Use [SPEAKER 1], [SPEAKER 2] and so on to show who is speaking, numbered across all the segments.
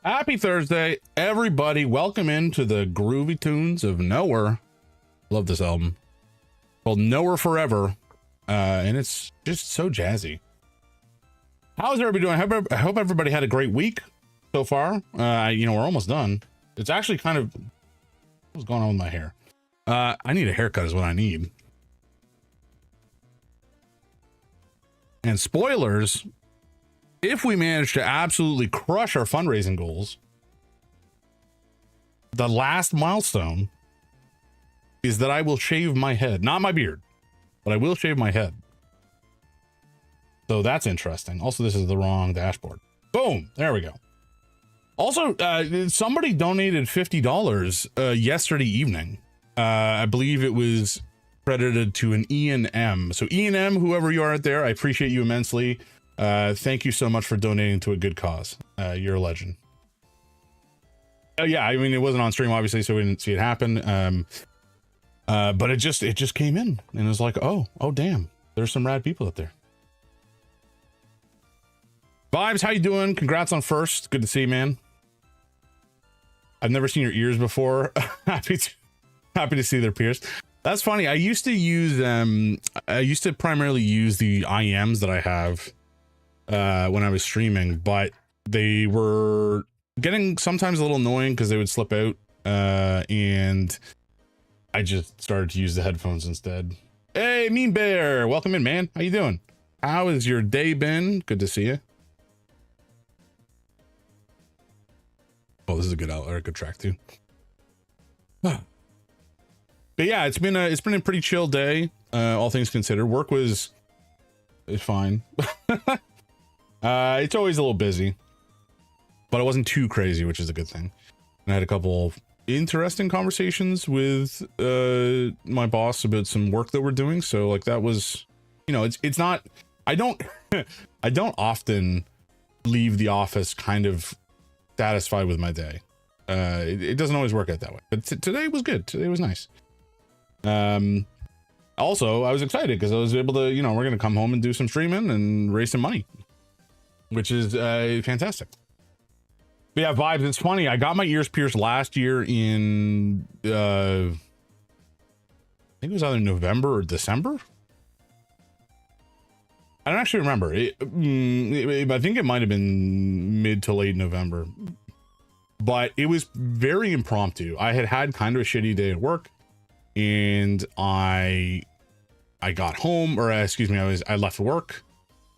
[SPEAKER 1] Happy Thursday, everybody. Welcome into the groovy tunes of Nowhere. Love this album called Nowhere Forever. And it's just so jazzy. How's everybody doing? I hope everybody had a great week so far. We're almost done. It's actually kind of, what's going on with my hair? I need a haircut is what I need. And spoilers, if we manage to absolutely crush our fundraising goals, the last milestone is that I will shave my head, not my beard, but I will shave my head. So that's interesting. Also, this is the wrong dashboard. Boom. There we go. Also, somebody donated $50 yesterday evening. I believe it was credited to an Ian M. So Ian M, whoever you are out there, I appreciate you immensely. Thank you so much for donating to a good cause. You're a legend. Yeah, I mean, it wasn't on stream, obviously, so we didn't see it happen. But it just came in and it was like, oh damn, there's some rad people out there. Vibes, how you doing? Congrats on first. Good to see you, man. I've never seen your ears before. happy to see their pierced. That's funny. I used to primarily use the IMs that I have when I was streaming, but they were getting sometimes a little annoying because they would slip out, and I just started to use the headphones instead. Hey, Mean Bear, welcome in, man. How you doing? How has your day been? Good to see you. Oh, this is a good track too. But yeah, it's been a pretty chill day, all things considered. Work was fine. It's always a little busy, but it wasn't too crazy, which is a good thing. And I had a couple interesting conversations with my boss about some work that we're doing. So like that was, it's not, I don't often leave the office kind of satisfied with my day. It doesn't always work out that way, but today was good. Today was nice. Also, I was excited because I was able to, we're going to come home and do some streaming and raise some money, which is fantastic. But yeah, vibes. It's funny. I got my ears pierced last year in, I think it was either November or December. I don't actually remember. I think it might have been mid to late November, but it was very impromptu. I had kind of a shitty day at work, and I got home, or excuse me, I left work,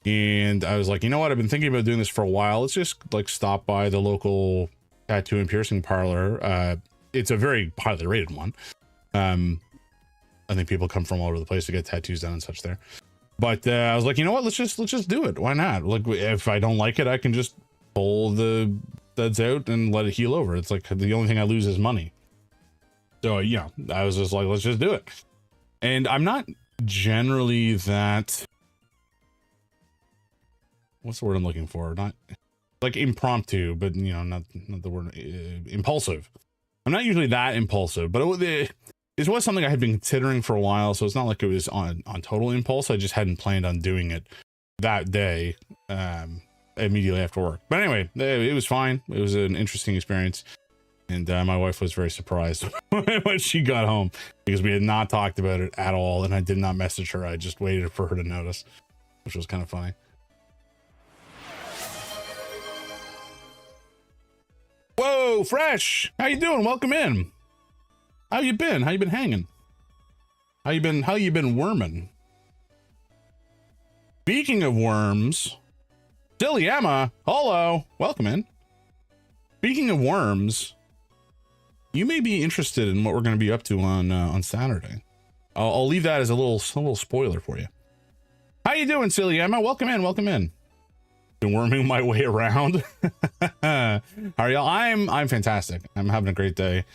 [SPEAKER 1] and I was like, you know what? I've been thinking about doing this for a while. Let's just like stop by the local tattoo and piercing parlor. It's a very highly rated one. I think people come from all over the place to get tattoos done and such there. But I was like, you know what? Let's just do it. Why not? Like, if I don't like it, I can just pull the studs out and let it heal over. It's like the only thing I lose is money. So I was just like, let's just do it. And I'm not generally that, what's the word I'm looking for? Not like impromptu, but not the word impulsive. I'm not usually that impulsive, but it was something I had been considering for a while, so it's not like it was on total impulse. I just hadn't planned on doing it that day, immediately after work. But anyway, it was fine. It was an interesting experience, and my wife was very surprised when she got home because we had not talked about it at all, and I did not message her. I just waited for her to notice, which was kind of funny. Whoa, Fresh! How you doing? Welcome in. How you been? How you been hanging? How you been worming? Speaking of worms, Silly Emma, hello, welcome in. Speaking of worms, you may be interested in what we're going to be up to on Saturday. I'll leave that as a little spoiler for you. How you doing, Silly Emma? Welcome in, welcome in. Been worming my way around. How are y'all? I'm fantastic. I'm having a great day.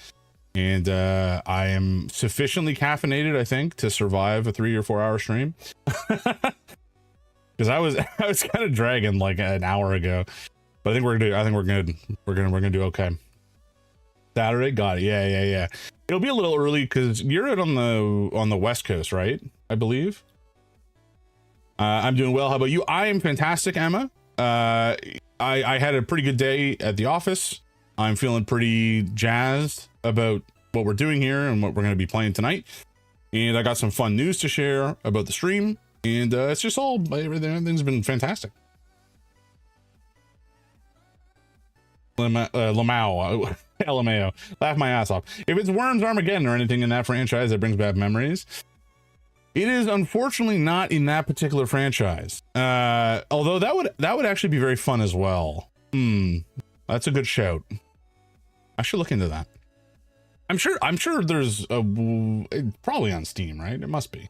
[SPEAKER 1] And I am sufficiently caffeinated, I think, to survive a 3 or 4 hour stream. Because I was kind of dragging like an hour ago, but I think we're good. We're gonna do okay. Saturday, got it. Yeah. It'll be a little early because you're out on the West Coast, right? I believe. I'm doing well. How about you? I am fantastic, Emma. I had a pretty good day at the office. I'm feeling pretty jazzed about what we're doing here and what we're going to be playing tonight. And I got some fun news to share about the stream. And it's just everything's been fantastic. LMAO, LMAO, laugh my ass off. If it's Worms Armageddon or anything in that franchise that brings back memories, it is unfortunately not in that particular franchise. Although that would actually be very fun as well. That's a good shout. I should look into that. I'm sure there's probably on Steam, right? It must be.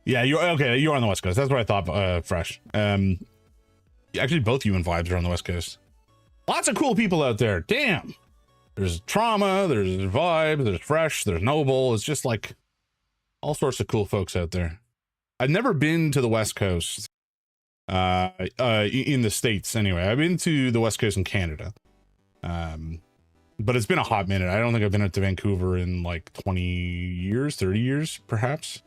[SPEAKER 1] Yeah, you're okay. You're on the West Coast. That's what I thought. Fresh. Actually, both you and Vibes are on the West Coast. Lots of cool people out there. Damn. There's Trauma, there's Vibes, there's Fresh, there's Noble. It's just like all sorts of cool folks out there. I've never been to the West Coast. In the States anyway. I've been to the West Coast in Canada. But it's been a hot minute. I don't think I've been up to Vancouver in like 20 years, 30 years, perhaps.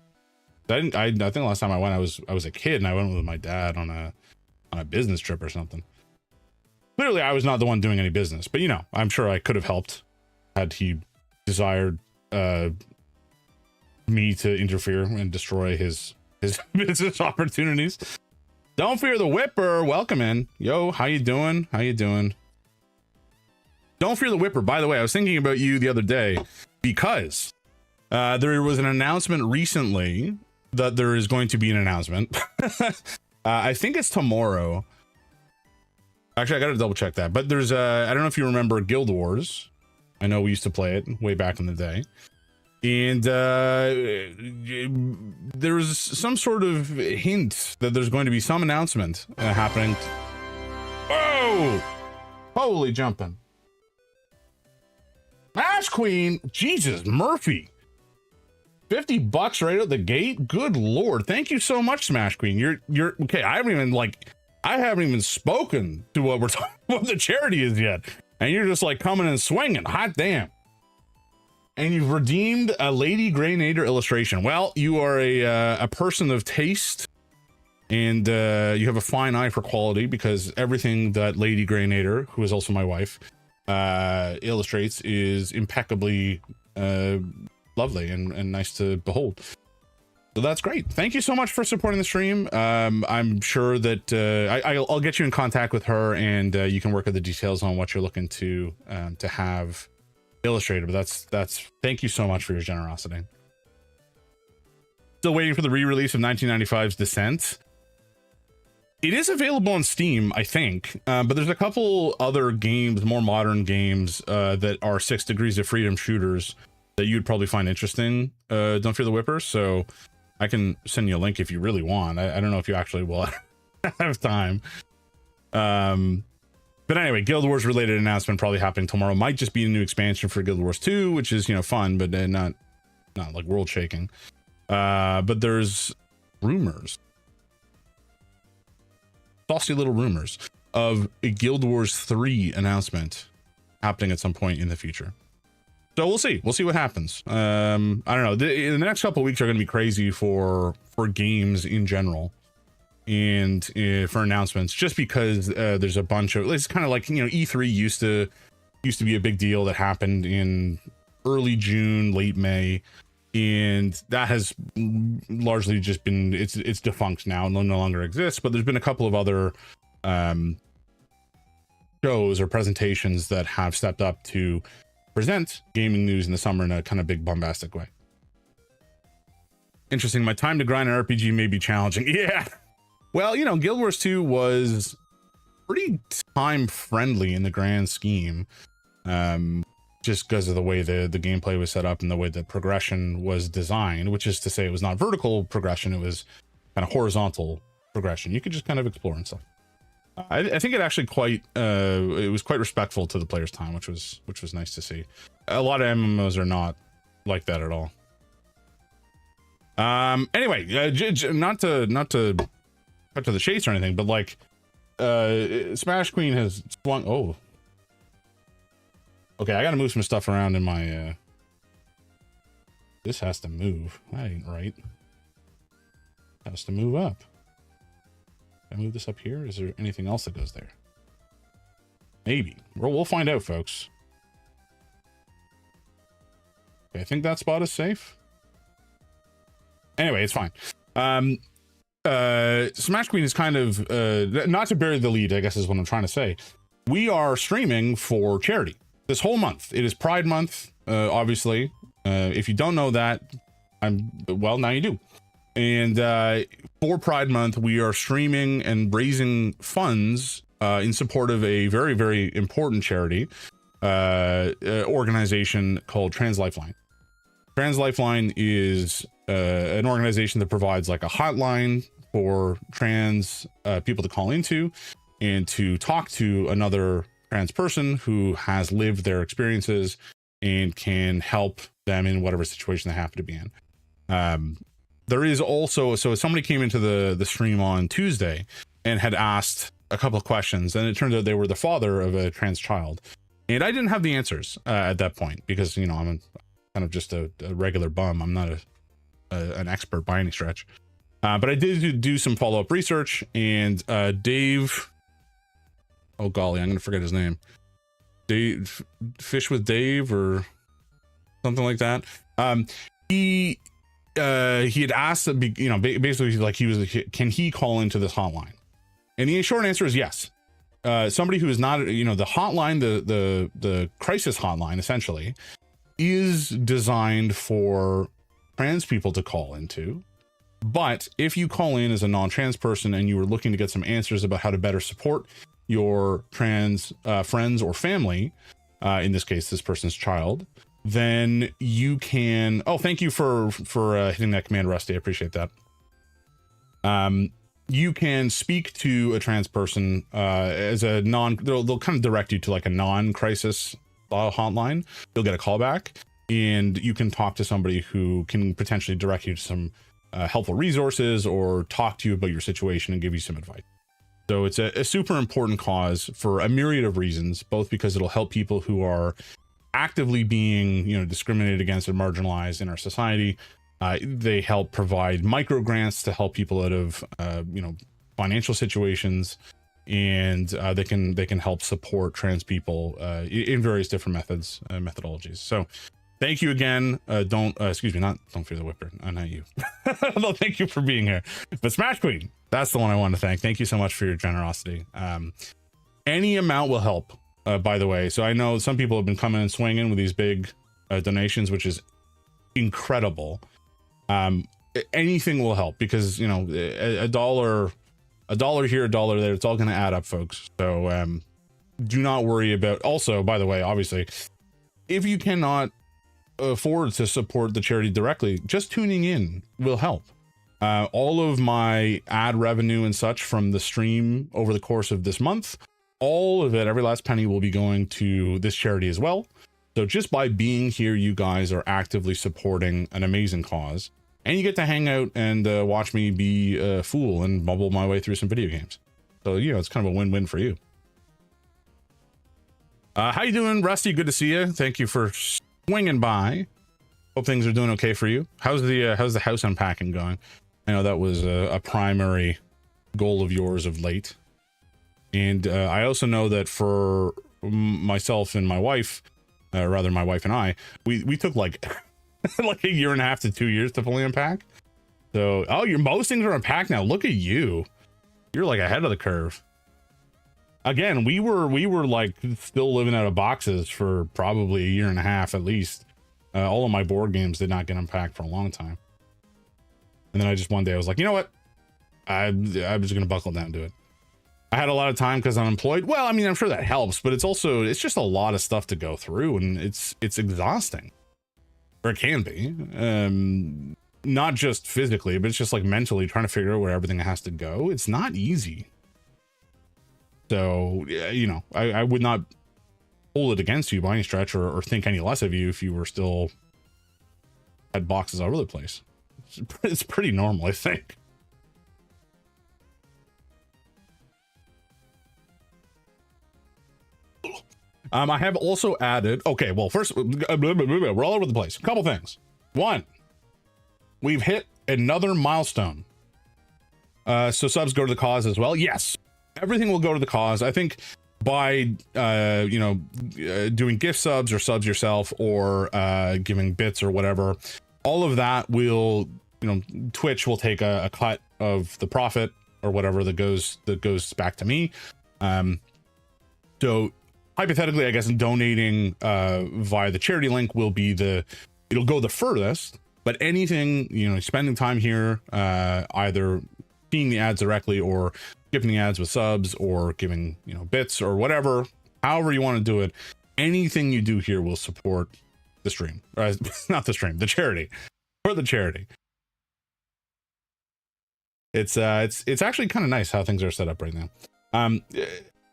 [SPEAKER 1] I think the last time I went, I was a kid and I went with my dad on a business trip or something. Clearly I was not the one doing any business, but you know, I'm sure I could have helped had he desired me to interfere and destroy his business opportunities. Don't fear the Whipper. Welcome in. Yo, how you doing? How you doing? Don't fear the Whipper. By the way, I was thinking about you the other day because there was an announcement recently that there is going to be an announcement. I think it's tomorrow. Actually, I gotta double check that. But there's I don't know if you remember Guild Wars. I know we used to play it way back in the day. And there's some sort of hint that there's going to be some announcement happening. Oh! Holy jumping. Ash Queen! Jesus, Murphy! $50 right out the gate? Good lord. Thank you so much, Smash Queen. You're okay. I haven't even spoken to what we're talking what the charity is yet. And you're just like coming and swinging. Hot damn. And you've redeemed a Lady Greynader illustration. Well, you are a person of taste, and you have a fine eye for quality, because everything that Lady Greynader, who is also my wife, illustrates is impeccably lovely and nice to behold. So that's great. Thank you so much for supporting the stream. I'm sure that I'll get you in contact with her, and you can work out the details on what you're looking to have illustrated. But that's thank you so much for your generosity. Still waiting for the re-release of 1995's Descent. It is available on Steam, I think, but there's a couple other games, more modern games, that are 6 Degrees of Freedom shooters that you'd probably find interesting. Don't fear the Whipper. So I can send you a link if you really want. I don't know if you actually will have time. But anyway, Guild Wars related announcement probably happening tomorrow. Might just be a new expansion for Guild Wars 2, which is, you know, fun, but not like world shaking. But there's rumors, saucy little rumors of a Guild Wars 3 announcement happening at some point in the future. So we'll see what happens. I don't know. The next couple of weeks are going to be crazy for games in general, and for announcements, just because there's a bunch of, it's kind of like, you know, E3 used to be a big deal that happened in early June, late May, and that has largely just been, it's defunct now and no longer exists. But there's been a couple of other shows or presentations that have stepped up to present gaming news in the summer in a kind of big bombastic way. Interesting. My time to grind an RPG may be challenging. Yeah. Well, you know, Guild Wars 2 was pretty time friendly in the grand scheme, just because of the way the gameplay was set up and the way the progression was designed, which is to say it was not vertical progression, it was kind of horizontal progression. You could just kind of explore and stuff. I think it actually it was quite respectful to the player's time, which was nice to see. A lot of MMOs are not like that at all. Anyway, not to cut to the chase or anything, but like Smash Queen has swung. Oh, okay, I gotta move some stuff around in my this has to move. That ain't right. Has to move up. I move this up here? Is there anything else that goes there? Maybe. We'll find out, folks. Okay, I think that spot is safe. Anyway, it's fine. Smash Queen is kind of, not to bury the lead, I guess is what I'm trying to say. We are streaming for charity this whole month. It is Pride Month, obviously. If you don't know that, well, now you do. And for Pride Month, we are streaming and raising funds in support of a very, very important charity organization called Trans Lifeline. Trans Lifeline is an organization that provides like a hotline for trans people to call into and to talk to another trans person who has lived their experiences and can help them in whatever situation they happen to be in. There is also, so somebody came into the stream on Tuesday and had asked a couple of questions, and it turned out they were the father of a trans child. And I didn't have the answers at that point because, you know, I'm kind of just a regular bum. I'm not an expert by any stretch. But I did do some follow-up research, and Dave, oh golly, I'm going to forget his name. Dave, Fish with Dave or something like that. He had asked, you know, basically like can he call into this hotline? And the short answer is yes. Somebody who is not, you know, the hotline, the crisis hotline essentially is designed for trans people to call into. But if you call in as a non-trans person and you were looking to get some answers about how to better support your trans friends or family, in this case, this person's child, then you can, oh, thank you for hitting that command, Rusty. I appreciate that. You can speak to a trans person as a they'll kind of direct you to like a non-crisis hotline. You'll get a call back and you can talk to somebody who can potentially direct you to some helpful resources or talk to you about your situation and give you some advice. So it's a super important cause for a myriad of reasons, both because it'll help people who are actively being, you know, discriminated against and marginalized in our society. They help provide micro grants to help people out of, you know, financial situations, and they can help support trans people in various different methodologies. So thank you again. Excuse me, don't fear the whipper. Not you. No, thank you for being here. But Smash Queen, that's the one I want to thank. Thank you so much for your generosity. Any amount will help, by the way. So I know some people have been coming and swinging with these big donations, which is incredible. Anything will help because, you know, a dollar here, a dollar there, it's all going to add up, folks. So do not worry about. Also, by the way, obviously, if you cannot afford to support the charity directly, just tuning in will help. All of my ad revenue and such from the stream over the course of this month, all of it, every last penny will be going to this charity as well. So just by being here, you guys are actively supporting an amazing cause, and you get to hang out and watch me be a fool and bubble my way through some video games. So, you know, it's kind of a win-win for you. How you doing, Rusty? Good to see you. Thank you for swinging by. Hope things are doing okay for you. How's the house unpacking going? I know that was a primary goal of yours of late. And I also know that for myself and my wife, rather my wife and I, we took like like a year and a half to 2 years to fully unpack. So, oh, most things are unpacked now. Look at you. You're like ahead of the curve. Again, we were like still living out of boxes for probably a year and a half at least. All of my board games did not get unpacked for a long time. And then I just one day I was like, you know what? I'm just gonna buckle down to it. I had a lot of time because I'm unemployed. Well, I mean, I'm sure that helps, but it's just a lot of stuff to go through, and it's exhausting. Or it can be. Not just physically, but it's just like mentally trying to figure out where everything has to go. It's not easy. So, you know, I would not hold it against you by any stretch or think any less of you if you were still had boxes all over the place. It's pretty normal, I think. I have also added, okay, well, first, we're all over the place. A couple things. One, we've hit another milestone. So subs go to the cause as well. Yes, everything will go to the cause. I think by doing gift subs or subs yourself, or giving bits or whatever, all of that will, Twitch will take a cut of the profit or whatever that goes back to me. So hypothetically, I guess donating via the charity link will be it'll go the furthest. But anything, spending time here, either seeing the ads directly or skipping the ads with subs or giving, bits or whatever, however you want to do it, anything you do here will support the stream. Not the stream, the charity. For the charity. It's actually kind of nice how things are set up right now.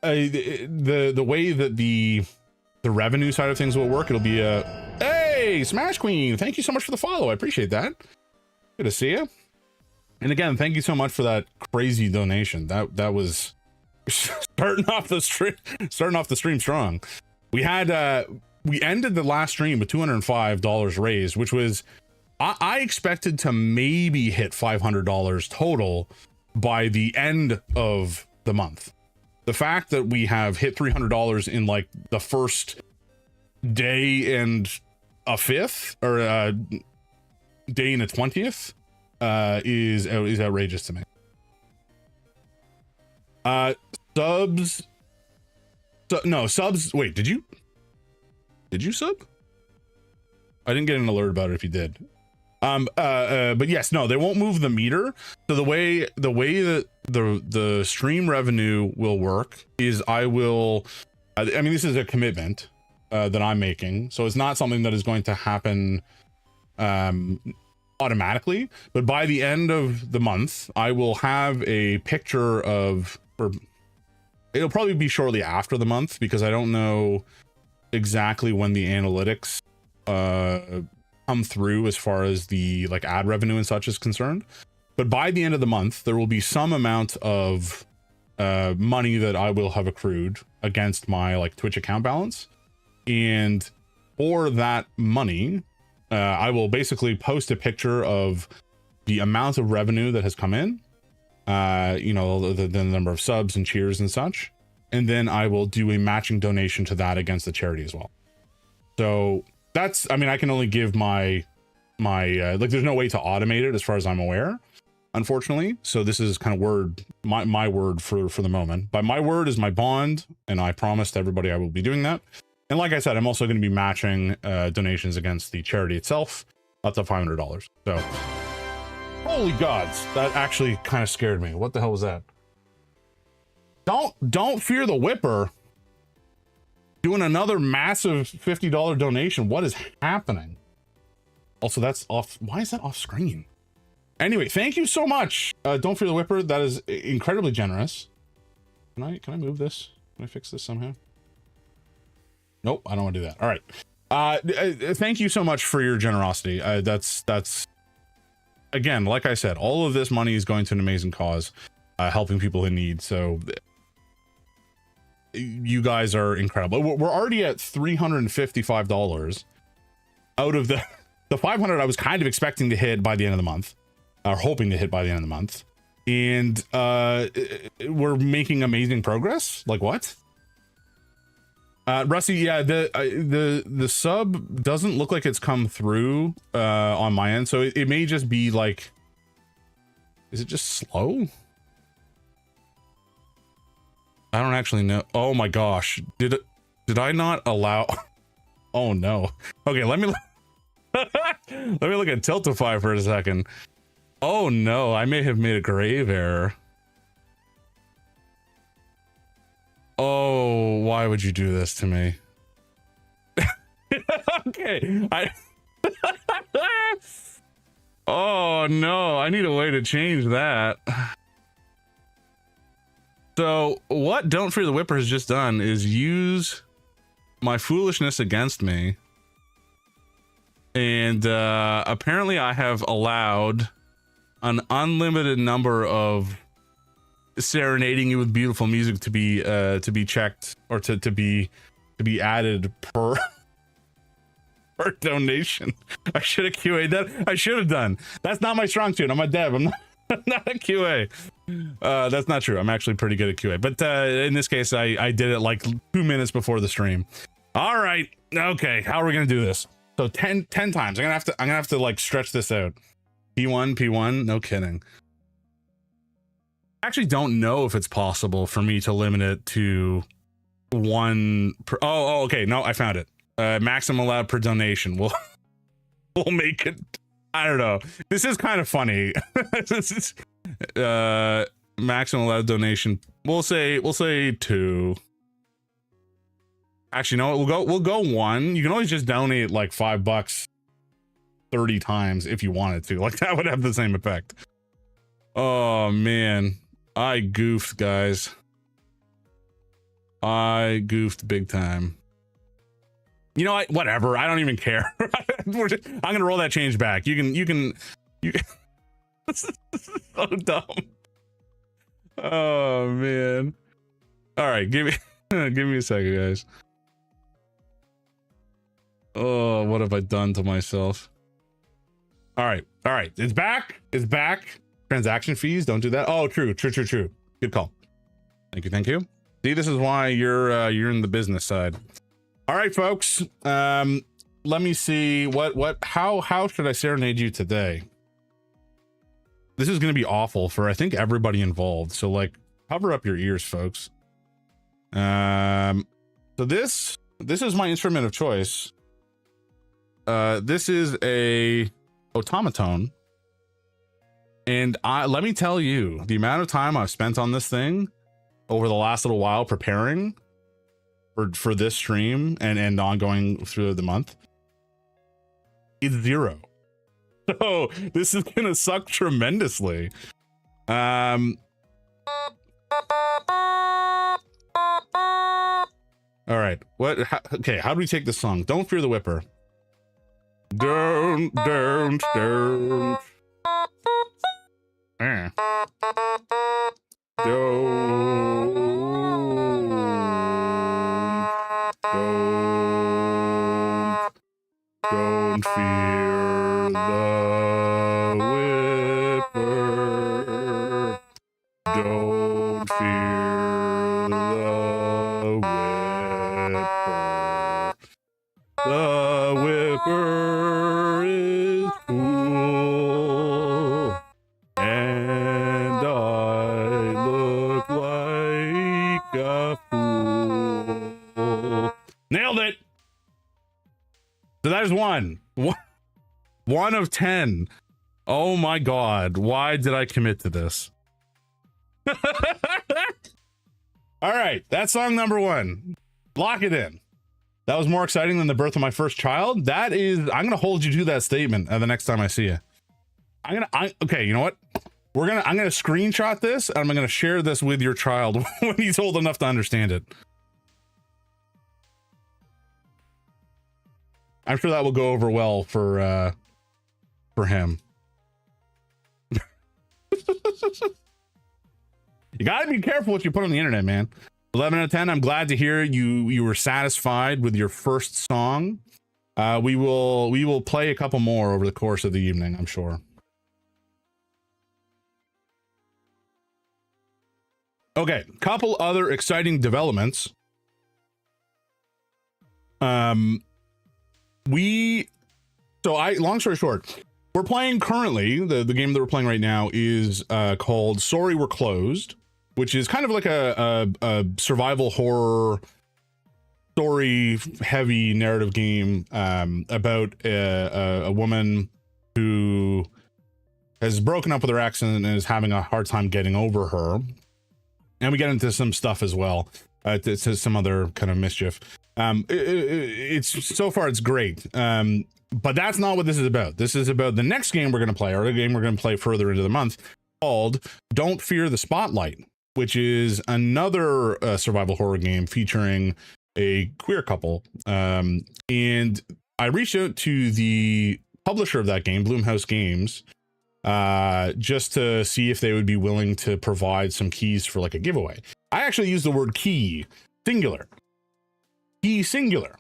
[SPEAKER 1] The way that the revenue side of things will work, it'll be hey, Smash Queen, thank you so much for the follow. I appreciate that. Good to see you. And again, thank you so much for that crazy donation. That was starting off the stream strong. We ended the last stream with $205 raised, which was, I expected to maybe hit $500 total by the end of the month. The fact that we have hit $300 in like the first day and a fifth, or a day and a 20th, is outrageous to me. Subs. Wait, did you sub? I didn't get an alert about it if you did. But yes, no, they won't move the meter. So the way that the stream revenue will work is I mean, this is a commitment that I'm making, so it's not something that is going to happen automatically, but by the end of the month, I will have a picture of, or it'll probably be shortly after the month, because I don't know exactly when the analytics come through as far as the like ad revenue and such is concerned. But by the end of the month, there will be some amount of money that I will have accrued against my like Twitch account balance. And for that money, I will basically post a picture of the amount of revenue that has come in, the number of subs and cheers and such. And then I will do a matching donation to that against the charity as well. So that's, I mean, I can only give my like, there's no way to automate it as far as I'm aware, unfortunately. So this is kind of my word for the moment. But my word is my bond, and I promised everybody I will be doing that. And like I said, I'm also going to be matching donations against the charity itself up to $500. So, holy gods, that actually kind of scared me. What the hell was that? Don't fear the whipper. Doing another massive $50 donation. What is happening? Also, that's off. Why is that off screen? Anyway, thank you so much. Don't fear the whipper. That is incredibly generous. Can I move this? Can I fix this somehow? Nope, I don't want to do that. All right. Thank you so much for your generosity. That's again, like I said, all of this money is going to an amazing cause, helping people in need. So you guys are incredible. We're already at $355 out of the 500 I was kind of expecting to hit by the end of the month, or hoping to hit by the end of the month. And we're making amazing progress. Like what? Rusty, yeah, the sub doesn't look like it's come through on my end, so it may just be like, is it just slow? I don't actually know. Oh my gosh, did I not allow? Oh no. Okay, let me let me look at Tiltify for a second. Oh no, I may have made a grave error. Oh, why would you do this to me? Okay, oh no, I need a way to change that. So what Don't Fear the Whipper has just done is use my foolishness against me. And apparently I have allowed an unlimited number of serenading you with beautiful music to be checked, or to be added per per donation. I should have QA'd that. I should have done. That's not my strong suit. I'm a dev. I'm not a QA. That's not true. I'm actually pretty good at QA, but in this case, I did it like 2 minutes before the stream. All right. Okay. How are we gonna do this? So 10 times. I'm gonna have to like stretch this out. P1. No kidding. I actually don't know if it's possible for me to limit it to one per, oh, okay. No, I found it. Maximum allowed per donation. We'll make it. I don't know. This is kind of funny. This is maximum allowed donation. We'll say 2. Actually, no, we'll go 1. You can always just donate like $5 30 times if you wanted to. Like that would have the same effect. Oh man, I goofed, guys. I goofed big time. You know what? Whatever. I don't even care. I'm gonna roll that change back. You can. This is so dumb. Oh man. All right, give me a second, guys. Oh, what have I done to myself? All right. It's back. Transaction fees. Don't do that. Oh, true. Good call. Thank you. See, this is why you're in the business side. All right, folks. Let me see how should I serenade you today? This is going to be awful for I think everybody involved. So like cover up your ears, folks. So this is my instrument of choice. This is a automaton. And let me tell you, the amount of time I've spent on this thing over the last little while preparing for this stream and ongoing through the month is 0. So this is gonna suck tremendously. All right. Okay, how do we take this song? Don't Fear the Whipper. Don't. Don't fear the whipper. Don't fear the whipper. The whipper is cool. And I look like a fool. Nailed it. So that is one of 10. Oh my God. Why did I commit to this? All right. That's song number 1. Lock it in. That was more exciting than the birth of my first child. I'm going to hold you to that statement the next time I see you. Okay. You know what? I'm going to screenshot this and I'm going to share this with your child when he's old enough to understand it. I'm sure that will go over well for him. You gotta be careful what you put on the internet, man. 11 out of 10. I'm glad to hear you were satisfied with your first song. We will play a couple more over the course of the evening, I'm sure. Okay, couple other exciting developments. Long story short, we're playing currently, the game that we're playing right now is called Sorry We're Closed, which is kind of like a survival horror story heavy narrative game about a woman who has broken up with her ex and is having a hard time getting over her. And we get into some stuff as well, to some other kind of mischief. It's so far it's great. But that's not what this is about. This is about the next game we're going to play, or the game we're going to play further into the month, called Don't Fear the Spotlight, which is another survival horror game featuring a queer couple. And I reached out to the publisher of that game, Bloomhouse Games, just to see if they would be willing to provide some keys for like a giveaway. I actually used the word key, singular. Key singular.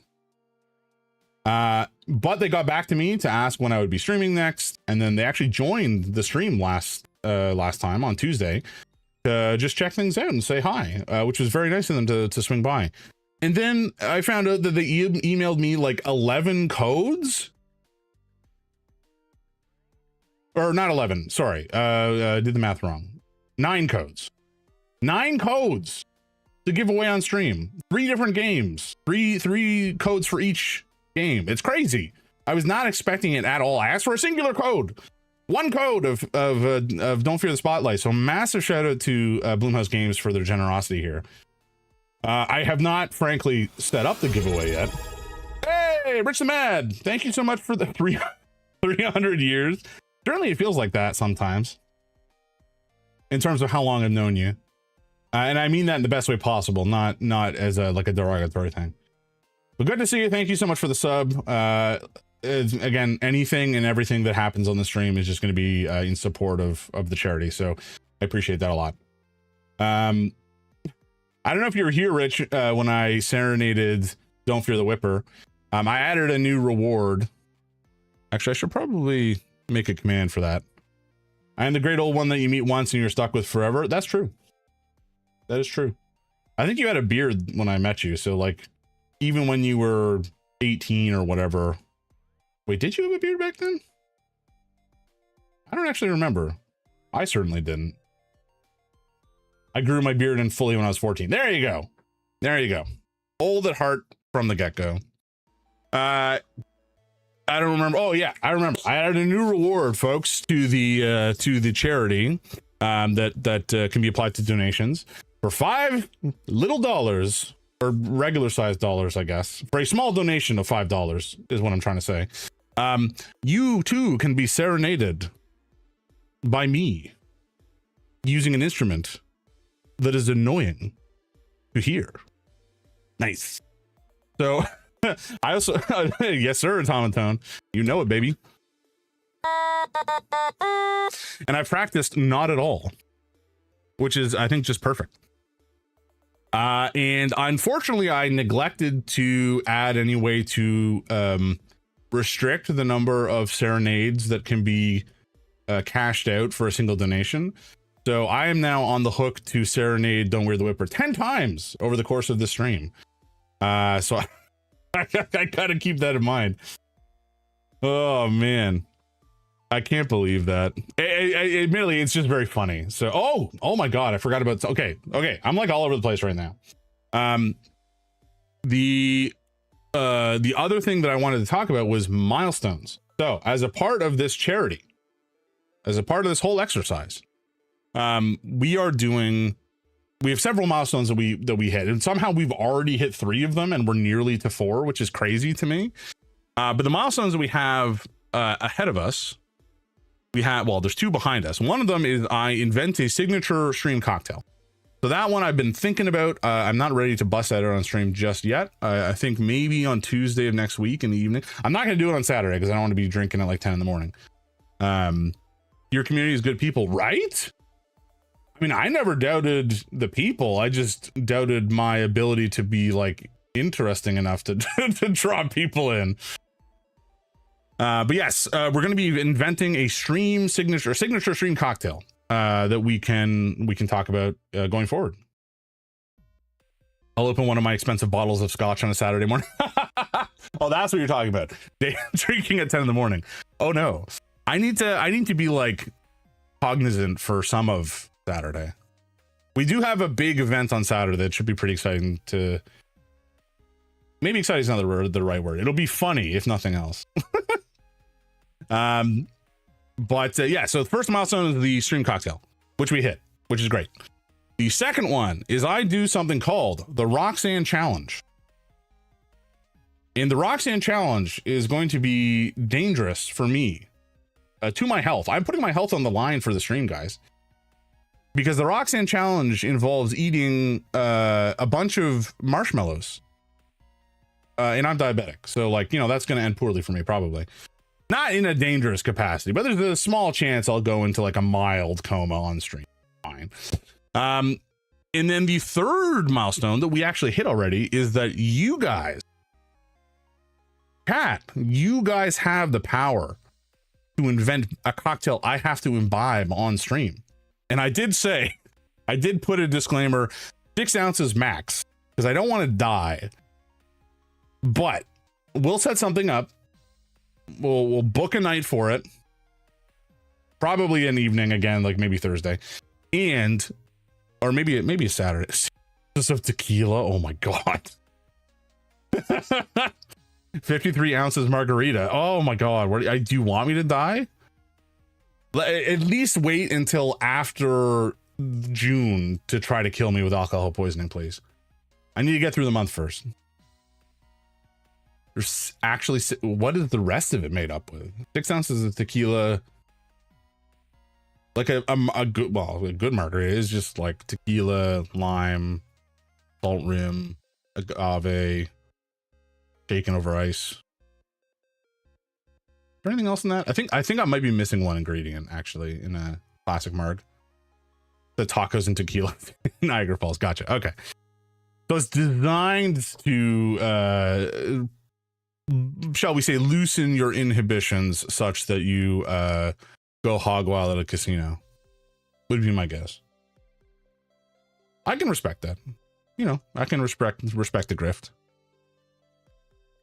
[SPEAKER 1] But they got back to me to ask when I would be streaming next, and then they actually joined the stream last time on Tuesday, to just check things out and say hi, which was very nice of them to swing by. And then I found out that they emailed me like 11 codes. Or not 11, sorry. Did the math wrong. 9 codes. 9 codes to give away on stream. 3 different games. Three codes for each game. It's crazy. I was not expecting it at all. I asked for a singular code. 1 code of Don't Fear the Spotlight. So massive shout out to Bloomhouse Games for their generosity here. I have not, frankly, set up the giveaway yet. Hey, Rich the Mad, thank you so much for the 300 years. Certainly it feels like that sometimes in terms of how long I've known you. And I mean that in the best way possible, not as like a derogatory thing. But good to see you. Thank you so much for the sub. Again, anything and everything that happens on the stream is just going to be in support of the charity. So I appreciate that a lot. I don't know if you were here, Rich, when I serenaded Don't Fear the Whipper. I added a new reward. Actually, I should probably make a command for that. I am the great old one that you meet once and you're stuck with forever. That's true. That is true. I think you had a beard when I met you. So like, even when you were 18 or whatever. Wait, did you have a beard back then? I don't actually remember. I certainly didn't. I grew my beard in fully when I was 14. There you go. There you go. Old at heart from the get-go. I don't remember. Oh yeah, I remember. I added a new reward, folks, to the charity that can be applied to donations for $5 little, or regular sized dollars, I guess. For a small donation of $5 is what I'm trying to say. You too can be serenaded by me using an instrument that is annoying to hear. Nice. So I also, yes sir, Tom and Tone, you know it, baby. And I practiced not at all, which is, I think, just perfect. And unfortunately I neglected to add any way to restrict the number of serenades that can be cashed out for a single donation. So I am now on the hook to serenade Don't Wear the Whipper 10 times over the course of this stream. So I gotta keep that in mind. Oh man, I can't believe that. Admittedly, it's just very funny. So oh my god, I forgot about. Okay, I'm like all over the place right now. The other thing that I wanted to talk about was milestones. So as a part of this charity, as a part of this whole exercise, we have several milestones that we hit, and somehow we've already hit 3 of them and we're nearly to 4, which is crazy to me. But the milestones that we have ahead of us, there's 2 behind us. One of them is I invent a signature stream cocktail. So that one I've been thinking about. I'm not ready to bust that out on stream just yet. I think maybe on Tuesday of next week in the evening. I'm not going to do it on Saturday because I don't want to be drinking at like 10 in the morning. Your community is good people, right? I mean, I never doubted the people. I just doubted my ability to be like interesting enough to to draw people in. But yes, we're going to be inventing a signature stream cocktail that we can talk about going forward. I'll open one of my expensive bottles of scotch on a Saturday morning. Oh, that's what you're talking about. Drinking at 10 in the morning. Oh no, I need to be like cognizant for some of Saturday. We do have a big event on Saturday that should be pretty exciting to. Maybe exciting is not the right word. It'll be funny if nothing else. Yeah, so the first milestone is the stream cocktail, which we hit, which is great. The second one is I do something called the Roxanne Challenge. And the Roxanne Challenge is going to be dangerous for me, to my health. I'm putting my health on the line for the stream, guys, because the Roxanne Challenge involves eating a bunch of marshmallows. And I'm diabetic, so like, that's going to end poorly for me, probably. Not in a dangerous capacity, but there's a small chance I'll go into like a mild coma on stream. Fine. And then the third milestone that we actually hit already is that you guys, you guys have the power to invent a cocktail I have to imbibe on stream. And I did say I did put a disclaimer, 6 ounces max, because I don't want to die. But we'll set something up. We'll book a night for it. Probably an evening again, like maybe Thursday. Or maybe a Saturday. Just of tequila. Oh my God. 53 ounces margarita. Oh my God. Do you want me to die? At least wait until after June to try to kill me with alcohol poisoning, please. I need to get through the month first. There's actually, what is the rest of it made up with? 6 ounces of tequila. Like a good margarita is just like tequila, lime, salt rim, agave, shaken over ice. Is there anything else in that? I think I might be missing one ingredient actually in a classic marg. The tacos and tequila. Niagara Falls. Gotcha. Okay. So it's designed to shall we say loosen your inhibitions such that you go hog wild at a casino, would be my guess. I can respect that. You know, I can respect the grift.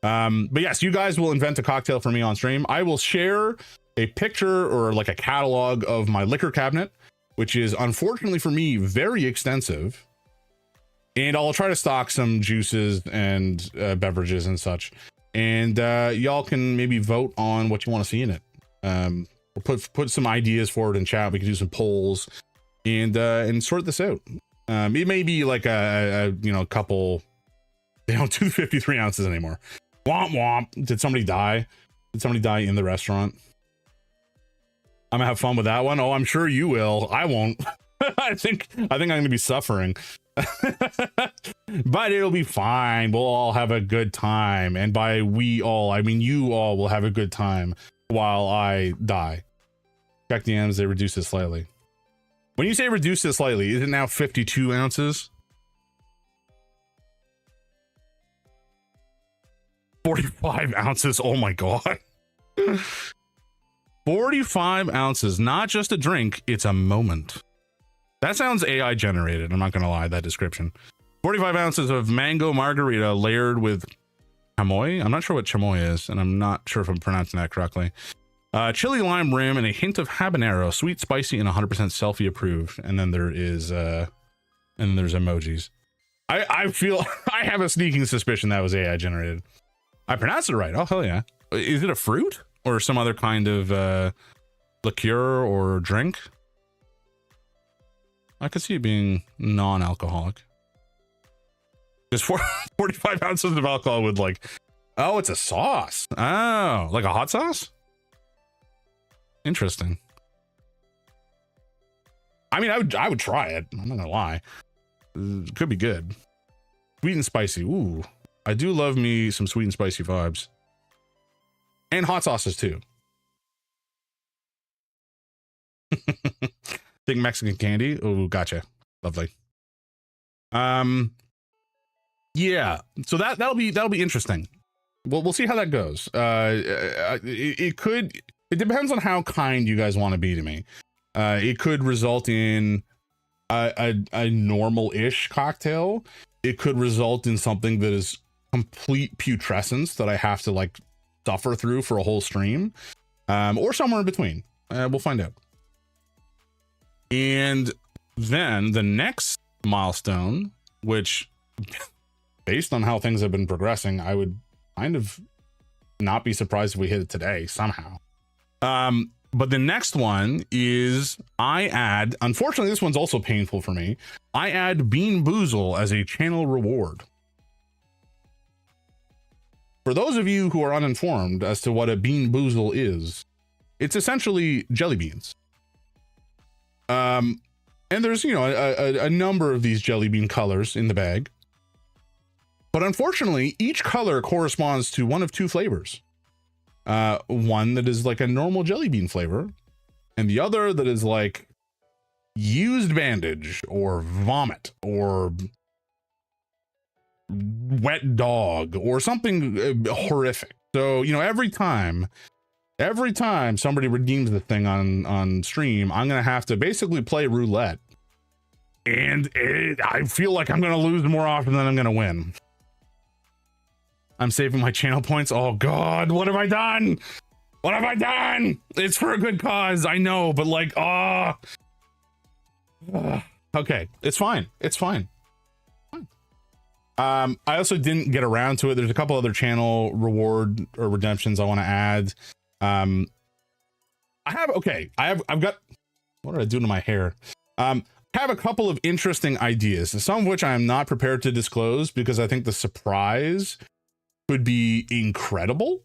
[SPEAKER 1] But yes, you guys will invent a cocktail for me on stream. I will share a picture or like a catalog of my liquor cabinet, which is unfortunately for me very extensive, and I'll try to stock some juices and beverages and such, and y'all can maybe vote on what you want to see in it. We'll put some ideas forward in chat. We can do some polls and sort this out. It may be like a couple. They don't do 53 ounces anymore. Womp womp. Did somebody die? Did somebody die in the restaurant? I'm gonna have fun with that one. Oh, I'm sure you will. I won't. I think I'm gonna be suffering. But it'll be fine. We'll all have a good time. And by we all, I mean you all will have a good time while I die. Check the M's, they reduce it slightly. When you say reduce it slightly, is it now 52 ounces? 45 ounces. Oh my God. 45 ounces, not just a drink, it's a moment. That sounds AI generated. I'm not going to lie, that description. 45 ounces of mango margarita layered with chamoy. I'm not sure what chamoy is, and I'm not sure if I'm pronouncing that correctly. Chili lime rim and a hint of habanero, sweet, spicy, and 100% selfie approved. And then there is, and then there's emojis. I feel, I have a sneaking suspicion that was AI generated. I pronounced it right. Oh, hell yeah. Is it a fruit or some other kind of liqueur or drink? I could see it being non-alcoholic. Just 45 ounces of alcohol with like, oh, it's a sauce. Oh, like a hot sauce? Interesting. I mean, I would try it. I'm not gonna lie. It could be good. Sweet and spicy. Ooh, I do love me some sweet and spicy vibes. And hot sauces too. Big Mexican candy. Oh, gotcha. Lovely. Yeah. So that'll be interesting. We'll see how that goes. It depends on how kind you guys want to be to me. It could result in a normal-ish cocktail. It could result in something that is complete putrescence that I have to like suffer through for a whole stream, or somewhere in between. We'll find out. And then the next milestone, which based on how things have been progressing, I would kind of not be surprised if we hit it today somehow. But the next one is I add, unfortunately, this one's also painful for me. I add Bean Boozle as a channel reward. For those of you who are uninformed as to what a Bean Boozle is, it's essentially jelly beans. And there's, you know, a number of these jelly bean colors in the bag. But unfortunately, each color corresponds to one of two flavors. One that is like a normal jelly bean flavor, and the other that is like used bandage or vomit or wet dog or something horrific. So, you know, every time somebody redeems the thing on stream, I'm gonna have to basically play roulette And I feel like I'm going to lose more often than I'm going to win. I'm saving my channel points. Oh God, what have I done? What have I done? It's for a good cause, I know, but like, okay, it's fine. It's fine. I also didn't get around to it. There's a couple other channel reward or redemptions I want to add. I've got, what did I do to my hair? I have a couple of interesting ideas, some of which I am not prepared to disclose because I think the surprise could be incredible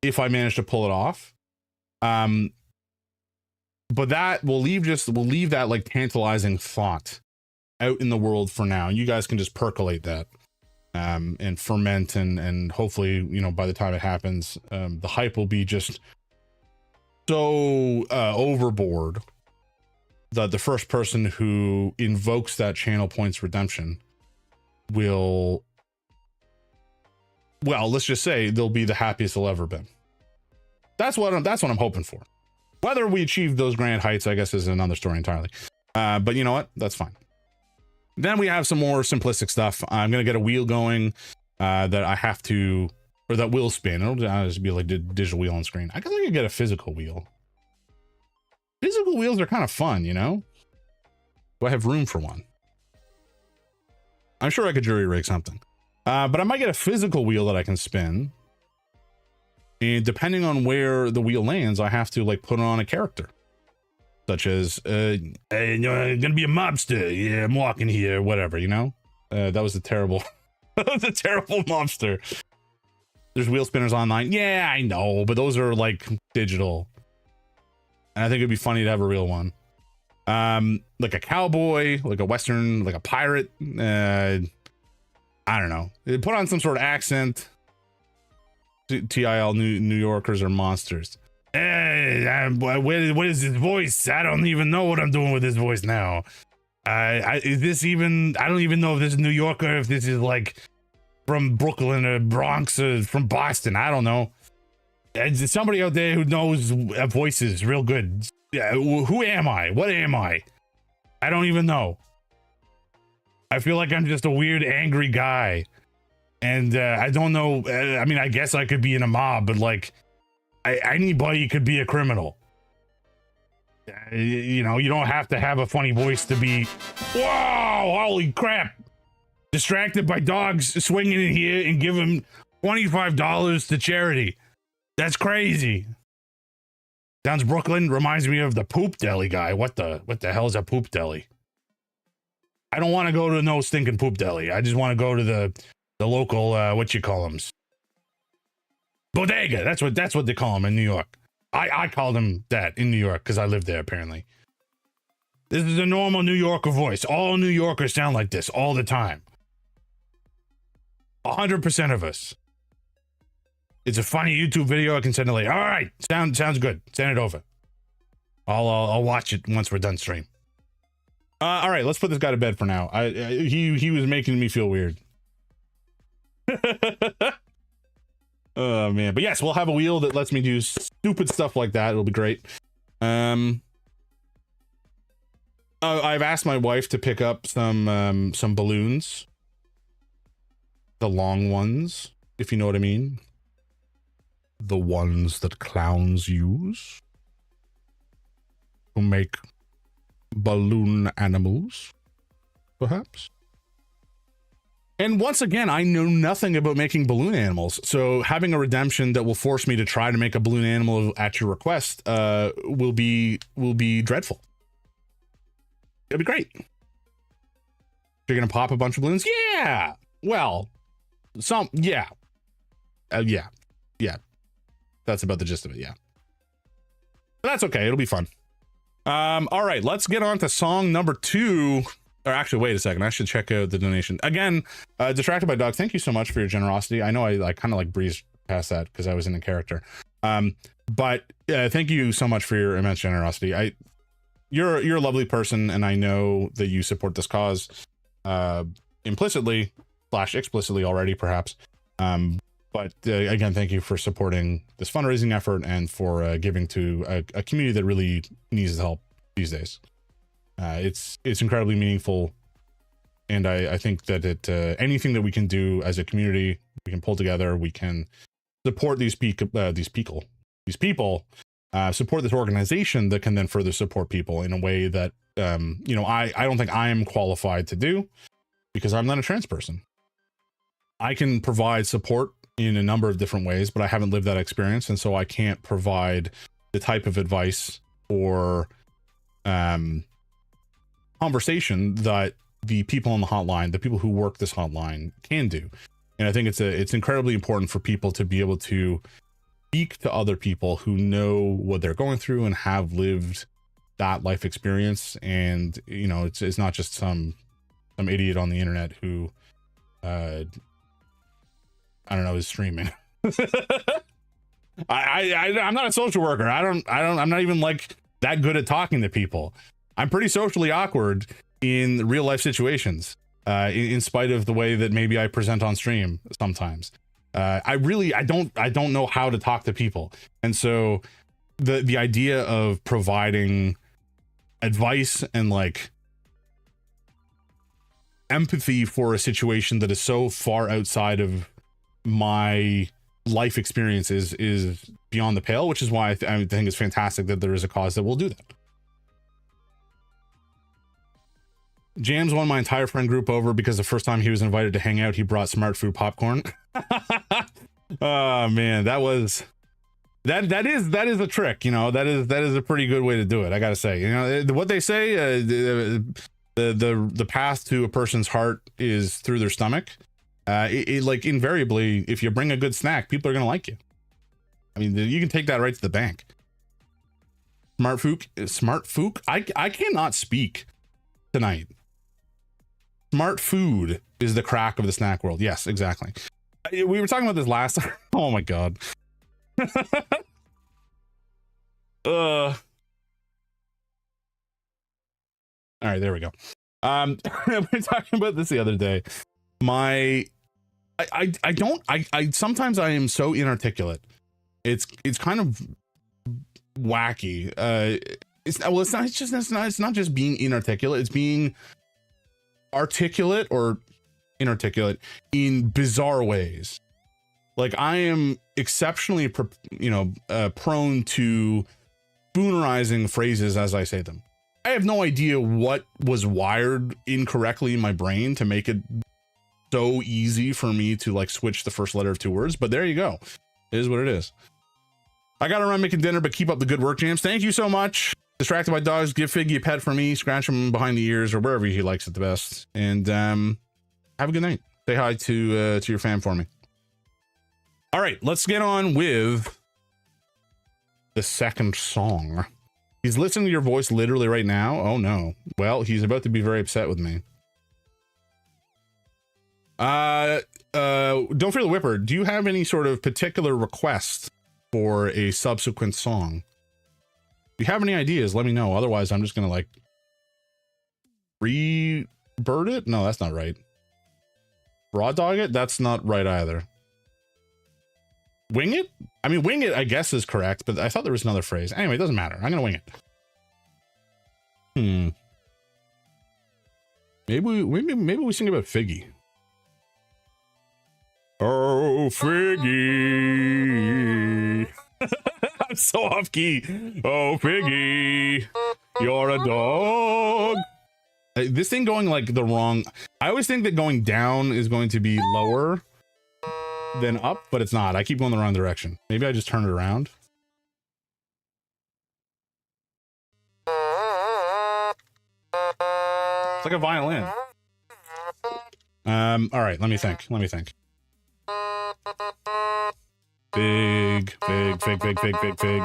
[SPEAKER 1] if I manage to pull it off. But that we'll leave that like tantalizing thought out in the world for now. You guys can just percolate that and ferment and hopefully, you know, by the time it happens, the hype will be just so overboard that the first person who invokes that channel points redemption will, well, let's just say they'll be the happiest they'll ever been. That's what I'm hoping for. Whether we achieve those grand heights, I guess, is another story entirely. But you know what? That's fine. Then we have some more simplistic stuff. I'm gonna get a wheel going that I have to, or that will spin. It'll just be like a digital wheel on screen. I guess I could get a physical wheel. Physical wheels are kind of fun, you know? Do I have room for one? I'm sure I could jury rig something. But I might get a physical wheel that I can spin. And depending on where the wheel lands, I have to like put on a character. Such as, hey, you know, I'm gonna be a mobster. Yeah, I'm walking here, whatever, you know? That was a terrible, that was a terrible mobster. There's wheel spinners online. Yeah, I know, but those are like digital. And I think it'd be funny to have a real one. Like a cowboy, like a Western, like a pirate. I don't know. Put on some sort of accent. TIL New Yorkers are monsters. Hey, what is his voice? I don't even know what I'm doing with his voice now. Is this even, I don't even know if this is New Yorker, if this is like from Brooklyn or Bronx or from Boston. I don't know. There's somebody out there who knows voices real good. Yeah, who am I? What am I? I don't even know. I feel like I'm just a weird, angry guy. And I don't know. I mean, I guess I could be in a mob, but like, anybody could be a criminal. You know, you don't have to have a funny voice to be, whoa, holy crap. Distracted by dogs swinging in here and give him $25 to charity. That's crazy. Sounds Brooklyn, reminds me of the Poop Deli guy. What the hell is a Poop Deli? I don't want to go to no stinking Poop Deli. I just want to go to the local, what you call them? Bodega. That's what they call them in New York. I call them that in New York because I live there apparently. This is a normal New Yorker voice. All New Yorkers sound like this all the time. 100% of us. It's a funny YouTube video. I can send it later. All right, sounds good. Send it over. I'll watch it once we're done stream. All right, let's put this guy to bed for now. He was making me feel weird. Oh man, but yes, we'll have a wheel that lets me do stupid stuff like that. It'll be great. I've asked my wife to pick up some balloons, the long ones, if you know what I mean. The ones that clowns use to make balloon animals, perhaps. And once again, I know nothing about making balloon animals, so having a redemption that will force me to try to make a balloon animal at your request will be dreadful. It'll be great. You're gonna pop a bunch of balloons? Yeah. Well, yeah. Yeah. That's about the gist of it, yeah. But that's okay, it'll be fun. All right, let's get on to song number 2. Or actually, wait a second, I should check out the donation. Again, Distracted by Dog, thank you so much for your generosity. I know I kind of like breezed past that because I was in a character. But thank you so much for your immense generosity. You're a lovely person, and I know that you support this cause implicitly / explicitly already, perhaps. But again, thank you for supporting this fundraising effort and for giving to a community that really needs the help these days. It's incredibly meaningful I think that anything that we can do as a community, we can pull together, we can support these people, support this organization that can then further support people in a way that, you know, I don't think I am qualified to do, because I'm not a trans person. I can provide support in a number of different ways, but I haven't lived that experience. And so I can't provide the type of advice or conversation that the people on the hotline, the people who work this hotline, can do. And I think it's incredibly important for people to be able to speak to other people who know what they're going through and have lived that life experience. And, you know, it's not just some idiot on the internet who, I don't know, is streaming. I'm not a social worker. I'm not even like that good at talking to people. I'm pretty socially awkward in real life situations, in spite of the way that maybe I present on stream sometimes. I don't know how to talk to people. And so the idea of providing advice and like empathy for a situation that is so far outside of my life experiences is beyond the pale, which is why I think it's fantastic that there is a cause that will do that. Jams won my entire friend group over because the first time he was invited to hang out, he brought smart food popcorn. Oh man, that is a trick, you know. That is a pretty good way to do it, I gotta say. You know what they say, the path to a person's heart is through their stomach. Like invariably, if you bring a good snack, people are gonna like you. I mean, you can take that right to the bank. Smart fook. I cannot speak tonight. Smart food is the crack of the snack world. Yes, exactly. We were talking about this last time. Oh my god. All right, there we go. We were talking about this the other day. Sometimes I am so inarticulate. It's kind of wacky. It's not just being inarticulate, it's being articulate or inarticulate in bizarre ways. Like I am exceptionally prone to spoonerizing phrases as I say them. I have no idea what was wired incorrectly in my brain to make it so easy for me to like switch the first letter of two words, but there you go. It is what it is. I gotta run making dinner, but keep up the good work, James. Thank you so much. Distracted by dogs, give Figgy a pet for me, scratch him behind the ears or wherever he likes it the best. And have a good night. Say hi to your fam for me. All right, let's get on with the second song. He's listening to your voice literally right now. Oh no. Well, he's about to be very upset with me. Don't Fear the Whipper, do you have any sort of particular request for a subsequent song? If you have any ideas, let me know. Otherwise, I'm just gonna like rebird it. No, that's not right. Raw dog it? That's not right either. Wing it? I mean, wing it, I guess, is correct, but I thought there was another phrase. Anyway, it doesn't matter. I'm gonna wing it. Maybe we sing about Figgy. Oh, Figgy. I'm so off key. Oh, Figgy, you're a dog. This thing going like the wrong. I always think that going down is going to be lower than up, but it's not. I keep going the wrong direction. Maybe I just turn it around. It's like a violin. All right, let me think. Fig, fig, fig, fig, fig, fig, fig.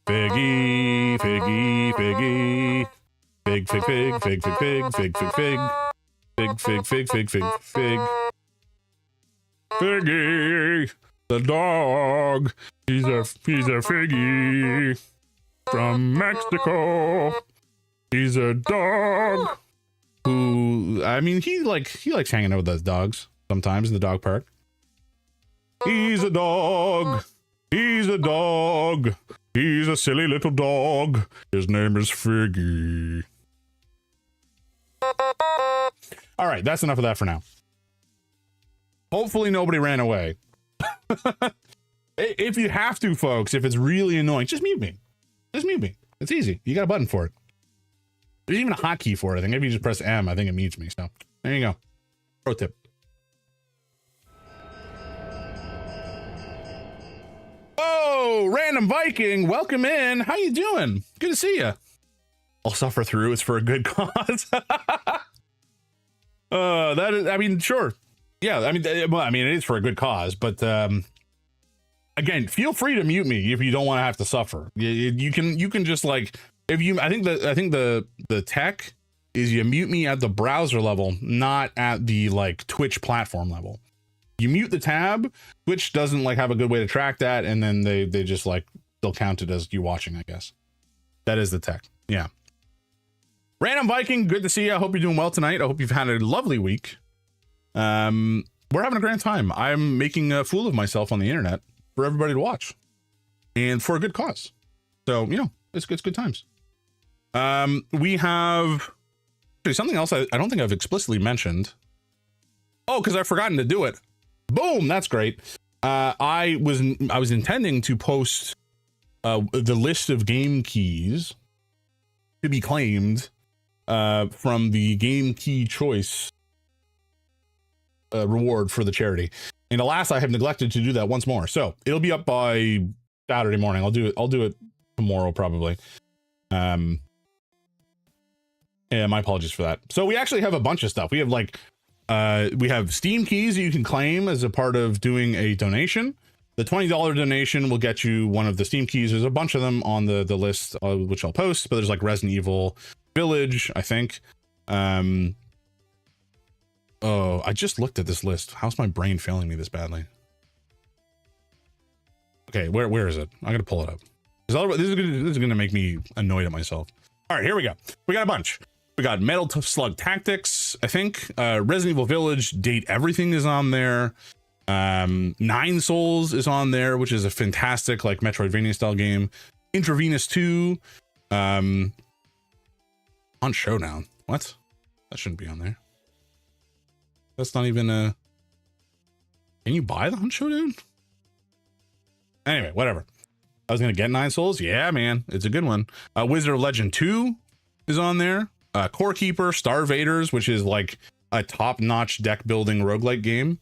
[SPEAKER 1] Figgy, figgy, figgy. Fig, fig, fig, fig, fig, fig, fig, fig, fig. Fig, fig, fig, fig, fig, fig. Figgy, the dog. He's a figgy from Mexico. He's a dog who, I mean, he likes hanging out with those dogs sometimes in the dog park. He's a dog. He's a dog. He's a silly little dog. His name is Figgy. All right, that's enough of that for now. Hopefully nobody ran away. If you have to, folks, if it's really annoying, just mute me. Just mute me. It's easy. You got a button for it. There's even a hotkey for it. I think if you just press M, I think it mutes me. So there you go. Pro tip. Oh, Random Viking, welcome in. How you doing? Good to see you. I'll suffer through. It's for a good cause. That is, I mean, sure. Yeah, I mean, it is for a good cause, but again, feel free to mute me if you don't want to have to suffer. You can just like, if you, I think the tech is you mute me at the browser level, not at the like Twitch platform level. You mute the tab, Twitch doesn't like have a good way to track that, and then they just like they'll count it as you watching, I guess. That is the tech. Yeah. Random Viking, good to see you. I hope you're doing well tonight. I hope you've had a lovely week. We're having a grand time. I'm making a fool of myself on the internet for everybody to watch, and for a good cause. So, you know, it's good times. We have something else I don't think I've explicitly mentioned. Oh, because I've forgotten to do it. Boom, that's great. I was intending to post the list of game keys to be claimed from the game key choice reward for the charity, and alas, I have neglected to do that once more. So it'll be up by Saturday morning. I'll do it tomorrow probably. Yeah, my apologies for that. So we actually have a bunch of stuff. We have like we have Steam keys that you can claim as a part of doing a donation. The $20 donation will get you one of the Steam keys. There's a bunch of them on the list, which I'll post, but there's like Resident Evil Village, I think. Oh, I just looked at this list. How's my brain failing me this badly? Okay, where is it? I'm gonna pull it up. This is gonna make me annoyed at myself. All right, here we go. We got a bunch. We got Metal Slug Tactics, I think. Resident Evil Village, Date Everything is on there. Nine Souls is on there, which is a fantastic like Metroidvania style game. Intravenous 2. On Showdown. What? That shouldn't be on there. That's not even a... Can you buy the Hunt Showdown? Anyway, whatever. I was gonna get Nine Souls. Yeah, man, it's a good one. Wizard of Legend 2 is on there. Core Keeper, Star Vaders, which is like a top-notch deck building roguelike game.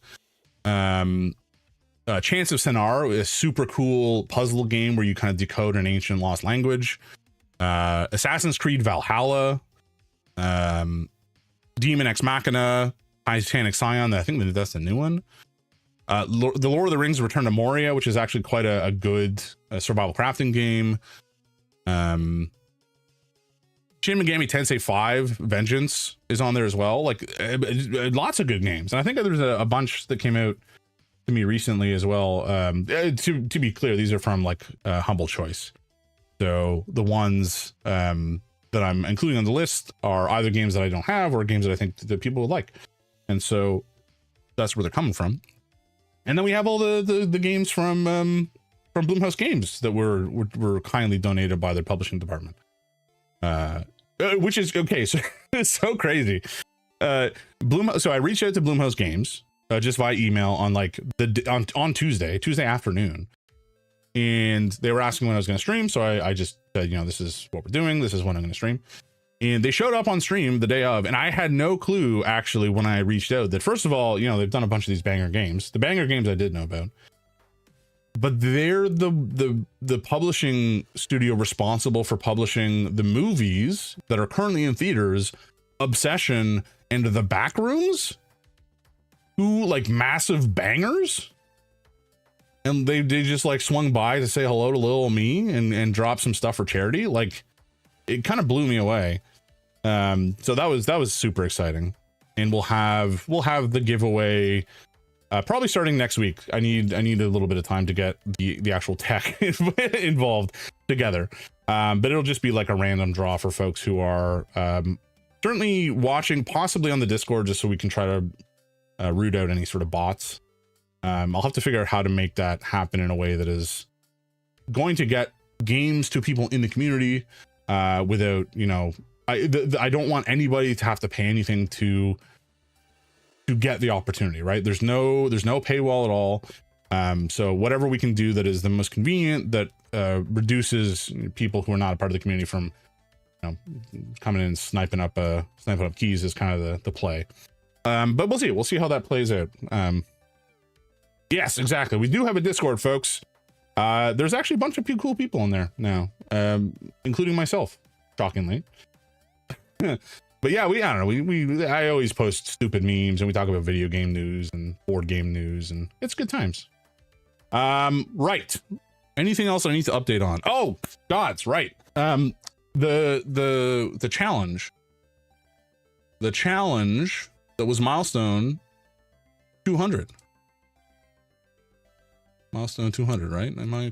[SPEAKER 1] Chance of Senar, a super cool puzzle game where you kind of decode an ancient lost language. Assassin's Creed Valhalla. Demon Ex Machina, Titanic Scion. I think that's the new one. The Lord of the Rings Return to Moria, which is actually quite a good survival crafting game. Shin Megami Tensei 5 Vengeance is on there as well. Like lots of good games, and I think there's a bunch that came out to me recently as well. To be clear, these are from like Humble Choice. So the ones that I'm including on the list are either games that I don't have or games that I think that people would like, and so that's where they're coming from. And then we have all the games from Bloomhouse Games that were kindly donated by their publishing department. Which is okay. So it's so crazy. So I reached out to Bloomhouse Games just via email on like on Tuesday afternoon, and they were asking when I was going to stream. So I just said, you know, this is what we're doing. This is when I'm going to stream. And they showed up on stream the day of, and I had no clue actually when I reached out that, first of all, you know, they've done a bunch of these banger games. The banger games I did know about, but they're the publishing studio responsible for publishing the movies that are currently in theaters, Obsession and The Backrooms, two like massive bangers. And they just like swung by to say hello to little me and drop some stuff for charity. Like, it kind of blew me away. So that was super exciting. And we'll have the giveaway probably starting next week. I need a little bit of time to get the actual tech involved together. But it'll just be like a random draw for folks who are certainly watching, possibly on the Discord, just so we can try to root out any sort of bots. I'll have to figure out how to make that happen in a way that is going to get games to people in the community without, you know, I don't want anybody to have to pay anything to to get the opportunity, right? There's no paywall at all. So whatever we can do that is the most convenient, that reduces people who are not a part of the community from, you know, coming in and sniping up keys is kind of the play. But we'll see how that plays out. Yes, exactly. We do have a Discord, folks. There's actually a bunch of cool people in there now, including myself, shockingly. But yeah, I don't know. I always post stupid memes and we talk about video game news and board game news, and it's good times. Right. Anything else I need to update on? Oh, gods, right. The challenge. The challenge that was milestone 200. Milestone 200, right? Am I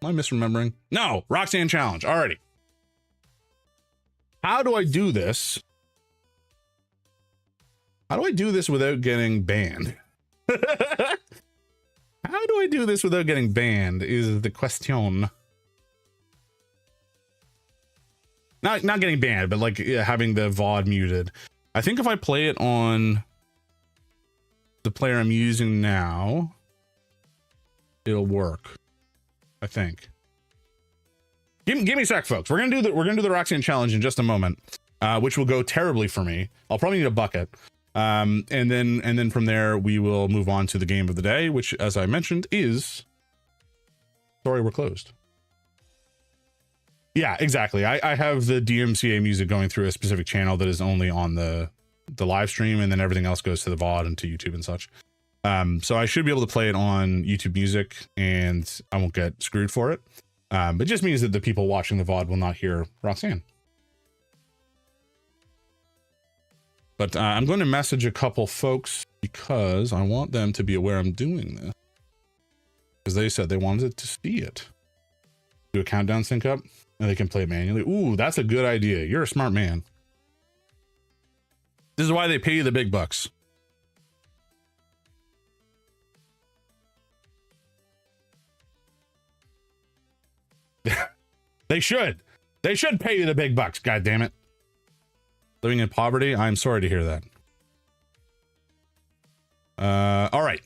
[SPEAKER 1] misremembering? No, Roxanne challenge. Alrighty. How do I do this? How do I do this without getting banned? How do I do this without getting banned is the question. Not getting banned, but like having the VOD muted. I think if I play it on the player I'm using now, it'll work. I think. Give me a sec, folks. We're gonna do the Roxanne challenge in just a moment, which will go terribly for me. I'll probably need a bucket. And then from there we will move on to the game of the day, which, as I mentioned, is Sorry We're Closed. Yeah, exactly. I have the DMCA music going through a specific channel that is only on the live stream, and then everything else goes to the VOD and to YouTube and such. So I should be able to play it on YouTube Music and I won't get screwed for it. It just means that the people watching the VOD will not hear Roxanne. But I'm going to message a couple folks because I want them to be aware I'm doing this. Because they said they wanted to see it. Do a countdown sync up and they can play it manually. Ooh, that's a good idea. You're a smart man. This is why they pay you the big bucks. They should pay you the big bucks. God damn it. Living in poverty. I'm sorry to hear that. All right.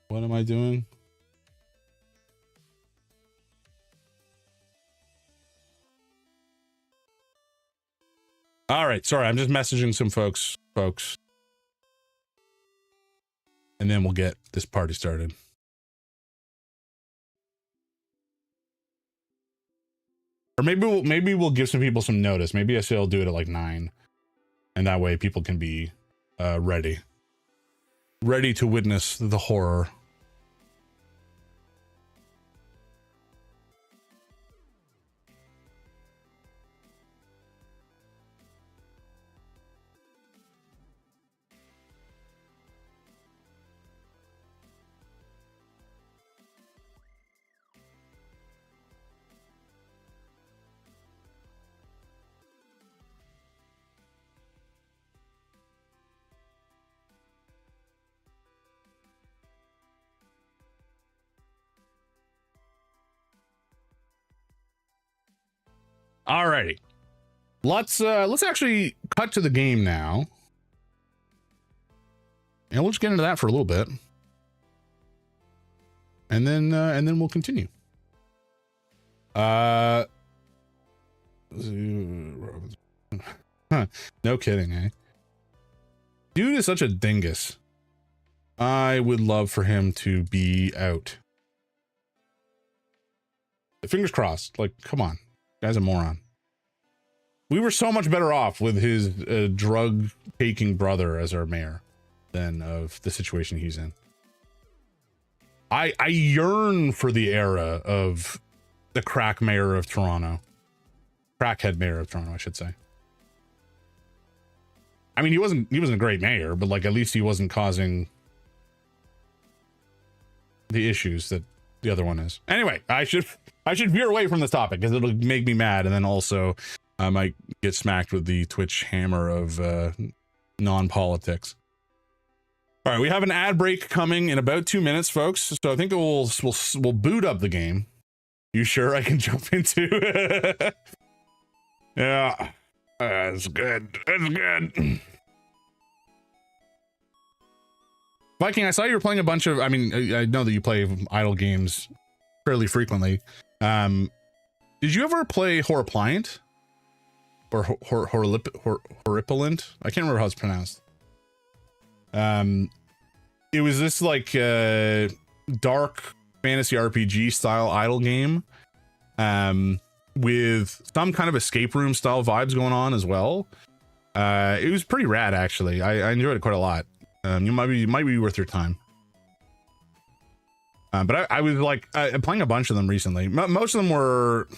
[SPEAKER 1] What am I doing? All right. Sorry. I'm just messaging some folks. And then we'll get this party started. Or maybe we'll give some people some notice. Maybe I say I'll do it at like 9. And that way people can be ready to witness the horror. Alrighty, let's actually cut to the game now, and we'll just get into that for a little bit, and then we'll continue. No kidding, eh? Dude is such a dingus. I would love for him to be out. Fingers crossed. Like, come on. Guy's a moron. We were so much better off with his drug-taking brother as our mayor than of the situation he's in. I yearn for the era of the crack mayor of Toronto. Crackhead mayor of Toronto, I should say. I mean, he wasn't a great mayor, but like at least he wasn't causing the issues that the other one is. Anyway, I should veer away from this topic because it'll make me mad, and then also I might get smacked with the Twitch hammer of non-politics. All right, we have an ad break coming in about 2 minutes, folks. So I think we'll boot up the game. You sure I can jump into? Yeah, that's good. That's good. Viking, I saw you were playing a bunch of. I mean, I know that you play idle games fairly frequently. Did you ever play Horripliant or Horripilant? I can't remember how it's pronounced. It was this like dark fantasy RPG style idle game, with some kind of escape room style vibes going on as well. It was pretty rad, actually. I enjoyed it quite a lot. You might be worth your time. But I was like playing a bunch of them recently. Most of them were,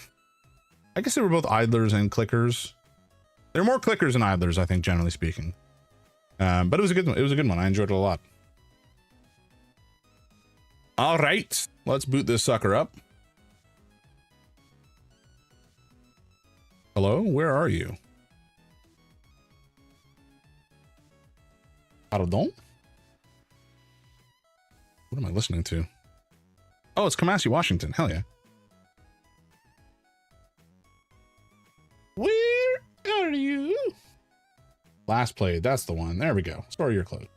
[SPEAKER 1] I guess they were both idlers and clickers. They're more clickers than idlers, I think, generally speaking. But it was a good one. It was a good one. I enjoyed it a lot. All right, let's boot this sucker up. Hello, where are you? Pardon? What am I listening to? Oh, it's Kamasi, Washington. Hell yeah. Where are you? Last played. That's the one. There we go. Store your clothes.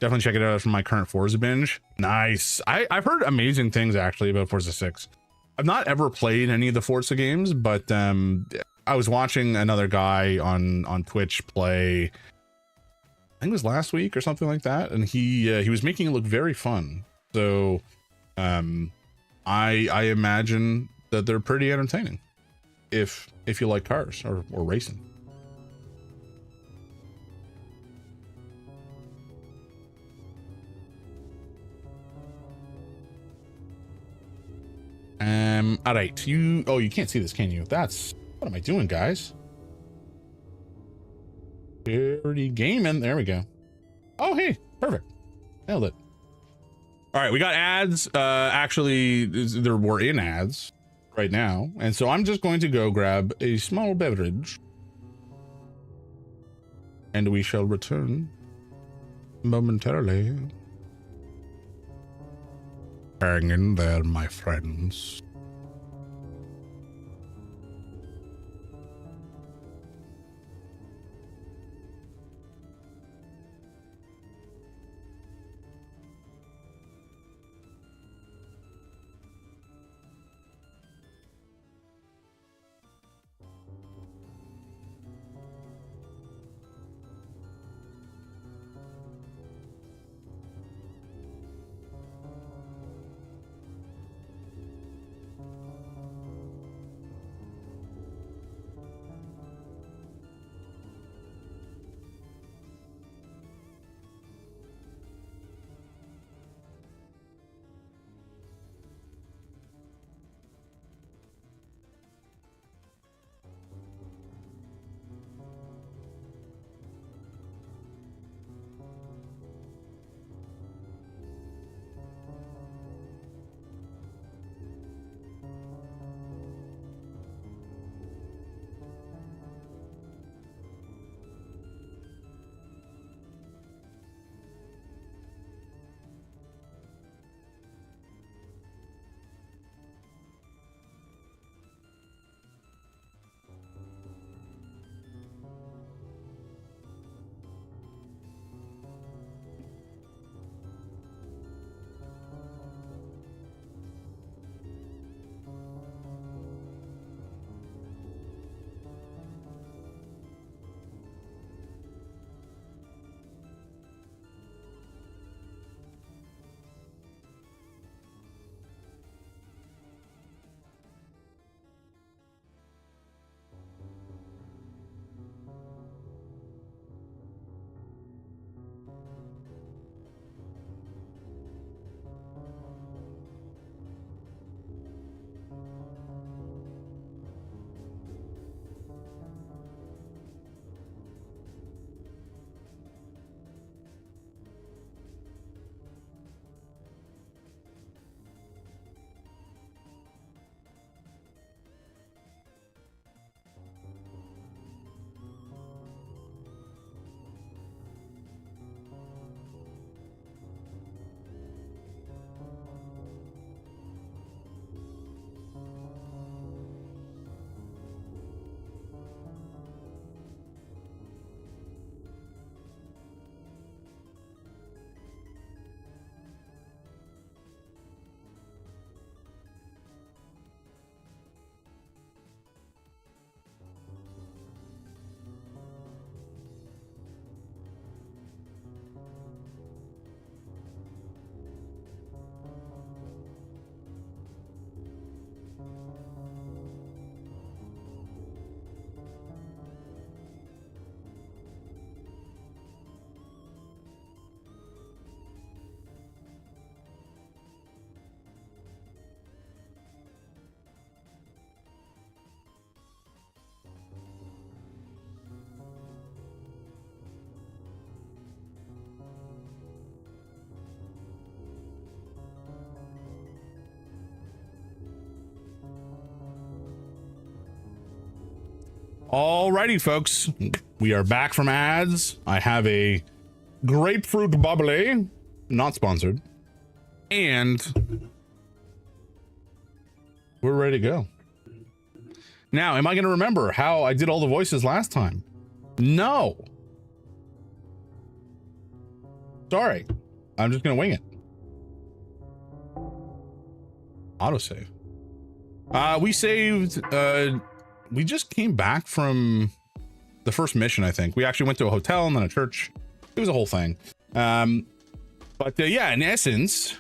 [SPEAKER 1] Definitely check it out from my current Forza binge. Nice. I've heard amazing things actually about Forza 6. I've not ever played any of the Forza games, but I was watching another guy on Twitch play, I think it was last week or something like that, and he was making it look very fun. So I imagine that they're pretty entertaining if you like cars or racing. All right, you can't see this, can you? What am I doing, guys? Dirty gaming. There we go. Oh, hey, perfect. Nailed it. All right, we got ads. Actually, we're in ads right now, and so I'm just going to go grab a small beverage, and we shall return momentarily. Hang in there, my friends. Alrighty, folks, we are back from ads. I have a grapefruit bubbly, not sponsored, and we're ready to go. Now, am I going to remember how I did all the voices last time? No. Sorry. I'm just going to wing it. Autosave. We saved, we just came back from the first mission, I think. We actually went to a hotel and then a church. It was a whole thing. Yeah, in essence,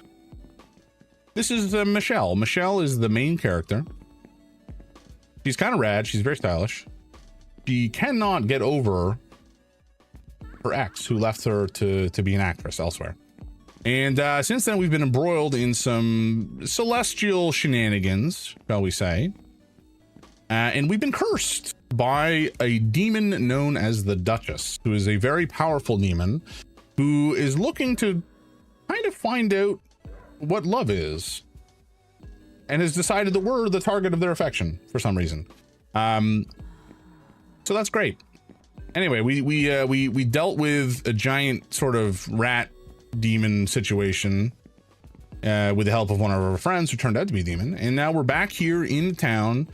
[SPEAKER 1] this is Michelle. Michelle is the main character. She's kind of rad. She's very stylish. She cannot get over her ex, who left her to be an actress elsewhere. And since then, we've been embroiled in some celestial shenanigans, shall we say. And we've been cursed by a demon known as the Duchess, who is a very powerful demon who is looking to kind of find out what love is, and has decided that we're the target of their affection for some reason. So that's great. Anyway, we dealt with a giant sort of rat demon situation with the help of one of our friends who turned out to be a demon, and now we're back here in town,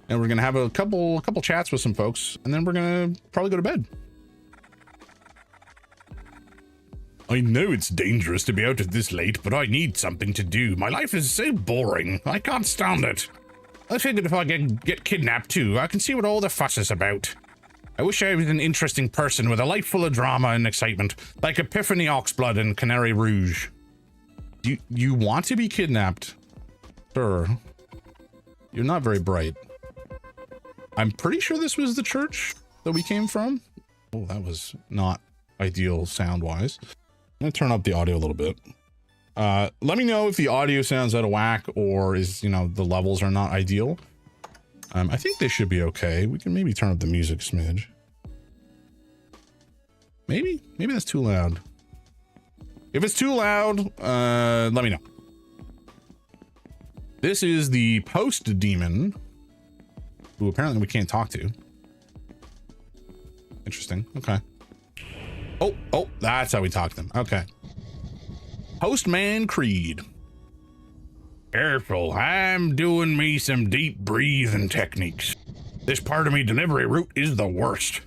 [SPEAKER 1] and we're gonna have a couple chats with some folks, and then we're gonna probably go to bed. I know it's dangerous to be out at this late, but I need something to do. My life is so boring. I can't stand it. I figured if I get kidnapped too, I can see what all the fuss is about. I wish I was an interesting person with a life full of drama and excitement, like Epiphany Oxblood and Canary Rouge. You want to be kidnapped? Sir, you're not very bright. I'm pretty sure this was the church that we came from. Oh, that was not ideal sound-wise. I'm gonna turn up the audio a little bit. Let me know if the audio sounds out of whack or is, you know, the levels are not ideal. I think they should be okay. We can maybe turn up the music a smidge. Maybe that's too loud. If it's too loud, let me know. This is the post demon, who apparently we can't talk to. Interesting. Okay. Oh, that's how we talk to them. Okay. Postman Creed. Careful, I'm doing me some deep breathing techniques. This part of me delivery route is the worst.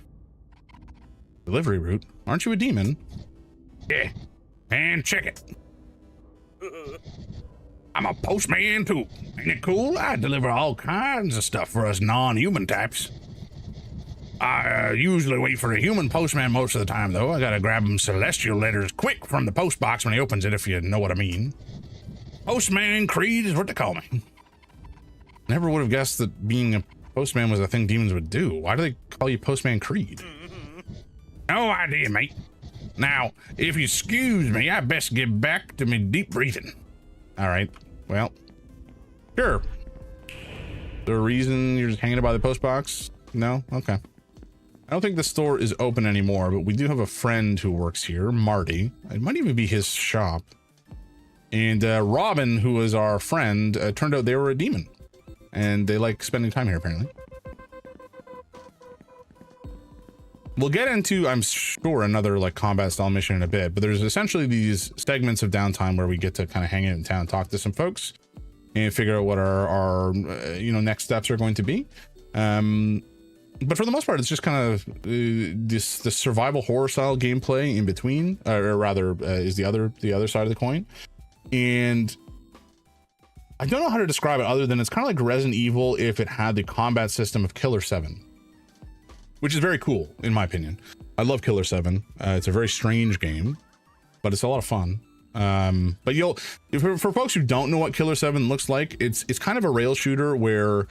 [SPEAKER 1] Delivery route? Aren't you a demon? Yeah, and check it. I'm a postman too. Ain't it cool? I deliver all kinds of stuff for us non-human types. I usually wait for a human postman most of the time, though. I gotta grab him celestial letters quick from the post box when he opens it, if you know what I mean. Postman Creed is what they call me. Never would have guessed that being a postman was a thing demons would do. Why do they call you Postman Creed? No idea, mate. Now, if you excuse me, I best get back to me deep breathing. All right, well, sure. The reason you're just hanging by the post box? No? Okay. I don't think the store is open anymore, but we do have a friend who works here, Marty. It might even be his shop. And Robin, who was our friend, turned out they were a demon. And they like spending time here, apparently. We'll get into, I'm sure, another like combat style mission in a bit, but there's essentially these segments of downtime where we get to kind of hang out in town, talk to some folks, and figure out what our you know, next steps are going to be. But for the most part, it's just kind of this survival horror style gameplay in between, or rather, is the other side of the coin. And I don't know how to describe it other than it's kind of like Resident Evil if it had the combat system of Killer 7, which is very cool in my opinion. I love Killer 7. It's a very strange game, but it's a lot of fun. But for folks who don't know what Killer 7 looks like, it's kind of a rail shooter where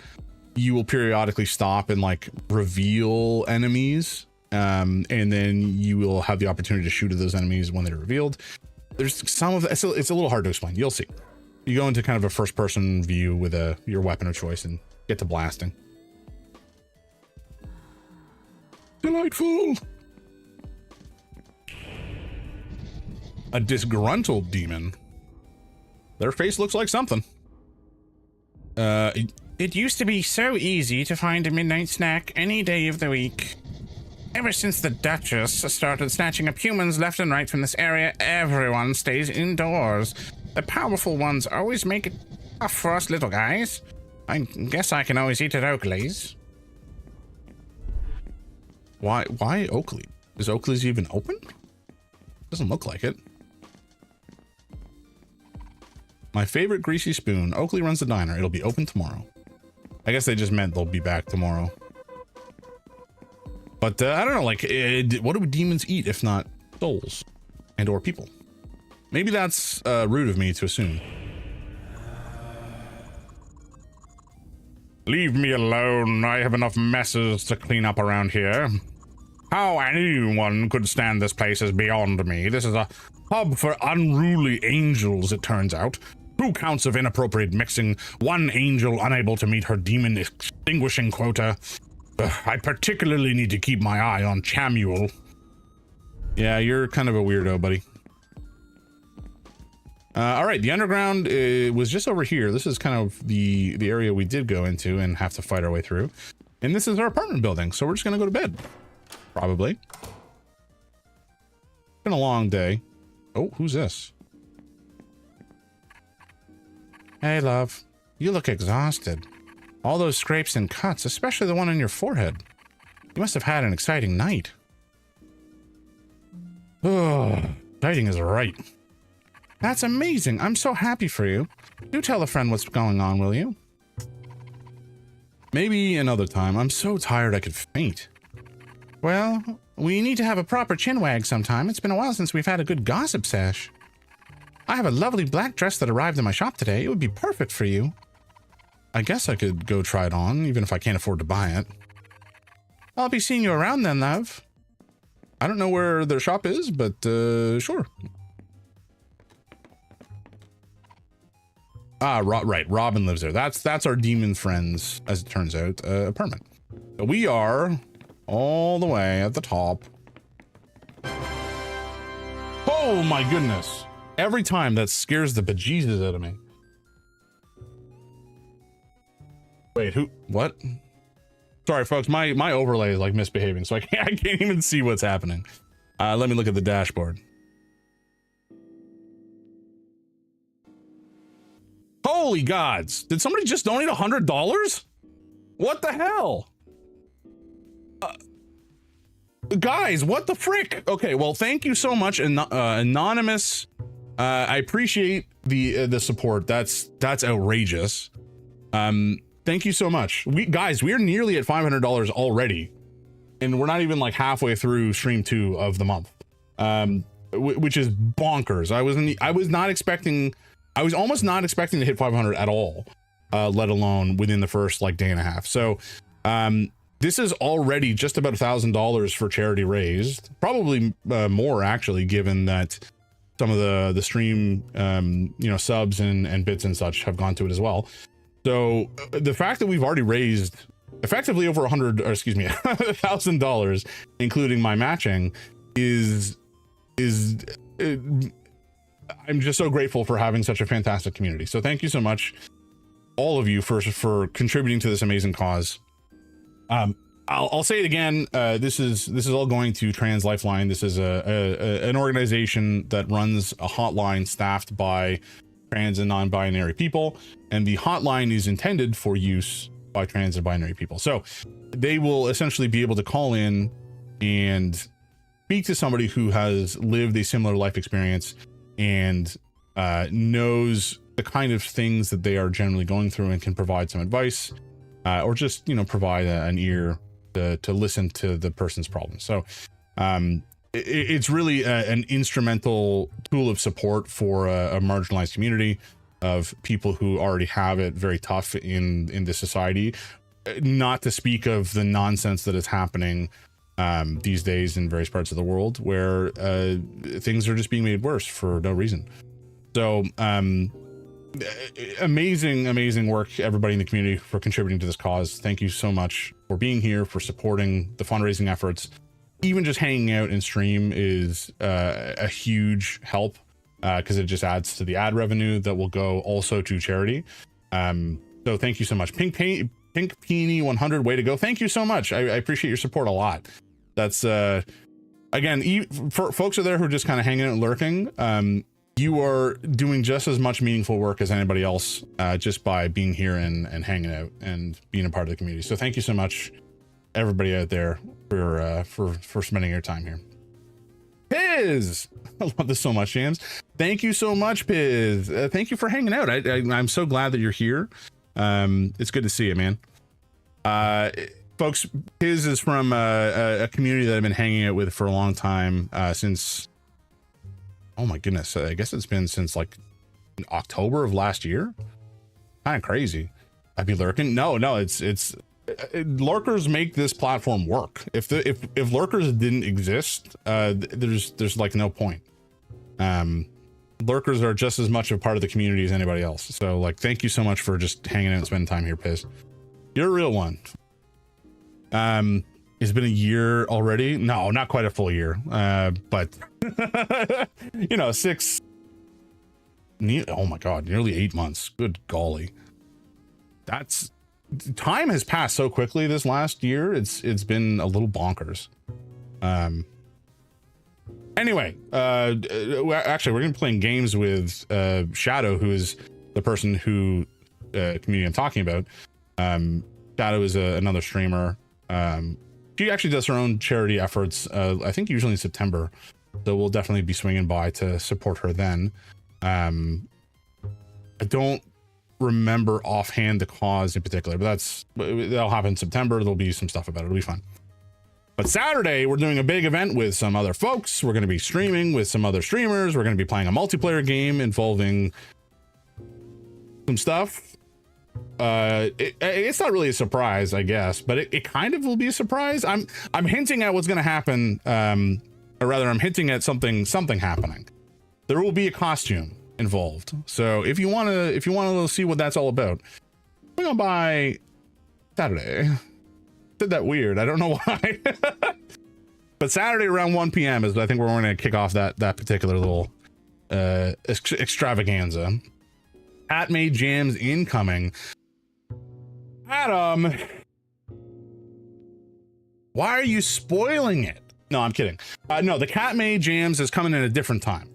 [SPEAKER 1] you will periodically stop and like reveal enemies, and then you will have the opportunity to shoot at those enemies when they're revealed. There's some of it's a little hard to explain. You'll see. You go into kind of a first person view with your weapon of choice and get to blasting. Delightful. A disgruntled demon. Their face looks like something.
[SPEAKER 2] It used to be so easy to find a midnight snack any day of the week. Ever since the Duchess started snatching up humans left and right from this area, everyone stays indoors. The powerful ones always make it tough for us little guys. I guess I can always eat at Oakley's.
[SPEAKER 1] Why Oakley? Is Oakley's even open? Doesn't look like it. My favorite greasy spoon. Oakley runs the diner. It'll be open tomorrow. I guess they just meant they'll be back tomorrow. But I don't know, like, what do demons eat if not souls and or people? Maybe that's rude of me to assume.
[SPEAKER 2] Leave me alone. I have enough messes to clean up around here. How anyone could stand this place is beyond me. This is a hub for unruly angels, it turns out. 2 counts of inappropriate mixing, 1 angel unable to meet her demon extinguishing quota. I particularly need to keep my eye on Chamuel.
[SPEAKER 1] Yeah, you're kind of a weirdo, buddy. All right, the underground was just over here. This is kind of the area we did go into and have to fight our way through. And this is our apartment building, so we're just gonna go to bed. Probably. Been a long day. Oh, who's this?
[SPEAKER 2] Hey, love. You look exhausted. All those scrapes and cuts, especially the one on your forehead. You must have had an exciting night.
[SPEAKER 1] Oh, exciting is right.
[SPEAKER 2] That's amazing. I'm so happy for you. Do tell a friend what's going on, will you?
[SPEAKER 1] Maybe another time. I'm so tired I could faint.
[SPEAKER 2] Well, we need to have a proper chinwag sometime. It's been a while since we've had a good gossip sesh. I have a lovely black dress that arrived in my shop today. It would be perfect for you.
[SPEAKER 1] I guess I could go try it on, even if I can't afford to buy it.
[SPEAKER 2] I'll be seeing you around then, love.
[SPEAKER 1] I don't know where their shop is, but sure. Ah, right. Robin lives there. That's our demon friends, as it turns out, apartment. So we are all the way at the top. Oh my goodness. Every time that scares the bejesus out of me. Wait, who? What? Sorry, folks. My overlay is like misbehaving, so I can't even see what's happening. Let me look at the dashboard. Holy gods! Did somebody just donate $100? What the hell? Guys, what the frick? Okay, well, thank you so much, anonymous. I appreciate the support. That's outrageous. Thank you so much. We're nearly at $500 already, and we're not even like halfway through stream 2 of the month, which is bonkers. I was almost not expecting to hit 500 at all, let alone within the first like day and a half. So this is already just about $1,000 for charity raised, probably more actually, given that some of the stream subs and bits and such have gone to it as well. So the fact that we've already raised effectively over $1,000, including my matching, is I'm just so grateful for having such a fantastic community. So thank you so much, all of you, for contributing to this amazing cause. I'll say it again. This is all going to Trans Lifeline. This is an organization that runs a hotline staffed by trans and non-binary people, and the hotline is intended for use by trans and binary people. So they will essentially be able to call in and speak to somebody who has lived a similar life experience and knows the kind of things that they are generally going through and can provide some advice, or just provide an ear to listen to the person's problems. So it's really an instrumental tool of support for a marginalized community of people who already have it very tough in this society, not to speak of the nonsense that is happening these days in various parts of the world, where things are just being made worse for no reason. So amazing work, everybody in the community, for contributing to this cause. Thank you so much for being here, for supporting the fundraising efforts. Even just hanging out and stream is a huge help, because it just adds to the ad revenue that will go also to charity. So thank you so much. Pink Peony 100, way to go. Thank you so much. I appreciate your support a lot. That's again, for folks out there who are just kind of hanging out and lurking, you are doing just as much meaningful work as anybody else, just by being here and hanging out and being a part of the community. So thank you so much, everybody out there, for spending your time here. Piz, I love this so much, James. Thank you so much, Piz. Thank you for hanging out. I'm so glad that you're here. It's good to see you, man. Folks, Piz is from a community that I've been hanging out with for a long time, since, oh my goodness, I guess it's been since like October of last year. Kind of crazy. I'd be lurking. No, it's lurkers make this platform work. If lurkers didn't exist, there's like no point. Lurkers are just as much a part of the community as anybody else. So like, thank you so much for just hanging out and spending time here, Piz. You're a real one. It's been a year already. No, not quite a full year. But you know, oh my God, nearly 8 months. Good golly. Time has passed so quickly this last year. It's been a little bonkers. Anyway, actually, we're gonna be playing games with Shadow, who is the person who community I'm talking about. Shadow is another streamer. She actually does her own charity efforts. I think usually in September, so we'll definitely be swinging by to support her then. I don't remember offhand the cause in particular, but that'll happen in September. There'll be some stuff about it. It'll be fun. But Saturday, we're doing a big event with some other folks. We're going to be streaming with some other streamers. We're going to be playing a multiplayer game involving some stuff. It's not really a surprise, I guess, but it kind of will be a surprise. I'm hinting at what's going to happen, or rather, I'm hinting at something happening. There will be a costume involved. So if you want to see what that's all about, we're going by Saturday. Did that weird. I don't know why. But Saturday around 1 p.m. is I think we're going to kick off that particular little extravaganza. Cat made jams incoming. Adam, why are you spoiling it? No, I'm kidding. No, the cat made jams is coming in a different time.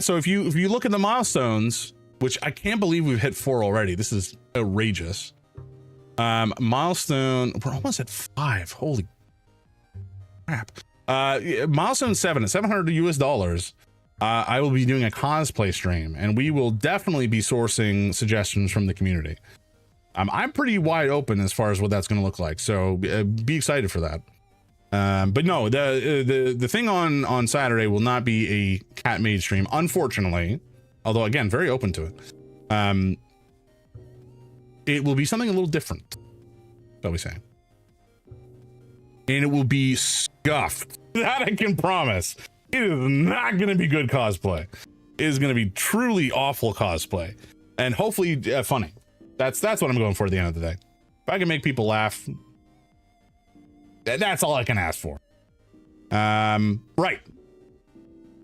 [SPEAKER 1] So if you look at the milestones, which I can't believe we've hit 4 already. This is outrageous. Milestone, we're almost at 5. Holy crap. Milestone 7 at $700 US. I will be doing a cosplay stream, and we will definitely be sourcing suggestions from the community. I'm pretty wide open as far as what that's going to look like, so be excited for that. But no, the thing on Saturday will not be a cat made stream, unfortunately. Although again, very open to it. It will be something a little different, shall we say? And it will be scuffed. That I can promise. It is not going to be good cosplay. It is going to be truly awful cosplay, and hopefully funny. That's what I'm going for at the end of the day. If I can make people laugh, that's all I can ask for. Right.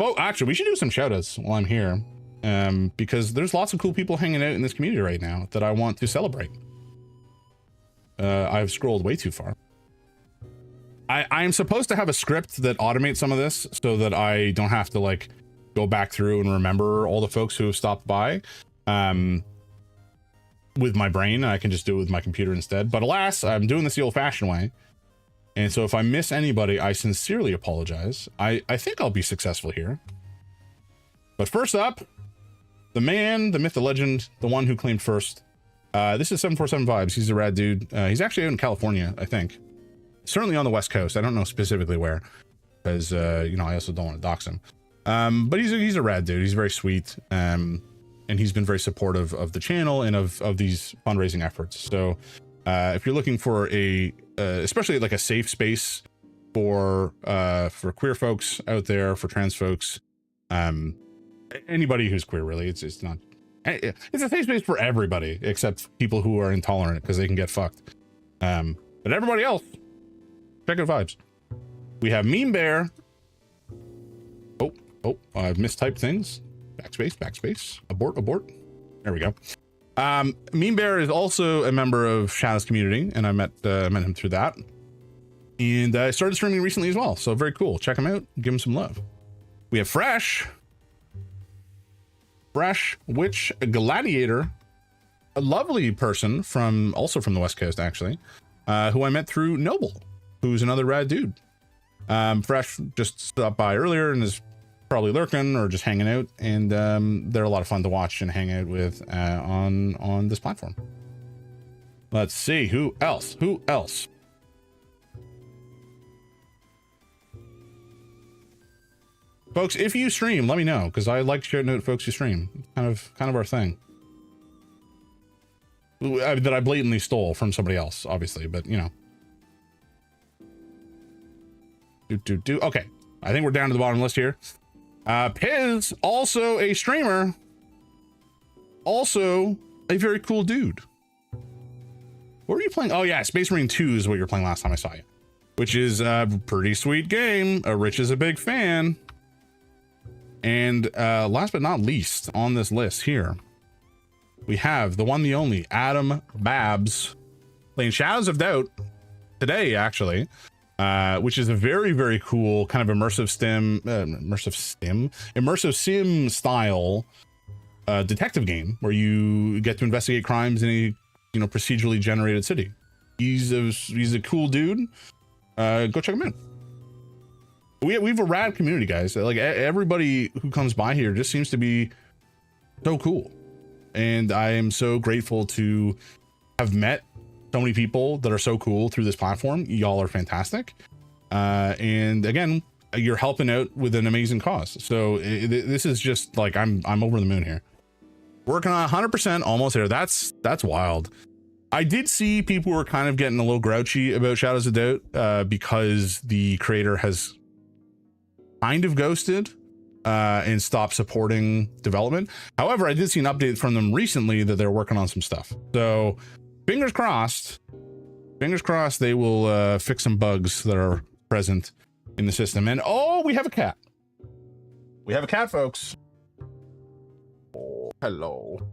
[SPEAKER 1] Oh, actually, we should do some shoutouts while I'm here, because there's lots of cool people hanging out in this community right now that I want to celebrate. I've scrolled way too far. I am supposed to have a script that automates some of this so that I don't have to like go back through and remember all the folks who have stopped by with my brain. I can just do it with my computer instead. But alas, I'm doing this the old-fashioned way. And so if I miss anybody, I sincerely apologize. I think I'll be successful here. But first up, the man, the myth, the legend, the one who claimed first. This is 747 Vibes. He's a rad dude. He's actually out in California, I think. Certainly on the West Coast. I don't know specifically where, because you know, I also don't want to dox him. But he's a rad dude. He's very sweet, and he's been very supportive of the channel and of these fundraising efforts. So if you're looking for especially like a safe space for queer folks out there, for trans folks, anybody who's queer, really, it's a safe space for everybody except people who are intolerant, because they can get fucked. But everybody else, check out Vibes. We have Meme Bear. Oh, I've mistyped things. Backspace. Abort. There we go. Mean Bear is also a member of Shadow's community, and I met him through that. And I started streaming recently as well, so very cool. Check him out, give him some love. We have Fresh, Witch Gladiator, a lovely person also from the West Coast, actually, who I met through Noble, who's another rad dude. Fresh just stopped by earlier and is probably lurking or just hanging out, and they're a lot of fun to watch and hang out with on this platform. Let's see, who else? Folks, if you stream, let me know, because I like shouting out folks who stream. It's kind of our thing. That I blatantly stole from somebody else, obviously, but you know. Okay, I think we're down to the bottom of the list here. Piz, also a streamer, also a very cool dude. What were you playing? Oh yeah, Space Marine 2 is what you were playing last time I saw you, which is a pretty sweet game. Rich is a big fan. And last but not least on this list here, we have the one, the only Adam Babs playing Shadows of Doubt today, actually, which is a very, very cool kind of immersive sim style detective game where you get to investigate crimes in a procedurally generated city. He's a cool dude. Go check him out. We have a rad community, guys. Like everybody who comes by here just seems to be so cool, and I am so grateful to have met so many people that are so cool through this platform. Y'all are fantastic, and again, you're helping out with an amazing cause. So this is just like I'm over the moon here. Working on 100%, almost there. That's wild. I did see people were kind of getting a little grouchy about Shadows of Doubt because the creator has kind of ghosted and stopped supporting development. However, I did see an update from them recently that they're working on some stuff. So fingers crossed they will fix some bugs that are present in the system. And oh, we have a cat. We have a cat, folks. Oh, hello.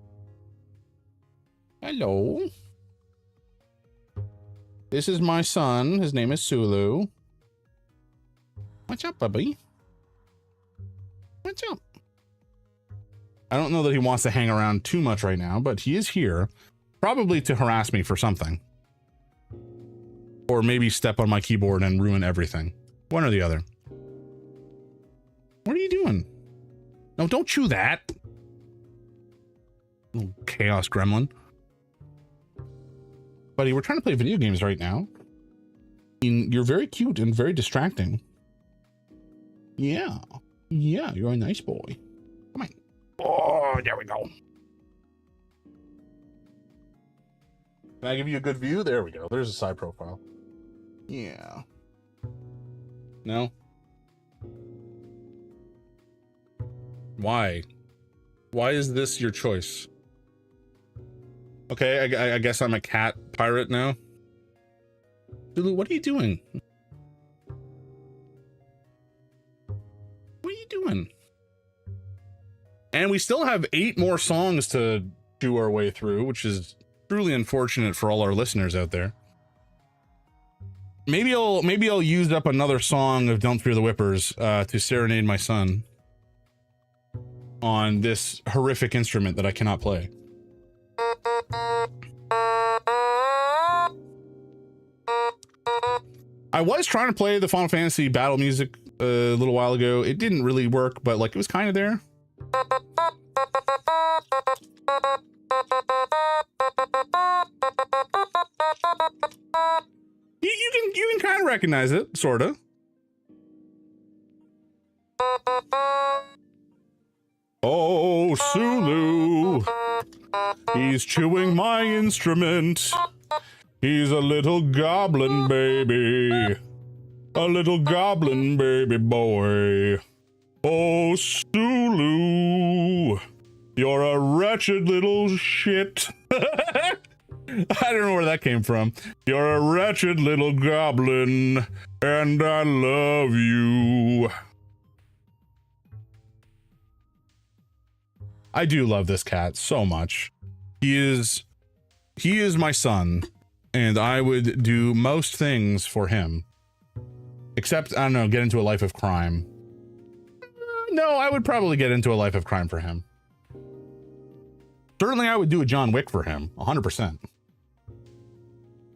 [SPEAKER 1] Hello. This is my son. His name is Sulu. What's up, bubby? What's up? I don't know that he wants to hang around too much right now, but he is here, probably to harass me for something. Or maybe step on my keyboard and ruin everything. One or the other. What are you doing? No, don't chew that. Little chaos gremlin. Buddy, we're trying to play video games right now. I mean, you're very cute and very distracting. Yeah. Yeah, you're a nice boy. Come on. Oh, there we go. Can I give you a good view? There we go. There's a side profile. Yeah. No? Why? Why is this your choice? Okay, I guess I'm a cat pirate now. Lulu, what are you doing? What are you doing? And we still have 8 more songs to do our way through, which is truly unfortunate for all our listeners out there. Maybe I'll use up another song of Don't Fear the Whippers to serenade my son on this horrific instrument that I cannot play. I was trying to play the Final Fantasy battle music a little while ago. It didn't really work, but like it was kind of there. You can kind of recognize it, sorta. Oh, Sulu, he's chewing my instrument. He's a little goblin baby, a little goblin baby boy. Oh, Sulu, you're a wretched little shit. I don't know where that came from. You're a wretched little goblin, and I love you. I do love this cat so much. He is my son, and I would do most things for him. Except, I don't know, get into a life of crime. No, I would probably get into a life of crime for him. Certainly I would do a John Wick for him, 100%.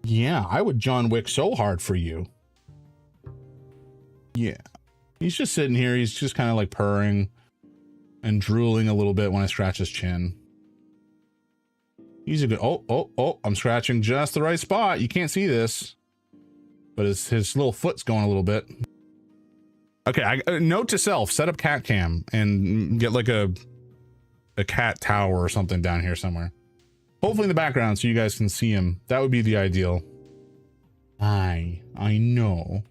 [SPEAKER 1] Yeah, I would John Wick so hard for you. Yeah. He's just sitting here, he's just kind of like purring and drooling a little bit when I scratch his chin. He's a good, oh, I'm scratching just the right spot. You can't see this, but his little foot's going a little bit. Okay, note to self, set up cat cam and get like a cat tower or something down here somewhere. Hopefully in the background so you guys can see him. That would be the ideal. I know,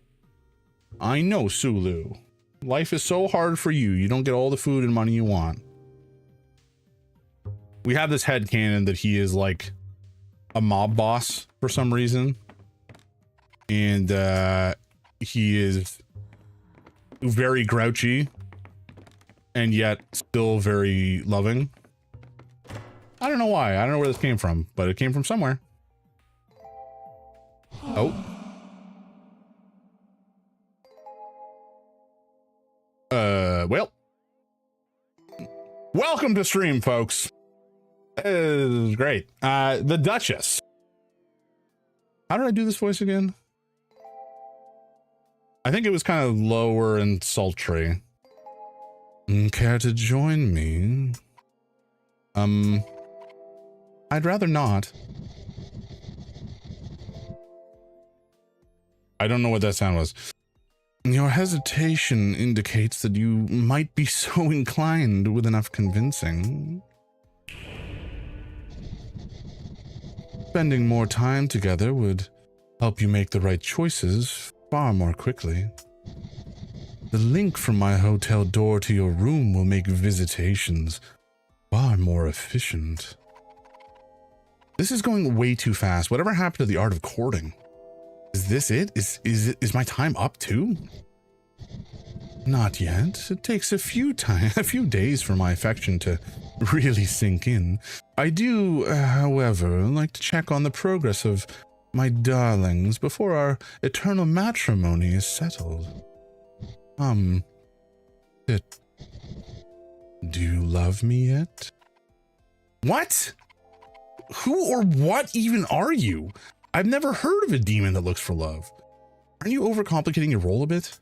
[SPEAKER 1] Sulu. Life is so hard for you. You don't get all the food and money you want. We have this headcanon that he is like a mob boss for some reason. And he is very grouchy and yet still very loving. I don't know why. I don't know where this came from, but it came from somewhere. Oh. Well. Welcome to stream, folks. This is great. The Duchess. How did I do this voice again? I think it was kind of lower and sultry. Care to join me? I'd rather not. I don't know what that sound was. Your hesitation indicates that you might be so inclined with enough convincing. Spending more time together would help you make the right choices far more quickly. The link from my hotel door to your room will make visitations far more efficient. This is going way too fast. Whatever happened to the art of courting? Is this it? Is my time up too? Not yet. It takes a few days for my affection to really sink in. I do, however, like to check on the progress of my darlings before our eternal matrimony is settled. Do you love me yet? What? Who or what even are you? I've never heard of a demon that looks for love. Aren't you overcomplicating your role a bit?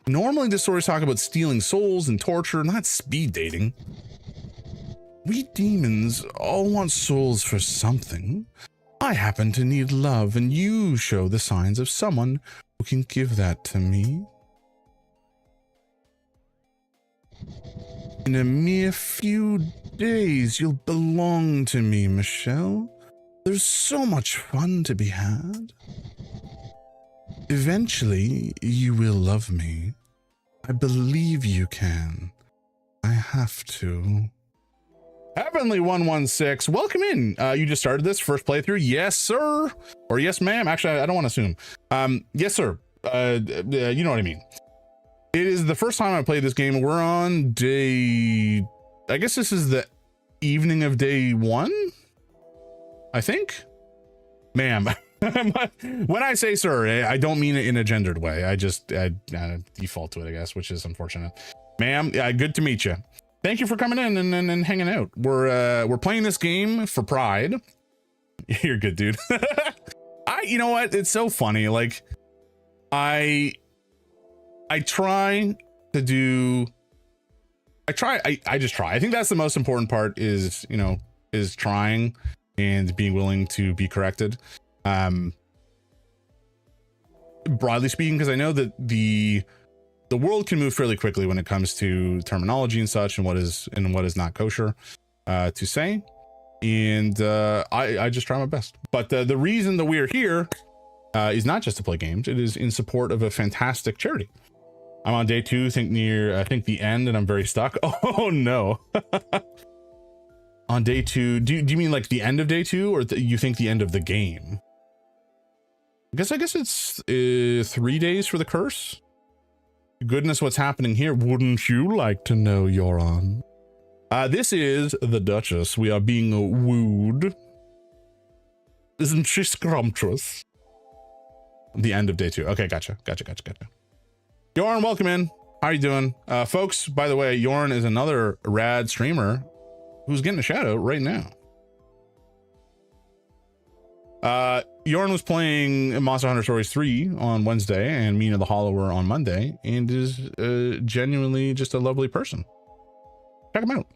[SPEAKER 1] Normally the stories talk about stealing souls and torture, not speed dating. We demons all want souls for something. I happen to need love, and you show the signs of someone who can give that to me. In a mere few days, you'll belong to me, Michelle. There's so much fun to be had. Eventually, you will love me. I believe you can. I have to. Heavenly 116, welcome in. You just started this first playthrough? Yes, sir. Or yes, ma'am. Actually, I don't want to assume. Yes, sir. You know what I mean. It is the first time I played this game. We're on day... I guess this is the evening of day 1? I think? Ma'am. When I say sir, I don't mean it in a gendered way. I default to it, I guess, which is unfortunate. Ma'am, good to meet you. Thank you for coming in and hanging out. We're playing this game for pride. You're good, dude. You know what? It's so funny. Like, I try to do... I just try. I think that's the most important part is, you know, is trying and being willing to be corrected. Broadly speaking, because I know that the world can move fairly quickly when it comes to terminology and such, and what is not kosher to say. And I just try my best. But the reason that we're here is not just to play games. It is in support of a fantastic charity. I'm on day 2, I think the end, and I'm very stuck. Oh no. On day 2, do you mean like the end of day 2, or you think the end of the game? I guess it's 3 days for the curse. Goodness, what's happening here? Wouldn't you like to know, Yoron? This is the Duchess. We are being wooed. Isn't she scrumptious? The end of day 2. Okay, gotcha. Yorn, welcome in. How are you doing? Folks, by the way, Yorn is another rad streamer who's getting a shout out right now. Yorn was playing Monster Hunter Stories 3 on Wednesday, and Mina the Hollower on Monday, and is genuinely just a lovely person. Check him out.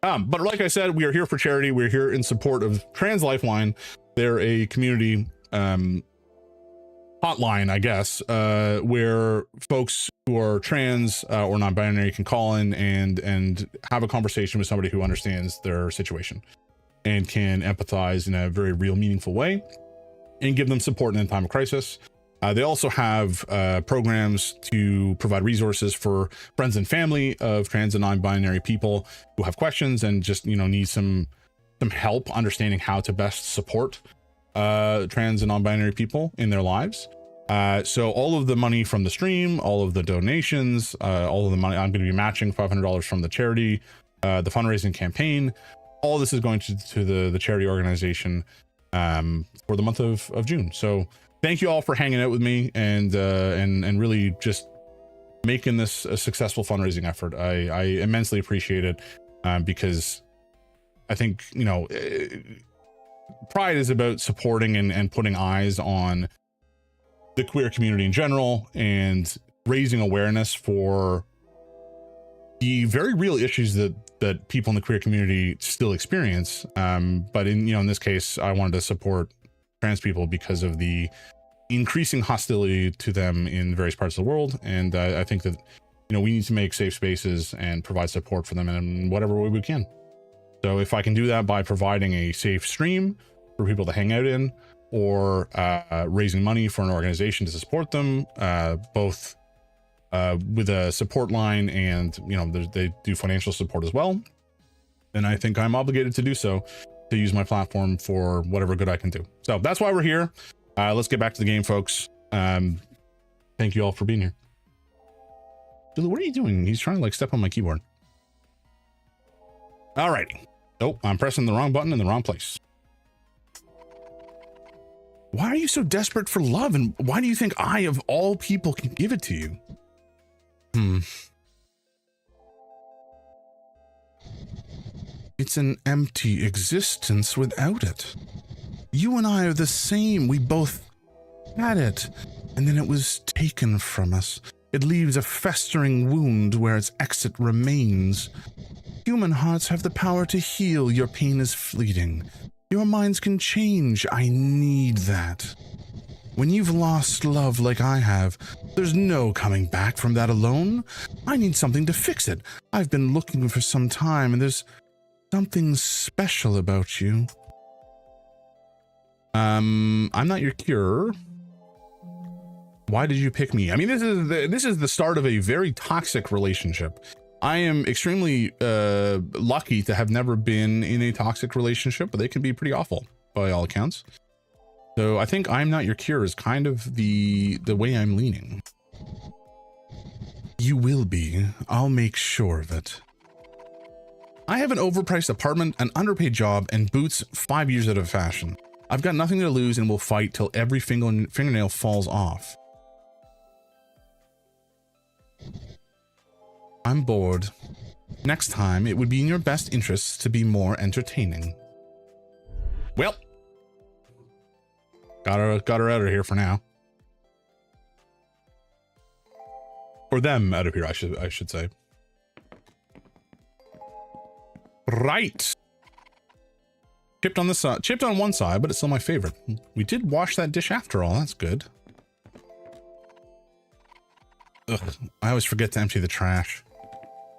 [SPEAKER 1] But like I said, we are here for charity. We're here in support of Trans Lifeline. They're a community hotline, I guess, where folks who are trans or non-binary can call in and have a conversation with somebody who understands their situation and can empathize in a very real, meaningful way and give them support in a time of crisis. They also have programs to provide resources for friends and family of trans and non-binary people who have questions and just, need some help understanding how to best support trans and non-binary people in their lives. So all of the money from the stream, all of the donations, all of the money, I'm going to be matching $500 from the charity, the fundraising campaign. All this is going to the charity organization for the month of June. So thank you all for hanging out with me and really just making this a successful fundraising effort. I immensely appreciate it because I think, Pride is about supporting and putting eyes on the queer community in general and raising awareness for the very real issues that people in the queer community still experience. But in this case, I wanted to support trans people because of the increasing hostility to them in various parts of the world. And I think that, we need to make safe spaces and provide support for them in whatever way we can. So if I can do that by providing a safe stream for people to hang out in, or raising money for an organization to support them, both with a support line and, they do financial support as well, then I think I'm obligated to do so, to use my platform for whatever good I can do. So that's why we're here. Let's get back to the game, folks. Thank you all for being here. Dude, what are you doing? He's trying to step on my keyboard. Alrighty. Oh, I'm pressing the wrong button in the wrong place. Why are you so desperate for love? And why do you think I, of all people, can give it to you? It's an empty existence without it. You and I are the same. We both had it, and then it was taken from us. It leaves a festering wound where its exit remains. Human hearts have the power to heal. Your pain is fleeting. Your minds can change. I need that. When you've lost love like I have, there's no coming back from that alone. I need something to fix it. I've been looking for some time, and there's something special about you. I'm not your cure. Why did you pick me? I mean, this is the start of a very toxic relationship. I am extremely lucky to have never been in a toxic relationship, but they can be pretty awful by all accounts. So I think I'm not your cure is kind of the way I'm leaning. You will be. I'll make sure of it. I have an overpriced apartment, an underpaid job, and boots 5 years out of fashion. I've got nothing to lose and will fight till every fingernail falls off. I'm bored. Next time, it would be in your best interests to be more entertaining. Well, got her out of here for now. Or them out of here, I should say. Right. Chipped on the side, chipped on one side, but it's still my favorite. We did wash that dish after all. That's good. Ugh, I always forget to empty the trash.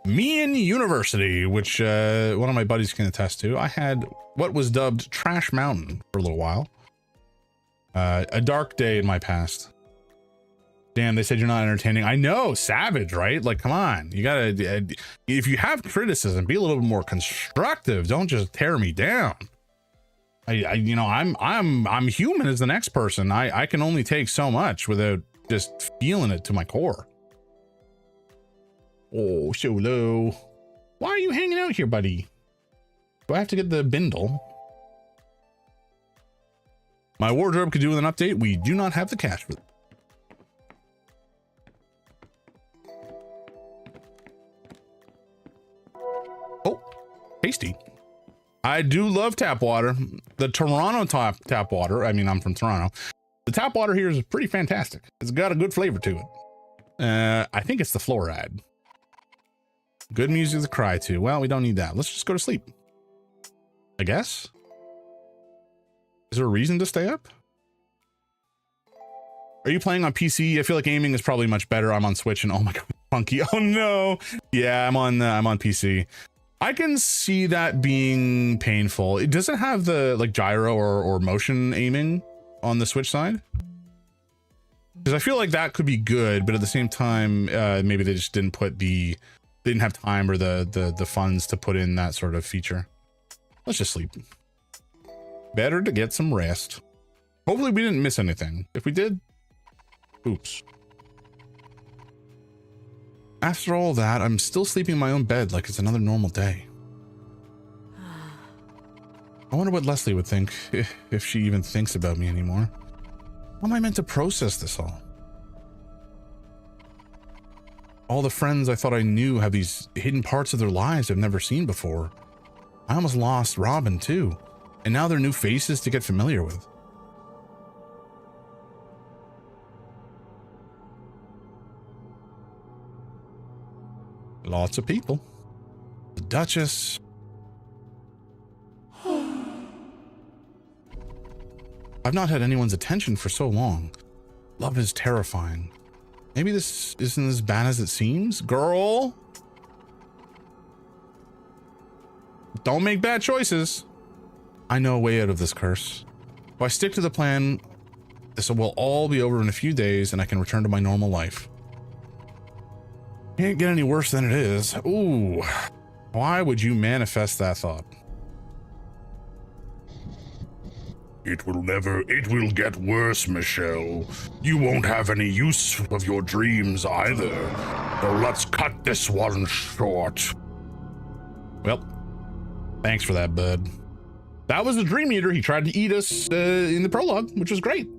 [SPEAKER 1] Me in university, which one of my buddies can attest to, I had what was dubbed Trash Mountain for a little while. A dark day in my past. Damn, they said you're not entertaining. I know, savage, right? Like, come on, you gotta. If you have criticism, be a little bit more constructive. Don't just tear me down. I'm human as the next person. I can only take so much without just feeling it to my core. Oh, so low. Why are you hanging out here, buddy? Do I have to get the bindle? My wardrobe could do with an update. We do not have the cash for it. Oh, tasty. I do love tap water. The Toronto tap water. I mean, I'm from Toronto. The tap water here is pretty fantastic. It's got a good flavor to it. I think it's the fluoride. Good music to cry to. Well, we don't need that. Let's just go to sleep, I guess. Is there a reason to stay up? Are you playing on PC? I feel like aiming is probably much better. I'm on Switch and oh my god, funky. Oh no. Yeah, I'm on PC. I can see that being painful. It doesn't have the like gyro or motion aiming on the Switch side. Because I feel like that could be good, but at the same time, maybe they just didn't have time or the funds to put in that sort of feature. Let's just sleep. Better to get some rest. Hopefully we didn't miss anything. If we did, oops. After all that, I'm still sleeping in my own bed like it's another normal day. I wonder what Leslie would think, if she even thinks about me anymore. How am I meant to process this all? All the friends I thought I knew have these hidden parts of their lives I've never seen before. I almost lost Robin too, and now they're new faces to get familiar with. Lots of people. The Duchess. I've not had anyone's attention for so long. Love is terrifying. Maybe this isn't as bad as it seems. Girl! Don't make bad choices. I know a way out of this curse. If I stick to the plan, this will all be over in a few days and I can return to my normal life. Can't get any worse than it is. Ooh. Why would you manifest that thought?
[SPEAKER 2] It will get worse, Michelle. You won't have any use of your dreams either. So let's cut this one short.
[SPEAKER 1] Well, thanks for that, bud. That was the Dream Eater. He tried to eat us in the prologue, which was great.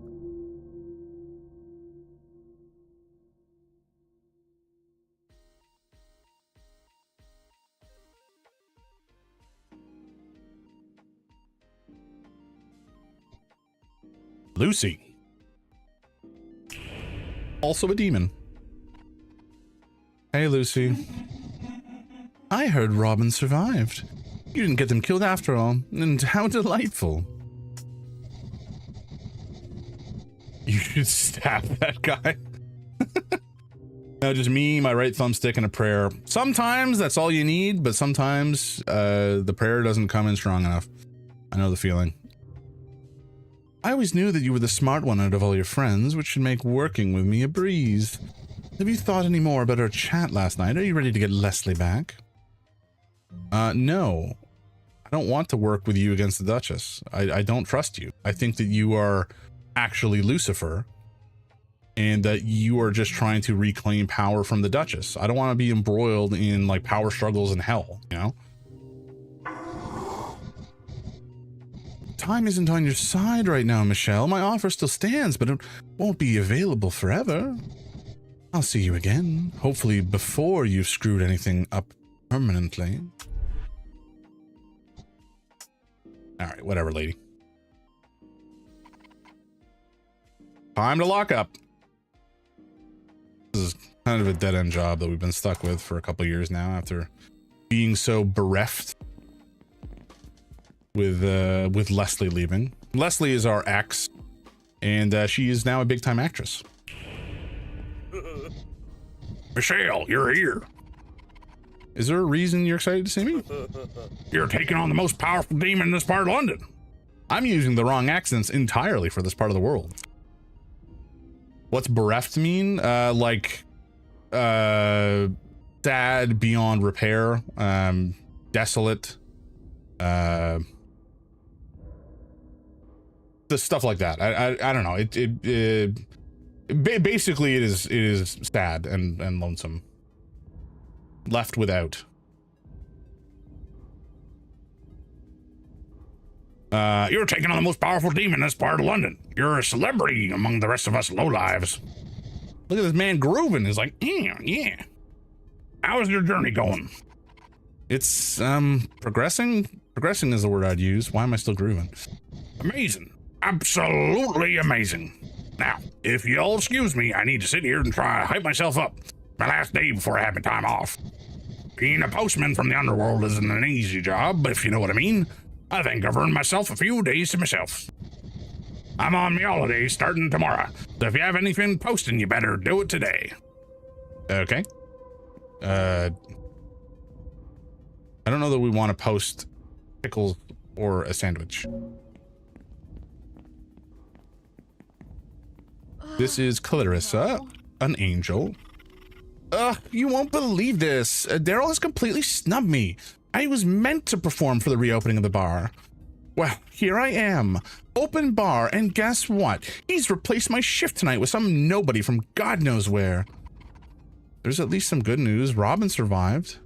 [SPEAKER 1] Lucy. Also a demon. Hey, Lucy. I heard Robin survived. You didn't get them killed after all, and how delightful. You should stab that guy. No, just me, my right thumbstick, and a prayer. Sometimes that's all you need, but sometimes the prayer doesn't come in strong enough. I know the feeling. I always knew that you were the smart one out of all your friends, which should make working with me a breeze. Have you thought any more about our chat last night? Are you ready to get Leslie back? No. I don't want to work with you against the Duchess. I don't trust you. I think that you are actually Lucifer, and that you are just trying to reclaim power from the Duchess. I don't want to be embroiled in like power struggles in hell, you know? Time isn't on your side right now, Michelle. My offer still stands, but it won't be available forever. I'll see you again, hopefully before you've screwed anything up permanently. All right, whatever, lady. Time to lock up. This is kind of a dead-end job that we've been stuck with for a couple years now after being so bereft with Leslie leaving. Leslie is our ex, and she is now a big-time actress.
[SPEAKER 2] Michelle, you're here.
[SPEAKER 1] Is there a reason you're excited to see me?
[SPEAKER 2] You're taking on the most powerful demon in this part of London.
[SPEAKER 1] I'm using the wrong accents entirely for this part of the world. What's bereft mean? Sad beyond repair, desolate, the stuff like that. I don't know. Basically it is sad and lonesome. Left without.
[SPEAKER 2] You're taking on the most powerful demon in this part of London. You're a celebrity among the rest of us lowlives.
[SPEAKER 1] Look at this man grooving. He's like, yeah.
[SPEAKER 2] How's your journey going?
[SPEAKER 1] It's, progressing. Progressing is the word I'd use. Why am I still grooving?
[SPEAKER 2] Amazing. Absolutely amazing. Now, if you'll excuse me, I need to sit here and try to hype myself up. My last day before I have my time off. Being a postman from the underworld isn't an easy job, if you know what I mean. I think I've earned myself a few days to myself. I'm on my holiday starting tomorrow, so if you have anything posting, you better do it today.
[SPEAKER 1] Okay. I don't know that we want to post pickles or a sandwich. This is Clarissa, an angel. You won't believe this. Daryl has completely snubbed me. I was meant to perform for the reopening of the bar. Well, here I am. Open bar, and guess what? He's replaced my shift tonight with some nobody from God knows where. There's at least some good news. Robin survived.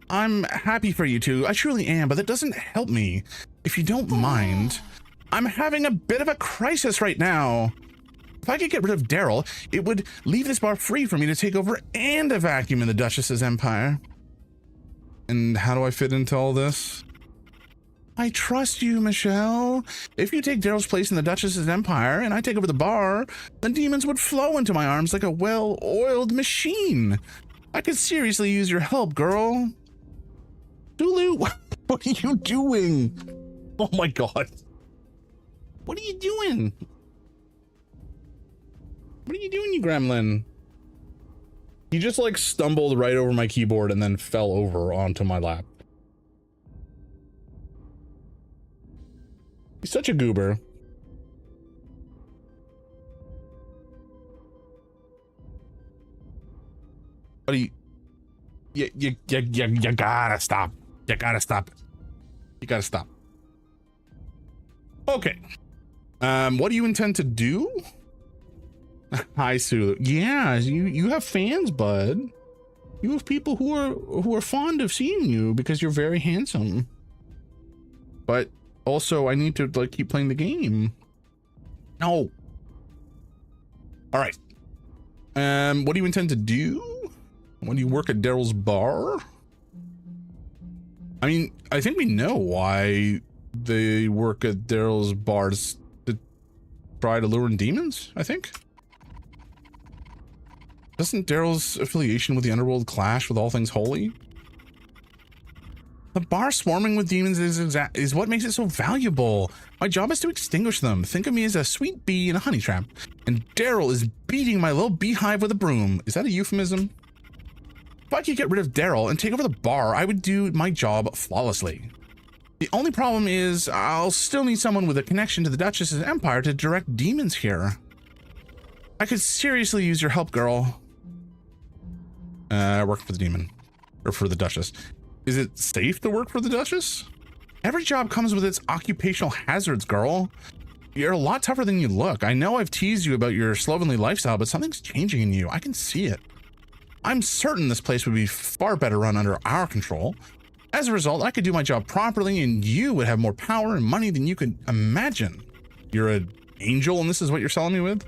[SPEAKER 1] I'm happy for you two. I truly am, but that doesn't help me. If you don't mind, I'm having a bit of a crisis right now. If I could get rid of Daryl, it would leave this bar free for me to take over and a vacuum in the Duchess's empire. And how do I fit into all this? I trust you, Michelle. If you take Daryl's place in the Duchess's empire and I take over the bar, the demons would flow into my arms like a well-oiled machine. I could seriously use your help, girl. Dulu, what are you doing? Oh my god. What are you doing? What are you doing, you gremlin? He just like stumbled right over my keyboard and then fell over onto my lap. He's such a goober. But you gotta stop. You gotta stop it. You gotta stop. Okay. What do you intend to do? Hi, Sulu. Yeah, you have fans, bud. You have people who are fond of seeing you because you're very handsome. But also, I need to like keep playing the game. No. All right. What do you intend to do? When you work at Daryl's bar? I mean, I think we know why they work at Daryl's bars to try to lure in demons, I think. Doesn't Daryl's affiliation with the underworld clash with all things holy? The bar swarming with demons is what makes it so valuable. My job is to extinguish them. Think of me as a sweet bee in a honey trap. And Daryl is beating my little beehive with a broom. Is that a euphemism? If I could get rid of Daryl and take over the bar, I would do my job flawlessly. The only problem is I'll still need someone with a connection to the Duchess's empire to direct demons here. I could seriously use your help, girl. I work for the demon. Or for the Duchess. Is it safe to work for the Duchess? Every job comes with its occupational hazards, girl. You're a lot tougher than you look. I know I've teased you about your slovenly lifestyle, but something's changing in you. I can see it. I'm certain this place would be far better run under our control. As a result, I could do my job properly and you would have more power and money than you could imagine. You're an angel and this is what you're selling me with?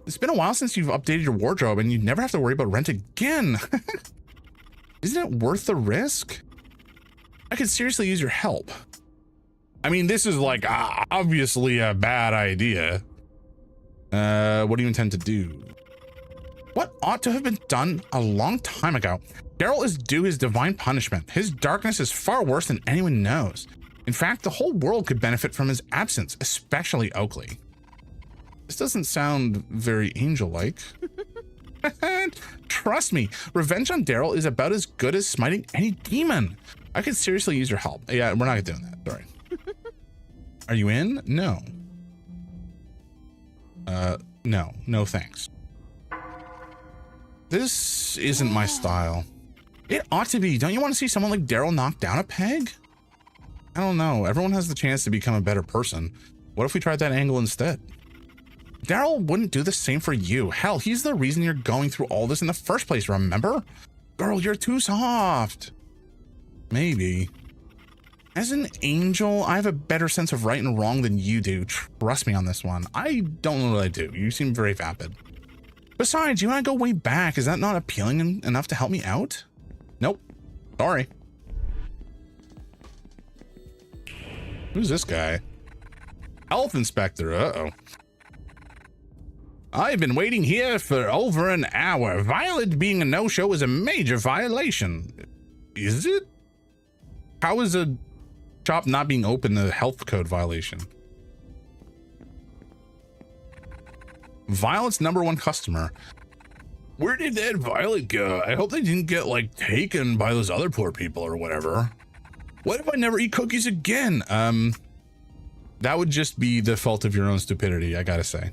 [SPEAKER 1] It's been a while since you've updated your wardrobe and you'd never have to worry about rent again. Isn't it worth the risk? I could seriously use your help. I mean, this is like obviously a bad idea. What do you intend to do? What ought to have been done a long time ago? Daryl is due his divine punishment. His darkness is far worse than anyone knows. In fact, the whole world could benefit from his absence, especially Oakley. This doesn't sound very angel-like. Trust me, revenge on Daryl is about as good as smiting any demon. I could seriously use your help. Yeah, we're not doing that. Sorry. Are you in? No. No thanks. This isn't my style. It ought to be. Don't you want to see someone like Daryl knock down a peg? I don't know. Everyone has the chance to become a better person. What if we tried that angle instead? Daryl wouldn't do the same for you. Hell, he's the reason you're going through all this in the first place, remember? Girl, you're too soft. Maybe. As an angel, I have a better sense of right and wrong than you do. Trust me on this one. I don't know what I do. You seem very vapid. Besides, you and I go way back. Is that not appealing enough to help me out? Nope. Sorry. Who's this guy? Health inspector. Uh-oh. I've been waiting here for over an hour. Violet being a no-show is a major violation. Is it? How is a shop not being open a health code violation? Violet's #1 customer. Where did that Violet go? I hope they didn't get like taken by those other poor people or whatever. What if I never eat cookies again? That would just be the fault of your own stupidity, I gotta say.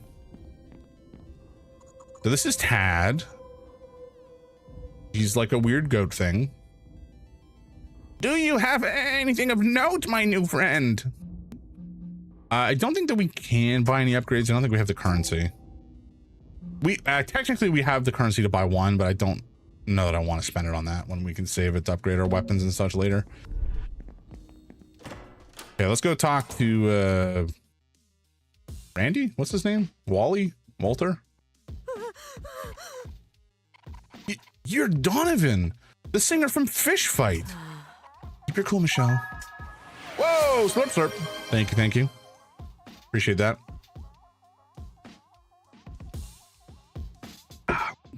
[SPEAKER 1] So this is Tad. He's like a weird goat thing. Do you have anything of note, my new friend? I don't think that we can buy any upgrades. I don't think we have the currency. We technically we have the currency to buy one, but I don't know that I want to spend it on that when we can save it to upgrade our weapons and such later. Okay, let's go talk to Randy. What's his name? Wally? Walter? You're Donovan, the singer from Fish Fight. Keep your cool, Michelle. Whoa, slurp. Thank you, thank you. Appreciate that.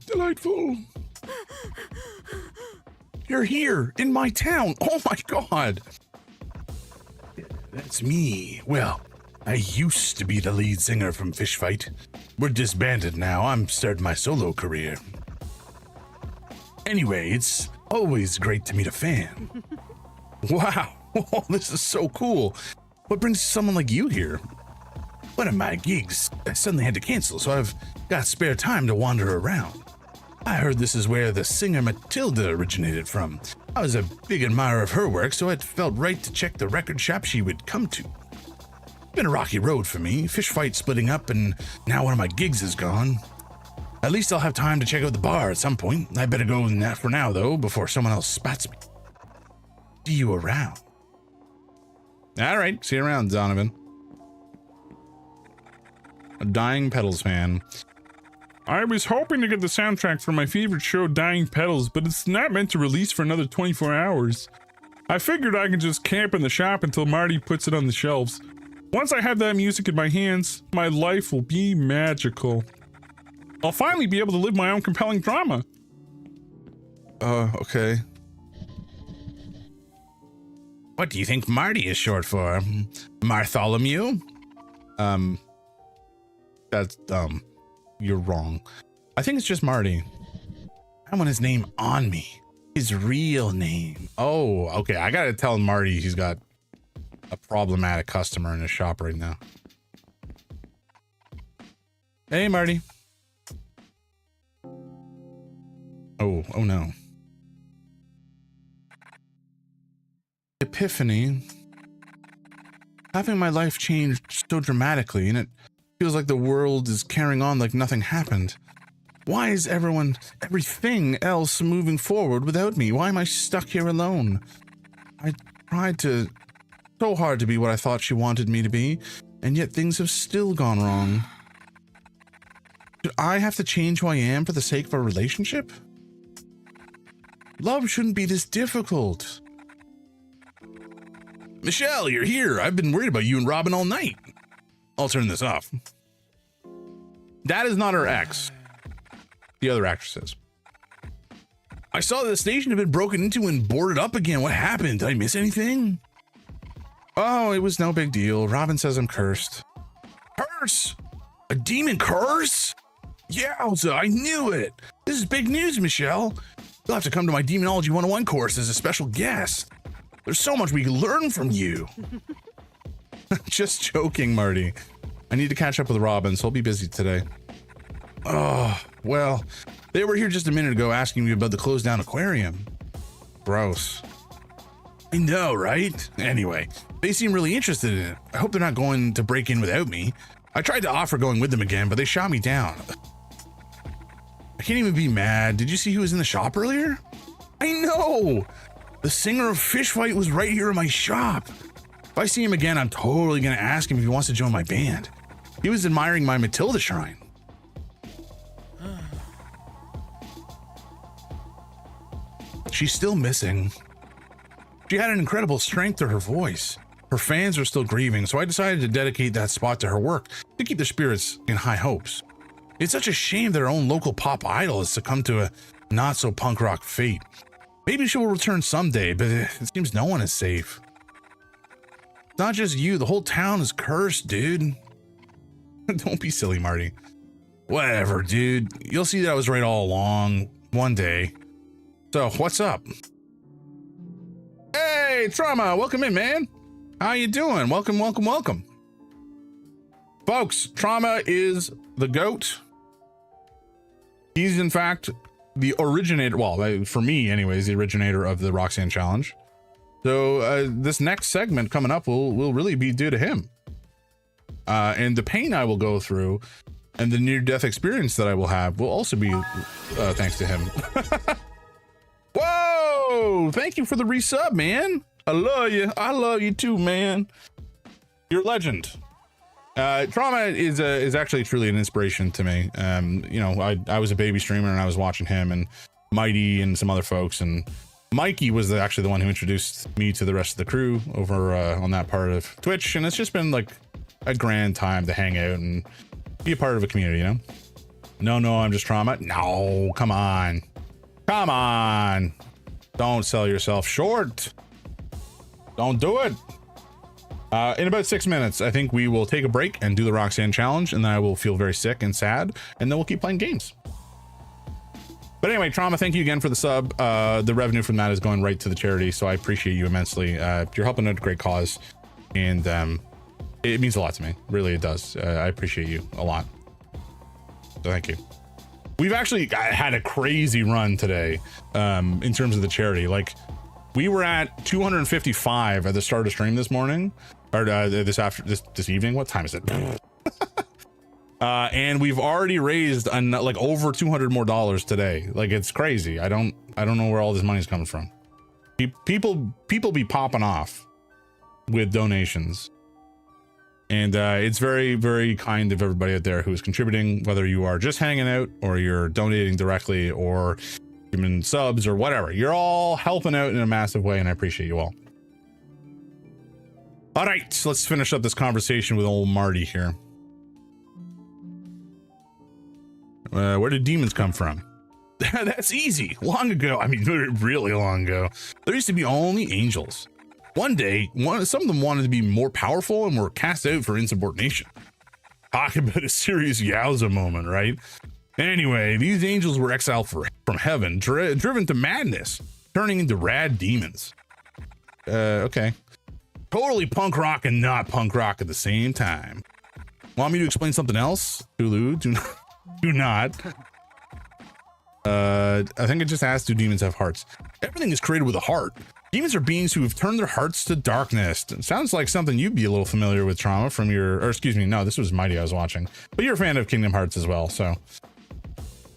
[SPEAKER 1] Delightful. You're here in my town. Oh my God. That's me. Well, I used to be the lead singer from Fish Fight. We're disbanded now. I'm starting my solo career. Anyway, it's always great to meet a fan. Wow, oh, this is so cool. What brings someone like you here? One of my gigs I suddenly had to cancel, so I've got spare time to wander around. I heard this is where the singer Matilda originated from. I was a big admirer of her work, so it felt right to check the record shop she would come to. Been a rocky road for me, Fish Fight splitting up, and now one of my gigs is gone. At least I'll have time to check out the bar at some point. I better go for now, though, before someone else spots me. See you around. All right, see you around, Donovan. A Dying Petals fan.
[SPEAKER 3] I was hoping to get the soundtrack for my favorite show, Dying Petals, but it's not meant to release for another 24 hours. I figured I could just camp in the shop until Marty puts it on the shelves. Once I have that music in my hands, my life will be magical. I'll finally be able to live my own compelling drama.
[SPEAKER 1] Okay. What do you think Marty is short for? Bartholomew? That's dumb. You're wrong. I think it's just Marty. I want his name on me. His real name. Oh, okay. I gotta tell Marty he's got a problematic customer in his shop right now. Hey, Marty. Oh no. Epiphany. Having my life changed so dramatically, and it feels like the world is carrying on like nothing happened. Why is everything else moving forward without me? Why am I stuck here alone? I tried so hard to be what I thought she wanted me to be, and yet things have still gone wrong. Do I have to change who I am for the sake of a relationship? Love shouldn't be this difficult. Michelle, you're here. I've been worried about you and Robin all night. I'll turn this off. That is not her ex. The other actress is. I saw the station had been broken into and boarded up again. What happened? Did I miss anything? Oh, it was no big deal. Robin says I'm cursed. Curse? A demon curse? Yowza, I knew it. This is big news, Michelle. You'll have to come to my Demonology 101 course as a special guest. There's so much we can learn from you. Just joking, Marty. I need to catch up with Robin, so I'll be busy today. Oh, well, they were here just a minute ago asking me about the closed down aquarium. Gross. I know, right? Anyway, they seem really interested in it. I hope they're not going to break in without me. I tried to offer going with them again, but they shot me down. I can't even be mad. Did you see who was in the shop earlier? I know! The singer of Fish Fight was right here in my shop. If I see him again, I'm totally gonna ask him if he wants to join my band. He was admiring my Matilda shrine. She's still missing. She had an incredible strength to her voice. Her fans are still grieving, so I decided to dedicate that spot to her work to keep their spirits in high hopes. It's such a shame that our own local pop idol has succumbed to a not-so-punk rock fate. Maybe she will return someday, but it seems no one is safe. It's not just you, the whole town is cursed, dude. Don't be silly, Marty. Whatever, dude. You'll see that I was right all along, one day. So, what's up? Hey, Trauma, welcome in, man. How you doing? Welcome, welcome, welcome. Folks, Trauma is the GOAT. He's, in fact, the originator, well, for me anyways, the originator of the Roxanne Challenge. So this next segment coming up will really be due to him. And the pain I will go through and the near-death experience that I will have will also be thanks to him. Whoa! Thank you for the resub, man. I love you. I love you too, man. You're a legend. Trauma is actually truly an inspiration to me. You know, I was a baby streamer and I was watching him and Mighty and some other folks, and Mikey was actually the one who introduced me to the rest of the crew over on that part of Twitch, and it's just been like a grand time to hang out and be a part of a community, you know? No, I'm just Trauma. No, come on. Come on. Don't sell yourself short. Don't do it. In about 6 minutes, I think we will take a break and do the Roxanne Challenge, and then I will feel very sick and sad, and then we'll keep playing games. But anyway, Trauma, thank you again for the sub. The revenue from that is going right to the charity, so I appreciate you immensely. You're helping out a great cause, and it means a lot to me. Really, it does. I appreciate you a lot. So thank you. We've actually had a crazy run today in terms of the charity. Like, we were at 255 at the start of stream this morning, or this evening. What time is it? And we've already raised like over $200 more today. Like, it's crazy. I don't know where all this money's coming from. People be popping off with donations. And it's very, very kind of everybody out there who is contributing, whether you are just hanging out or you're donating directly or giving subs or whatever. You're all helping out in a massive way, and I appreciate you all. All right, so let's finish up this conversation with old Marty here. Where did demons come from? That's easy. Long ago, I mean, really long ago, there used to be only angels. One day, some of them wanted to be more powerful and were cast out for insubordination. Talk about a serious Yowza moment, right? Anyway, these angels were exiled from heaven, driven to madness, turning into rad demons. Okay. Totally punk rock and not punk rock at the same time. Want me to explain something else? Hulu, do not. I think it just asks, do demons have hearts? Everything is created with a heart. Demons are beings who have turned their hearts to darkness. It sounds like something you'd be a little familiar with, Trauma, from or excuse me, no, this was Mighty I was watching. But you're a fan of Kingdom Hearts as well, so.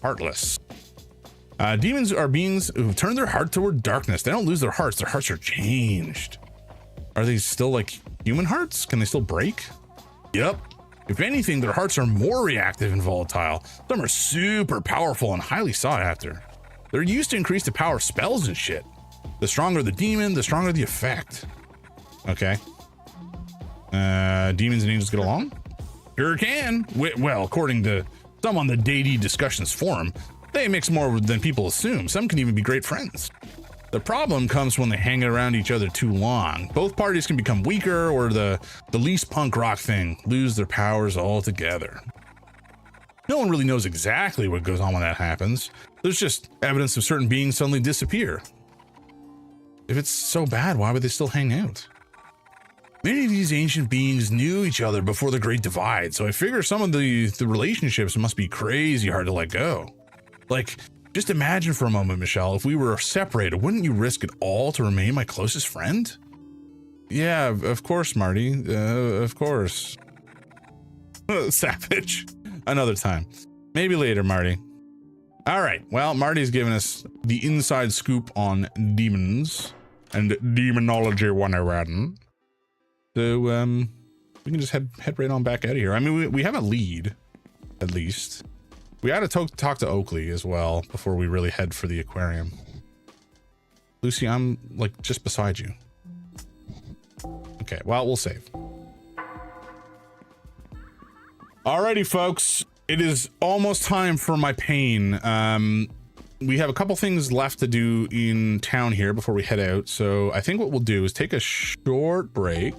[SPEAKER 1] Heartless. Demons are beings who have turned their heart toward darkness. They don't lose their hearts are changed. Are they still like human hearts? Can they still break? Yep. If anything, their hearts are more reactive and volatile. Some are super powerful and highly sought after. They're used to increase the power of spells and shit. The stronger the demon, the stronger the effect. Okay. Demons and angels get along? Sure can. Well, according to some on the Deity Discussions forum, they mix more than people assume. Some can even be great friends. The problem comes when they hang around each other too long. Both parties can become weaker, or the least punk rock thing, lose their powers altogether. No one really knows exactly what goes on when that happens. There's just evidence of certain beings suddenly disappear. If it's so bad, why would they still hang out? Many of these ancient beings knew each other before the Great Divide, so I figure some of the relationships must be crazy hard to let go. Like, just imagine for a moment, Michelle, if we were separated, wouldn't you risk it all to remain my closest friend? Yeah, of course, Marty. Of course. Savage. Another time. Maybe later, Marty. All right. Well, Marty's giving us the inside scoop on demons.
[SPEAKER 2] and Demonology 101.
[SPEAKER 1] So, we can just head right on back out of here. I mean, we have a lead, at least. We gotta talk to Oakley as well before we really head for the aquarium. Lucy, I'm like just beside you. Okay, well, we'll save. Alrighty, folks. It is almost time for my pain. We have a couple things left to do in town here before we head out. So I think what we'll do is take a short break.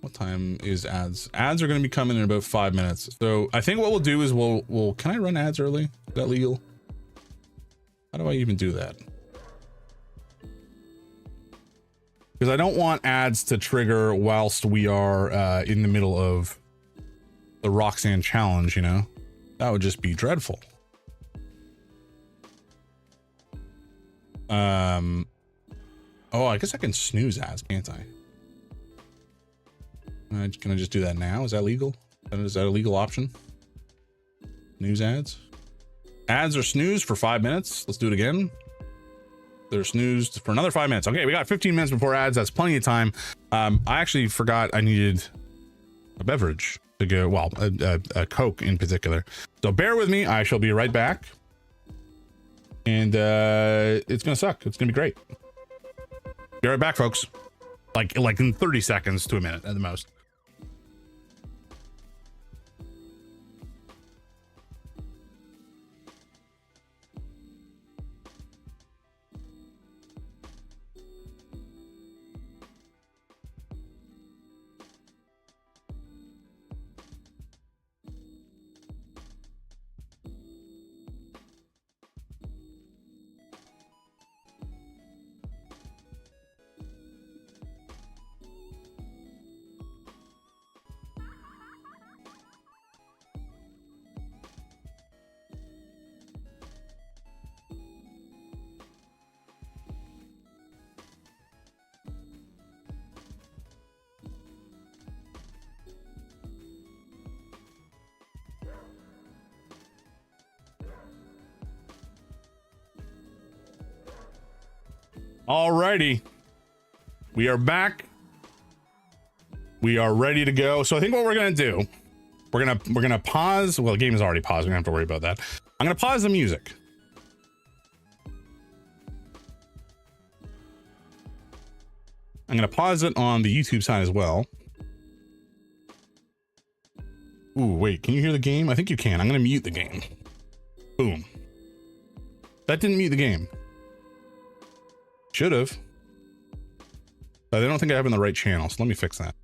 [SPEAKER 1] What time is ads? Ads are going to be coming in about 5 minutes. So I think what we'll do is we'll can I run ads early? Is that legal? How do I even do that? Because I don't want ads to trigger whilst we are in the middle of the Roxanne challenge, you know? That would just be dreadful. Oh, I guess I can snooze ads, can't I? Can I just do that now? Is that legal? Is that a legal option? Snooze ads? Ads are snoozed for 5 minutes. Let's do it again. They're snoozed for another 5 minutes. Okay, we got 15 minutes before ads. That's plenty of time. I actually forgot I needed a beverage to go. Well, a Coke in particular. So bear with me. I shall be right back. And it's gonna suck. It's gonna be great. Be right back, folks. Like in 30 seconds to a minute at the most. Alrighty, we are back. We are ready to go. So I think what we're gonna do, we're gonna pause. Well, the game is already paused. We don't have to worry about that. I'm gonna pause the music. I'm gonna pause it on the YouTube side as well. Ooh, wait, can you hear the game? I think you can. I'm gonna mute the game. Boom. That didn't mute the game. Should have. But I don't think I have in the right channel, so let me fix that.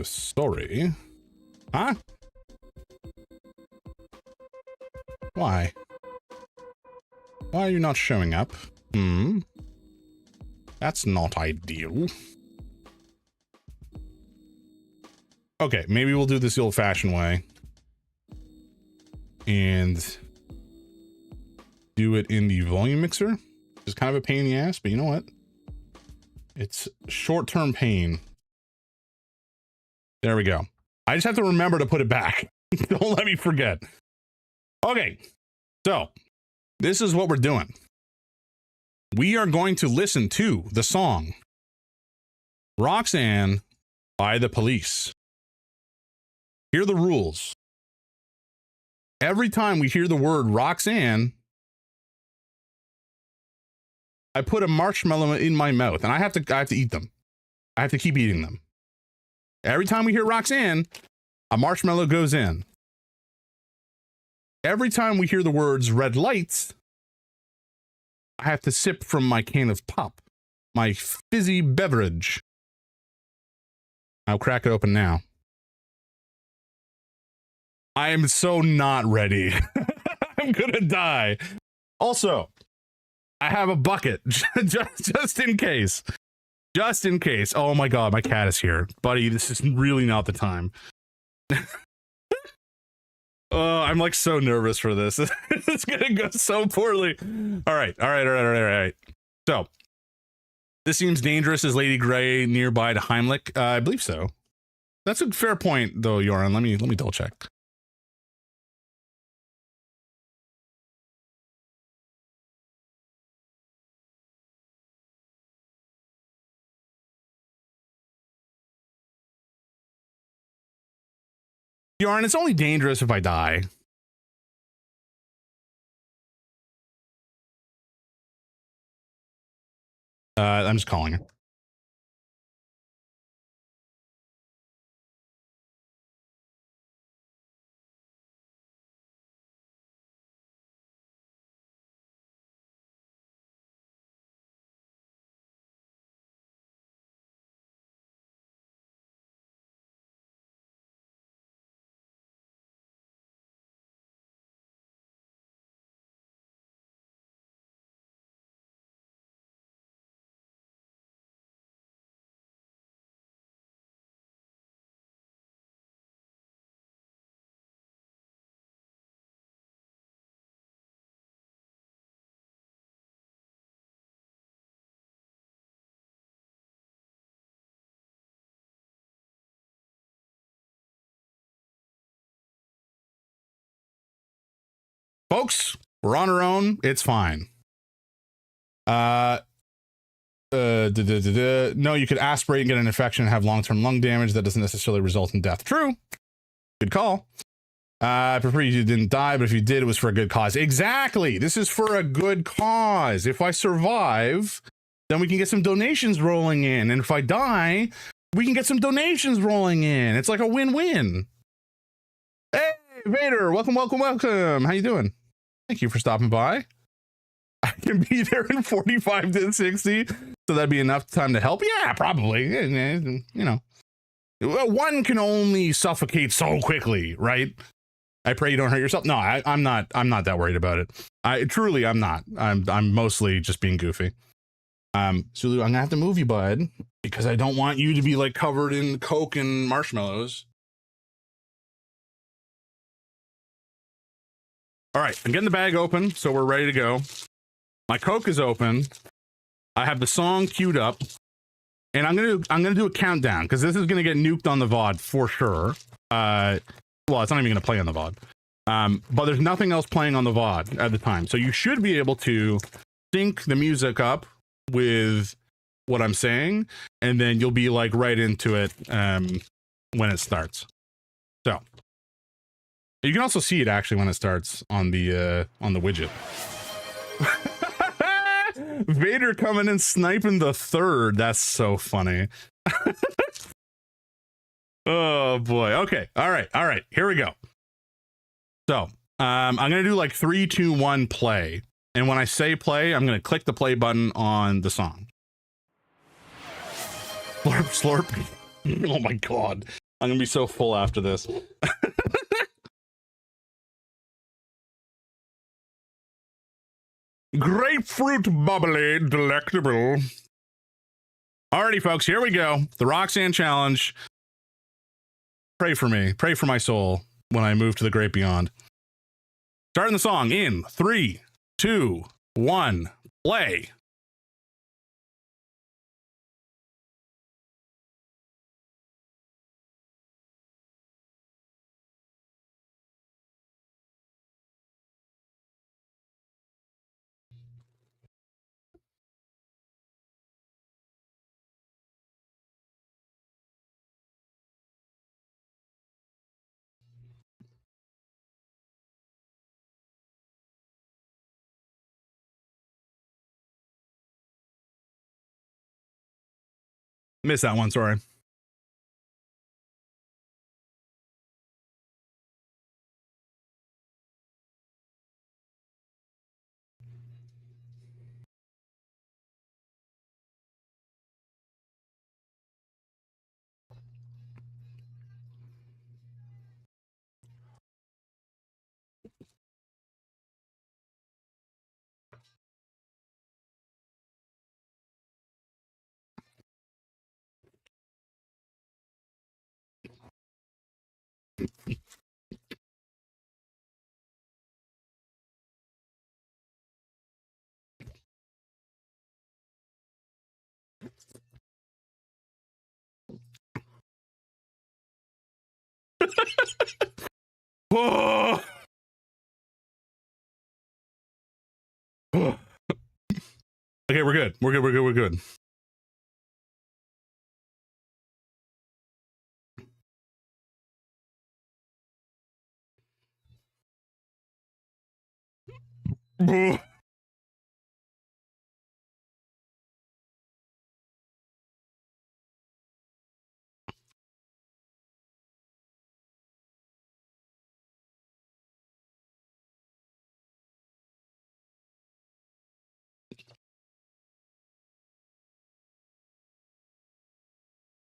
[SPEAKER 1] Sorry. Huh? Why? Why are you not showing up? That's not ideal. Okay, maybe we'll do this the old-fashioned way. And do it in the volume mixer. It's kind of a pain in the ass, but you know what? It's short-term pain. There we go. I just have to remember to put it back. Don't let me forget. Okay, so this is what we're doing. We are going to listen to the song Roxanne by the Police. Here are the rules. Every time we hear the word Roxanne, I put a marshmallow in my mouth, and I have to eat them. I have to keep eating them. Every time we hear Roxanne, a marshmallow goes in. Every time we hear the words red lights, I have to sip from my can of pop, my fizzy beverage. I'll crack it open now. I am so not ready. I'm gonna die. Also, I have a bucket just in case. Just in case. Oh my god, my cat is here. Buddy, this is really not the time. Oh, I'm like so nervous for this. It's gonna go so poorly. All right. So, this seems dangerous. Is Lady Grey nearby to Heimlich? I believe so. That's a fair point, though, Yoran. Let me double check. Yarn, it's only dangerous if I die. I'm just calling her. Folks, we're on our own. It's fine. No, you could aspirate and get an infection and have long-term lung damage. That doesn't necessarily result in death. True. Good call. I prefer you didn't die, but if you did, it was for a good cause. Exactly. This is for a good cause. If I survive, then we can get some donations rolling in. And if I die, we can get some donations rolling in. It's like a win-win. Hey, Vader. Welcome, welcome, welcome. How you doing? Thank you for stopping by. I can be there in 45 to 60, so that'd be enough time to help. Yeah, probably. You know, one can only suffocate so quickly, right? I pray you don't hurt yourself. No, I'm not that worried about it. I'm not. I'm mostly just being goofy. Sulu, I'm gonna have to move you, bud, because I don't want you to be like covered in Coke and marshmallows. All right, I'm getting the bag open, so we're ready to go. My Coke is open. I have the song queued up, and I'm gonna do a countdown because this is gonna get nuked on the VOD for sure. Well, it's not even gonna play on the VOD. But there's nothing else playing on the VOD at the time, so you should be able to sync the music up with what I'm saying, and then you'll be like right into it when it starts. So. You can also see it actually when it starts on the widget. Vader coming and sniping the third. That's so funny. Oh boy. Okay. All right. Here we go. So I'm gonna do like 3, 2, 1 play. And when I say play, I'm gonna click the play button on the song. Slurp slurp. Oh my god. I'm gonna be so full after this. Grapefruit bubbly delectable. Alrighty, folks, here we go. The Roxanne challenge. Pray for me. Pray for my soul when I move to the great beyond. Starting the song in 3, 2, 1, play. Missed that one, sorry. Whoa. Okay, we're good. We're good.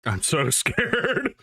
[SPEAKER 1] I'm so scared.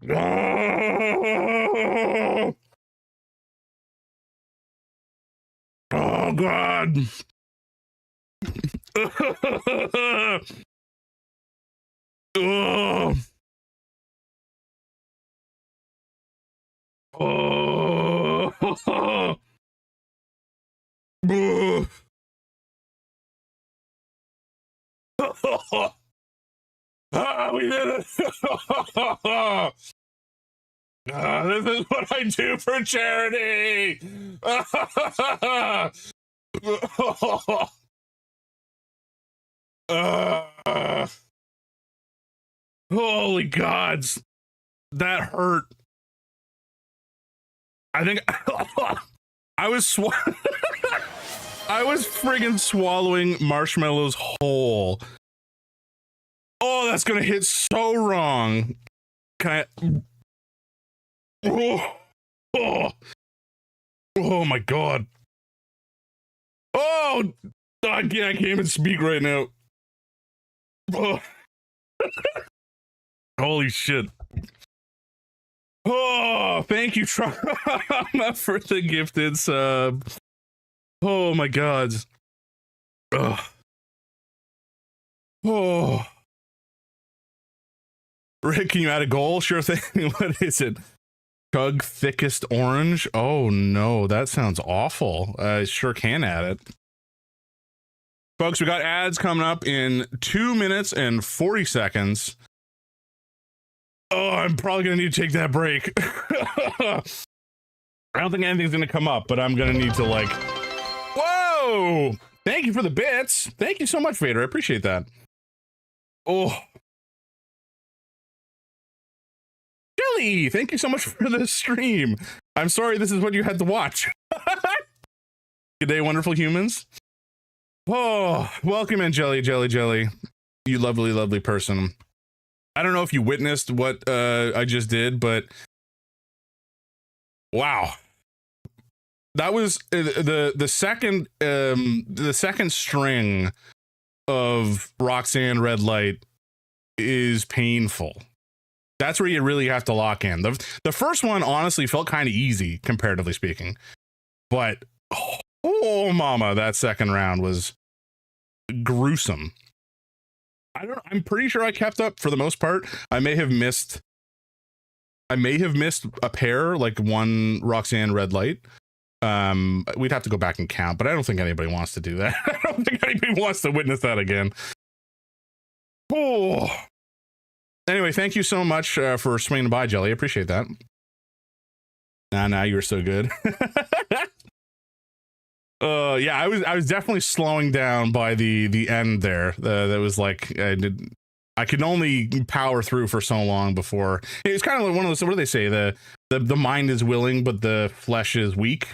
[SPEAKER 1] Oh, oh God. Oh. Oh. Ah, we did it. This is what I do for charity. Holy gods, that hurt. I think I was I was friggin' swallowing marshmallows whole. Oh, that's gonna hit so wrong. Can I? Oh my God. Oh, I can't even speak right now. Oh. Holy shit. Oh, thank you, Trauma, for the gifted sub. Oh my God. Ugh. Oh. Rick, can you add a goal? Sure thing. What is it? Chug thickest orange? Oh no, that sounds awful. I sure can add it. Folks, we got ads coming up in 2 minutes and 40 seconds. Oh, I'm probably gonna need to take that break. I don't think anything's gonna come up, but I'm gonna need to like... Whoa! Thank you for the bits. Thank you so much, Vader. I appreciate that. Oh. Jelly, thank you so much for the stream. I'm sorry this is what you had to watch. Good day, wonderful humans. Oh, welcome in, Jelly. You lovely, lovely person. I don't know if you witnessed what I just did, but wow. That was the second string of Roxanne Red Light is painful. That's where you really have to lock in. The first one honestly felt kind of easy, comparatively speaking, but oh mama, that second round was gruesome. I'm pretty sure I kept up for the most part. I may have missed a pair, like one Roxanne Red Light. We'd have to go back and count, but I don't think anybody wants to do that. I don't think anybody wants to witness that again. Oh. Anyway, thank you so much for swinging by, Jelly. I appreciate that. Nah, you were so good. Yeah, I was definitely slowing down by the end there. That was like I could only power through for so long before. It's kind of like one of those, what do they say? The mind is willing, but the flesh is weak.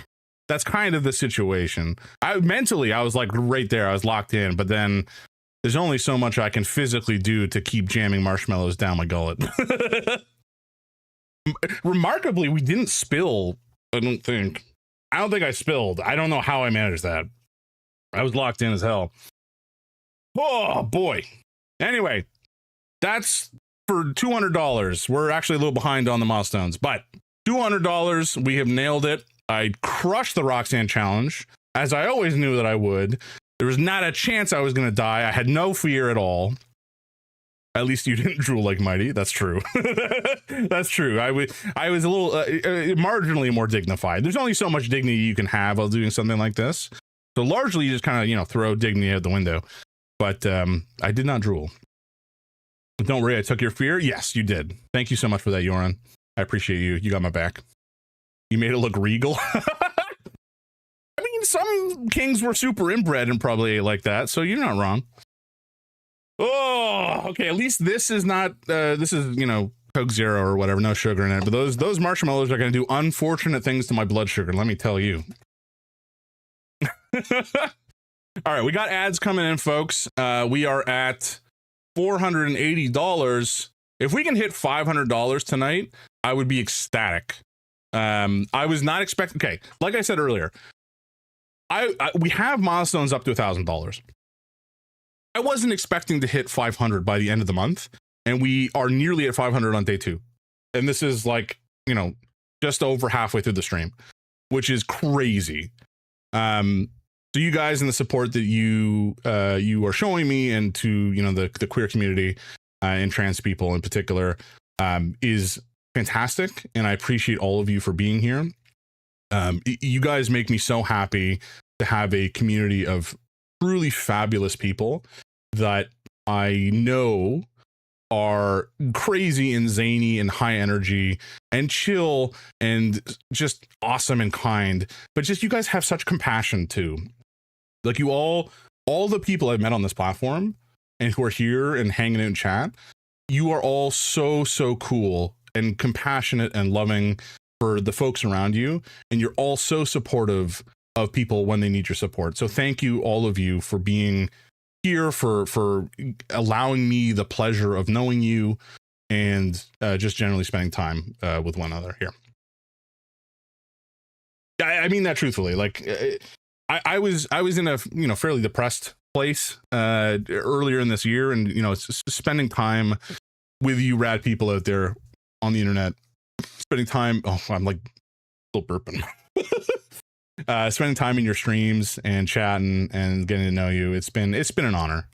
[SPEAKER 1] That's kind of the situation. Mentally, I was like right there. I was locked in, but then there's only so much I can physically do to keep jamming marshmallows down my gullet. Remarkably, we didn't spill. I don't think I spilled. I don't know how I managed that. I was locked in as hell. Oh boy. Anyway, that's for $200. We're actually a little behind on the milestones, but $200, we have nailed it. I crushed the Roxanne challenge, as I always knew that I would. There was not a chance I was going to die. I had no fear at all. At least you didn't drool like Mighty. That's true. That's true. I was a little marginally more dignified. There's only so much dignity you can have while doing something like this. So largely you just kind of, throw dignity out the window. But I did not drool. Don't worry, I took your fear. Yes, you did. Thank you so much for that, Yoran. I appreciate you. You got my back. You made it look regal. I mean, some kings were super inbred and probably ate like that, so you're not wrong. Oh, okay. At least this is not. This is Coke Zero or whatever, no sugar in it. But those marshmallows are going to do unfortunate things to my blood sugar. Let me tell you. All right, we got ads coming in, folks. We are at $480. If we can hit $500 tonight, I would be ecstatic. I was not expecting. Okay, like I said earlier, we have milestones up to $1,000. I wasn't expecting to hit 500 by the end of the month, and we are nearly at 500 on day 2. And this is like, just over halfway through the stream, which is crazy. So you guys and the support that you are showing me and to, the queer community and trans people in particular is fantastic. And I appreciate all of you for being here. You guys make me so happy to have a community of truly fabulous people that I know are crazy and zany and high energy and chill and just awesome and kind, but just you guys have such compassion too. Like you all the people I've met on this platform and who are here and hanging out in chat, you are all so cool and compassionate and loving for the folks around you, and you're all so supportive of people when they need your support. So thank you, all of you, for being here, for allowing me the pleasure of knowing you, and just generally spending time with one another here. I mean that truthfully. Like I was in a fairly depressed place earlier in this year, and spending time with you rad people out there on the internet, spending time. Oh, I'm like still burping. Spending time in your streams and chatting and getting to know you, it's been an honor,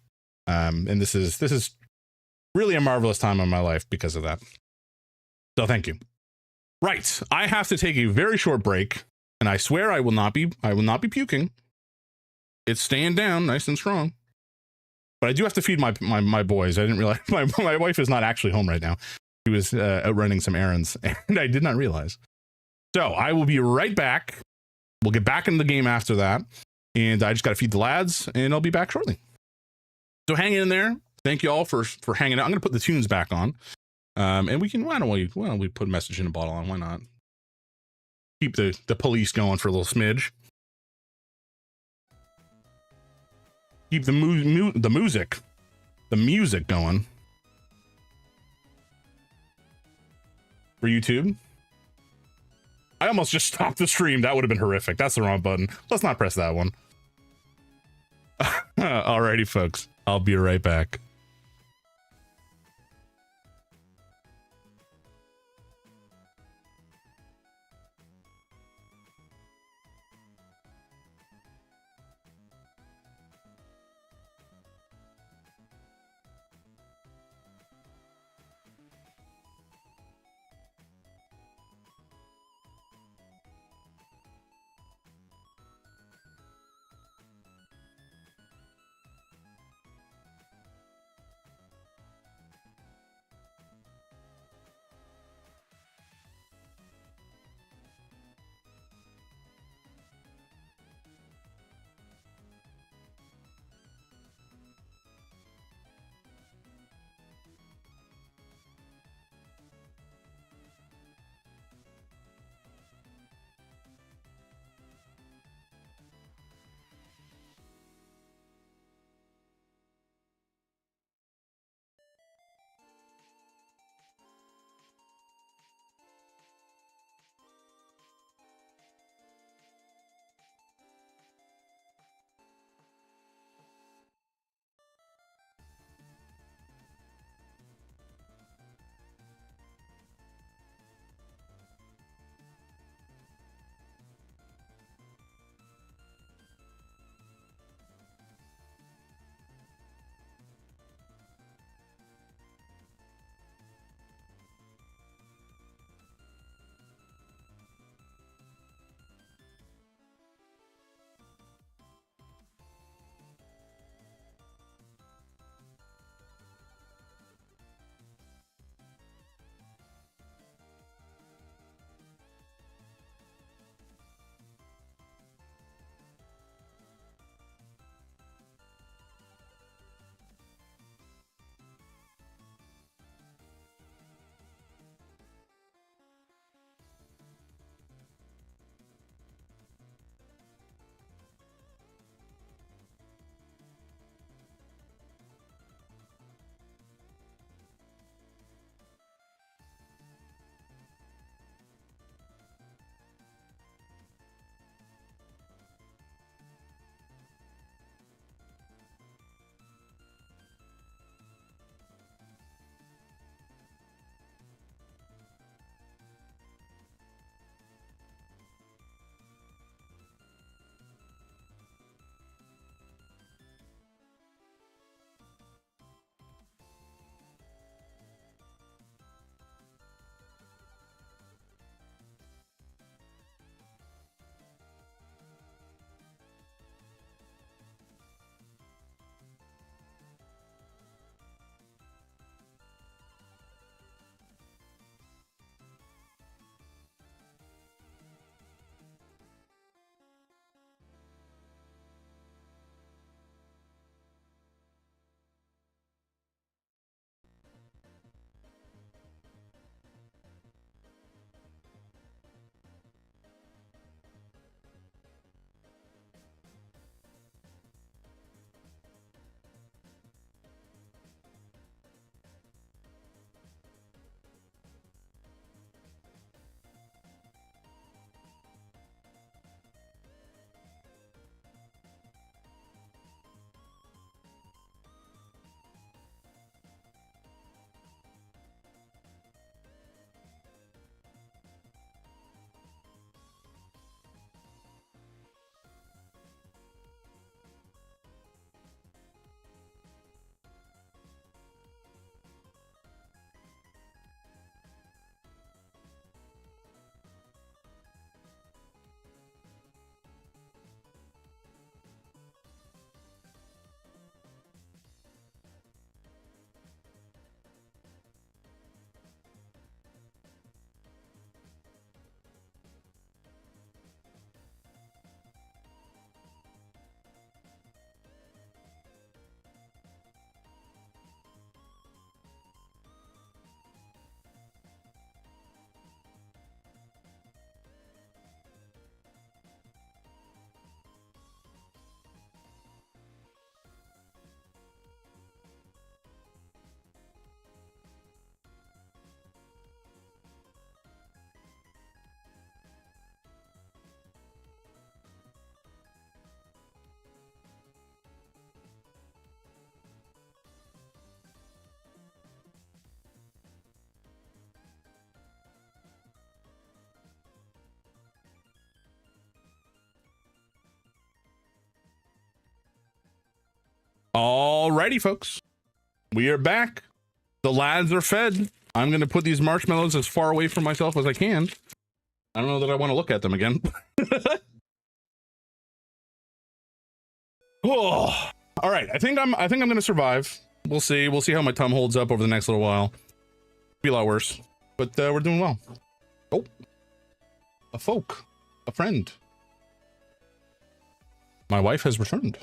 [SPEAKER 1] and this is really a marvelous time of my life because of that. So thank you. Right, I have to take a very short break, and I swear I will not be puking. It's staying down nice and strong, but I do have to feed my boys. I didn't realize my wife is not actually home right now. She was out running some errands, and I did not realize. So I will be right back. We'll get back in the game after that, and I just got to feed the lads, and I'll be back shortly. So hang in there. Thank you all for hanging out. I'm going to put the tunes back on, and we can. Why don't we put a message in a bottle on? Why not? Keep the police going for a little smidge. Keep the music going for YouTube. I almost just stopped the stream. That would have been horrific. That's the wrong button. Let's not press that one. Alrighty, folks. I'll be right back. Alrighty, folks. We are back. The lads are fed. I'm going to put these marshmallows as far away from myself as I can. I don't know that I want to look at them again. Oh, all right. I think I'm going to survive. We'll see. We'll see how my tum holds up over the next little while. Be a lot worse, but we're doing well. Oh, a folk, a friend. My wife has returned.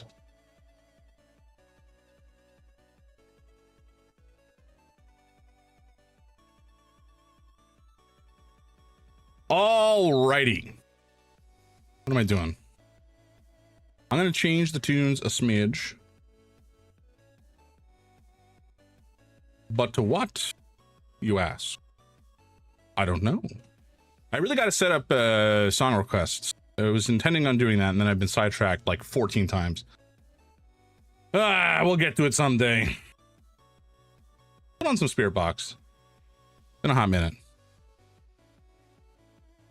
[SPEAKER 1] Alrighty. What am I doing? I'm going to change the tunes a smidge. But to what, you ask? I don't know. I really got to set up song requests. I was intending on doing that, and then I've been sidetracked like 14 times. We'll get to it someday. Put on some Spirit Box. Been a hot minute.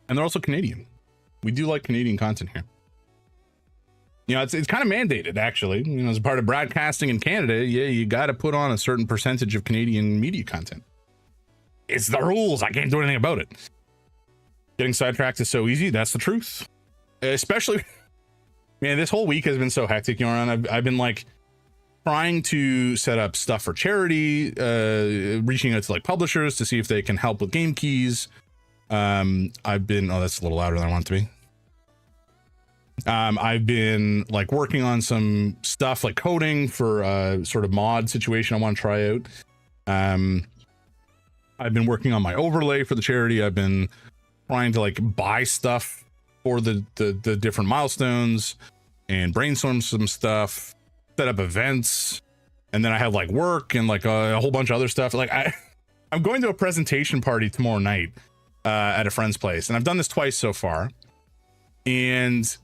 [SPEAKER 1] And they're also Canadian. We do like Canadian content here. You know, it's kind of mandated, actually. You know, as a part of broadcasting in Canada, yeah, you got to put on a certain percentage of Canadian media content. It's the rules. I can't do anything about it. Getting sidetracked is so easy. That's the truth. Especially, man, this whole week has been so hectic, Yoran. I've been like trying to set up stuff for charity, reaching out to like publishers to see if they can help with game keys. I've been, oh, that's a little louder than I want it to be. I've been like working on some stuff like coding for a sort of mod situation I want to try out. I've been working on my overlay for the charity. I've been trying to like buy stuff for the different milestones and brainstorm some stuff, set up events, and then I have like work and like a whole bunch of other stuff. Like I'm going to a presentation party tomorrow night at a friend's place, and I've done this twice so far. And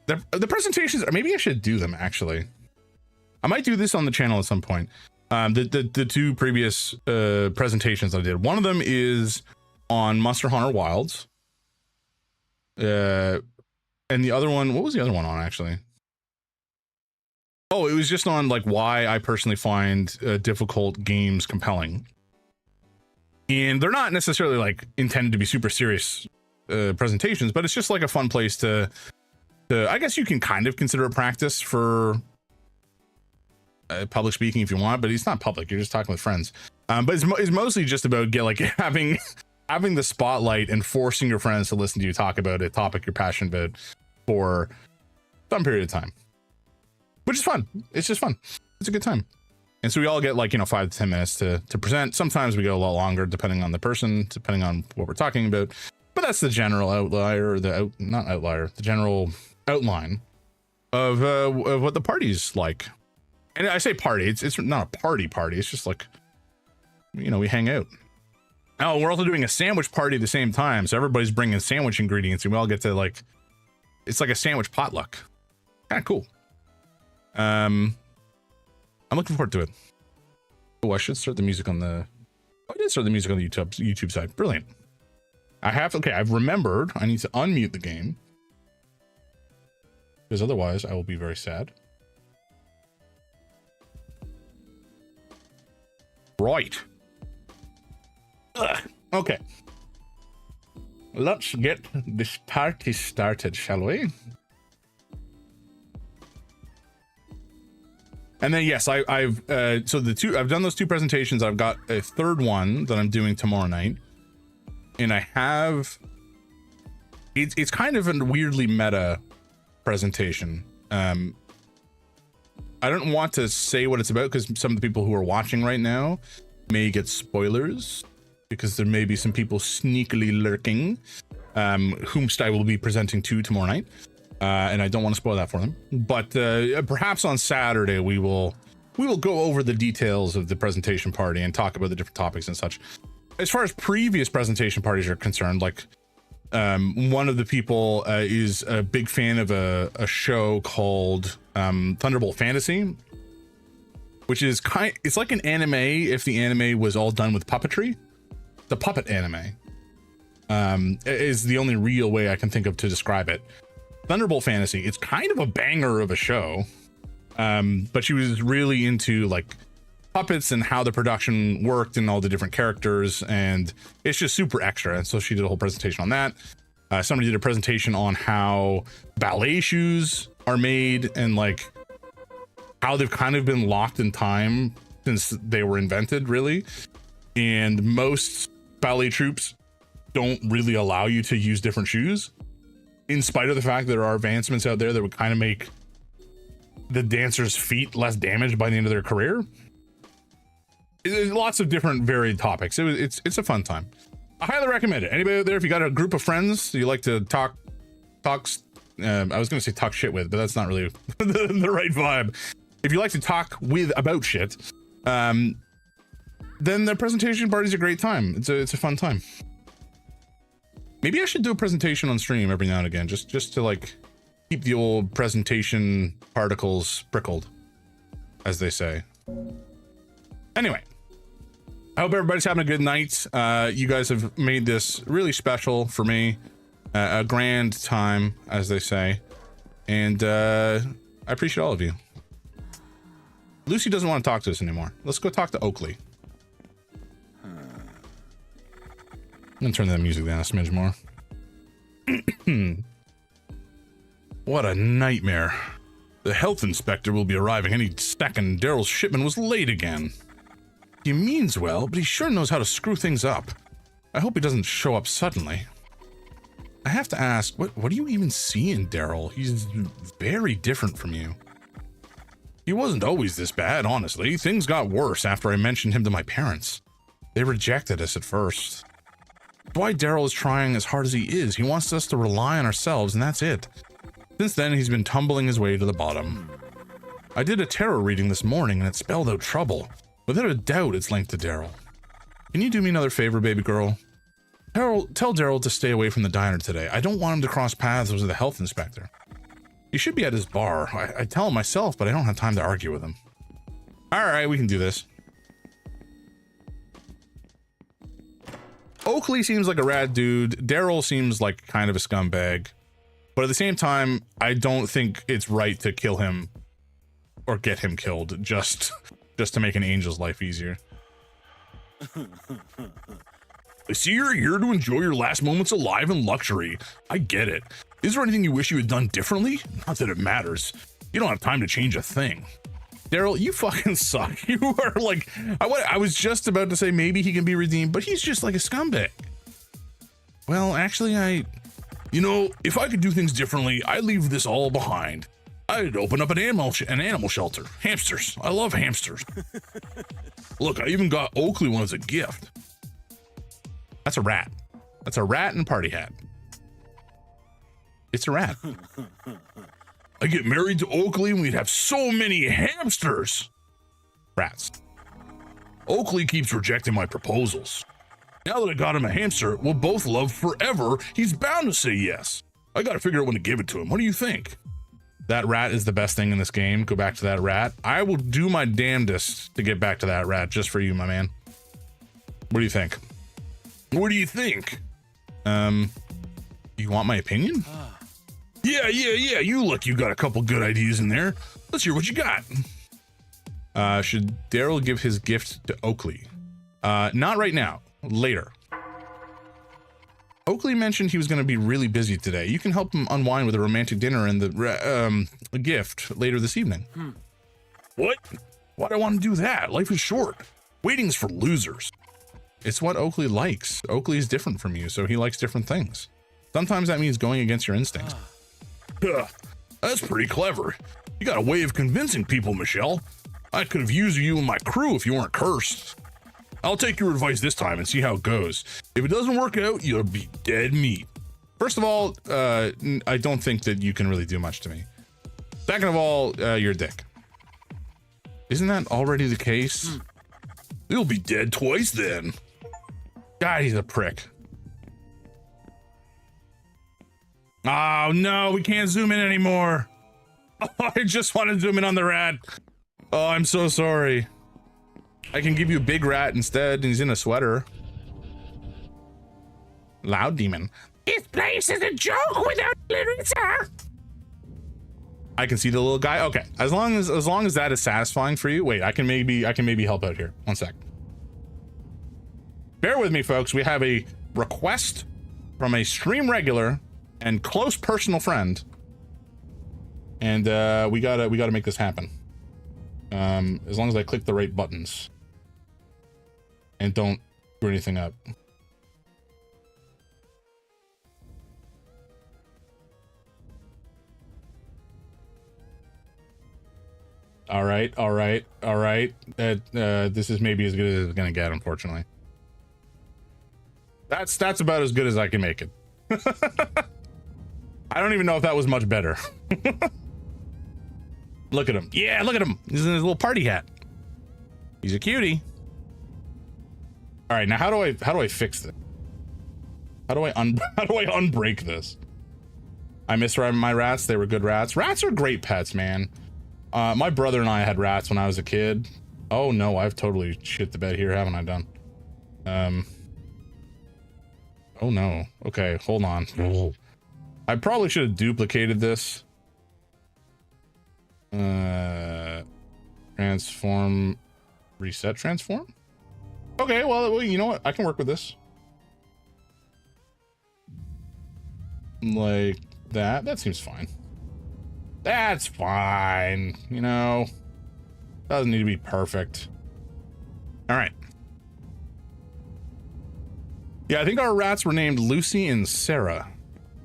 [SPEAKER 1] the presentations, or maybe I should do them actually. I might do this on the channel at some point. The two previous presentations I did. One of them is on Monster Hunter Wilds. And the other one, what was the other one on actually? Oh, it was just on like why I personally find difficult games compelling. And they're not necessarily like intended to be super serious presentations, but it's just like a fun place to I guess you can kind of consider a practice for public speaking if you want, but it's not public. You're just talking with friends. But it's mostly just about having the spotlight and forcing your friends to listen to you talk about a topic you're passionate about for some period of time, which is fun. It's just fun. It's a good time. And so we all get like, 5 to 10 minutes to present. Sometimes we go a lot longer depending on the person, depending on what we're talking about. But that's the general outlier, the general outline of what the party's like. And I say party, it's not a party. It's just like, we hang out. Oh, we're also doing a sandwich party at the same time. So everybody's bringing sandwich ingredients and we all get to like, it's like a sandwich potluck. Kind of cool. I'm looking forward to it. Oh, I should start the music on the, I did start the music on the YouTube side. Brilliant. I've remembered I need to unmute the game. Because otherwise I will be very sad. Right. Ugh. Okay. Let's get this party started, shall we? And then yes, I've done those two presentations. I've got a third one that I'm doing tomorrow night. And I have it's kind of a weirdly meta presentation. I don't want to say what it's about because some of the people who are watching right now may spoilers because there may be some people sneakily lurking, whomst I will be presenting to tomorrow night. And I don't want to spoil that for them, but perhaps on Saturday we will go over the details of the presentation party and talk about the different topics and such. As far as previous presentation parties are concerned, like one of the people is a big fan of a show called Thunderbolt Fantasy, which is it's like an anime if the anime was all done with puppetry. The puppet anime is the only real way I can think of to describe it. Thunderbolt Fantasy, it's kind of a banger of a show. But she was really into like puppets and how the production worked and all the different characters, and it's just super extra. And so she did a whole presentation on that. Somebody did a presentation on how ballet shoes are made and like how they've kind of been locked in time since they were invented, really. And most ballet troupes don't really allow you to use different shoes, in spite of the fact that there are advancements out there that would kind of make the dancers' feet less damaged by the end of their career. There's lots of different varied topics. It's a fun time. I highly recommend it. Anybody out there, if you got a group of friends you like to talk, I was going to say talk shit with, but that's not really the right vibe. If you like to talk with about shit, then the presentation party's a great time. It's a fun time. Maybe I should do a presentation on stream every now and again, just to like keep the old presentation particles prickled, as they say. Anyway, I hope everybody's having a good night. You guys have made this really special for me, a grand time, as they say, and I appreciate all of you. Lucy doesn't want to talk to us anymore. Let's go talk to Oakley. I'm gonna turn that music down a smidge more. What a nightmare. The health inspector will be arriving any second. Daryl's shipment was late again. He means well, but he sure knows how to screw things up. I hope he doesn't show up suddenly. I have to ask, what do you even see in Daryl? He's very different from you. He wasn't always this bad, honestly. Things got worse after I mentioned him to my parents. They rejected us at first. That's why Daryl is trying as hard as he is. He wants us to rely on ourselves, and that's it. Since then, he's been tumbling his way to the bottom. I did a tarot reading this morning, and it spelled out trouble. Without a doubt, it's linked to Daryl. Can you do me another favor, baby girl? Tell Daryl to stay away from the diner today. I don't want him to cross paths with the health inspector. He should be at his bar. I tell him myself, but I don't have time to argue with him. All right, we can do this. Oakley seems like a rad dude. Daryl seems like kind of a scumbag. But at the same time, I don't think it's right to kill him or get him killed just to make an angel's life easier. I see you're here to enjoy your last moments alive in luxury. I get it. Is there anything you wish you had done differently? Not that it matters. You don't have time to change a thing. Daryl, you fucking suck. You are like, I was just about to say maybe he can be redeemed, but he's just like a scumbag. Well, actually, you know, if I could do things differently, I'd leave this all behind. I'd open up an animal shelter. Hamsters. I love hamsters. Look, I even got Oakley one as a gift. That's a rat. That's a rat in a party hat. It's a rat. I get married to Oakley and we'd have so many hamsters. Rats. Oakley keeps rejecting my proposals. Now that I got him a hamster we'll both love forever, he's bound to say yes. I gotta figure out when to give it to him. What do you think? That rat is the best thing in this game. Go back to that rat. I will do my damnedest to get back to that rat just for you, my man. What do you think? What do you think? You want my opinion? Yeah. You look, you got a couple good ideas in there. Let's hear what you got. Should Daryl give his gift to Oakley? Not right now. Later. Oakley mentioned he was going to be really busy today. You can help him unwind with a romantic dinner and the gift later this evening. What? Why do I want to do that? Life is short. Waiting's for losers. It's what Oakley likes. Oakley is different from you, so he likes different things. Sometimes that means going against your instincts. That's pretty clever. You got a way of convincing people, Michelle. I could have used you and my crew if you weren't cursed. I'll take your advice this time and see how it goes. If it doesn't work out, you'll be dead meat. First of all, I don't think that you can really do much to me. Second of all, you're a dick. Isn't that already the case? You'll be dead twice then. God, he's a prick. Oh no, we can't zoom in anymore. Oh, I just want to zoom in on the rat. Oh, I'm so sorry. I can give you a big rat instead, and he's in a sweater. Loud demon. This place is a joke without literature. I can see the little guy. Okay, as long as that is satisfying for you. Wait, I can maybe help out here. One sec. Bear with me, folks. We have a request from a stream regular and close personal friend, and we gotta make this happen. As long as I click the right buttons and don't screw anything up. All right. This is maybe as good as it's gonna get, unfortunately. That's about as good as I can make it. I don't even know if that was much better. Look at him. Yeah, look at him. He's in his little party hat. He's a cutie. All right, now how do I fix this? How do I unbreak this? I miss my rats. They were good rats. Rats are great pets, man. My brother and I had rats when I was a kid. Oh no, I've totally shit the bed here, haven't I done? Oh no. Okay, hold on. I probably should have duplicated this. Transform, reset, transform. Okay, well, you know what? I can work with this. Like that. That seems fine. That's fine. You know, doesn't need to be perfect. All right. Yeah, I think our rats were named Lucy and Sarah,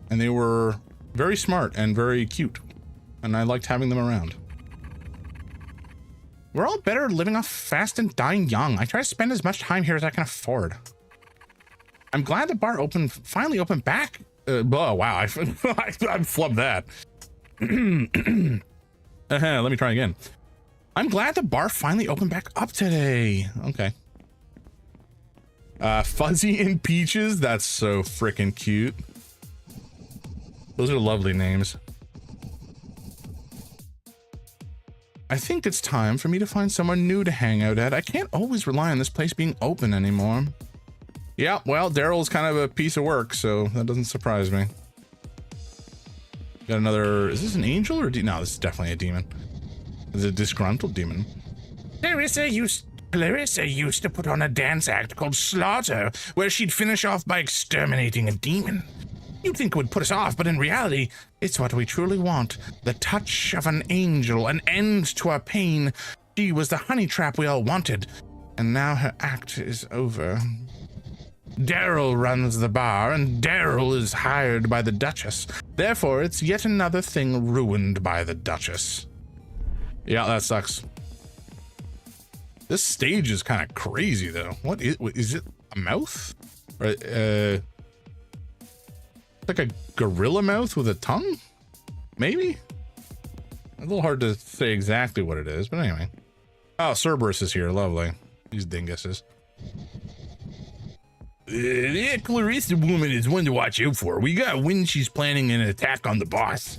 [SPEAKER 1] and they were very smart and very cute, and I liked having them around. We're all better living off fast and dying young. I try to spend as much time here as I can afford. I'm glad the bar finally opened back. Oh, wow, I flubbed that. Let me try again. I'm glad the bar finally opened back up today. Okay. Fuzzy and Peaches, that's so freaking cute. Those are lovely names. I think it's time for me to find somewhere new to hang out at. I can't always rely on this place being open anymore. Yeah, well, Daryl's kind of a piece of work, so that doesn't surprise me. Got another, is this an angel or no, this is definitely a demon. It's a disgruntled demon. Clarissa used to put on a dance act called Slaughter, where she'd finish off by exterminating a demon. You'd think it would put us off, but in reality, it's what we truly want. The touch of an angel, an end to our pain. She was the honey trap we all wanted, and now her act is over. Daryl runs the bar, and Daryl is hired by the Duchess. Therefore, it's yet another thing ruined by the Duchess. Yeah, that sucks. This stage is kind of crazy, though. What is it? A mouth? Or, like a gorilla mouth with a tongue? Maybe? A little hard to say exactly what it is, but anyway. Oh, Cerberus is here. Lovely. These dinguses. That Clarissa woman is one to watch out for. We got wind she's planning an attack on the boss.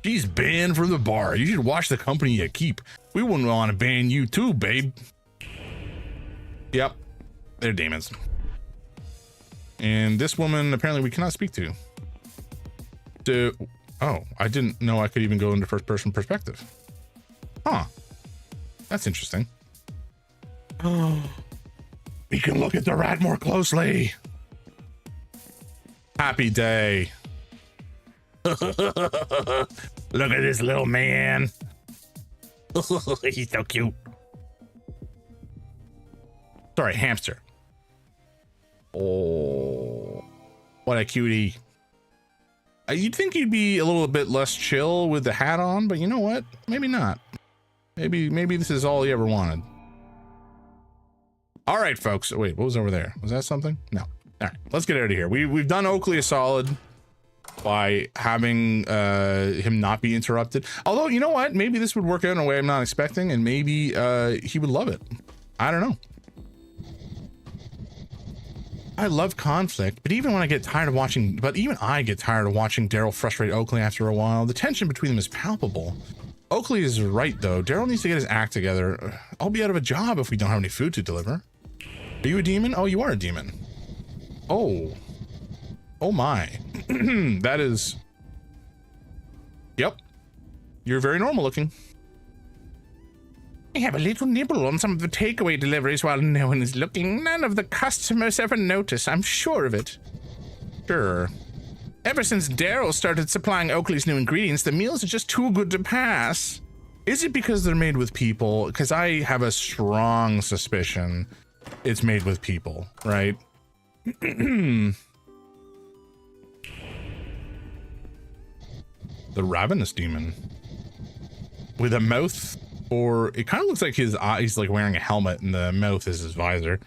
[SPEAKER 1] She's banned from the bar. You should watch the company you keep. We wouldn't want to ban you too, babe. Yep, they're demons. And this woman, apparently we cannot speak to. Oh, I didn't know I could even go into first person perspective. Huh. That's interesting. Oh, we can look at the rat more closely. Happy day. Look at this little man. He's so cute. Sorry, hamster. Oh, what a cutie. You'd think you'd be a little bit less chill with the hat on, but you know what? Maybe not. Maybe this is all he ever wanted. All right, folks. Wait, what was over there? Was that something? No. All right, let's get out of here. We've done Oakley a solid by having him not be interrupted. Although, you know what? Maybe this would work out in a way I'm not expecting, and maybe he would love it. I don't know. I love conflict, but even I get tired of watching Daryl frustrate Oakley after a while. The tension between them is palpable. Oakley is right, though. Daryl needs to get his act together. I'll be out of a job if we don't have any food to deliver. Are you a demon? Oh, you are a demon. Oh. Oh my. That is... Yep. You're very normal looking.
[SPEAKER 2] I have a little nibble on some of the takeaway deliveries while no one is looking. None of the customers ever notice, I'm sure of it.
[SPEAKER 1] Sure.
[SPEAKER 2] Ever since Daryl started supplying Oakley's new ingredients, the meals are just too good to pass.
[SPEAKER 1] Is it because they're made with people? Because I have a strong suspicion it's made with people, right? The Ravenous Demon. With a mouth, or it kind of looks like his eyes, like wearing a helmet and the mouth is his visor.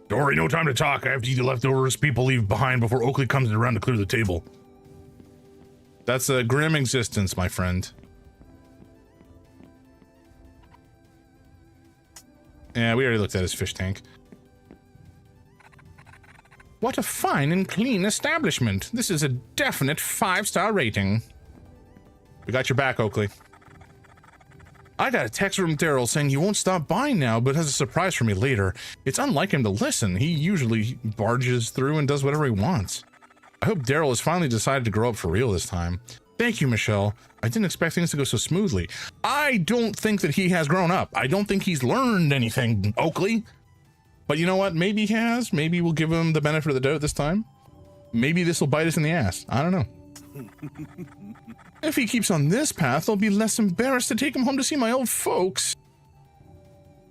[SPEAKER 1] Dory, no time to talk. I have to eat the leftovers people leave behind before Oakley comes around to clear the table. That's a grim existence, my friend. Yeah, we already looked at his fish tank.
[SPEAKER 2] What a fine and clean establishment. This is a definite 5-star rating.
[SPEAKER 1] We got your back, Oakley. I got a text from Daryl saying he won't stop by now, but has a surprise for me later. It's unlike him to listen. He usually barges through and does whatever he wants. I hope Daryl has finally decided to grow up for real this time. Thank you, Michelle. I didn't expect things to go so smoothly. I don't think that he has grown up. I don't think he's learned anything, Oakley. But you know what? Maybe he has. Maybe we'll give him the benefit of the doubt this time. Maybe this will bite us in the ass. I don't know. If he keeps on this path, I'll be less embarrassed to take him home to see my old folks.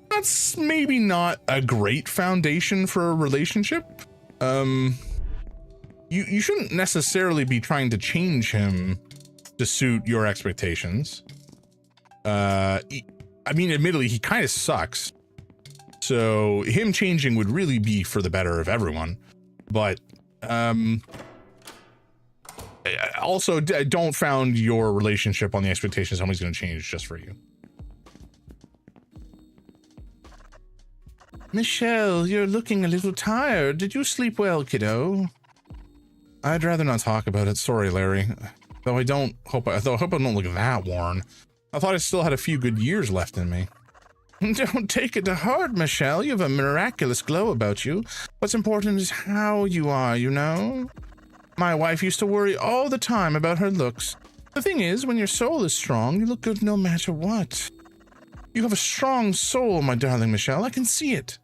[SPEAKER 1] That's maybe not a great foundation for a relationship. You shouldn't necessarily be trying to change him to suit your expectations. I mean, admittedly, he kind of sucks. So him changing would really be for the better of everyone. But, also don't found your relationship on the expectation somebody's going to change just for you.
[SPEAKER 2] Michelle, you're looking a little tired. Did you sleep well, kiddo?
[SPEAKER 1] I'd rather not talk about it. Sorry, Larry. Though I hope I don't look that worn. I thought I still had a few good years left in me.
[SPEAKER 2] Don't take it to heart, Michelle. You have a miraculous glow about you. What's important is how you are, you know? My wife used to worry all the time about her looks. The thing is, when your soul is strong, you look good no matter what. You have a strong soul, my darling Michelle. I can see it.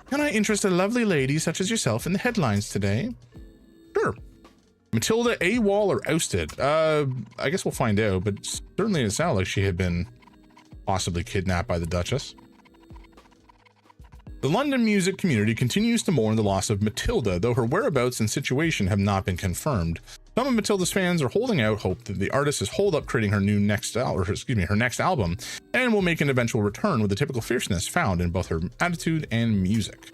[SPEAKER 2] Can I interest a lovely lady such as yourself in the headlines today?
[SPEAKER 1] Sure. Matilda AWOL or ousted? I guess we'll find out, but certainly it sounded like she had been possibly kidnapped by the Duchess. The London music community continues to mourn the loss of Matilda, though her whereabouts and situation have not been confirmed. Some of Matilda's fans are holding out hope that the artist is holed up creating her next album, and will make an eventual return with the typical fierceness found in both her attitude and music.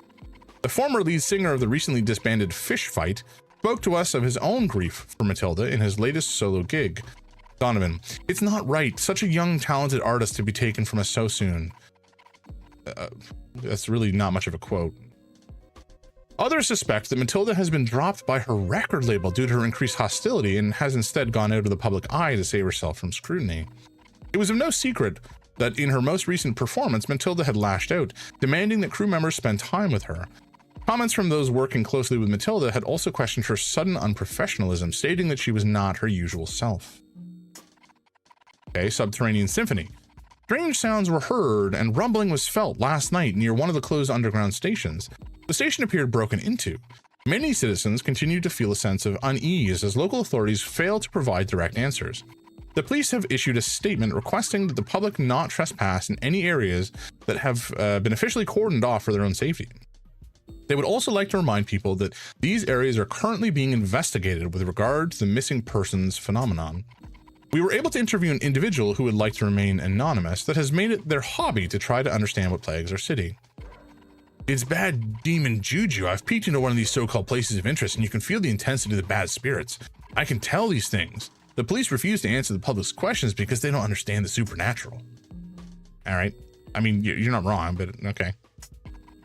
[SPEAKER 1] The former lead singer of the recently disbanded Fish Fight spoke to us of his own grief for Matilda in his latest solo gig. Donovan, it's not right. Such a young, talented artist to be taken from us so soon. That's really not much of a quote. Others suspect that Matilda has been dropped by her record label due to her increased hostility and has instead gone out of the public eye to save herself from scrutiny. It was of no secret that in her most recent performance, Matilda had lashed out, demanding that crew members spend time with her. Comments from those working closely with Matilda had also questioned her sudden unprofessionalism, stating that she was not her usual self. Okay, Subterranean Symphony. Strange sounds were heard and rumbling was felt last night near one of the closed underground stations. The station appeared broken into. Many citizens continued to feel a sense of unease as local authorities failed to provide direct answers. The police have issued a statement requesting that the public not trespass in any areas that have been officially cordoned off for their own safety. They would also like to remind people that these areas are currently being investigated with regard to the missing persons phenomenon. We were able to interview an individual who would like to remain anonymous that has made it their hobby to try to understand what plagues our city. It's bad demon juju. I've peeked into one of these so-called places of interest and you can feel the intensity of the bad spirits. I can tell these things. The police refuse to answer the public's questions because they don't understand the supernatural. All right. I mean, you're not wrong, but okay.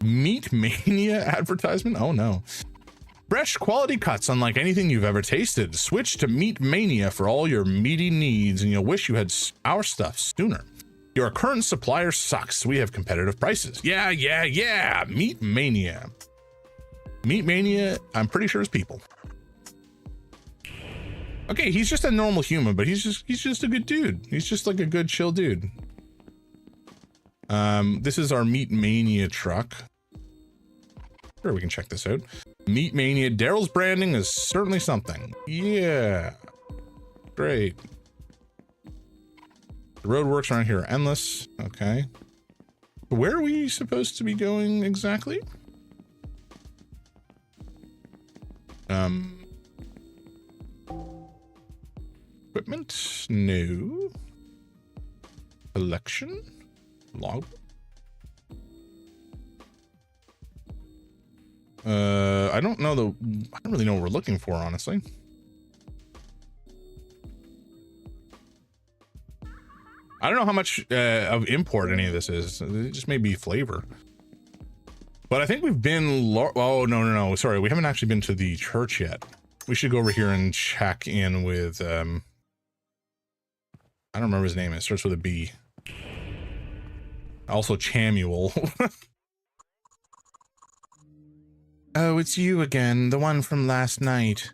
[SPEAKER 1] Meat Mania advertisement? Oh no. Fresh quality cuts unlike anything you've ever tasted. Switch to Meat Mania for all your meaty needs and you'll wish you had our stuff sooner. Your current supplier sucks. We have competitive prices. Yeah. Meat Mania. Meat Mania, I'm pretty sure is people. Okay, he's just a normal human, but he's just a good dude. He's just like a good chill dude. This is our Meat Mania truck. Sure, we can check this out. Meat Mania. Daryl's branding is certainly something. Yeah. Great. The roadworks around here are endless. Okay. Where are we supposed to be going exactly? Equipment? No. Collection? Log? I don't know I don't really know what we're looking for, honestly. I don't know how much of import any of this is. It just may be flavor. But I think we've been... Oh, no. Sorry, we haven't actually been to the church yet. We should go over here and check in with... I don't remember his name. It starts with a B. Also Chamuel. Oh, it's you again. The one from last night.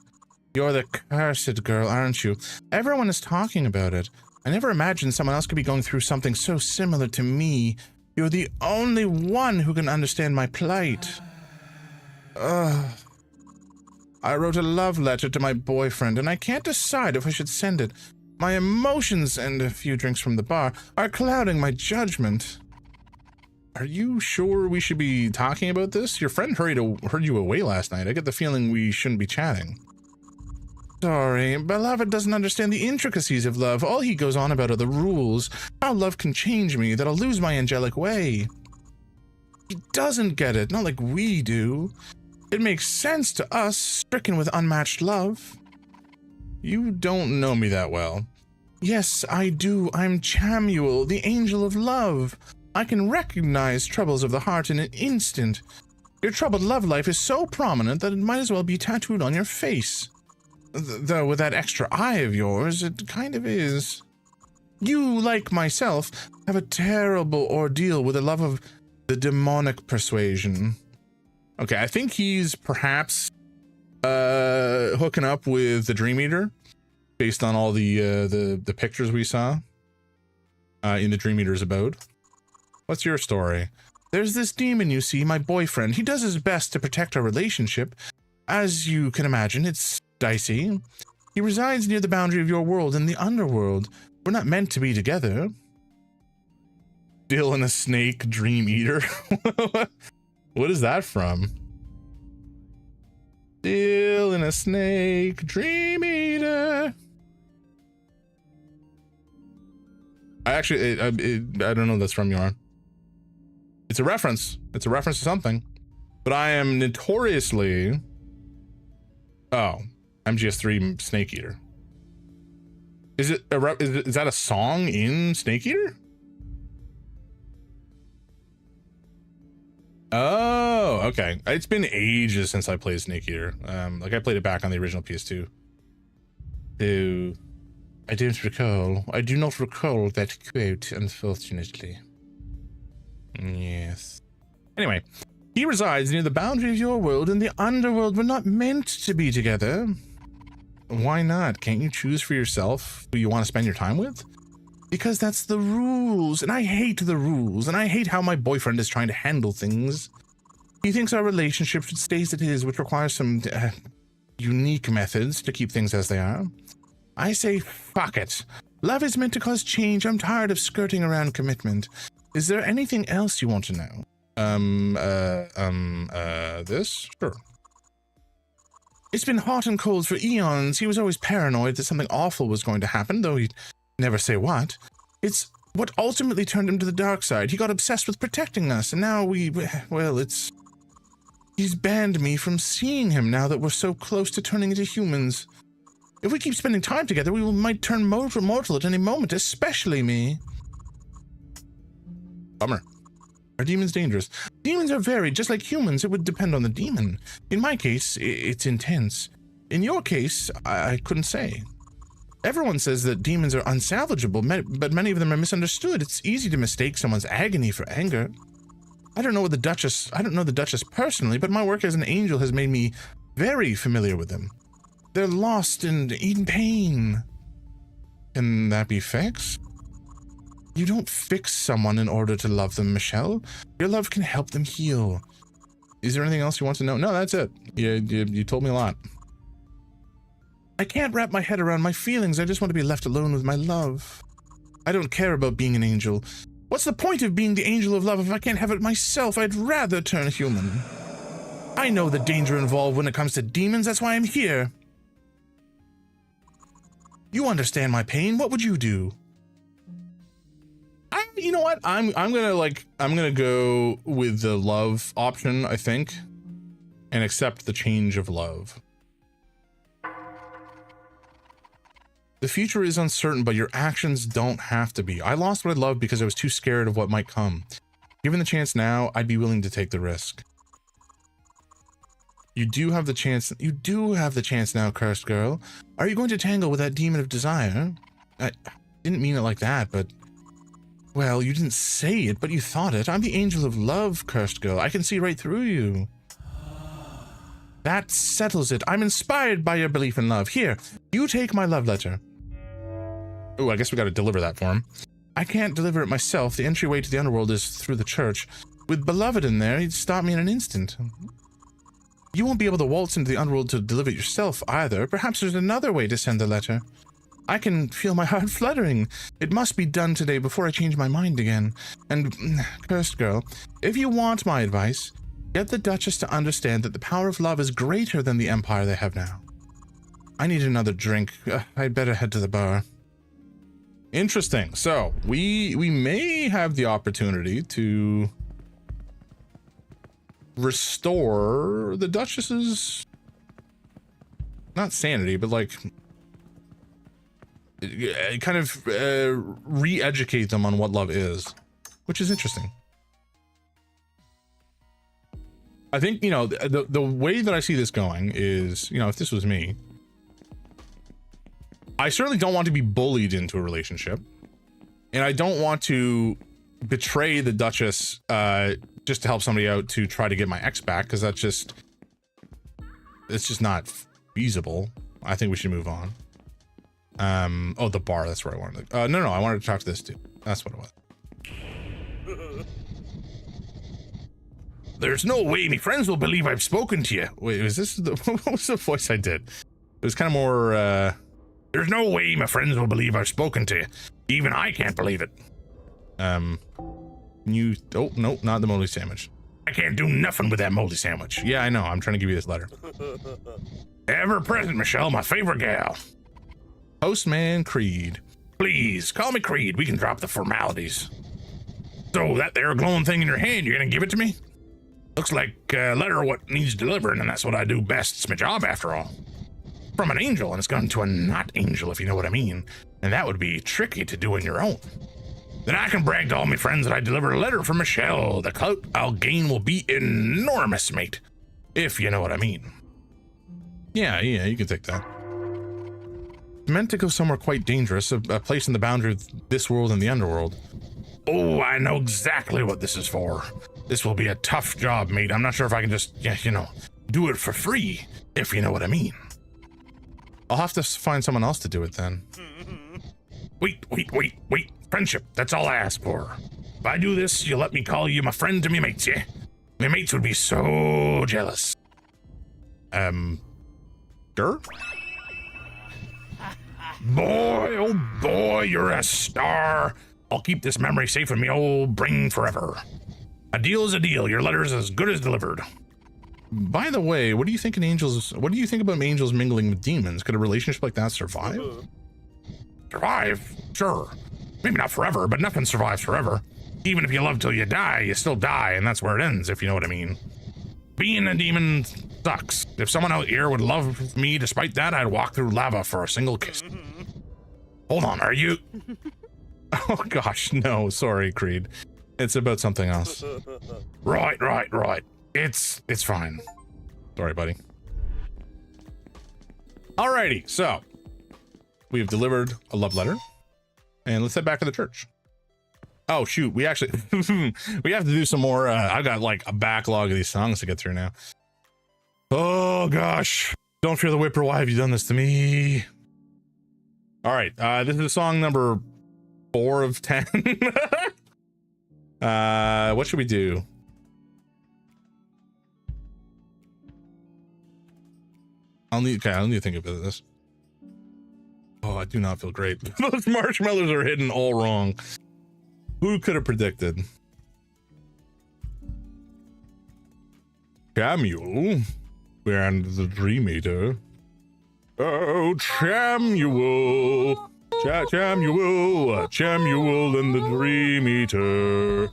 [SPEAKER 1] You're the cursed girl, aren't you? Everyone is talking about it. I never imagined someone else could be going through something so similar to me. You're the only one who can understand my plight. I wrote a love letter to my boyfriend, and I can't decide if I should send it. My emotions and a few drinks from the bar are clouding my judgment. Are you sure we should be talking about this? Your friend heard you away last night. I get the feeling we shouldn't be chatting. Sorry, beloved doesn't understand the intricacies of love. All he goes on about are the rules. How love can change me, that I'll lose my angelic way. He doesn't get it, not like we do. It makes sense to us, stricken with unmatched love. You don't know me that well. Yes, I do. I'm Chamuel, the angel of love. I can recognize troubles of the heart in an instant. Your troubled love life is so prominent that it might as well be tattooed on your face. Though with that extra eye of yours, it kind of is. You, like myself, have a terrible ordeal with the love of the demonic persuasion. Okay, I think he's perhaps hooking up with the Dream Eater, based on all the pictures we saw in the Dream Eater's abode. What's your story? There's this demon, you see, my boyfriend. He does his best to protect our relationship. As you can imagine, it's dicey. He resides near the boundary of your world and the underworld. We're not meant to be together. Still in a snake, Dream Eater. What is that from? Still in a snake, Dream Eater. I don't know if that's from Yarn. It's a reference. It's a reference to something. But I am notoriously... Oh, MGS3 Snake Eater. Is that a song in Snake Eater? Oh, okay. It's been ages since I played Snake Eater. Like I played it back on the original PS2. So I don't recall. I do not recall that quote, unfortunately. Yes. Anyway, he resides near the boundary of your world and the underworld. We're not meant to be together. Why not? Can't you choose for yourself who you want to spend your time with? Because that's the rules, and I hate the rules, and I hate how my boyfriend is trying to handle things. He thinks our relationship should stay as it is, which requires some unique methods to keep things as they are. I say, fuck it. Love is meant to cause change. I'm tired of skirting around commitment. Is there anything else you want to know? This? Sure. It's been hot and cold for eons. He was always paranoid that something awful was going to happen, though he'd never say what. It's what ultimately turned him to the dark side. He got obsessed with protecting us, and now he's banned me from seeing him now that we're so close to turning into humans. If we keep spending time together, we might turn mortal at any moment, especially me. Bummer. Are demons dangerous? Demons are varied, just like humans. It would depend on the demon. In my case, it's intense. In your case, I couldn't say. Everyone says that demons are unsalvageable, but many of them are misunderstood. It's easy to mistake someone's agony for anger. I don't know the Duchess personally, but my work as an angel has made me very familiar with them. They're lost and in pain. Can that be fixed? You don't fix someone in order to love them, Michelle. Your love can help them heal. Is there anything else you want to know? No, that's it. You told me a lot. I can't wrap my head around my feelings. I just want to be left alone with my love. I don't care about being an angel. What's the point of being the angel of love if I can't have it myself? I'd rather turn human. I know the danger involved when it comes to demons. That's why I'm here. You understand my pain. What would you do? You know what? I'm gonna go with the love option, I think, and accept the change of love. The future is uncertain, but your actions don't have to be. I lost what I loved because I was too scared of what might come. Given the chance now, I'd be willing to take the risk. You do have the chance. You do have the chance now, cursed girl. Are you going to tangle with that demon of desire? I didn't mean it like that, but... Well, you didn't say it, but you thought it. I'm the angel of love, cursed girl. I can see right through you. That settles it. I'm inspired by your belief in love. Here, you take my love letter. Oh, I guess we got to deliver that for him. I can't deliver it myself. The entryway to the underworld is through the church. With Beloved in there, he'd stop me in an instant. You won't be able to waltz into the underworld to deliver it yourself either. Perhaps there's another way to send the letter. I can feel my heart fluttering. It must be done today before I change my mind again. And, cursed girl, if you want my advice, get the Duchess to understand that the power of love is greater than the empire they have now. I need another drink. I'd better head to the bar. Interesting. So, we may have the opportunity to restore the Duchess's, not sanity, but like... kind of re-educate them on what love is, which is interesting. I think, you know, the way that I see this going is, you know, if this was me, I certainly don't want to be bullied into a relationship, and I don't want to betray the Duchess just to help somebody out to try to get my ex back, because it's just not feasible. I think we should move on. Oh, the bar, that's where I wanted to, no, I wanted to talk to this dude. That's what it was. There's no way me friends will believe I've spoken to you. Wait, was this what was the voice I did? It was kind of more, there's no way my friends will believe I've spoken to you. Even I can't believe it. Oh, no, not the moldy sandwich. I can't do nothing with that moldy sandwich. Yeah, I know, I'm trying to give you this letter. Ever present, Michelle, my favorite gal. Postman Creed. Please, call me Creed. We can drop the formalities. So, that there glowing thing in your hand, you're gonna give it to me? Looks like a letter what needs delivering, and that's what I do best. It's my job, after all. From an angel, and it's gone to a not angel, if you know what I mean. And that would be tricky to do on your own. Then I can brag to all my friends that I delivered a letter from Michelle. The clout I'll gain will be enormous, mate. If you know what I mean. Yeah, you can take that. Meant to go somewhere quite dangerous, a place in the boundary of this world and the underworld. Oh, I know exactly what this is for. This will be a tough job, mate. I'm not sure if I can just, you know, do it for free, if you know what I mean. I'll have to find someone else to do it then. Wait. Friendship, that's all I ask for. If I do this, you'll let me call you my friend to me mates, yeah? My mates would be so jealous. Sure? Boy, oh boy, you're a star. I'll keep this memory safe in me old brain forever. A deal is a deal. Your letter's as good as delivered. By the way, what do you think about angels mingling with demons? Could a relationship like that survive? Survive? Sure. Maybe not forever, but nothing survives forever. Even if you love till you die, you still die, and that's where it ends, if you know what I mean. Being a demon sucks. If someone out here would love me despite that, I'd walk through lava for a single kiss. Hold on, are you... Oh gosh, no, sorry, Creed. It's about something else. Right. It's fine. Sorry, buddy. Alrighty, so we've delivered a love letter, and let's head back to the church. Oh shoot, we actually we have to do some more. I've got like a backlog of these songs to get through now. Oh gosh, Don't fear the whipper. Why have you done this to me? All right. This is song number 4 of 10. What should we do? I'll need to think about this. Oh, I do not feel great. Those marshmallows are hitting all wrong. Who could have predicted? Chamuel and the Dream Eater. Oh, Chamuel. Chamuel and the Dream Eater.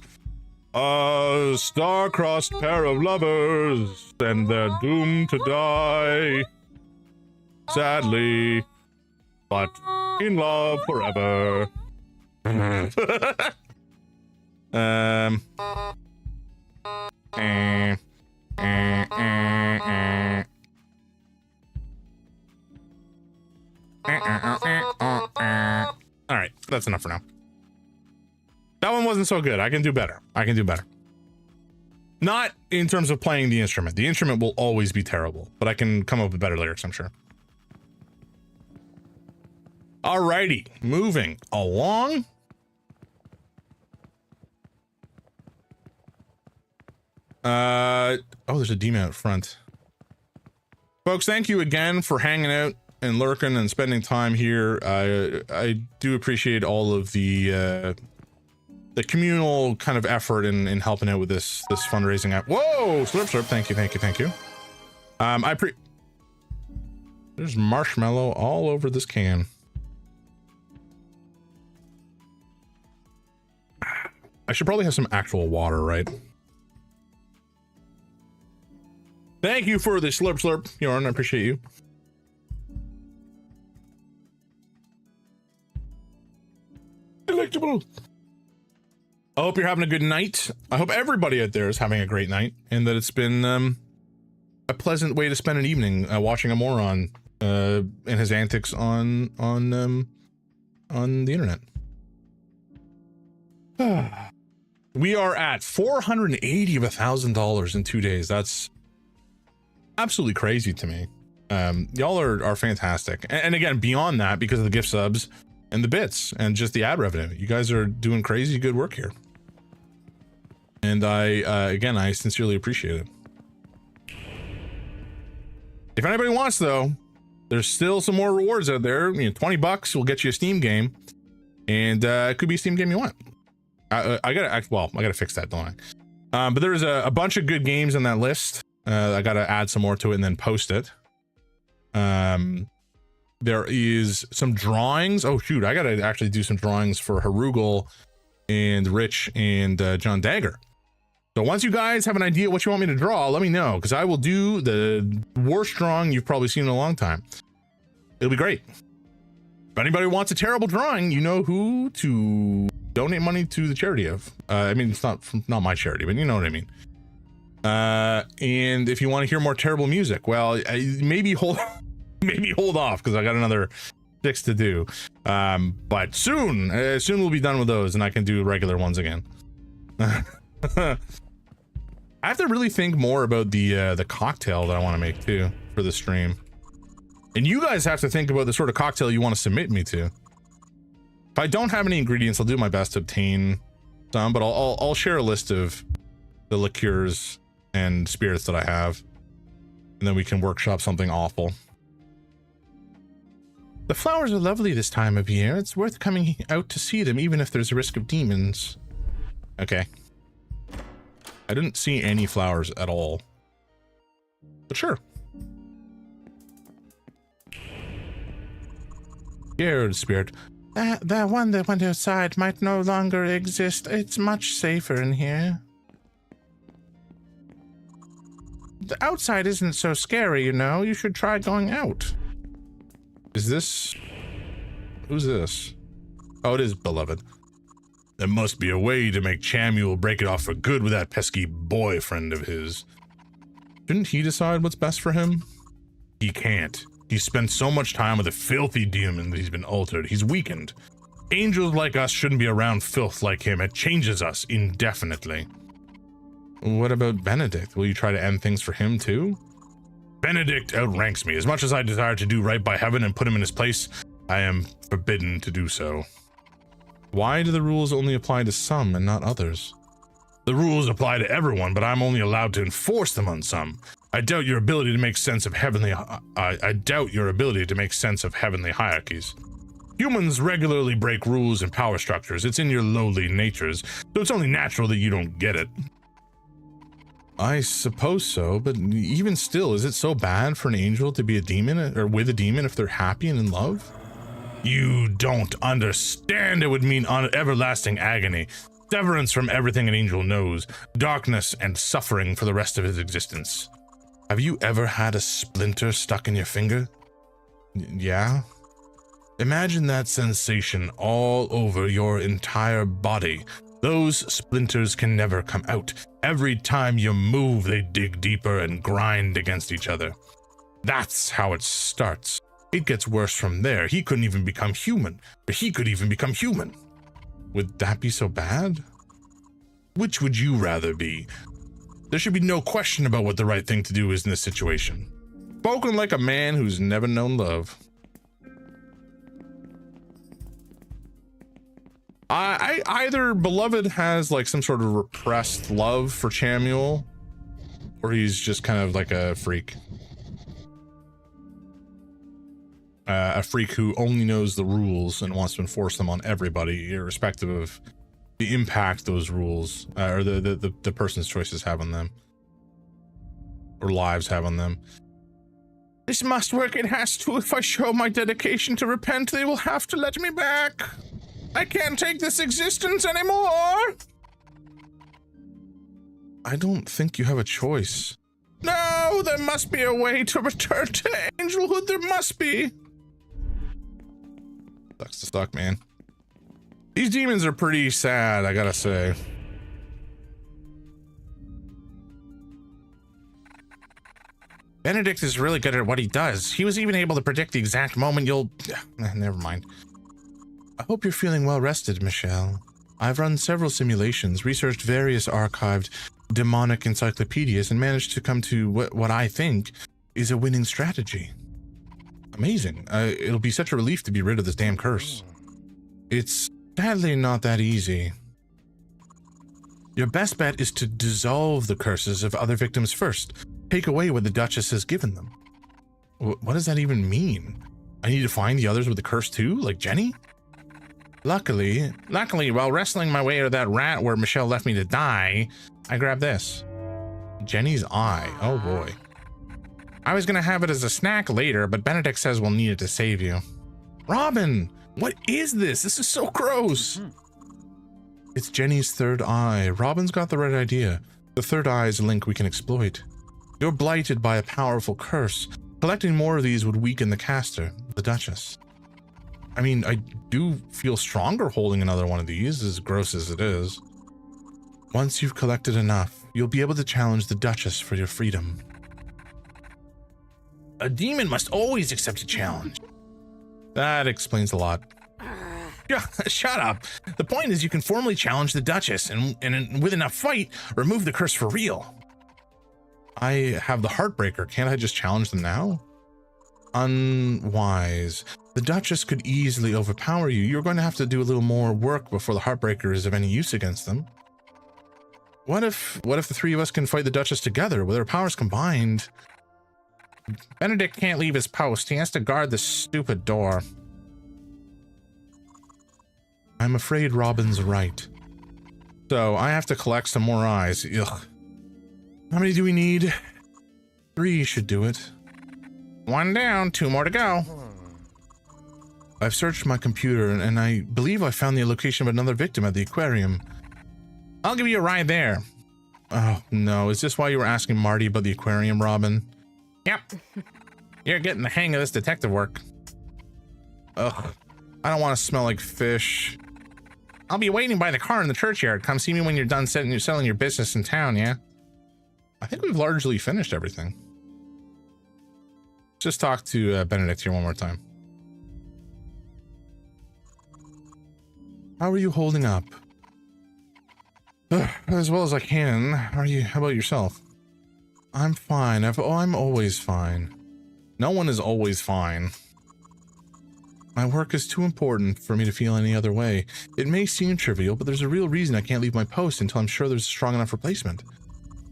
[SPEAKER 1] A star-crossed pair of lovers, and they're doomed to die. Sadly, but in love forever. All right, that's enough for now. That one wasn't so good. I can do better. Not in terms of playing the instrument. The instrument will always be terrible, but I can come up with better lyrics, I'm sure. Alrighty, moving along. Oh, there's a demon out front. Folks, thank you again for hanging out and lurking and spending time here. I do appreciate all of the communal kind of effort in helping out with this fundraising app. Whoa, slurp, thank you. There's marshmallow all over this can. I should probably have some actual water, right? Thank you for the slurp, Yorn. I appreciate you. Delectable. I hope you're having a good night. I hope everybody out there is having a great night, and that it's been a pleasant way to spend an evening watching a moron and his antics on the internet. We are at $480 of $1,000 in 2 days. That's absolutely crazy to me. Y'all are fantastic, and again, beyond that, because of the gift subs and the bits and just the ad revenue, you guys are doing crazy good work here, and I sincerely appreciate it. If anybody wants, though, there's still some more rewards out there. You know, $20 will get you a Steam game, and it could be a Steam game you want. I gotta fix that, don't I? But there's a bunch of good games on that list. I gotta add some more to it and then post it. There is some drawings. Oh shoot, I gotta actually do some drawings for Harugel and Rich and John Dagger. So once you guys have an idea what you want me to draw, let me know, because I will do the worst drawing you've probably seen in a long time. It'll be great. If anybody wants a terrible drawing, you know who to donate money to the charity of. I mean, it's not my charity, but you know what I mean. And if you want to hear more terrible music, well, maybe hold off, because I got another 6 to do. But soon we'll be done with those, and I can do regular ones again. I have to really think more about the cocktail that I want to make too for the stream, and you guys have to think about the sort of cocktail you want to submit me to. If I don't have any ingredients, I'll do my best to obtain some, but I'll share a list of the liqueurs and spirits that I have, and then we can workshop something awful. The flowers are lovely this time of year. It's worth coming out to see them, even if there's a risk of demons. Okay. I didn't see any flowers at all, but sure. Scared spirit. That one that went outside might no longer exist. It's much safer in here. The outside isn't so scary, you know. You should try going out. Is this... Who's this? Oh, it is Beloved. There must be a way to make Chamuel break it off for good with that pesky boyfriend of his. Shouldn't he decide what's best for him? He can't. He's spent so much time with a filthy demon that he's been altered. He's weakened. Angels like us shouldn't be around filth like him. It changes us indefinitely. What about Benedict? Will you try to end things for him too?
[SPEAKER 2] Benedict outranks me. As much as I desire to do right by heaven and put him in his place, I am forbidden to do so.
[SPEAKER 1] Why do the rules only apply to some and not others?
[SPEAKER 2] The rules apply to everyone, but I'm only allowed to enforce them on some. I doubt your ability to make sense of heavenly hierarchies. Humans regularly break rules and power structures. It's in your lowly natures, so it's only natural that you don't get it.
[SPEAKER 1] I suppose so, but even still, is it so bad for an angel to be a demon, or with a demon, if they're happy and in love?
[SPEAKER 2] You don't understand. It would mean everlasting agony, severance from everything an angel knows, darkness and suffering for the rest of his existence.
[SPEAKER 1] Have you ever had a splinter stuck in your finger? Yeah?
[SPEAKER 2] Imagine that sensation all over your entire body. Those splinters can never come out. Every time you move, they dig deeper and grind against each other. That's how it starts. It gets worse from there. He couldn't even become human, but he could even become human.
[SPEAKER 1] Would that be so bad?
[SPEAKER 2] Which would you rather be? There should be no question about what the right thing to do is in this situation.
[SPEAKER 1] Spoken like a man who's never known love. Either Beloved has like some sort of repressed love for Chamuel, or he's just kind of like a freak. A freak who only knows the rules and wants to enforce them on everybody, irrespective of the impact those rules or the person's choices have on them, or lives have on them.
[SPEAKER 2] This must work. It has to. If I show my dedication to repent, they will have to let me back. I can't take this existence anymore.
[SPEAKER 1] I don't think you have a choice.
[SPEAKER 2] No, there must be a way to return to angelhood. There must be.
[SPEAKER 1] Sucks to suck, man. These demons are pretty sad, I gotta say.
[SPEAKER 2] Benedict is really good at what he does. He was even able to predict the exact moment you'll... Never mind.
[SPEAKER 1] I hope you're feeling well rested, Michelle. I've run several simulations, researched various archived demonic encyclopedias, and managed to come to what I think is a winning strategy. Amazing. It'll be such a relief to be rid of this damn curse. It's sadly not that easy. Your best bet is to dissolve the curses of other victims first. Take away what the Duchess has given them. What does that even mean? I need to find the others with the curse too, like Jenny? Luckily, while wrestling my way out of that rat where Michelle left me to die, I grabbed this. Jenny's eye. Oh boy. I was gonna have it as a snack later, but Benedict says we'll need it to save you. Robin, what is this? This is so gross. It's Jenny's third eye. Robin's got the right idea. The third eye is a link we can exploit. You're blighted by a powerful curse. Collecting more of these would weaken the caster, the Duchess. I mean, I do feel stronger holding another one of these, as gross as it is. Once you've collected enough, you'll be able to challenge the Duchess for your freedom.
[SPEAKER 2] A demon must always accept a challenge.
[SPEAKER 1] That explains a lot.
[SPEAKER 2] Shut up. The point is you can formally challenge the Duchess and with enough fight, remove the curse for real.
[SPEAKER 1] I have the Heartbreaker. Can't I just challenge them now? Unwise. The Duchess could easily overpower you. You're going to have to do a little more work before the Heartbreaker is of any use against them. What if the three of us can fight the Duchess together with our powers combined?
[SPEAKER 2] Benedict can't leave his post. He has to guard the stupid door.
[SPEAKER 1] I'm afraid Robin's right. So I have to collect some more eyes. Ugh. How many do we need? 3 should do it.
[SPEAKER 2] 1 down, 2 more to go.
[SPEAKER 1] I've searched my computer and I believe I found the location of another victim at the aquarium.
[SPEAKER 2] I'll give you a ride there.
[SPEAKER 1] Oh no, is this why you were asking Marty about the aquarium, Robin?
[SPEAKER 2] Yep. You're getting the hang of this detective work.
[SPEAKER 1] Ugh. I don't want to smell like fish.
[SPEAKER 2] I'll be waiting by the car in the churchyard. Come see me when you're done selling your business in town, yeah?
[SPEAKER 1] I think we've largely finished everything. Just talk to Benedict here one more time. How are you holding up? As well as I can. How about yourself? I'm fine. I'm always fine. No one is always fine. My work is too important for me to feel any other way. It may seem trivial, but there's a real reason I can't leave my post until I'm sure there's a strong enough replacement.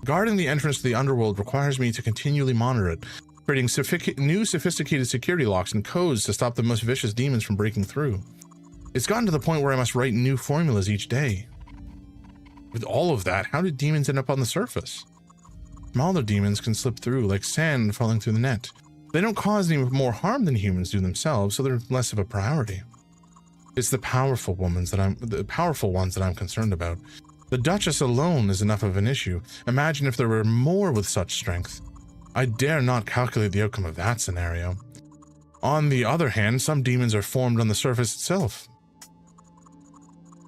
[SPEAKER 1] Guarding the entrance to the underworld requires me to continually monitor it, creating new sophisticated security locks and codes to stop the most vicious demons from breaking through. It's gotten to the point where I must write new formulas each day. With all of that, how did demons end up on the surface? Smaller demons can slip through like sand falling through the net. They don't cause any more harm than humans do themselves, so they're less of a priority. It's the powerful ones that I'm concerned about. The Duchess alone is enough of an issue. Imagine if there were more with such strength. I dare not calculate the outcome of that scenario. On the other hand, some demons are formed on the surface itself.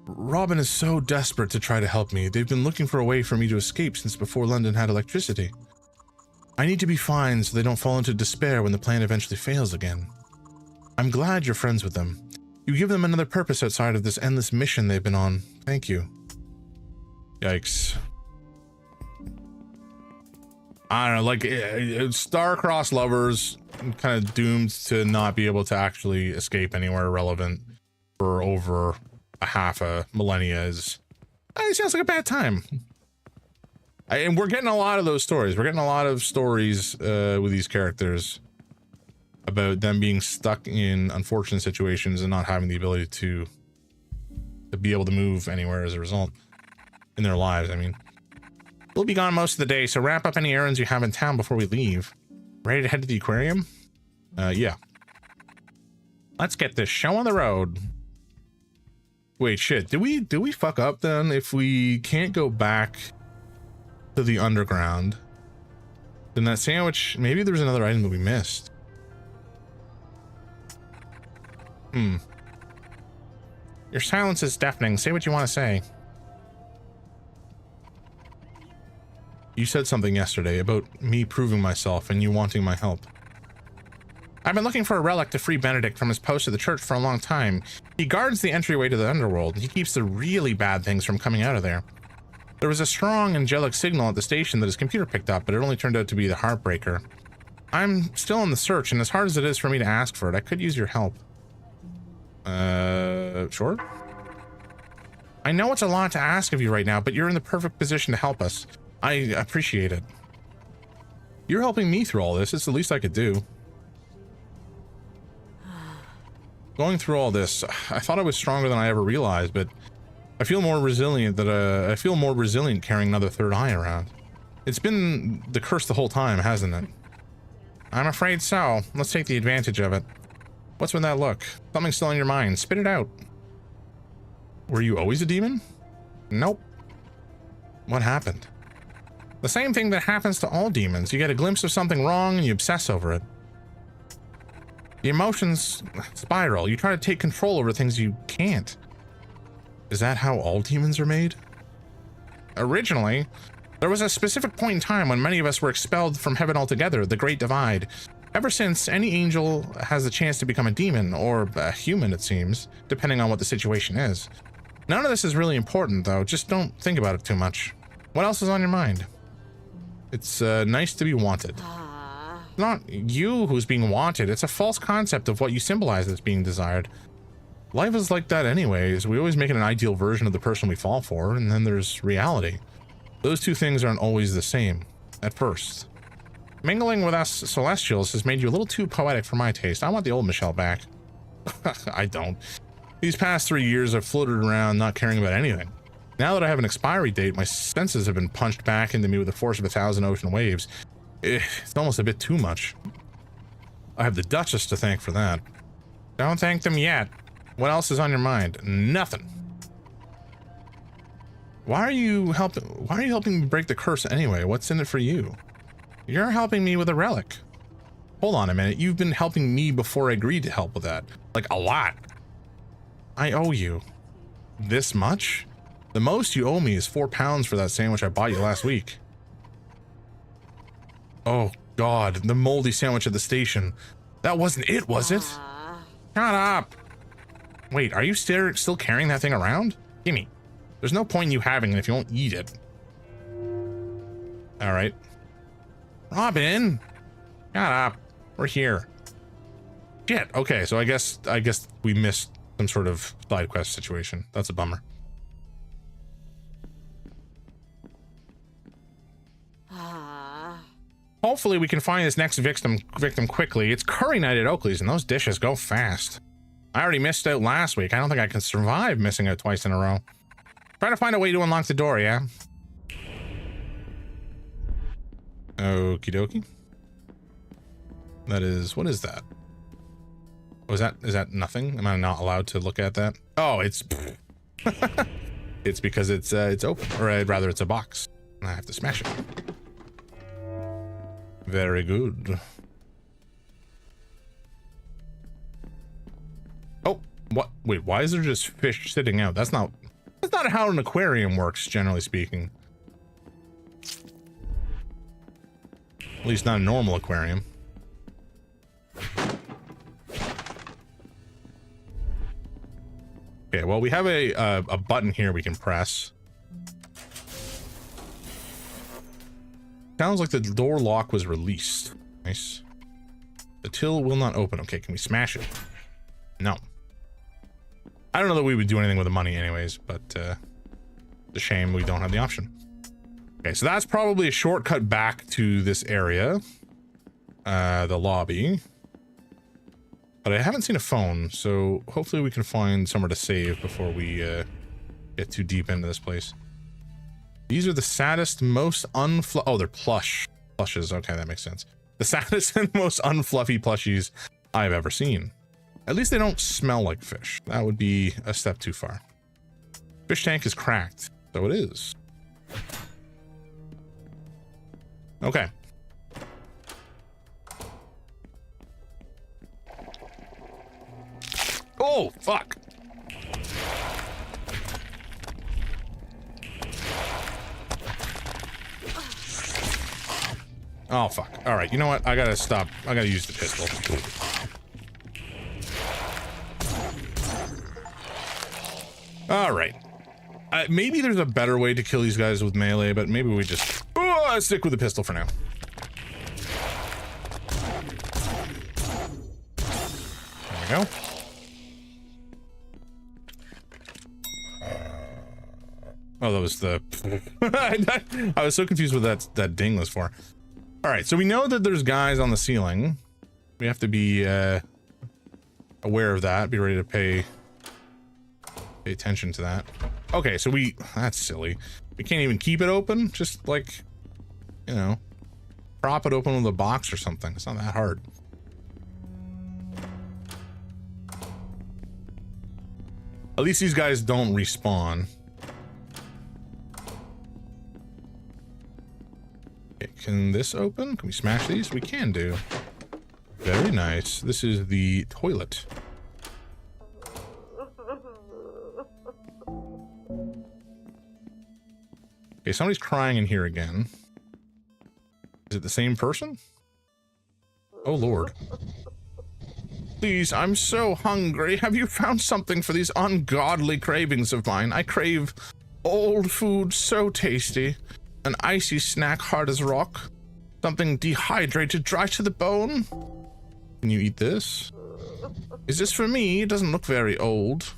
[SPEAKER 1] Robin is so desperate to try to help me. They've been looking for a way for me to escape since before London had electricity. I need to be fine so they don't fall into despair when the plan eventually fails again. I'm glad you're friends with them. You give them another purpose outside of this endless mission they've been on. Thank you. Yikes. I don't know, like, star-crossed lovers kind of doomed to not be able to actually escape anywhere relevant for over a half a millennia is... It sounds like a bad time. And we're getting a lot of those stories. We're getting a lot of stories with these characters about them being stuck in unfortunate situations and not having the ability to be able to move anywhere as a result in their lives. I mean, we'll be gone most of the day, so wrap up any errands you have in town before we leave. Ready to head to the aquarium? Yeah. Let's get this show on the road. Wait, shit. Do we fuck up then if we can't go back to the underground? Then that sandwich, maybe there's another item that we missed. Your silence is deafening. Say what you want to say. You said something yesterday about me proving myself and you wanting my help. I've been looking for a relic to free Benedict from his post at the church for a long time. He guards the entryway to the underworld, and he keeps the really bad things from coming out of there. There was a strong angelic signal at the station that his computer picked up, but it only turned out to be the Heartbreaker. I'm still in the search, and as hard as it is for me to ask for it, I could use your help. Sure? I know it's a lot to ask of you right now, but you're in the perfect position to help us. I appreciate it. You're helping me through all this. It's the least I could do. Going through all this, I thought I was stronger than I ever realized, but I feel more resilient carrying another third eye around. It's been the curse the whole time, hasn't it? I'm afraid so. Let's take the advantage of it. What's with that look? Something's still in your mind. Spit it out. Were you always a demon? Nope. What happened? The same thing that happens to all demons. You get a glimpse of something wrong and you obsess over it. The emotions spiral. You try to take control over things you can't. Is that how all demons are made? Originally, there was a specific point in time when many of us were expelled from heaven altogether, the Great Divide. Ever since, any angel has the chance to become a demon, or a human it seems, depending on what the situation is. None of this is really important though, just don't think about it too much. What else is on your mind? It's nice to be wanted. Not you who's being wanted, it's a false concept of what you symbolize as being desired. Life is like that anyways. We always make it an ideal version of the person we fall for, and then there's reality. Those two things aren't always the same, at first. Mingling with us Celestials has made you a little too poetic for my taste. I want the old Michelle back. I don't. These past 3 years I've floated around not caring about anything. Now that I have an expiry date, my senses have been punched back into me with the force of 1,000 ocean waves. It's almost a bit too much. I have the Duchess to thank for that. Don't thank them yet. What else is on your mind? Nothing. Why are you helping me break the curse anyway? What's in it for you? You're helping me with a relic. Hold on a minute. You've been helping me before I agreed to help with that. Like, a lot. I owe you. This much? The most you owe me is £4 for that sandwich I bought you last week. Oh, God. The moldy sandwich at the station. That wasn't it, was it? Shut up. Wait, are you still carrying that thing around? Gimme. There's no point in you having it if you won't eat it. Alright.
[SPEAKER 2] Robin, shut up. We're here. Shit. Okay, so I guess we missed some sort of side quest situation. That's a bummer. Hopefully we can find this next victim quickly. It's curry night at Oakley's and those dishes go fast. I already missed out last week. I don't think I can survive missing out twice in a row. Try to find a way to unlock the door, yeah? Okie dokie. That is, what is that? Oh, is that nothing? Am I not allowed to look at that? Oh, it's it's because it's open, or rather it's a box. I have to smash it. Very good. Oh, what? Wait, why is there just fish sitting out? That's not how an aquarium works, generally speaking. At least not a normal aquarium. Okay, well, we have a button here we can press. Sounds like the door lock was released. Nice. The till will not open. Okay, can we smash it? No. I don't know that we would do anything with the money anyways, but it's a shame we don't have the option. Okay, so that's probably a shortcut back to this area. The lobby. But I haven't seen a phone, so hopefully we can find somewhere to save before we get too deep into this place. These are the saddest, most oh, they're plushes. Okay, that makes sense. The saddest and most unfluffy plushies I've ever seen. At least they don't smell like fish. That would be a step too far. Fish tank is cracked, so it is. Okay. Oh, fuck. Oh, fuck. All right, you know what? I gotta stop. I gotta use the pistol. All right. Maybe there's a better way to kill these guys with melee, but maybe we just stick with the pistol for now. There we go. Oh, that was the... I was so confused what that ding was for. All right, so we know that there's guys on the ceiling. We have to be aware of that. Be ready to pay attention to that. Okay, so that's silly. We can't even keep it open. Just like, you know, prop it open with a box or something. It's not that hard. At least these guys don't respawn. Okay, can this open? Can we smash these? We can do. Very nice. This is the toilet. Okay, somebody's crying in here again. Is it the same person? Oh, Lord. Please, I'm so hungry. Have you found something for these ungodly cravings of mine? I crave old food so tasty. An icy snack hard as rock. Something dehydrated, dry to the bone. Can you eat this? Is this for me? It doesn't look very old.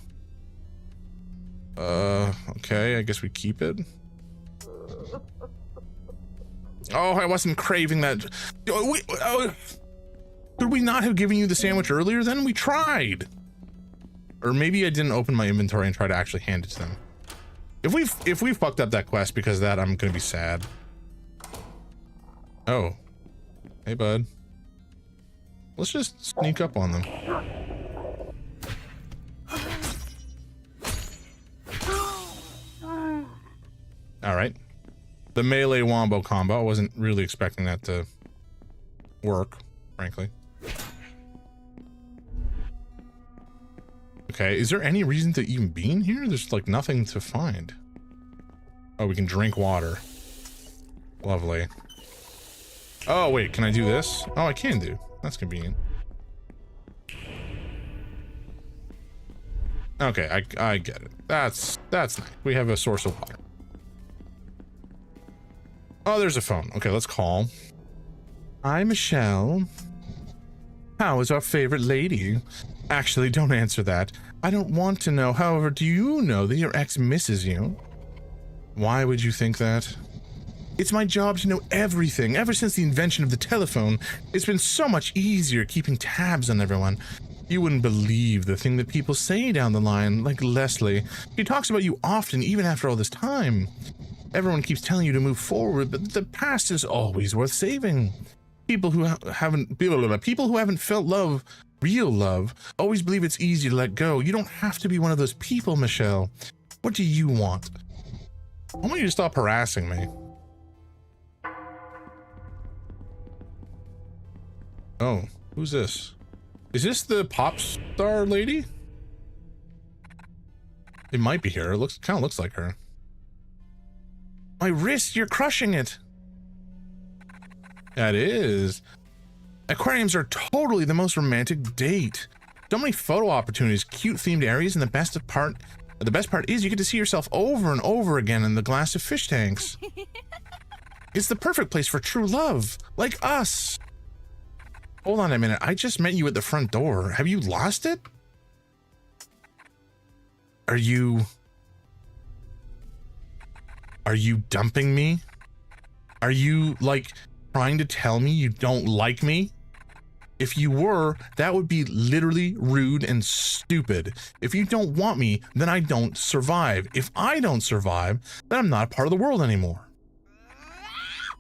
[SPEAKER 2] Okay, I guess we keep it. Oh, I wasn't craving that. Could we not have given you the sandwich earlier then? We tried. Or maybe I didn't open my inventory and try to actually hand it to them. If we fucked up that quest because of that, I'm gonna be sad. Oh. Hey, bud. Let's just sneak up on them. Alright. The melee wombo combo. I wasn't really expecting that to work, frankly. Okay, is there any reason to even be in here? There's like nothing to find. Oh, we can drink water. Lovely. Oh, wait, can I do this? Oh, I can do. That's convenient. Okay, I get it. That's nice. We have a source of water. Oh, there's a phone. Okay, let's call.
[SPEAKER 1] Hi, Michelle. How is our favorite lady? Actually, don't answer that. I don't want to know. However, do you know that your ex misses you? Why would you think that? It's my job to know everything. Ever since the invention of the telephone, it's been so much easier keeping tabs on everyone. You wouldn't believe the thing that people say down the line, like Leslie. She talks about you often, even after all this time. Everyone keeps telling you to move forward, but the past is always worth saving. People who haven't felt love, real love, always believe it's easy to let go. You don't have to be one of those people, Michelle. What do you want? I want you to stop harassing me. Oh, who's this? Is this the pop star lady? It might be her. It kind of looks like her. My wrist, you're crushing it. That is. Aquariums are totally the most romantic date. So many photo opportunities, cute themed areas, and the best part is you get to see yourself over and over again in the glass of fish tanks. It's the perfect place for true love, like us. Hold on a minute, I just met you at the front door. Have you lost it? Are you dumping me? Are you, like, trying to tell me you don't like me? If you were, that would be literally rude and stupid. If you don't want me, then I don't survive. If I don't survive, then I'm not a part of the world anymore.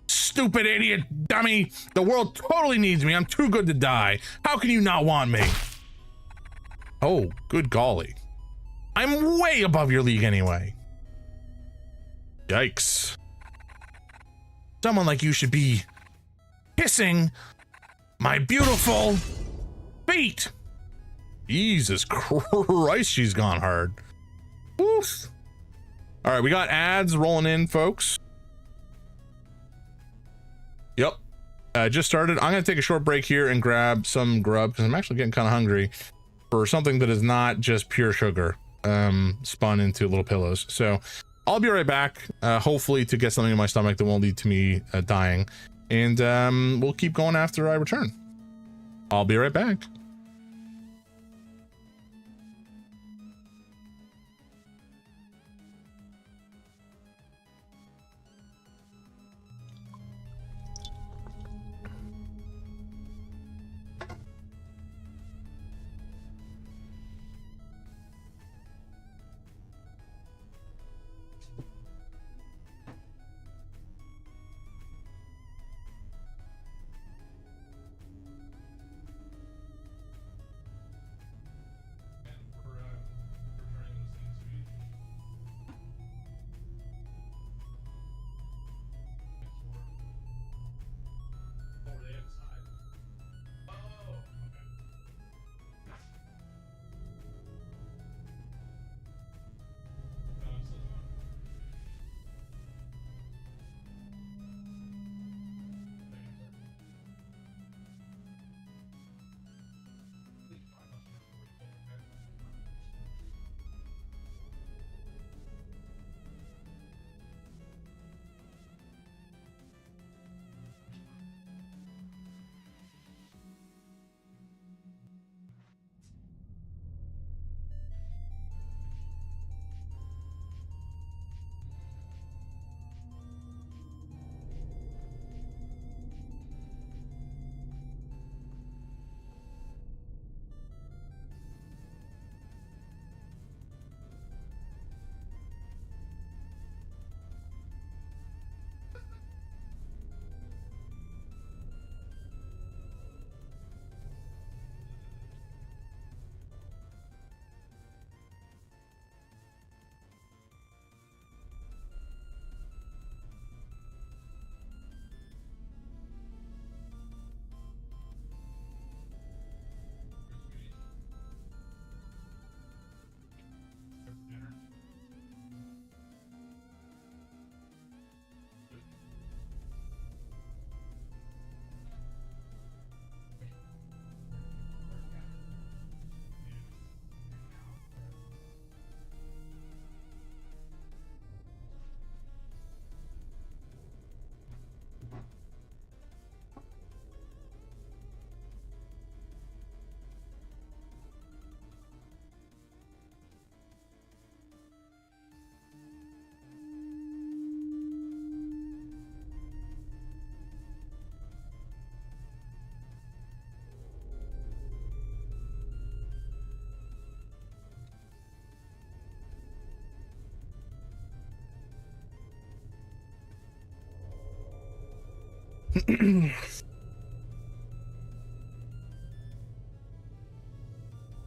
[SPEAKER 1] Stupid idiot dummy! The world totally needs me. I'm too good to die. How can you not want me? Oh, good golly. I'm way above your league anyway. Yikes. Someone like you should be kissing my beautiful feet. Jesus Christ, she's gone hard. Oof. All right, we got ads rolling in, folks. Yep. Just started. I'm going to take a short break here and grab some grub because I'm actually getting kind of hungry for something that is not just pure sugar spun into little pillows. So I'll be right back, hopefully to get something in my stomach that won't lead to me dying. And we'll keep going after I return. I'll be right back.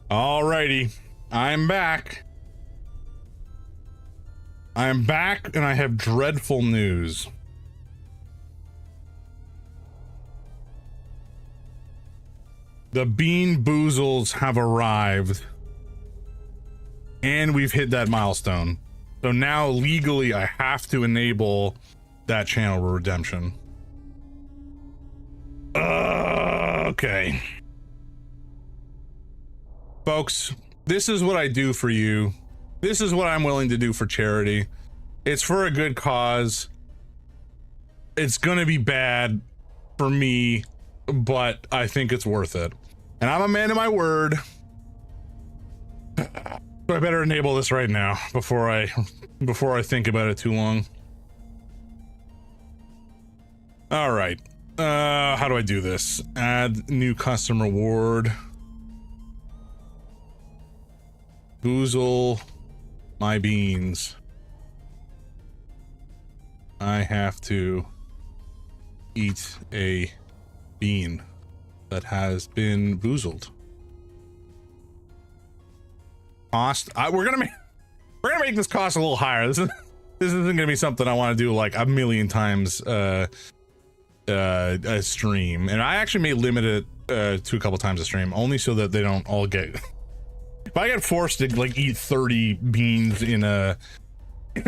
[SPEAKER 1] Alrighty, I'm back. I'm back, and I have dreadful news. The Bean Boozles have arrived, and we've hit that milestone. So now legally I have to enable that channel redemption. Okay. Folks, this is what I do for you. This is what I'm willing to do for charity. It's for a good cause. It's gonna be bad for me, but I think it's worth it. And I'm a man of my word. So I better enable this right now before I think about it too long. All right. How do I do this? Add new custom reward. Boozle my beans. I have to eat a bean that has been boozled. Cost. We're gonna make this cost a little higher. This isn't gonna be something I want to do like a million times a stream, and I actually may limit it to a couple times a stream, only so that they don't all get. If I get forced to like eat 30 beans in a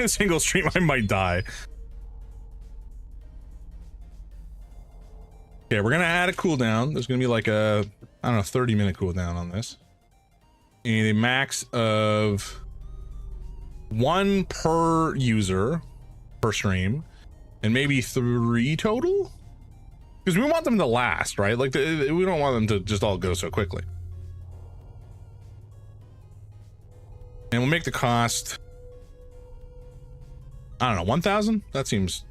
[SPEAKER 1] single stream, I might die. Okay, we're gonna add a cooldown. There's gonna be like a, I don't know, 30-minute cooldown on this. And a max of 1 per user per stream, and maybe 3 total? Because we want them to last, right? Like, we don't want them to just all go so quickly. And we'll make the cost, I don't know, 1,000? That seems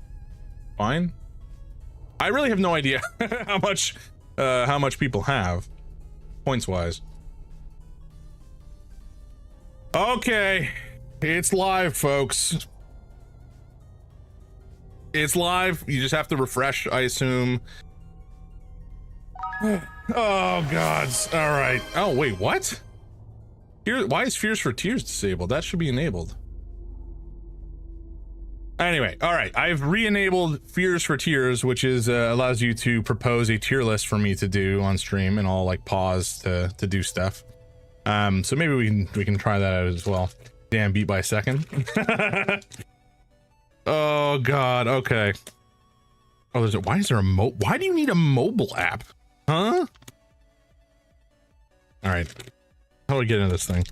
[SPEAKER 1] fine. I really have no idea how much people have points wise. Okay, it's live, folks. It's live. You just have to refresh, I assume. Oh God! All right. Oh wait, what? Here, why is Fears for Tears disabled? That should be enabled. Anyway, all right. I've re-enabled Fears for Tears, which is allows you to propose a tier list for me to do on stream, and I'll like pause to do stuff. So maybe we can try that out as well. Damn, beat by a second. Oh God. Okay. Oh, there's a, why is there a why do you need a mobile app? Huh? All right. How do I get into this thing?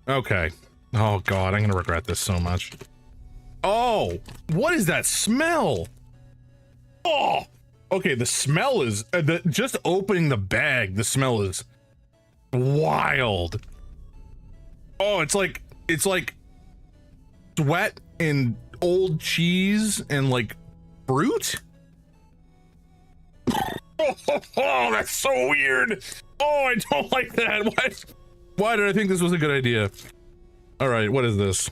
[SPEAKER 1] Okay. Oh God, I'm gonna regret this so much. Oh, what is that smell? Oh, okay. The smell is just opening the bag. The smell is wild. Oh, it's like sweat and old cheese and like fruit. Oh, that's so weird. Oh, I don't like that. Why did I think this was a good idea? All right, what is this?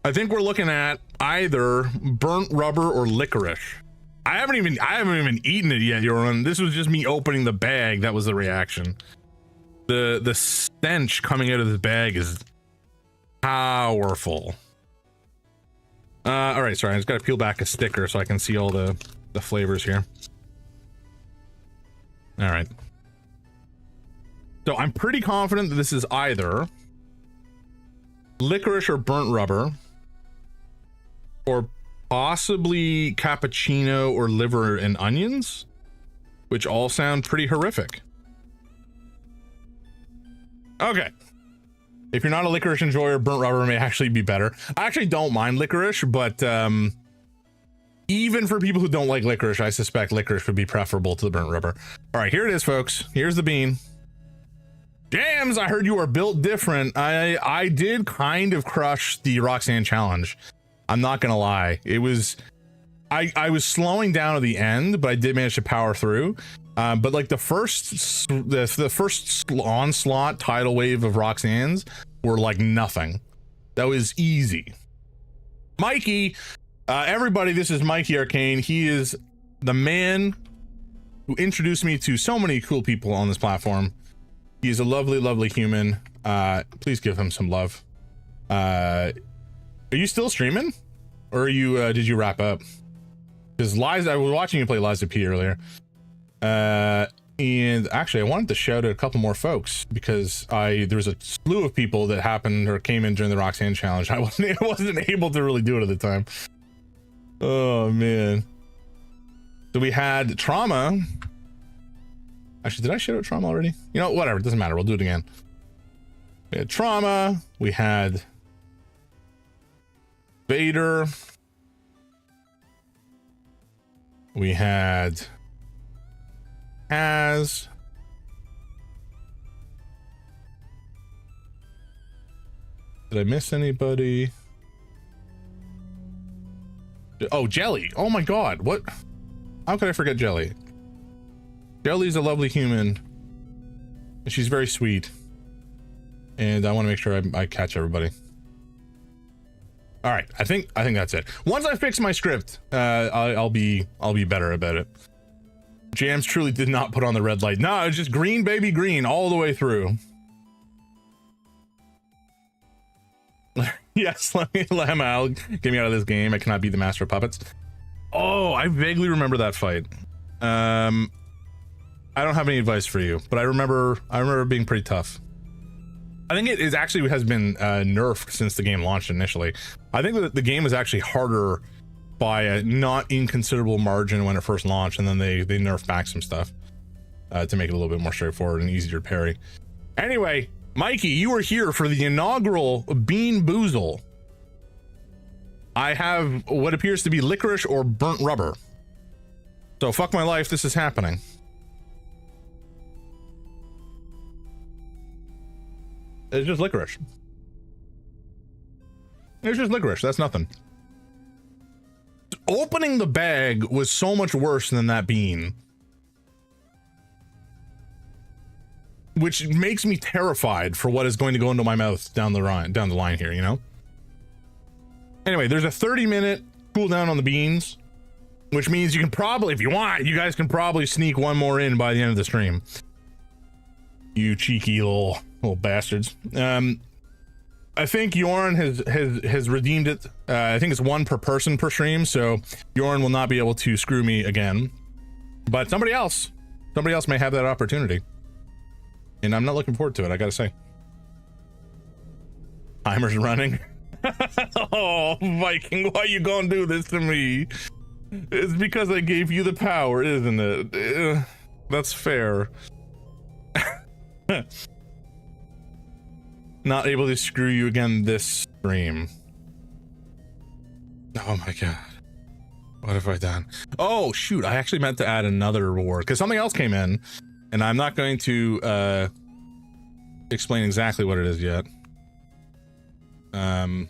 [SPEAKER 1] I think we're looking at either burnt rubber or licorice. I haven't even eaten it yet, Yoran. This was just me opening the bag. That was the reaction. The stench coming out of this bag is powerful. All right, sorry, I just gotta peel back a sticker so I can see all the flavors here. All right. So I'm pretty confident that this is either licorice or burnt rubber, or possibly cappuccino or liver and onions, which all sound pretty horrific. Okay. If you're not a licorice enjoyer, burnt rubber may actually be better. I actually don't mind licorice, but even for people who don't like licorice, I suspect licorice would be preferable to the burnt rubber. All right, here it is, folks. Here's the bean. Jams, I heard you are built different. I did kind of crush the Roxanne challenge. I'm not gonna lie. It was, I was slowing down at the end, but I did manage to power through. But like the first onslaught tidal wave of Roxanne's were like nothing. That was easy. Mikey, everybody, this is Mikey Arcane. He is the man who introduced me to so many cool people on this platform. He is a lovely, lovely human. Please give him some love. Are you still streaming? Or are you, did you wrap up? Because Liza, I was watching you play Liza P earlier. And actually, I wanted to shout out a couple more folks because there was a slew of people that happened or came in during the Roxanne challenge. I wasn't able to really do it at the time. Oh man. So we had Trauma. Actually, did I shout out Trauma already? You know, whatever, it doesn't matter. We'll do it again. We had Trauma. We had Vader. We had Did I miss anybody? Oh, Jelly. Oh my god, what? How could I forget Jelly? Jelly's a lovely human. And she's very sweet. And I want to make sure I catch everybody. All right, I think that's it. Once I fix my script, I'll be better about it. Jams truly did not put on the red light. No, it's just green, baby, green all the way through. Yes, let him out. Get me out of this game. I cannot be the master of puppets. Oh, I vaguely remember that fight. I don't have any advice for you, but I remember being pretty tough. I think it actually has been nerfed since the game launched initially. I think that the game was actually harder by a not inconsiderable margin when it first launched, and then they nerfed back some stuff to make it a little bit more straightforward and easier to parry. Anyway, Mikey, you are here for the inaugural Bean Boozle. I have what appears to be licorice or burnt rubber. So fuck my life, this is happening. It's just licorice. It's just licorice, that's nothing. Opening the bag was so much worse than that bean. Which makes me terrified for what is going to go into my mouth down the line here, you know? Anyway, there's a 30-minute cooldown on the beans, which means you can probably, if you want, you guys can probably sneak one more in by the end of the stream. You cheeky little bastards. I think Yorn has redeemed it. I think it's one per person per stream, so Yorn will not be able to screw me again. But somebody else may have that opportunity. And I'm not looking forward to it, I gotta say. Timer's running. Oh, Viking, why you gonna do this to me? It's because I gave you the power, isn't it? That's fair. Not able to screw you again this stream. Oh my god. What have I done? Oh shoot, I actually meant to add another reward because something else came in, and I'm not going to explain exactly what it is yet. How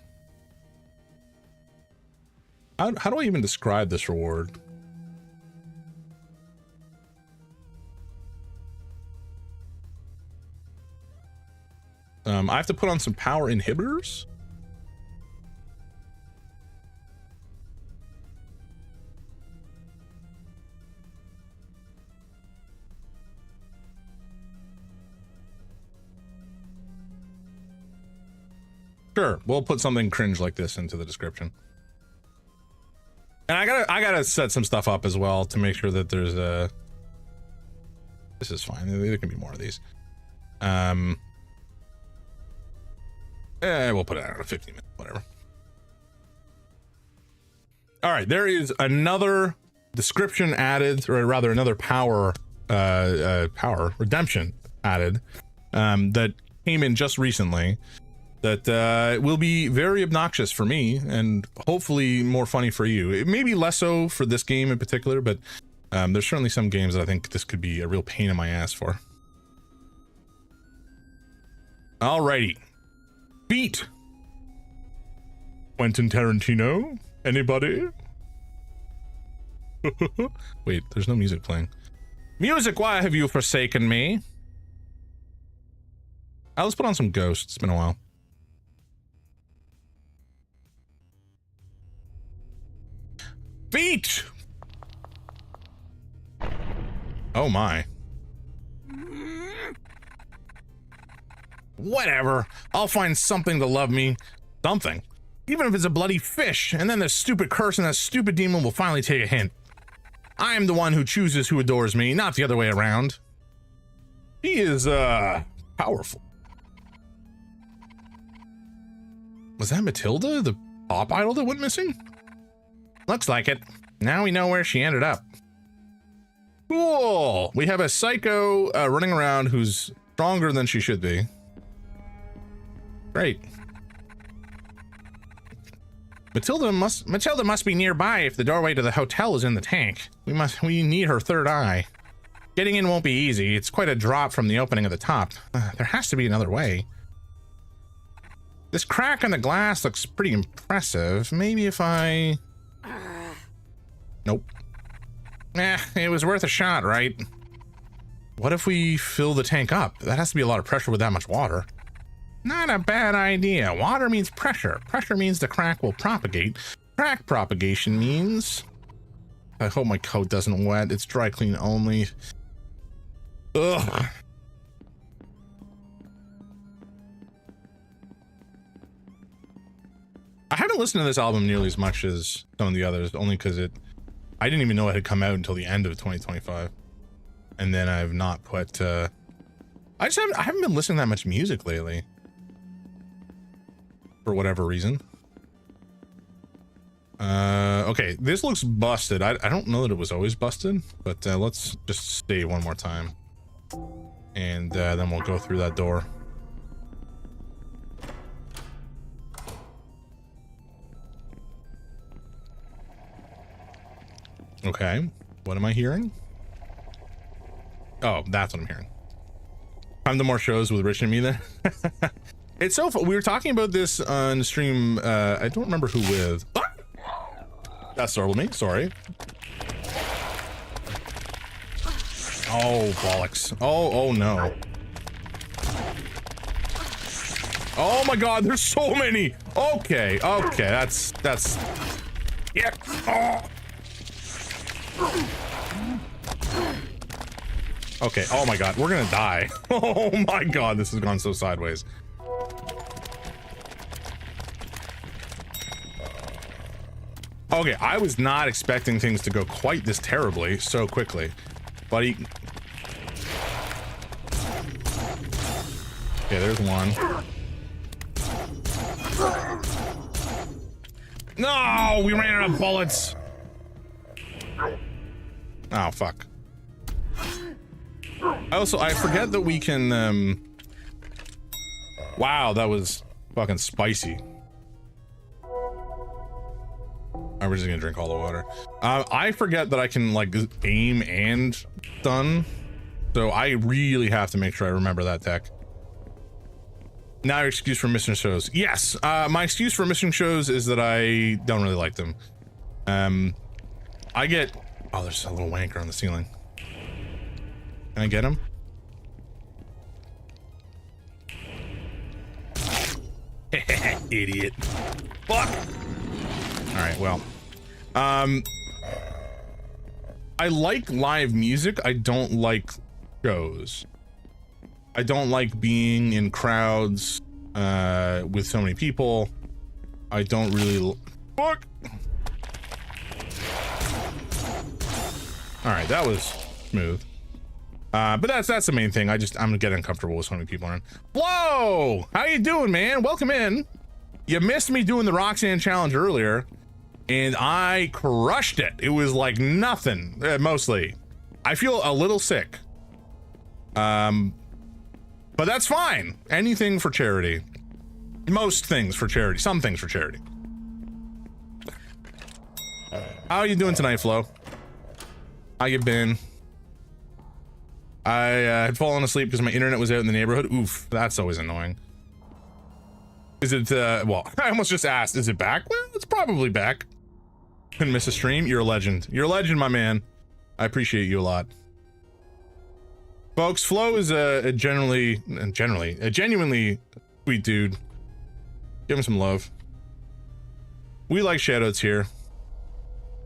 [SPEAKER 1] do I even describe this reward? I have to put on some power inhibitors. Sure, we'll put something cringe like this into the description. And I gotta set some stuff up as well to make sure that there's a. This is fine. There can be more of these. We'll put it out 15 minutes, whatever. All right, there is another description added, or rather another power redemption added that came in just recently that will be very obnoxious for me and hopefully more funny for you. It may be less so for this game in particular, but there's certainly some games that I think this could be a real pain in my ass for. Alrighty. Beat. Quentin Tarantino? Anybody? Wait, there's no music playing. Music, why have you forsaken me? Let's put on some Ghosts. It's been a while. Oh my. Whatever. I'll find something to love me. Something. Even if it's a bloody fish, and then the stupid curse and that stupid demon will finally take a hint. I am the one who chooses who adores me, not the other way around. He is, powerful. Was that Matilda, the pop idol that went missing? Looks like it. Now we know where she ended up. Cool. We have a psycho running around who's stronger than she should be. Great. Matilda must be nearby if the doorway to the hotel is in the tank. We need her third eye. Getting in won't be easy. It's quite a drop from the opening at the top. There has to be another way. This crack in the glass looks pretty impressive. Maybe if I... Nope. It was worth a shot, right? What if we fill the tank up? That has to be a lot of pressure with that much water. Not a bad idea. Water means pressure. Pressure means the crack will propagate. Crack propagation means... I hope my coat doesn't wet. It's dry clean only. Ugh. I haven't listened to this album nearly as much as some of the others, only because I didn't even know it had come out until the end of 2025. And then I've not put, I haven't been listening to that much music lately. For whatever reason. Okay, this looks busted. I don't know that it was always busted, but let's just stay one more time. And then we'll go through that door. Okay, what am I hearing? Oh, that's what I'm hearing. Come to more shows with Rich and me then. It's so fun. We were talking about this on stream. I don't remember who with. Ah! That startled me. Sorry. Oh, bollocks. Oh no. Oh my God, there's so many. Okay, that's yeah. Oh. Okay, oh my God, we're gonna die. Oh my God, this has gone so sideways. Okay, I was not expecting things to go quite this terribly so quickly, buddy. Okay, there's one. No, we ran out of bullets. Oh, fuck. I forget that we can, wow, that was fucking spicy. We're just gonna drink all the water. I forget that I can like aim and stun, so I really have to make sure I remember that tech. Now your excuse for missing shows. Yes, my excuse for missing shows is that I don't really like them. I get... Oh, there's a little wanker on the ceiling. Can I get him? Idiot. Fuck! Alright, well. I like live music. I don't like shows. I don't like being in crowds with so many people. I don't really... Fuck! Alright, that was smooth. But that's the main thing. I'm gonna get uncomfortable with so many people around. Whoa! How you doing, man? Welcome in. You missed me doing the Roxanne challenge earlier, and I crushed it. It was like nothing, mostly. I feel a little sick. But that's fine. Anything for charity. Most things for charity. Some things for charity. How are you doing tonight, Flo? How you been? I had fallen asleep because my internet was out in the neighborhood. Oof, that's always annoying. Is it, well, I almost just asked, is it back? Well, it's probably back. Couldn't miss a stream. You're a legend. You're a legend, my man. I appreciate you a lot. Folks, Flo is a genuinely sweet dude. Give him some love. We like shoutouts here.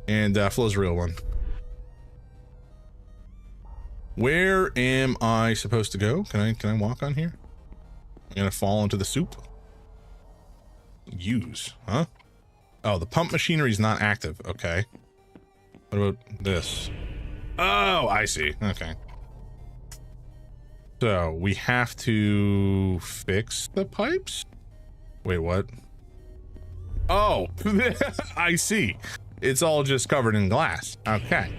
[SPEAKER 1] And Flo's a real one. Where am I supposed to go? Can I walk on here? I'm gonna fall into the soup. Use, huh? Oh, the pump machinery is not active. Okay. What about this? Oh, I see. Okay. So we have to fix the pipes? Wait, what? Oh, I see. It's all just covered in glass. Okay.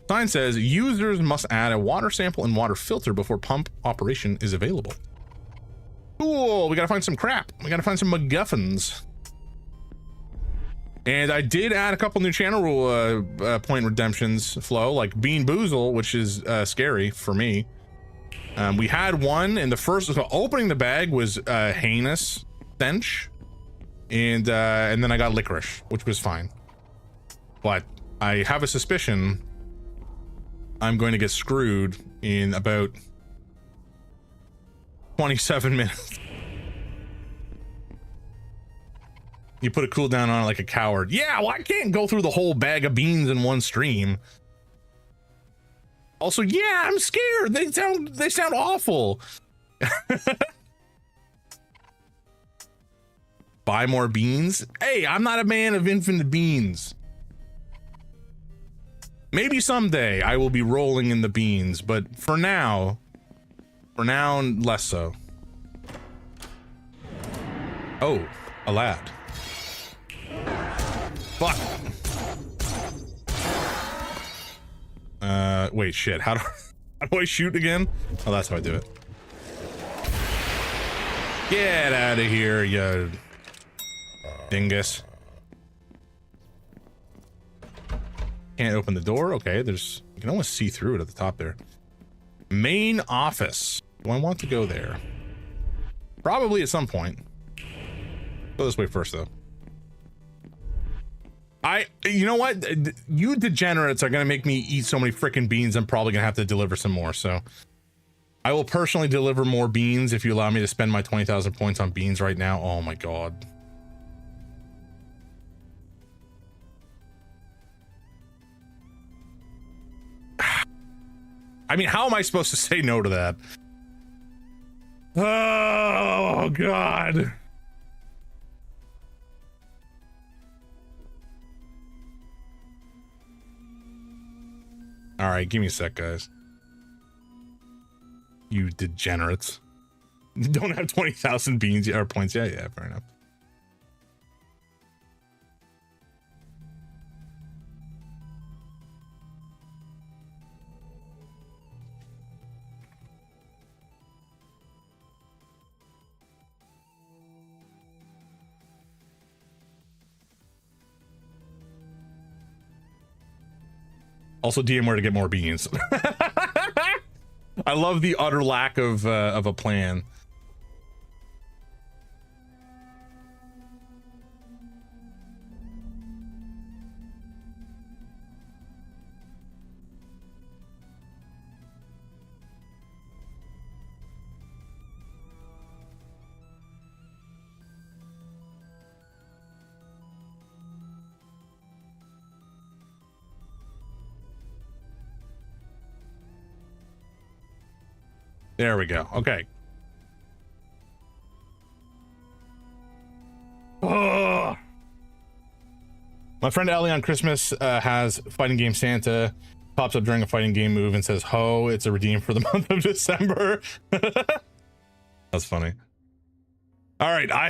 [SPEAKER 1] Sign says users must add a water sample and water filter before pump operation is available. Cool. We gotta find some crap. We gotta find some MacGuffins. And I did add a couple new channel point redemptions, Flo, like Bean Boozle, which is scary for me. We had one in the first, so opening the bag was heinous stench, and then I got licorice, which was fine. But I have a suspicion I'm going to get screwed in about 27 minutes. You put a cooldown on it like a coward. Yeah, well, I can't go through the whole bag of beans in one stream. Also, yeah, I'm scared. They sound awful. Buy more beans? Hey, I'm not a man of infinite beans. Maybe someday I will be rolling in the beans, but for now, less so. Oh, a lad. Fuck. Wait, shit. How do I shoot again? Oh, that's how I do it. Get out of here, you dingus. Can't open the door. Okay, there's, you can almost see through it at the top there. Main office. Do I want to go there? Probably at some point. Go this way first, though. You know what? You degenerates are gonna make me eat so many freaking beans, I'm probably gonna have to deliver some more, so. I will personally deliver more beans if you allow me to spend my 20,000 points on beans right now. Oh my god. I mean, how am I supposed to say no to that? Oh, God. All right, give me a sec, guys. You degenerates. Don't have 20,000 beans or points. Yeah, fair enough. Also, DM where to get more beans. I love the utter lack of a plan. There we go. Okay. Oh. My friend Ellie on Christmas has Fighting Game Santa. Pops up during a fighting game move and says, "Ho, it's a redeem for the month of December." That's funny. All right, I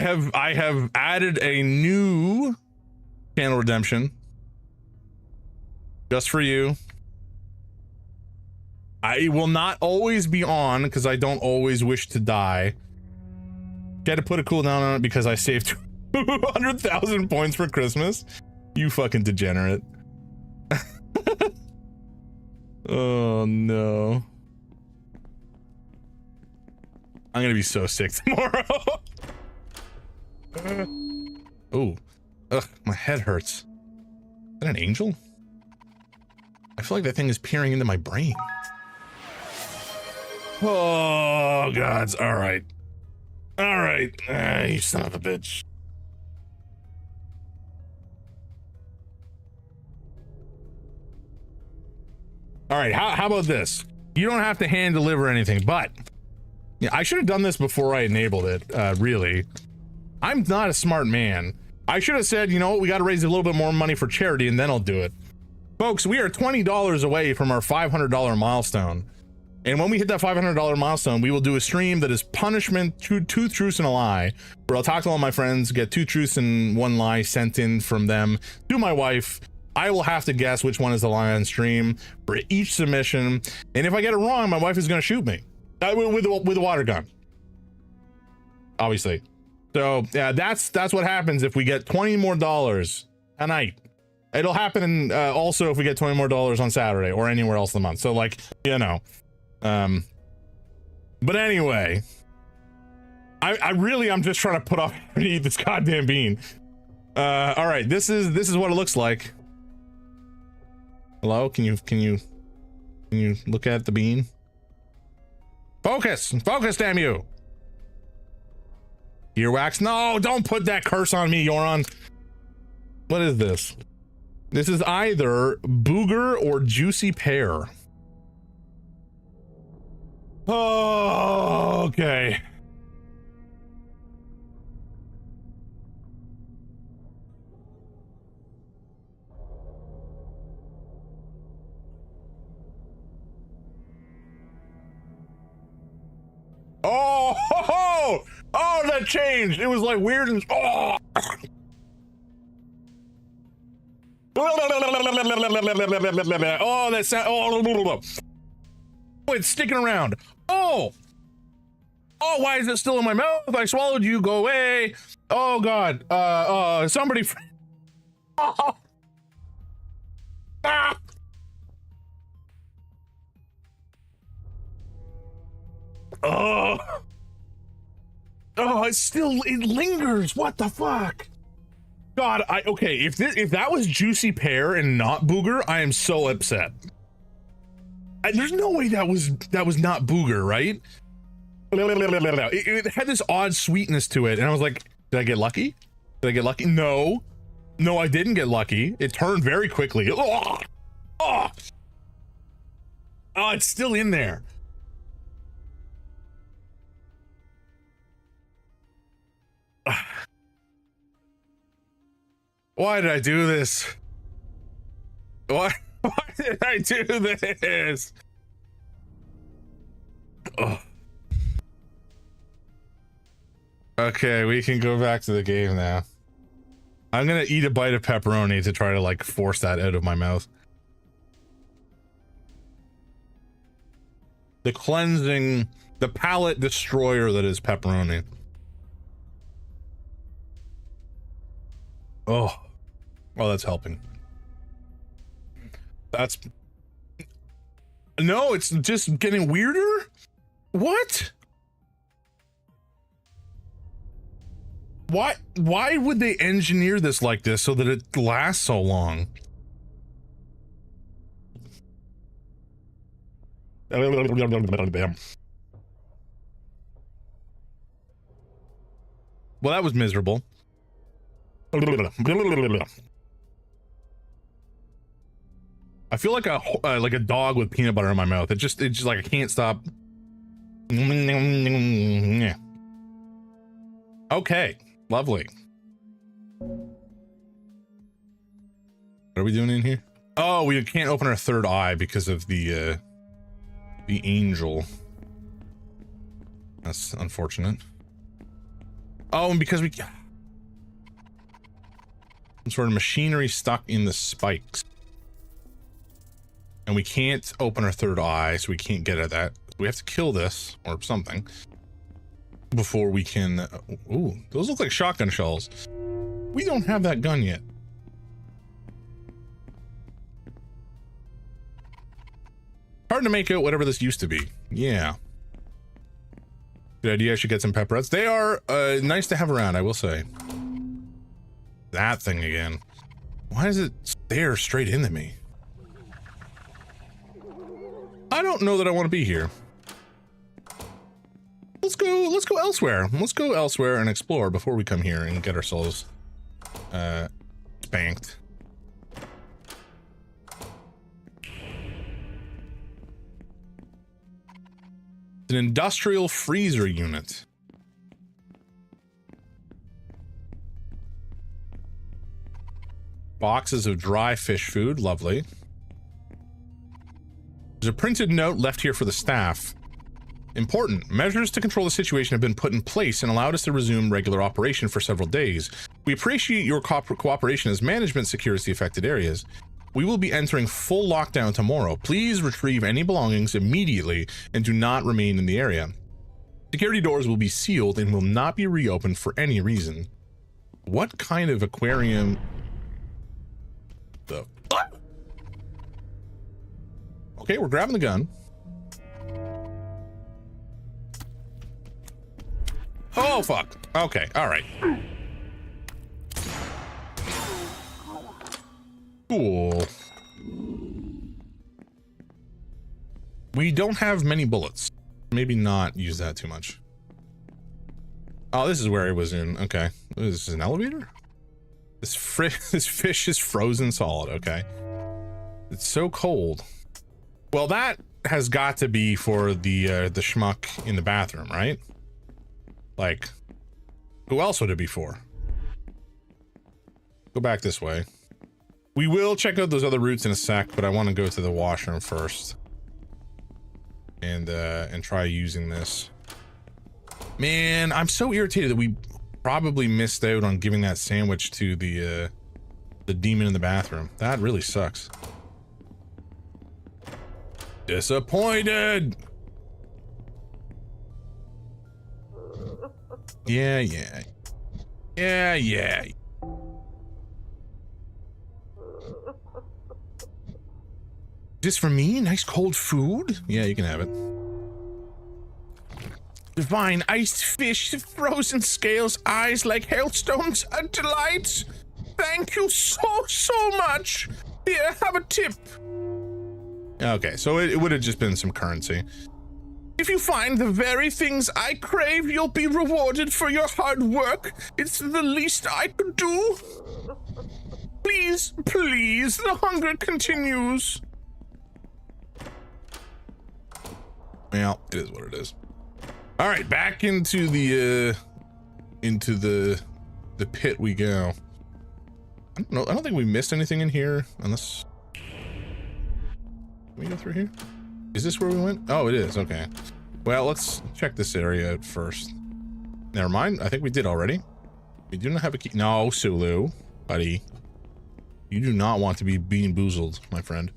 [SPEAKER 1] have added a new channel redemption just for you. I will not always be on because I don't always wish to die. Had to put a cooldown on it because I saved 200,000 points for Christmas. You fucking degenerate. Oh no. I'm gonna be so sick tomorrow. Oh. Ugh, my head hurts. Is that an angel? I feel like that thing is peering into my brain. Oh, gods. All right. All right. You son of a bitch. All right, how about this? You don't have to hand deliver anything, but yeah, I should have done this before I enabled it, really. I'm not a smart man. I should have said, you know what, we got to raise a little bit more money for charity and then I'll do it. Folks, we are $20 away from our $500 milestone. And when we hit that $500 milestone, we will do a stream that is punishment, two truths and a lie, where I'll talk to all my friends, get 2 truths and 1 lie sent in from them to my wife. I will have to guess which one is the lie on stream for each submission. And if I get it wrong, my wife is going to shoot me with a water gun. Obviously. So yeah, that's what happens if we get $20 more a night. It'll happen also if we get $20 more on Saturday or anywhere else in the month. So like, you know, but anyway, I'm just trying to put off to eat this goddamn bean. All right, this is what it looks like. Hello, can you look at the bean? Focus, damn you. Earwax, no, don't put that curse on me, Yoron. What is this? This is either booger or juicy pear. Oh, okay. Oh, ho, ho! Oh, that changed. It was like weird and oh. Oh, that sound. Oh, it's sticking around. Oh, why is it still in my mouth? I swallowed you. Go away. Oh God. Somebody. Oh. Ah. Oh, it lingers. What the fuck? God, okay, if that was juicy pear and not booger, I am so upset. There's no way that was not booger, right? It had this odd sweetness to it, and I was like, did I get lucky? No, I didn't get lucky. It turned very quickly. Oh, it's still in there. Why did I do this? Why did I do this? Oh. Okay, we can go back to the game now. I'm gonna eat a bite of pepperoni to try to like force that out of my mouth. The cleansing, the palate destroyer that is pepperoni. Oh, well, that's helping. No, it's just getting weirder. What? Why would they engineer this like this so that it lasts so long? Well, that was miserable. I feel like a dog with peanut butter in my mouth. It's just like I can't stop. Okay, lovely. What are we doing in here? Oh, we can't open our third eye because of the angel. That's unfortunate. Oh, and because we some sort of machinery stuck in the spikes. And we can't open our third eye, so we can't get at that. We have to kill this or something before we can. Ooh, those look like shotgun shells. We don't have that gun yet. Hard to make out whatever this used to be. Yeah. Good idea. I should get some pepperettes. They are nice to have around, I will say. That thing again. Why does it stare straight into me? I don't know that I want to be here. Let's go elsewhere. Let's go elsewhere and explore before we come here and get ourselves spanked. It's an industrial freezer unit. Boxes of dry fish food, lovely. There's a printed note left here for the staff. Important. Measures to control the situation have been put in place and allowed us to resume regular operation for several days. We appreciate your cooperation as management secures the affected areas. We will be entering full lockdown tomorrow. Please retrieve any belongings immediately and do not remain in the area. Security doors will be sealed and will not be reopened for any reason. What kind of aquarium? The what? Okay, we're grabbing the gun. Oh, fuck. Okay, all right. Cool. We don't have many bullets. Maybe not use that too much. Oh, this is where it was in. Okay. Is this an elevator? This fish is frozen solid. Okay. It's so cold. Well, that has got to be for the schmuck in the bathroom, right? Like, who else would it be for? Go back this way. We will check out those other routes in a sec, but I want to go to the washroom first. And try using this. Man, I'm so irritated that we probably missed out on giving that sandwich to the demon in the bathroom. That really sucks. Disappointed! Yeah. Just for me? Nice cold food? Yeah, you can have it. Divine iced fish, frozen scales, eyes like hailstones, a delight. Thank you so much. Here, have a tip. Okay, so it would have just been some currency. If you find the very things I crave, you'll be rewarded for your hard work. It's the least I could do. Please, the hunger continues. Well, it is what it is. All right, back into the pit we go. I don't know. I don't think we missed anything in here, unless. Can we go through here? Is this where we went? Oh, it is. Okay. Well, let's check this area out first. Never mind. I think we did already. We do not have a key. No, Sulu, buddy. You do not want to be bean boozled, my friend.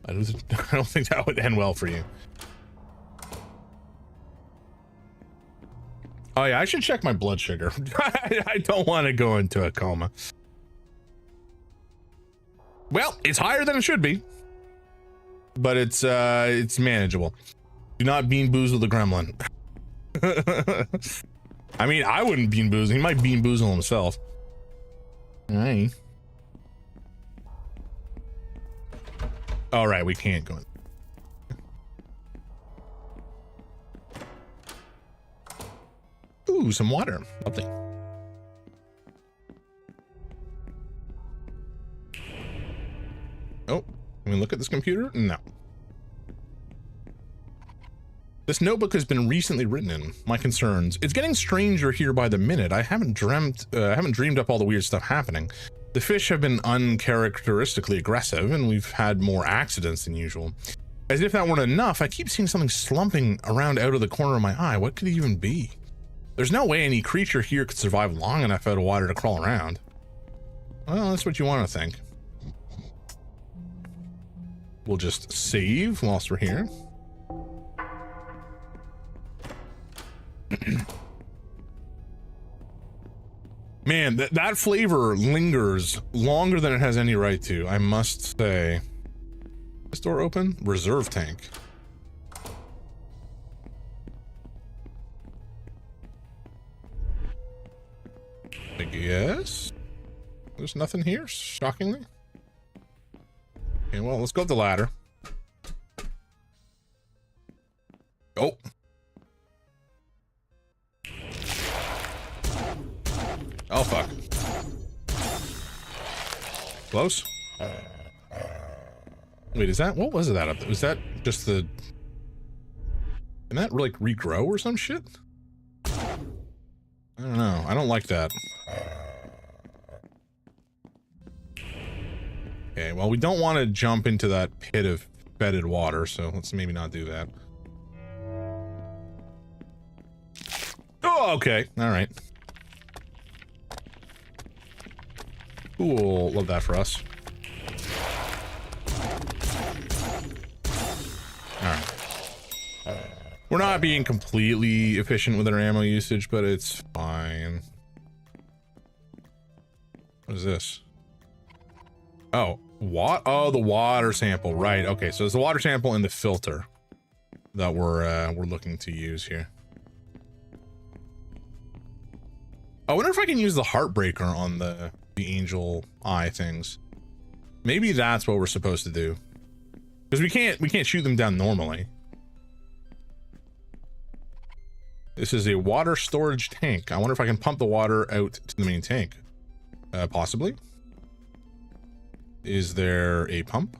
[SPEAKER 1] I don't think that would end well for you. Oh yeah, I should check my blood sugar. I don't want to go into a coma. Well, it's higher than it should be, but it's manageable. Do not bean boozle the gremlin. I mean, I wouldn't bean boozle. He might bean boozle himself. Hey. All right, we can't go in. Ooh, some water. Lovely. Oh, can we look at this computer? No. This notebook has been recently written in. My concerns. It's getting stranger here by the minute. I haven't dreamed up all the weird stuff happening. The fish have been uncharacteristically aggressive, and we've had more accidents than usual. As if that weren't enough, I keep seeing something slumping around out of the corner of my eye. What could it even be? There's no way any creature here could survive long enough out of water to crawl around. Well, that's what you want to think. We'll just save whilst we're here. Man, that flavor lingers longer than it has any right to, I must say. This door open? Reserve tank. I guess there's nothing here, shockingly. Okay, well, let's go up the ladder. Oh. Oh, fuck. Close. Wait, is that, what was that up there? Was that just the... Can that like regrow or some shit? I don't know. I don't like that. Okay, well, we don't want to jump into that pit of fetid water, so let's maybe not do that. Oh, okay. All right. Cool. Love that for us. All right. We're not being completely efficient with our ammo usage, but it's fine. What is this? Oh, what? Oh, the water sample. Right. Okay, so it's the water sample and the filter that we're looking to use here. I wonder if I can use the heartbreaker on the angel eye things. Maybe that's what we're supposed to do, because we can't shoot them down normally. This is a water storage tank. I wonder if I can pump the water out to the main tank. Possibly. Is there a pump?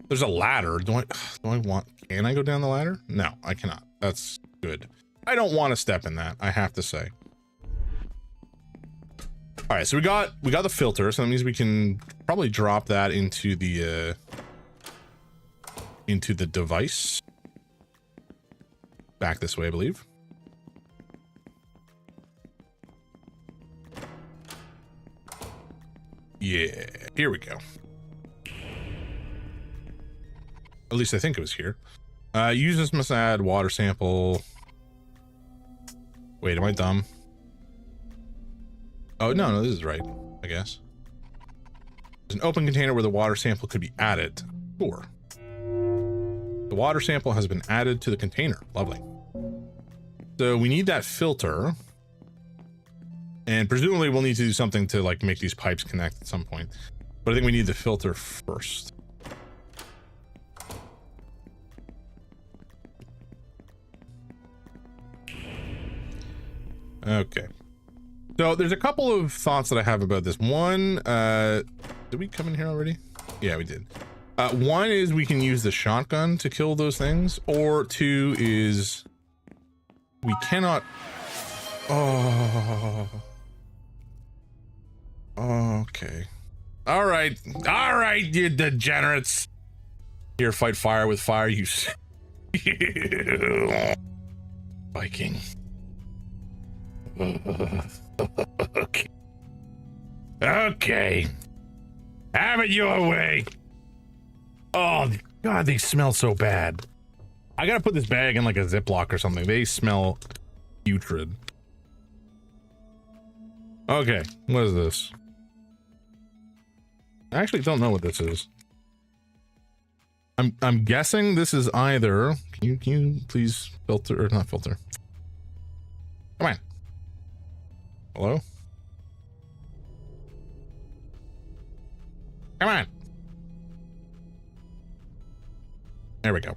[SPEAKER 1] There's a ladder. Can I go down the ladder? No, I cannot. That's good. I don't want to step in that, I have to say. All right, so we got the filter, so that means we can probably drop that into the device. Back this way, I believe. Yeah, here we go. At least I think it was here. Users must add water sample. Wait, am I dumb? Oh, no, this is right, I guess. There's an open container where the water sample could be added. Sure. The water sample has been added to the container. Lovely. So we need that filter. And presumably we'll need to do something to like make these pipes connect at some point. But I think we need the filter first. Okay. So there's a couple of thoughts that I have about this. One, did we come in here already? Yeah, we did. One is we can use the shotgun to kill those things, or two is we cannot. Oh. Okay. All right, you degenerates. Here, fight fire with fire, you Viking. Okay. Have it your way. Oh God, they smell so bad. I gotta put this bag in like a Ziploc or something. They smell putrid. Okay, what is this? I actually don't know what this is. I'm guessing this is either. Can you please filter or not filter? Come on. Hello? Come on. There we go.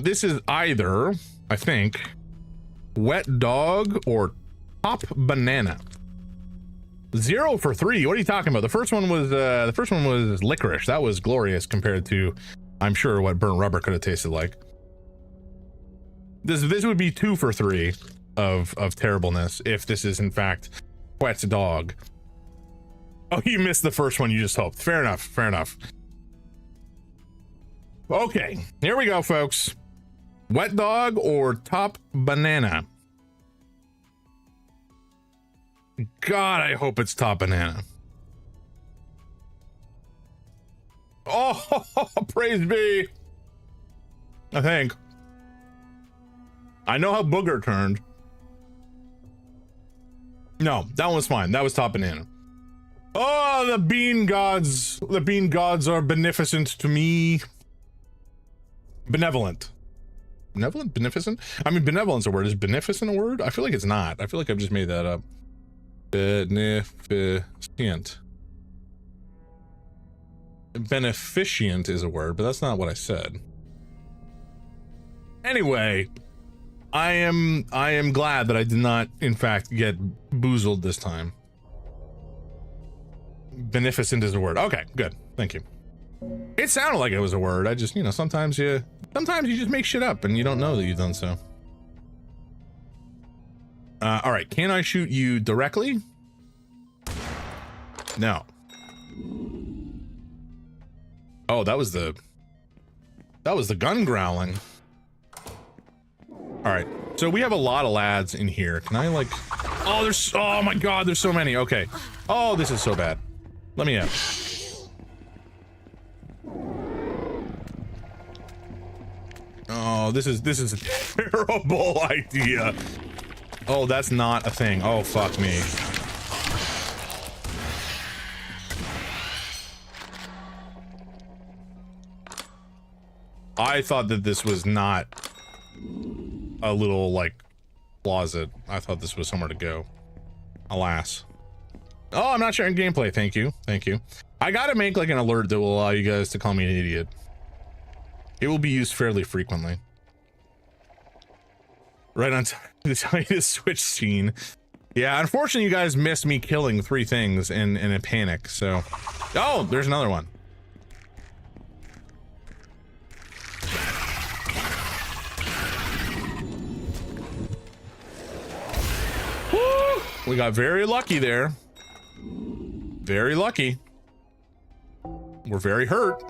[SPEAKER 1] This is either, I think, wet dog or top banana. 0 for 3. What are you talking about? The first one was licorice. That was glorious compared to, I'm sure, what burnt rubber could have tasted like. This would be 2 for 3 of terribleness if this is in fact wet dog. Oh, you missed the first one you just hoped. Fair enough. Fair enough. Okay, here we go, folks. Wet dog or top banana? God, I hope it's top banana. Oh, praise be. I think. I know how Booger turned. No, that one was fine. That was top banana. Oh, the bean gods. The bean gods are beneficent to me. Benevolent. Benevolent? Beneficent? I mean, benevolent's a word. Is beneficent a word? I feel like it's not. I feel like I've just made that up. Beneficent. Beneficient is a word, but that's not what I said. Anyway, I am glad that I did not, in fact, get boozled this time. Beneficent is a word. Okay, good. Thank you. It sounded like it was a word. I just, you know, sometimes you just make shit up and you don't know that you've done so. All right, can I shoot you directly? No. Oh, that was the gun growling. All right, so we have a lot of lads in here. Can I like, oh my God, there's so many. Okay. Oh, this is so bad. Let me out. Oh, this is a terrible idea. Oh, that's not a thing. Oh, fuck me. I thought that this was not a little, like, closet. I thought this was somewhere to go. Alas. Oh, I'm not sharing gameplay. Thank you. Thank you. I gotta make, like, an alert that will allow you guys to call me an idiot. It will be used fairly frequently. Right on time to tell you to switch scene. Yeah, unfortunately, you guys missed me killing 3 things in a panic, so... Oh, there's another one. Woo! We got very lucky there. Very lucky. We're very hurt.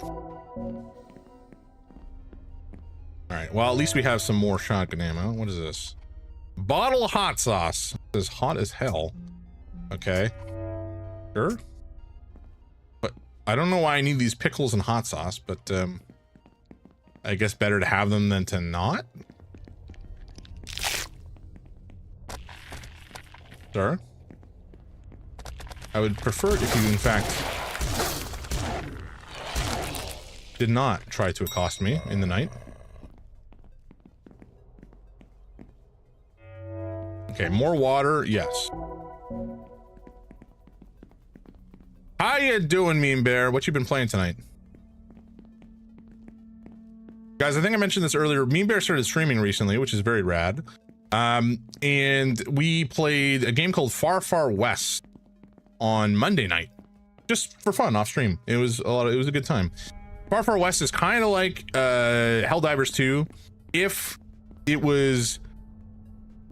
[SPEAKER 1] Alright, well, at least we have some more shotgun ammo. What is this? Bottle of hot sauce. It's hot as hell. Okay. Sure. But I don't know why I need these pickles and hot sauce, but I guess better to have them than to not. Sir? I would prefer it if you, in fact, did not try to accost me in the night. Okay, more water, yes. How you doing, Mean Bear? What you been playing tonight? Guys, I think I mentioned this earlier. Mean Bear started streaming recently, which is very rad. And we played a game called Far Far West on Monday night. Just for fun, off stream. It was a good time. Far Far West is kind of like Helldivers 2 if it was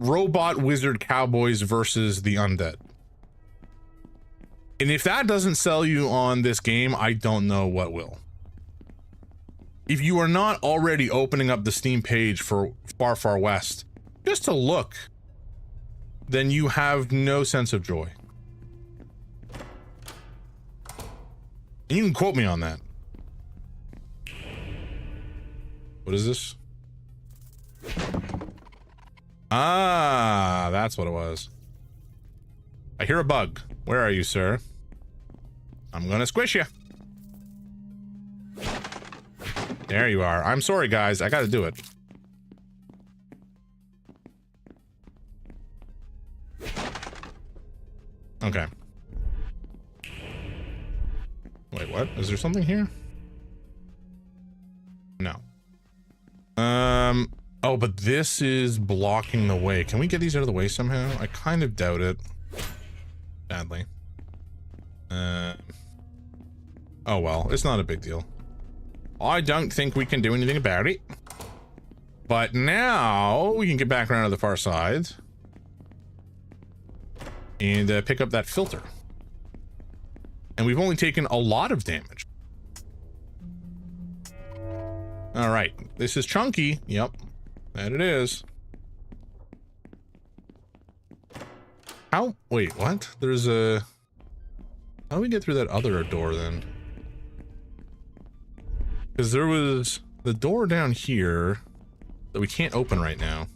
[SPEAKER 1] robot wizard cowboys versus the undead. And if that doesn't sell you on this game, I don't know what will. If you are not already opening up the Steam page for Far Far West just to look, then you have no sense of joy. And you can quote me on that. What is this? Ah, that's what it was. I hear a bug. Where are you, sir? I'm gonna squish you. There you are. I'm sorry, guys. I gotta do it. Okay. Wait, what? Is there something here? No. Oh, but this is blocking the way. Can we get these out of the way somehow? I kind of doubt it. Badly. Oh well, it's not a big deal. I don't think we can do anything about it. But now we can get back around to the far side and pick up that filter. And we've only taken a lot of damage. All right, this is chunky. Yep, that it is. How? Wait, what? There's a... How do we get through that other door then? Because there was the door down here that we can't open right now.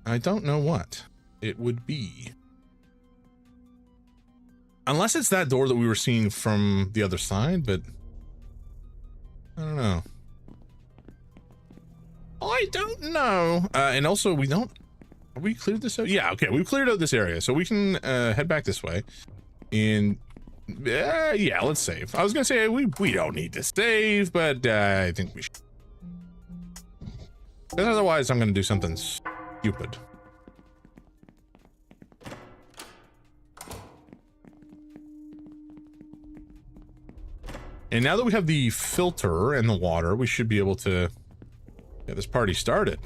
[SPEAKER 1] I don't know what it would be. Unless it's that door that we were seeing from the other side, but I don't know. I don't know. And also we don't... Have we cleared this out? Yeah, okay, we've cleared out this area, so we can head back this way. And yeah, let's save. I was gonna say we don't need to save, but I think we should. Because otherwise I'm gonna do something stupid. And now that we have the filter and the water, we should be able to get this party started.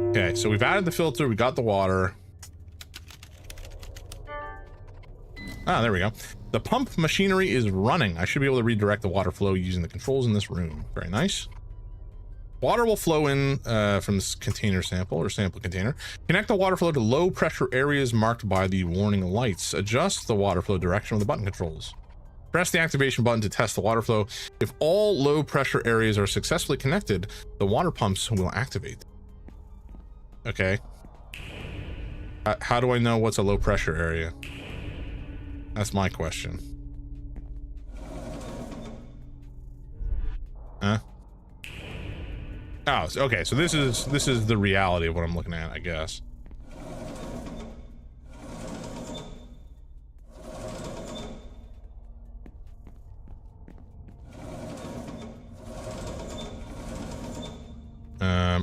[SPEAKER 1] Okay, so we've added the filter, we got the water. Ah, there we go. The pump machinery is running. I should be able to redirect the water flow using the controls in this room. Very nice. Water will flow in from this container sample or sample container. Connect the water flow to low pressure areas marked by the warning lights. Adjust the water flow direction with the button controls. Press the activation button to test the water flow. If all low pressure areas are successfully connected, the water pumps will activate. Okay. How do I know what's a low pressure area? That's my question. Huh? Oh, okay. So this is the reality of what I'm looking at, I guess.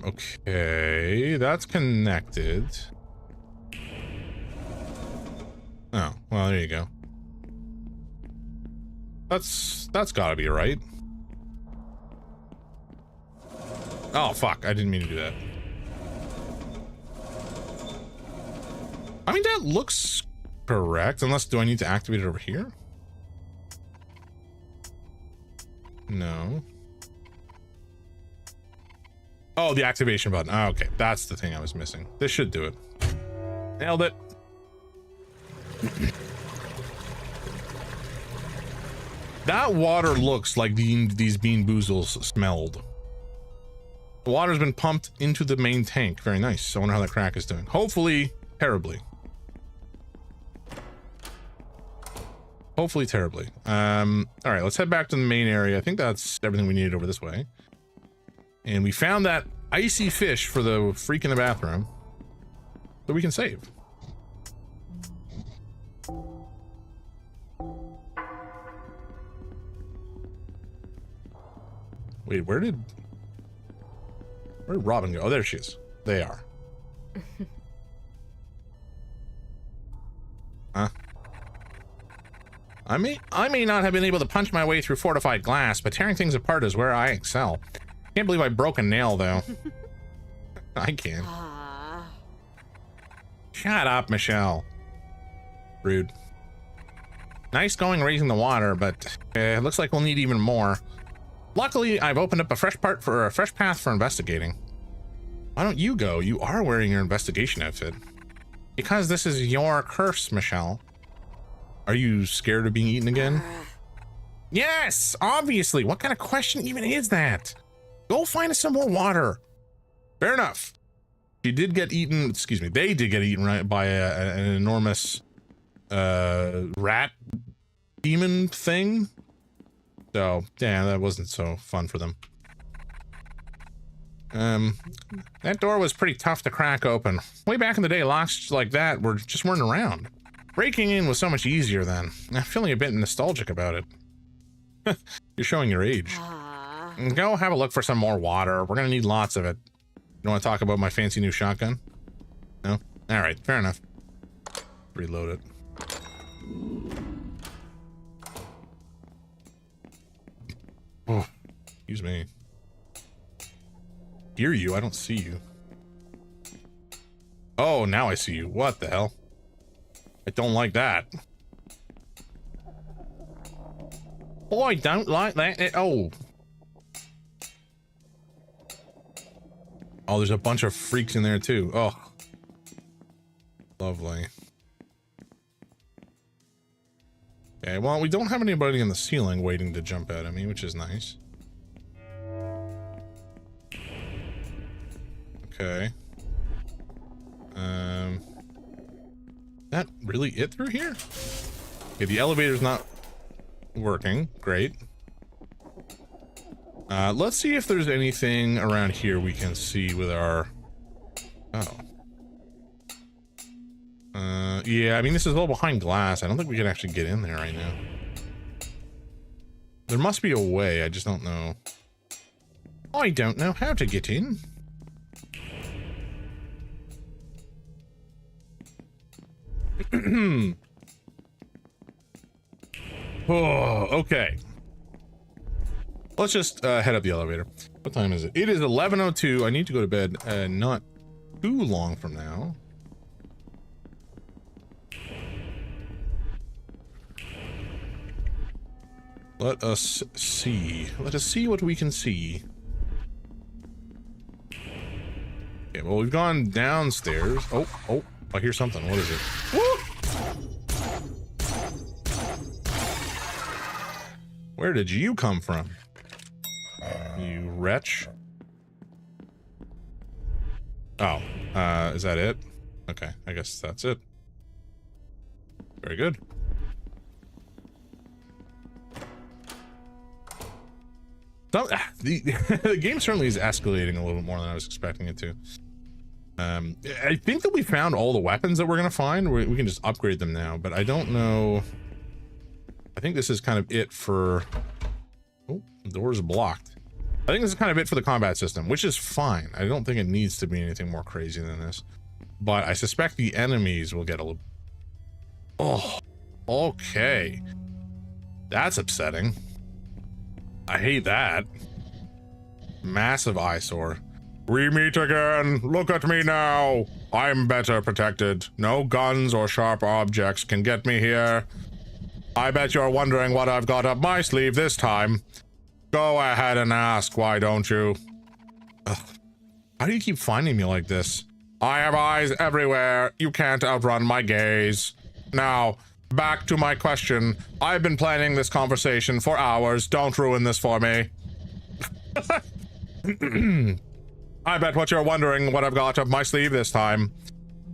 [SPEAKER 1] Okay, that's connected. Oh, well, there you go. That's gotta be right. Oh, fuck. I didn't mean to do that. I mean, that looks correct. Unless, do I need to activate it over here? No. Oh, the activation button. Oh, okay. That's the thing I was missing. This should do it. Nailed it. That water looks like these bean boozles smelled. The water's been pumped into the main tank. Very nice. I wonder how that crack is doing. Hopefully, terribly. Hopefully, terribly. All right, let's head back to the main area. I think that's everything we needed over this way. And we found that icy fish for the freak in the bathroom that we can save. Wait, where did Robin go? Oh, there she is. They are. Huh? I may not have been able to punch my way through fortified glass, but tearing things apart is where I excel. Can't believe I broke a nail, though. I can. Shut up, Michelle. Rude. Nice going raising the water, but it looks like we'll need even more. Luckily, I've opened up a fresh path for investigating. Why don't you go? You are wearing your investigation outfit. Because this is your curse, Michelle. Are you scared of being eaten again? Yes, obviously. What kind of question even is that? Go find us some more water. Fair enough. She did get eaten, excuse me, they did get eaten right by an enormous rat demon thing. So, yeah, that wasn't so fun for them. That door was pretty tough to crack open. Way back in the day, locks like that just weren't around. Breaking in was so much easier then. I'm feeling a bit nostalgic about it. You're showing your age. Go have a look for some more water. We're gonna need lots of it. You want to talk about my fancy new shotgun? No? Alright, fair enough. Reload it. Oh, excuse me. Hear you? I don't see you. Oh, now I see you. What the hell? I don't like that. Oh, I don't like that. Oh. Oh, there's a bunch of freaks in there too. Oh. Lovely. Okay, well, we don't have anybody in the ceiling waiting to jump out at me, which is nice. Okay. That really it through here? Okay, the elevator's not working. Great. Let's see if there's anything around here we can see with our... Oh. Yeah, I mean, this is a little behind glass. I don't think we can actually get in there right now. There must be a way, I just don't know. I don't know how to get in. Oh, okay. Let's just head up the elevator. What time is it? It is 11:02. I need to go to bed not too long from now. Let us see. Let us see what we can see. Okay, well, we've gone downstairs. Oh, I hear something. What is it? Woo! Where did you come from? You wretch. Oh, is that it? Okay, I guess that's it. Very good. The game certainly is escalating a little bit more than I was expecting it to. I think that we found all the weapons that we're gonna find. We can just upgrade them now, but I don't know. I think this is kind of it for... Oh, the door's blocked. I think this is kind of it for the combat system, which is fine. I don't think it needs to be anything more crazy than this. But I suspect the enemies will get a little... Oh, okay. That's upsetting. I hate that. Massive eyesore. We meet again. Look at me now. I'm better protected. No guns or sharp objects can get me here. I bet you're wondering what I've got up my sleeve this time. Go ahead and ask, why don't you? Ugh. How do you keep finding me like this? I have eyes everywhere. You can't outrun my gaze. Now, back to my question. I've been planning this conversation for hours. Don't ruin this for me. I bet what you're wondering what I've got up my sleeve this time.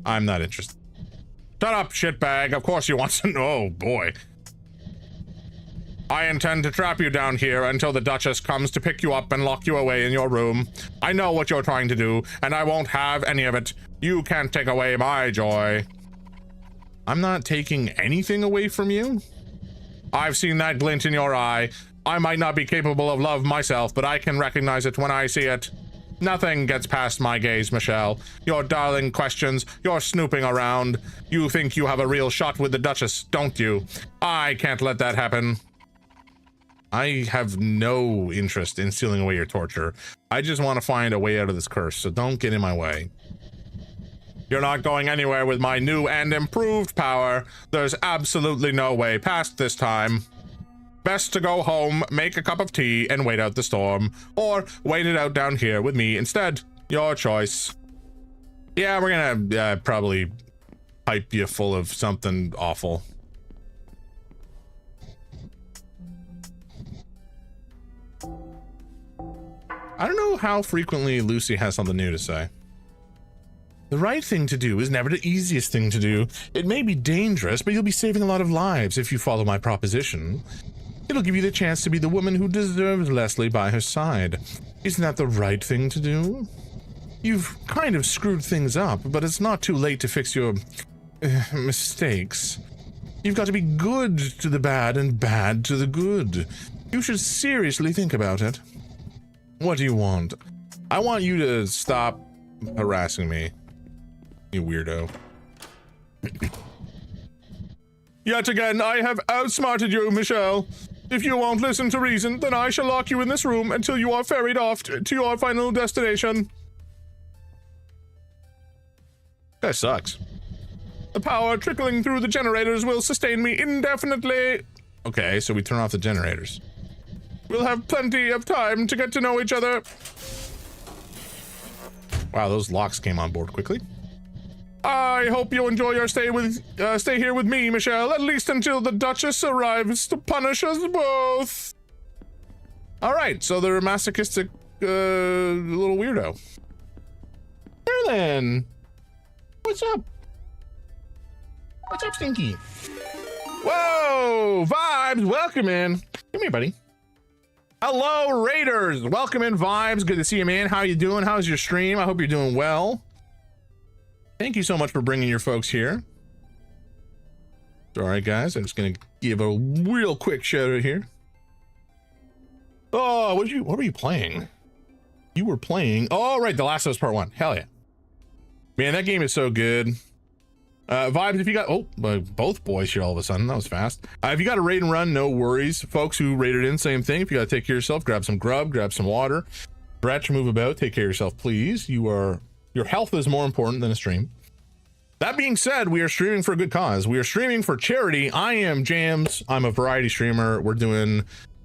[SPEAKER 1] I'm not interested. Shut up, shitbag. Of course you want to know. Oh, boy. I intend to trap you down here until the Duchess comes to pick you up and lock you away in your room. I know what you're trying to do, and I won't have any of it. You can't take away my joy. I'm not taking anything away from you. I've seen that glint in your eye. I might not be capable of love myself, but I can recognize it when I see it. Nothing gets past my gaze, Michelle. Your darling questions, you're snooping around. You think you have a real shot with the Duchess, don't you? I can't let that happen. I have no interest in stealing away your torture. I just want to find a way out of this curse, so don't get in my way. You're not going anywhere with my new and improved power. There's absolutely no way past this time. Best to go home, make a cup of tea, and wait out the storm. Or wait it out down here with me instead. Your choice. Yeah, we're gonna probably pipe you full of something awful. I don't know how frequently Lucy has something new to say. The right thing to do is never the easiest thing to do. It may be dangerous, but you'll be saving a lot of lives if you follow my proposition. It'll give you the chance to be the woman who deserves Leslie by her side. Isn't that the right thing to do? You've kind of screwed things up, but it's not too late to fix your mistakes. You've got to be good to the bad and bad to the good. You should seriously think about it. What do you want? I want you to stop harassing me, you weirdo. Yet again, I have outsmarted you, Michelle. If you won't listen to reason, then I shall lock you in this room until you are ferried off to your final destination. That sucks. The power trickling through the generators will sustain me indefinitely. Okay, so we turn off the generators. We'll have plenty of time to get to know each other. Wow, those locks came on board quickly. I hope you enjoy your stay here with me, Michelle, at least until the Duchess arrives to punish us both. All right, so they're a masochistic little weirdo. Merlin, what's up? What's up, Stinky? Whoa, Vibes, welcome in. Come here, buddy. Hello, Raiders. Welcome in, Vibes. Good to see you, man. How you doing? How's your stream? I hope you're doing well. Thank you so much for bringing your folks here. All right, guys. I'm just going to give a real quick shout out here. Oh, what were you playing? You were playing... Oh, right. The Last of Us Part 1. Hell yeah. Man, that game is so good. Vibes, if you got, both boys here all of a sudden, that was fast. If you got a raid and run, no worries. Folks who raided in, same thing. If you got to take care of yourself, grab some grub, grab some water, stretch, move about, take care of yourself, please. Your health is more important than a stream. That being said, we are streaming for a good cause. We are streaming for charity. I am Jams. I'm a variety streamer. We're doing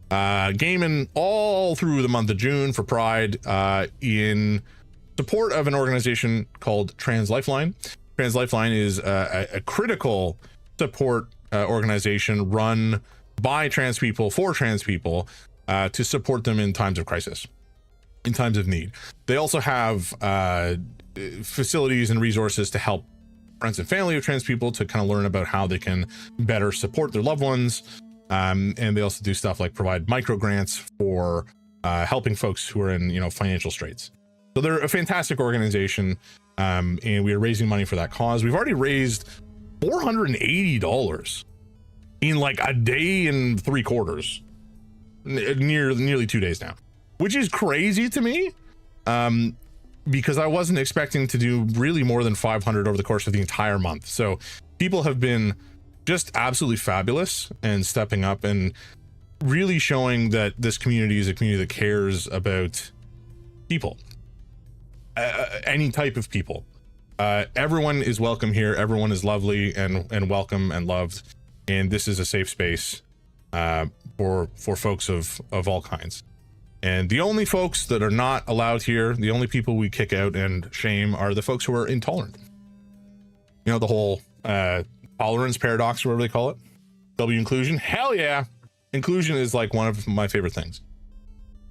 [SPEAKER 1] gaming all through the month of June for Pride in support of an organization called Trans Lifeline. Trans Lifeline is a critical support organization run by trans people for trans people to support them in times of crisis, in times of need. They also have facilities and resources to help friends and family of trans people to kind of learn about how they can better support their loved ones. And they also do stuff like provide micro grants for helping folks who are in, financial straits. So they're a fantastic organization. And we are raising money for that cause. We've already raised $480 in like a day and 3/4, nearly 2 days now, which is crazy to me. Because I wasn't expecting to do really more than 500 over the course of the entire month. So people have been just absolutely fabulous and stepping up and really showing that this community is a community that cares about people. Any type of people. Everyone is welcome here. Everyone is lovely and welcome and loved. And this is a safe space for folks of all kinds. And the only folks that are not allowed here, the only people we kick out and shame are the folks who are intolerant. The whole tolerance paradox, or whatever they call it. W inclusion. Hell yeah. Inclusion is like one of my favorite things.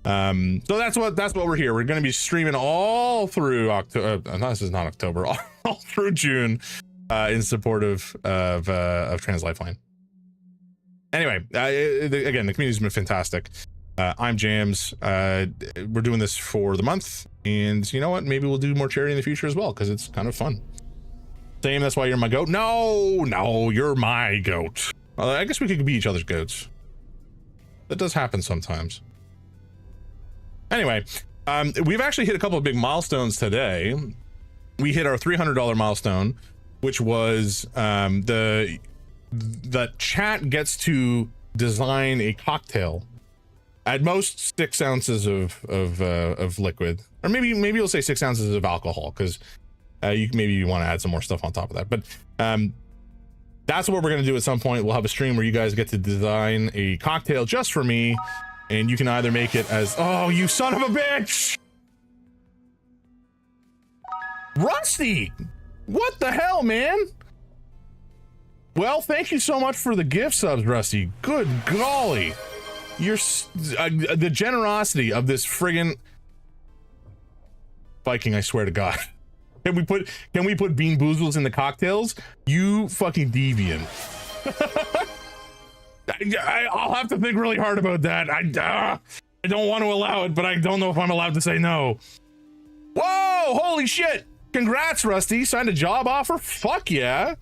[SPEAKER 1] So that's what we're here. We're going to be streaming all through October. No, this is not October. All through June, in support of Trans Lifeline. Anyway, again, the community's been fantastic. I'm Jams. We're doing this for the month, and you know what? Maybe we'll do more charity in the future as well, because it's kind of fun. Same. That's why you're my goat. No, you're my goat. I guess we could be each other's goats. That does happen sometimes. Anyway, we've actually hit a couple of big milestones today. We hit our $300 milestone, which was the chat gets to design a cocktail at most 6 ounces of liquid, or maybe you'll say 6 ounces of alcohol, because you want to add some more stuff on top of that. But that's what we're going to do at some point. We'll have a stream where you guys get to design a cocktail just for me. And you can either make it as, oh, you son of a bitch! Rusty! What the hell, man? Well, thank you so much for the gift subs, Rusty. Good golly. The generosity of this friggin' Viking, I swear to God. Can we put bean boozles in the cocktails? You fucking deviant. I'll have to think really hard about that. I don't want to allow it, but I don't know if I'm allowed to say no. Whoa, holy shit. Congrats, Rusty. Signed a job offer? Fuck yeah.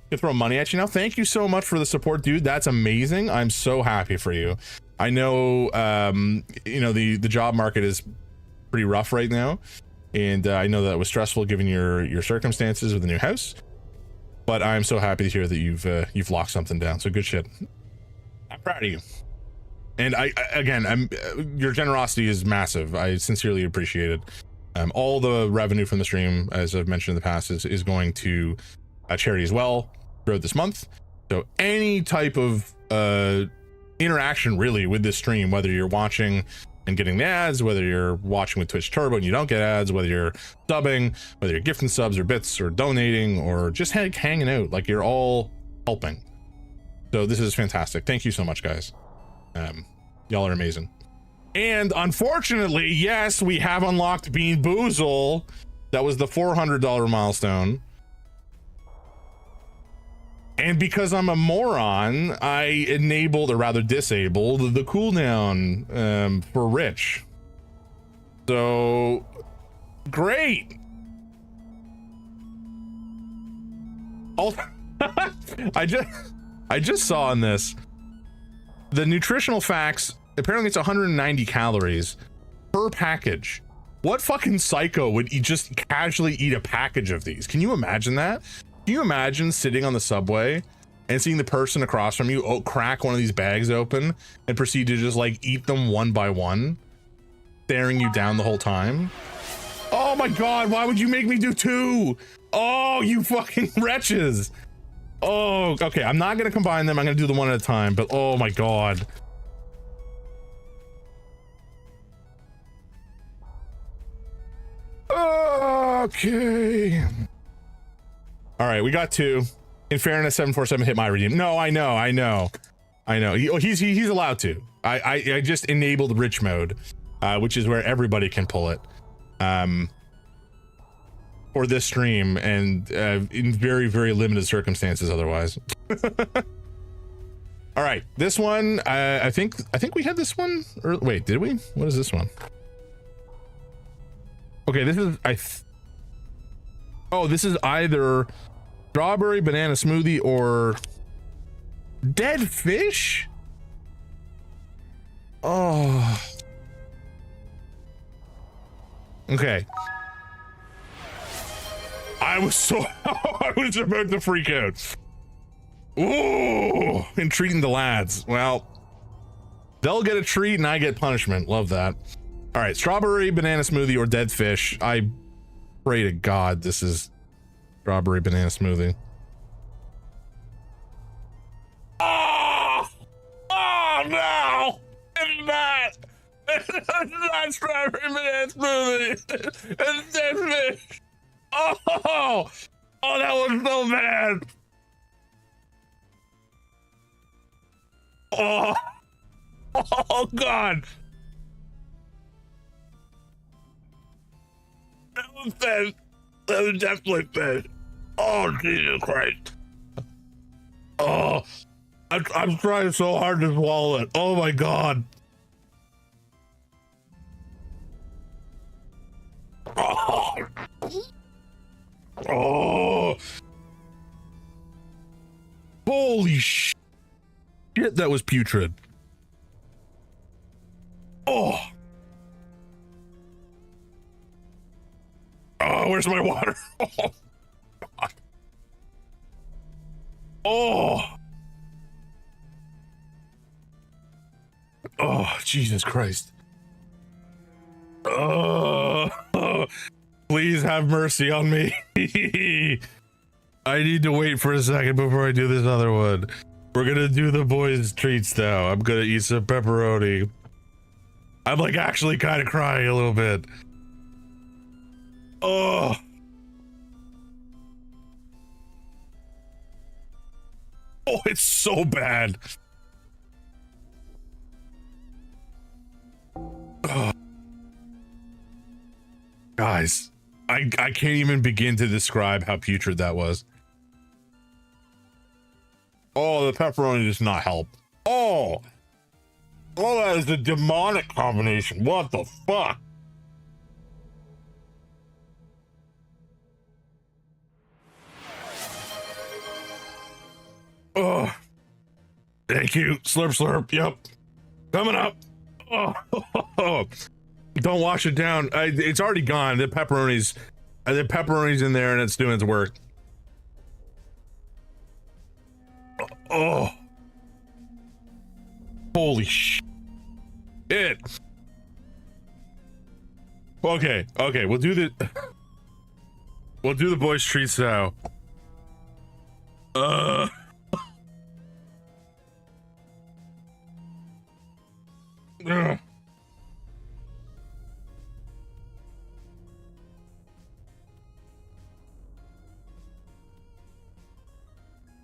[SPEAKER 1] Can throw money at you now. Thank you so much for the support, dude. That's amazing. I'm so happy for you. I know, the job market is pretty rough right now. And I know that was stressful given your circumstances with the new house. But I'm so happy to hear that you've locked something down. So good shit. I'm proud of you. And your generosity is massive. I sincerely appreciate it. All the revenue from the stream, as I've mentioned in the past, is going to charity as well throughout this month. So any type of interaction really with this stream, whether you're watching and getting the ads, whether you're watching with Twitch Turbo and you don't get ads, whether you're subbing, whether you're gifting subs or bits or donating or just hanging out, like you're all helping. So this is fantastic. Thank you so much, guys. Y'all are amazing. And unfortunately, yes, we have unlocked Bean Boozle. That was the $400 milestone. And because I'm a moron, I enabled, or rather disabled, the cooldown for Rich. So, great. I just saw on this, the nutritional facts, apparently it's 190 calories per package. What fucking psycho would just casually eat a package of these? Can you imagine that? Can you imagine sitting on the subway and seeing the person across from you crack one of these bags open and proceed to just like eat them one by one, staring you down the whole time? Oh my God, why would you make me do 2? Oh, you fucking wretches. Oh, okay, I'm not gonna combine them. I'm gonna do the one at a time, but oh my God. Okay. All right, we got 2. In fairness, 747 hit my redeem. No, I know. He's allowed to. I just enabled rich mode, which is where everybody can pull it. For this stream and in very, very limited circumstances otherwise. All right, this one, I think we had this one, or wait, did we? What is this one? Okay, this is, this is either strawberry banana smoothie or dead fish? Oh. Okay. I was about to freak out. Ooh, and treating the lads. Well, they'll get a treat and I get punishment. Love that. All right, strawberry banana smoothie or dead fish. I pray to God this is strawberry banana smoothie. Oh no! It's not! It's not strawberry banana smoothie! It's dead fish! Oh, that was so bad. Oh God. That was bad. That was definitely bad. Oh, Jesus Christ. Oh, I'm trying so hard to swallow it. Oh my God. Oh, holy shit, that was putrid. Oh, where's my water? Oh, God. Oh, Jesus Christ. Please have mercy on me. I need to wait for a second before I do this other one. We're gonna do the boys' treats now. I'm gonna eat some pepperoni. I'm like actually kind of crying a little bit. Oh. Oh, it's so bad. Oh. Guys. I can't even begin to describe how putrid that was. Oh, the pepperoni does not help. Oh, that is a demonic combination. What the fuck? Oh, thank you. Slurp, slurp. Yep. Coming up. Oh. Don't wash it down. It's already gone. The pepperoni's in there and it's doing its work. Oh, holy shit. Okay, we'll do the boys' treats now.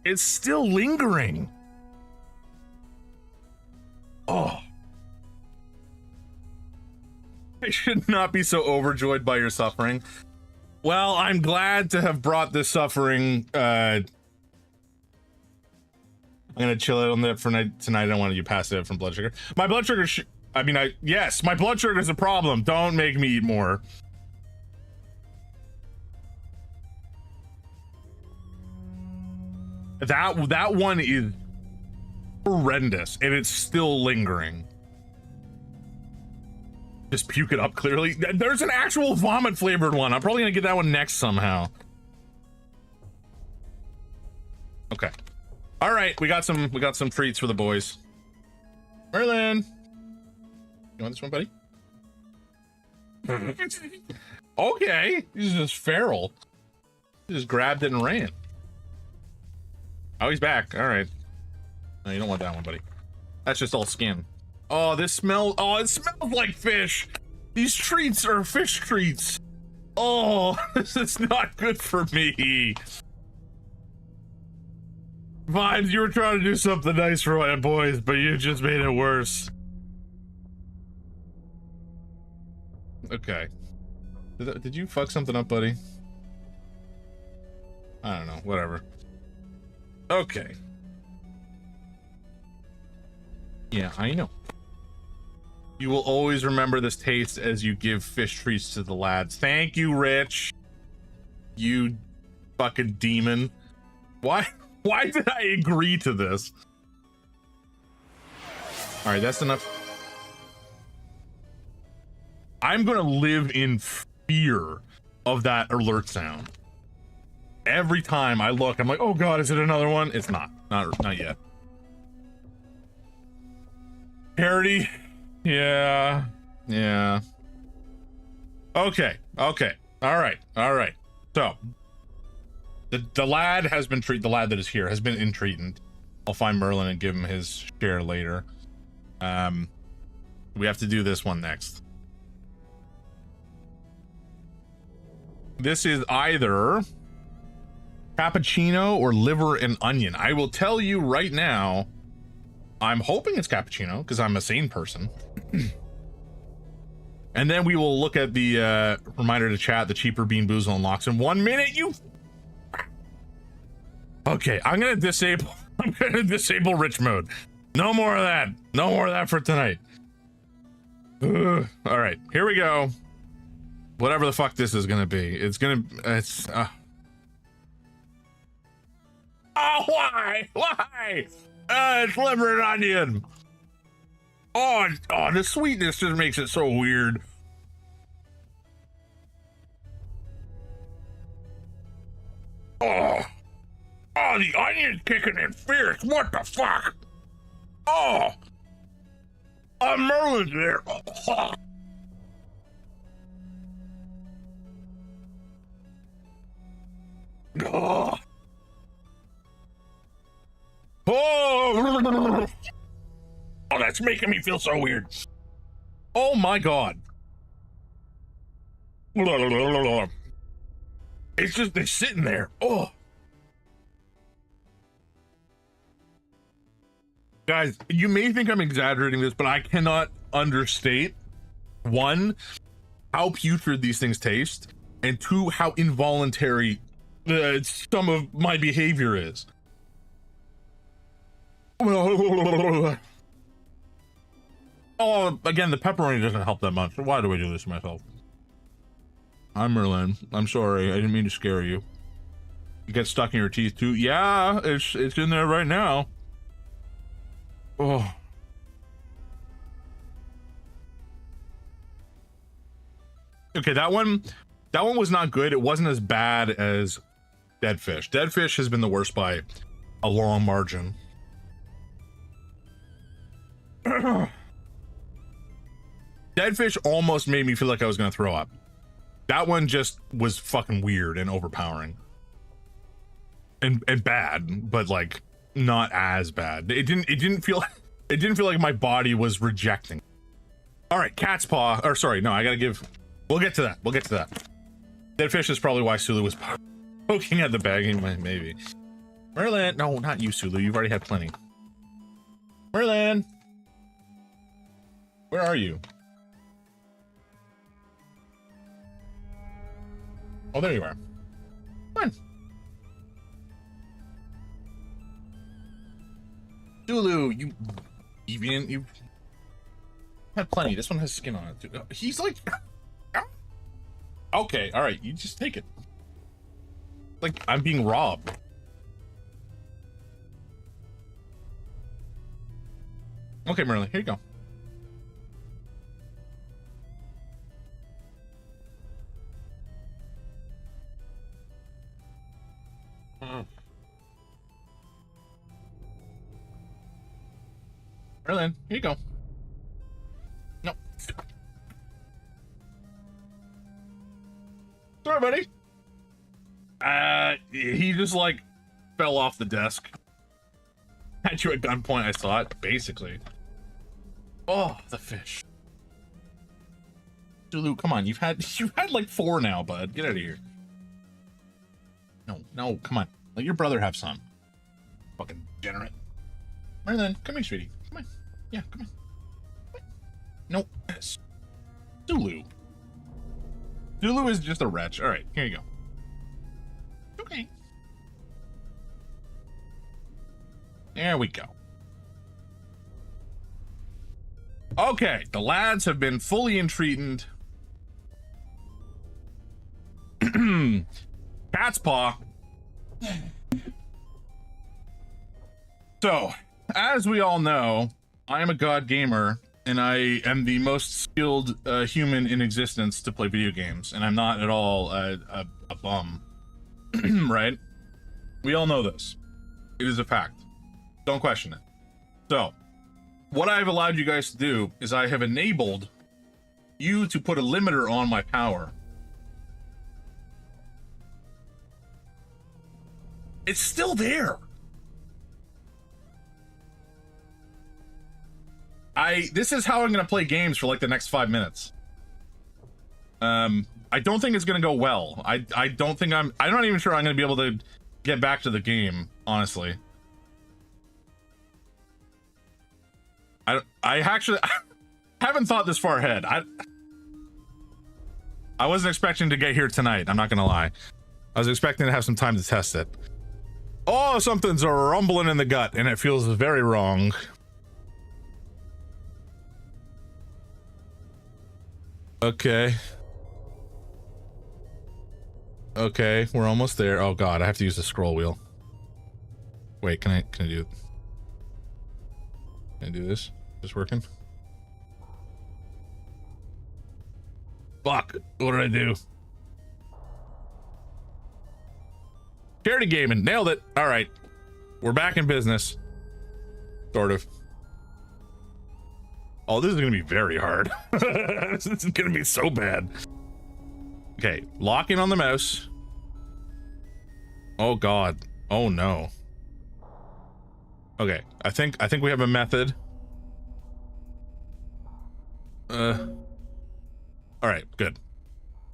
[SPEAKER 1] It's still lingering. Oh. I should not be so overjoyed by your suffering. Well, I'm glad to have brought this suffering. I'm gonna chill out on that for tonight. I don't want you to pass out from blood sugar. My blood sugar. Yes, my blood sugar is a problem. Don't make me eat more. That one is horrendous, and it's still lingering. Just puke it up clearly. There's an actual vomit flavored one. I'm probably gonna get that one next somehow. Okay. All right, we got some treats for the boys. Merlin, you want this one, buddy? Okay, he's just feral. He just grabbed it and ran. Oh, he's back. All right. No, you don't want that one, buddy. That's just all skin. Oh, this smells. Oh, it smells like fish. These treats are fish treats. Oh, this is not good for me. Vines, you were trying to do something nice for my boys, but you just made it worse. Okay. Did you fuck something up, buddy? I don't know. Whatever. Okay. Yeah, I know. You will always remember this taste as you give fish treats to the lads. Thank you, Rich. You fucking demon. Why did I agree to this? All right, that's enough. I'm gonna live in fear of that alert sound. Every time I look, I'm like, oh god, is it another one? It's not yet. Parody. Yeah. Okay. All right. So the lad has been the lad that is here has been in treatment. I'll find Merlin and give him his share later. We have to do this one next. This is either cappuccino or liver and onion. I will tell you right now, I'm hoping it's cappuccino because I'm a sane person. And then we will look at the reminder to chat. The cheaper Bean Boozle unlocks in 1 minute. You. Okay, I'm gonna disable rich mode. No more of that. No more of that for tonight. All right, here we go. Whatever the fuck this is gonna be, it's. Oh, why? It's liver and onion. Oh, the sweetness just makes it so weird. Oh, the onion's kicking in fierce. What the fuck? Oh, Merlin's there. Oh. Oh. Oh, that's making me feel so weird. Oh my god. It's just, they're sitting there. Oh. Guys, you may think I'm exaggerating this, but I cannot understate, one, how putrid these things taste, and two, how involuntary some of my behavior is. Oh, again, the pepperoni doesn't help that much. Why do I do this to myself? I'm Merlin. I'm sorry. I didn't mean to scare you. You get stuck in your teeth too? Yeah, it's in there right now. Oh. Okay, that one was not good. It wasn't as bad as Dead Fish. Dead Fish has been the worst by a long margin. Dead Fish almost made me feel like I was gonna throw up. That one just was fucking weird and overpowering. And bad, but like not as bad. It didn't feel like my body was rejecting. All right, cat's paw. Or sorry, no, I gotta give. We'll get to that. Dead Fish is probably why Sulu was poking at the bag. Maybe. Merlin, no, not you, Sulu. You've already had plenty. Merlin, where are you? Oh, there you are. Come on. Sulu, you deviant, you had plenty. This one has skin on it too. He's like, okay, all right, you just take it. Like I'm being robbed. Okay, Merlin, here you go.
[SPEAKER 4] Merlin, here you go. No. Sorry, buddy. He just like fell off the desk. Had you at gunpoint, I saw it, basically. Oh, the fish. Zulu, come on, you've had like 4 now, bud. Get out of here. No, come on. Let your brother have some. Fucking degenerate. Merlin, come here, sweetie. Come on. Yeah, come on. No. Yes. Zulu. Zulu is just a wretch. All right, here you go. Okay. There we go. Okay, the lads have been fully entreated. Cat's paw. So, as we all know, I am a god gamer, and I am the most skilled human in existence to play video games, and I'm not at all a bum, right? We all know this. It is a fact. Don't question it. So, what I've allowed you guys to do is I have enabled you to put a limiter on my power. It's still there. This is how I'm gonna play games for like the next 5 minutes. I don't think it's gonna go well. I don't think I'm not even sure I'm gonna be able to get back to the game, honestly. I actually haven't thought this far ahead. I wasn't expecting to get here tonight, I'm not gonna lie. I was expecting to have some time to test it. Oh, something's rumbling in the gut, and it feels very wrong. Okay. Okay, we're almost there. Oh god, I have to use the scroll wheel. Wait, can I do it? Can I do this? Is this working? Fuck, what did I do? Charity gaming, nailed it. All right, we're back in business. Sort of. Oh, this is gonna be very hard. This is gonna be so bad. Okay, locking on the mouse. Oh god. Oh no. Okay, I think we have a method. All right, good.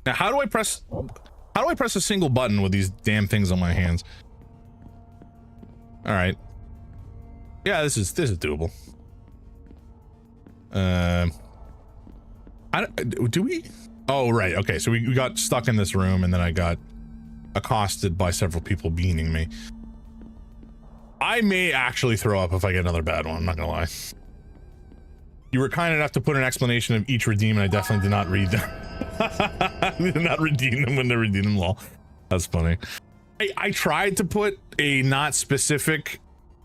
[SPEAKER 4] Now, how do I press a single button with these damn things on my hands? All right. Yeah, this is doable. Do we? Oh, right. Okay, so we got stuck in this room, and then I got accosted by several people beaning me. I may actually throw up if I get another bad one, I'm not gonna lie. You were kind enough to put an explanation of each redeem, and I definitely did not read them. I did not redeem them when they redeem them, lol. That's funny. I tried to put a not specific...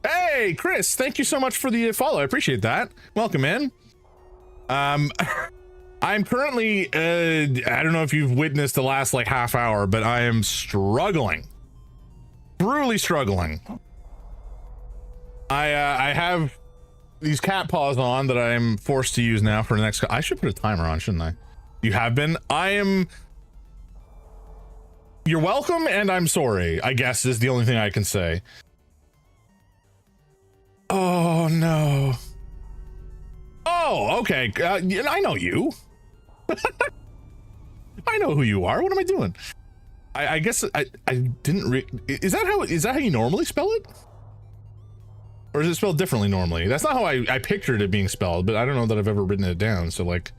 [SPEAKER 4] Hey, Chris, thank you so much for the follow. I appreciate that. Welcome in. I'm currently, I don't know if you've witnessed the last like half hour, but I am struggling. Truly struggling. I have these cat paws on that I am forced to use now for the next... I should put a timer on, shouldn't I? You have been. You're welcome, and I'm sorry, I guess is the only thing I can say. Oh, no. Oh, okay. I know you. I know who you are. What am I doing? I guess I didn't is that how you normally spell it? Or is it spelled differently normally? That's not how I pictured it being spelled, but I don't know that I've ever written it down, so like...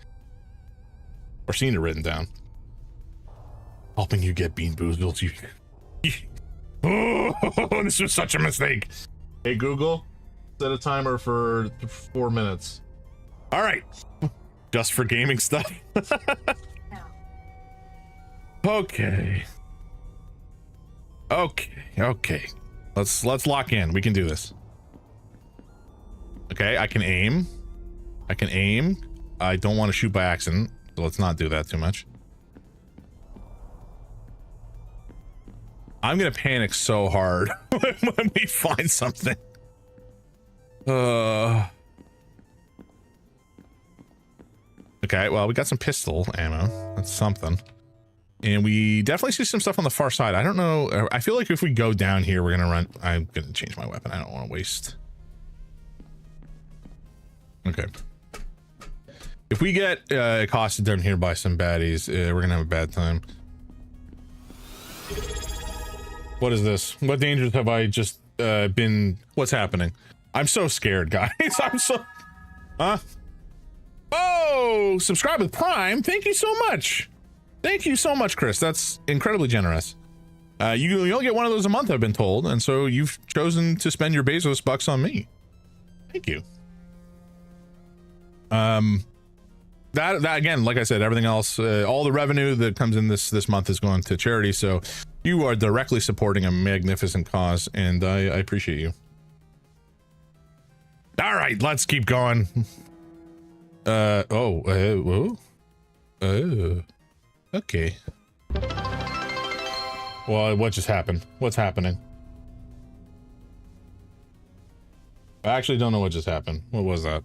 [SPEAKER 4] Or seen it written down. Helping you get bean boozled. Oh, this was such a mistake. Hey, Google, set a timer for 4 minutes. All right. Just for gaming stuff. Okay. Okay. Let's lock in. We can do this. Okay, I can aim. I don't want to shoot by accident, so let's not do that too much. I'm gonna panic so hard when we find something. Okay, well, we got some pistol ammo. That's something. And we definitely see some stuff on the far side. I don't know. I feel like if we go down here, we're gonna run. I'm gonna change my weapon. I don't want to waste. Okay. If we get accosted down here by some baddies, we're gonna have a bad time. What is this? What dangers have I just been? What's happening? I'm so scared, guys. I'm so. Huh? Oh, subscribe with Prime. Thank you so much. Thank you so much, Chris. That's incredibly generous. You only get one of those a month, I've been told, and so you've chosen to spend your Bezos bucks on me. Thank you. That again, like I said, everything else, all the revenue that comes in this month is going to charity. So you are directly supporting a magnificent cause, and I appreciate you. All right, let's keep going. Okay. Well, what just happened? What's happening? I actually don't know what just happened. What was that?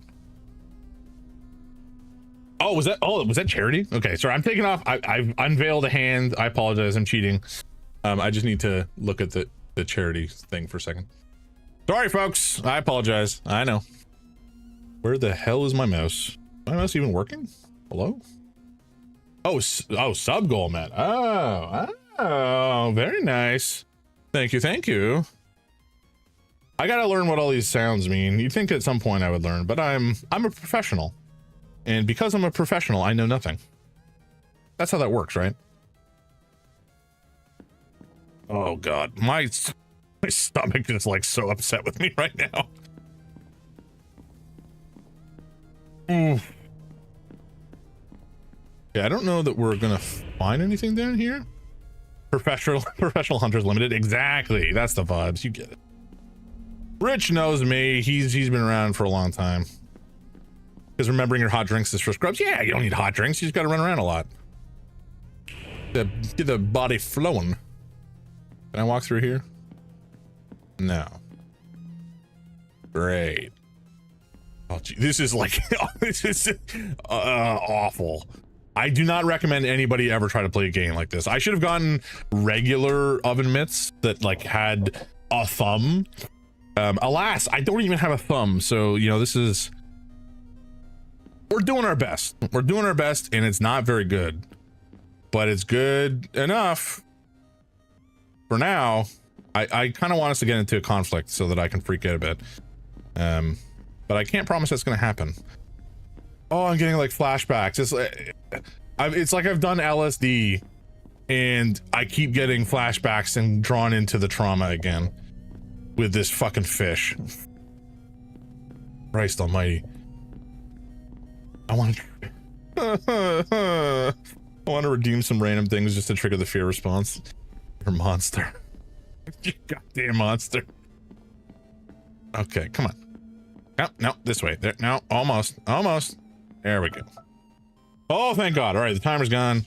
[SPEAKER 4] Oh, was that charity? Okay, sorry, I'm taking off. I've unveiled a hand. I apologize, I'm cheating. I just need to look at the charity thing for a second. Sorry, folks. I apologize. I know. Where the hell is my mouse? Is my mouse even working? Hello? Oh, sub goal, man. Oh, very nice. Thank you. I gotta learn what all these sounds mean. You'd think at some point I would learn, but I'm a professional. And because I'm a professional, I know nothing. That's how that works, right? Oh God, my stomach is like so upset with me right now. Oof. Yeah, I don't know that we're gonna find anything down here. Professional Hunters Limited. Exactly. That's the vibes. You get it. Rich knows me. He's been around for a long time. Because remembering your hot drinks is for scrubs. Yeah, you don't need hot drinks. You just gotta run around a lot. Get the body flowing. Can I walk through here? No. Great. Oh, gee, this is like this is awful. I do not recommend anybody ever try to play a game like this. I should have gotten regular oven mitts that like had a thumb. Alas, I don't even have a thumb. So, you know, this is, we're doing our best. We're doing our best, and it's not very good, but it's good enough for now. I kind of want us to get into a conflict so that I can freak out a bit. But I can't promise that's going to happen. Oh, I'm getting like flashbacks. It's like I've done LSD and I keep getting flashbacks and drawn into the trauma again with this fucking fish. Christ almighty. I want to redeem some random things just to trigger the fear response. You're a monster. You goddamn monster. Okay, come on. No, this way. There, no, almost. There we go. Oh, thank God. All right, the timer's gone.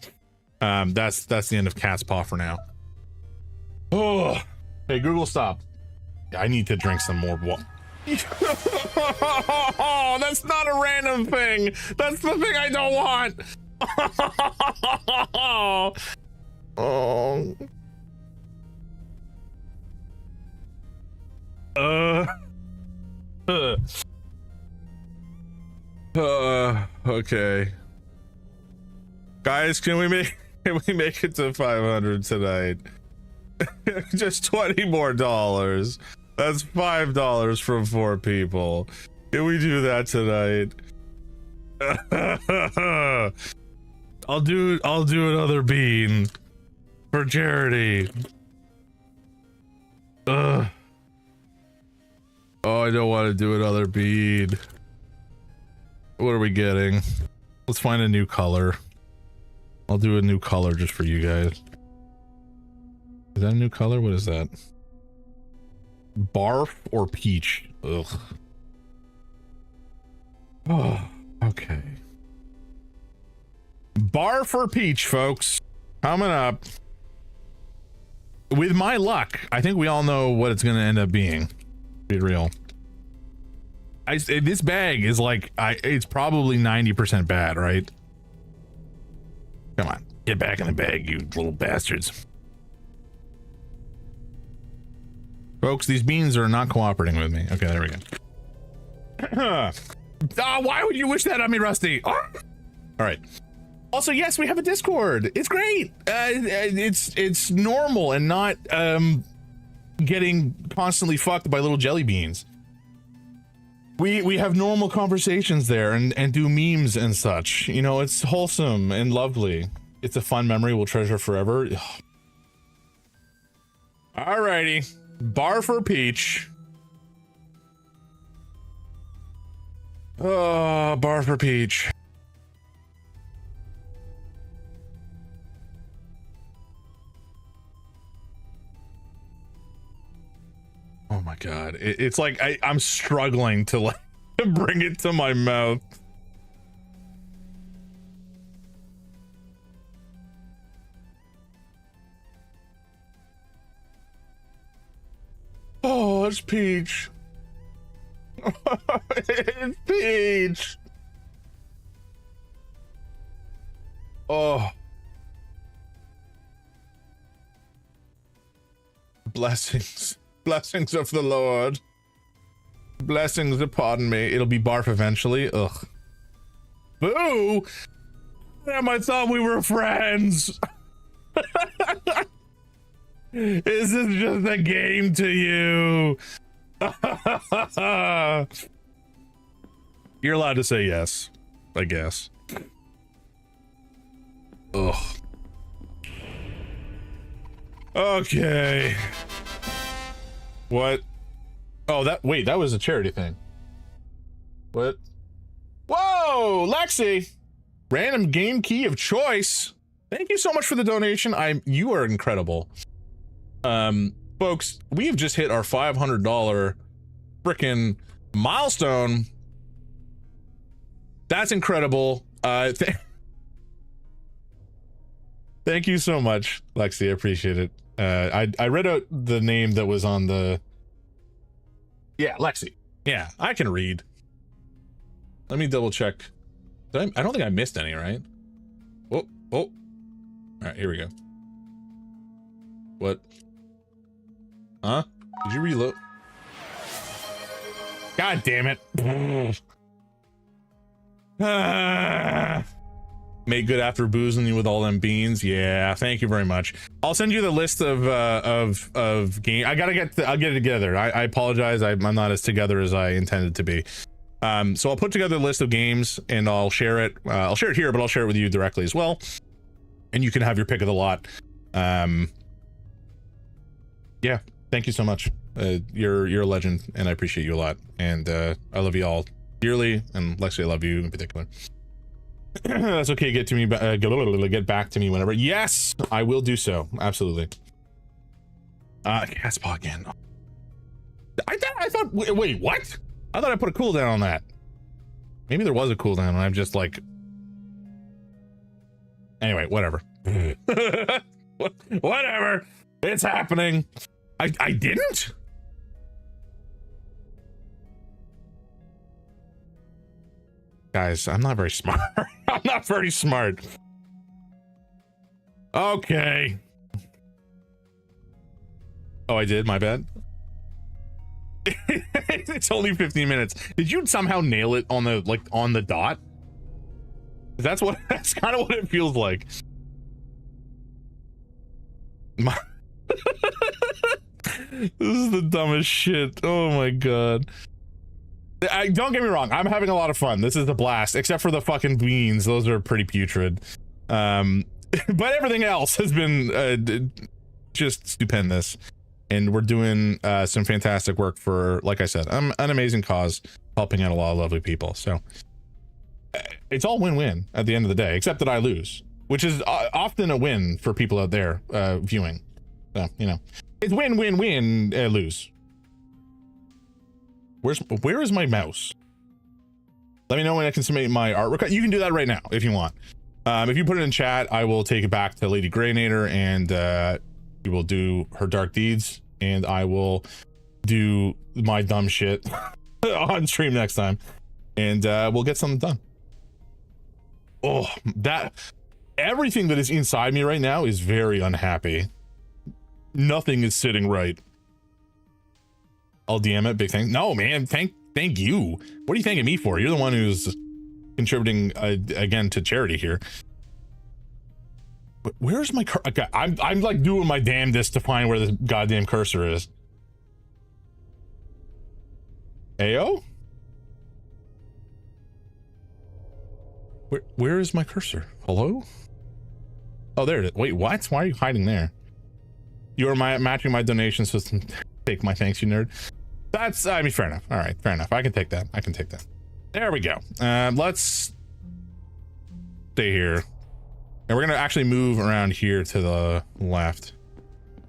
[SPEAKER 4] That's the end of Cat's Paw for now. Oh, hey, Google, stop. I need to drink some more water. Oh, that's not a random thing. That's the thing I don't want. Oh. Okay. Guys, can we make it to 500 tonight? Just $20 more. That's $5 from 4 people. Can we do that tonight? I'll do another bean for charity. Oh, I don't want to do another bean. What are we getting? Let's find a new color. I'll do a new color just for you guys. Is that a new color? What is that? Barf or peach? Ugh. Oh, okay. Barf or peach, folks. Coming up. With my luck, I think we all know what it's going to end up being. Be real. This bag is like, it's probably 90% bad, right? Come on, get back in the bag, you little bastards. Folks, these beans are not cooperating with me. Okay, there we go. Why would you wish that on me, Rusty? Oh! All right. Also, yes, we have a Discord. It's great. It's normal and not getting constantly fucked by little jelly beans. We have normal conversations there and do memes and such. You know, it's wholesome and lovely. It's a fun memory we'll treasure forever. Alrighty. Bar for Peach. Oh, bar for Peach. Oh my god. It's like I'm struggling to like to bring it to my mouth. Oh, it's Peach. It's Peach. Oh. Blessings. Blessings of the Lord. Blessings upon me. It'll be barf eventually. Ugh. Boo! Damn, I thought we were friends. Is this just a game to you? You're allowed to say yes, I guess. Ugh. Okay. What? Oh, wait, that was a charity thing. What? Whoa, Lexi! Random game key of choice. Thank you so much for the donation. You are incredible. Folks, we have just hit our $500 frickin' milestone. That's incredible. Thank you so much, Lexi. I appreciate it. I read out the name that was on the... Yeah, Lexi. Yeah, I can read. Let me double check. I don't think I missed any, right? Oh. All right, here we go. What? Huh? Did you reload? God damn it. Made good after boozing you with all them beans. Yeah, thank you very much. I'll send you the list of game. I'll get it together. I apologize. I'm not as together as I intended to be. So I'll put together a list of games and I'll share it. I'll share it here, but I'll share it with you directly as well. And you can have your pick of the lot. Yeah, thank you so much. You're a legend and I appreciate you a lot. And I love you all dearly. And Lexi, I love you in particular. That's okay. Get back to me whenever. Yes, I will do so. Absolutely. Cat's paw again. I thought. Wait, what? I thought I put a cooldown on that. Maybe there was a cooldown, and I'm just like. Anyway, whatever. Whatever. It's happening. I didn't. Guys, I'm not very smart. I'm not very smart. Okay. Oh, I did? My bad. It's only 15 minutes. Did you somehow nail it on the dot? That's kind of what it feels like. This is the dumbest shit. Oh my god. Don't get me wrong, I'm having a lot of fun. This is a blast, except for the fucking beans. Those are pretty putrid. But everything else has been just stupendous. And we're doing some fantastic work for, like I said, an amazing cause, helping out a lot of lovely people. So it's all win-win at the end of the day, except that I lose, which is often a win for people out there viewing. So, you know, it's win-win-win, lose. Where is my mouse? Let me know when I can submit my artwork. You can do that right now if you want. If you put it in chat, I will take it back to Lady Greynator and we will do her dark deeds, and I will do my dumb shit on stream next time, and we'll get something done. Oh,
[SPEAKER 1] everything that is inside me right now is very unhappy. Nothing is sitting right. I'll DM it. Big thanks. No, man. Thank you. What are you thanking me for? You're the one who's contributing again to charity here. But where's my okay, I'm like doing my damnedest to find where the goddamn cursor is. Ayo? Where is my cursor? Hello? Oh, there it is. Wait, what? Why are you hiding there? You are matching my donation system. Take my thanks, you nerd. That's, I mean, fair enough. All right, fair enough. I can take that. I can take that. There we go. Let's stay here. And we're going to actually move around here to the left.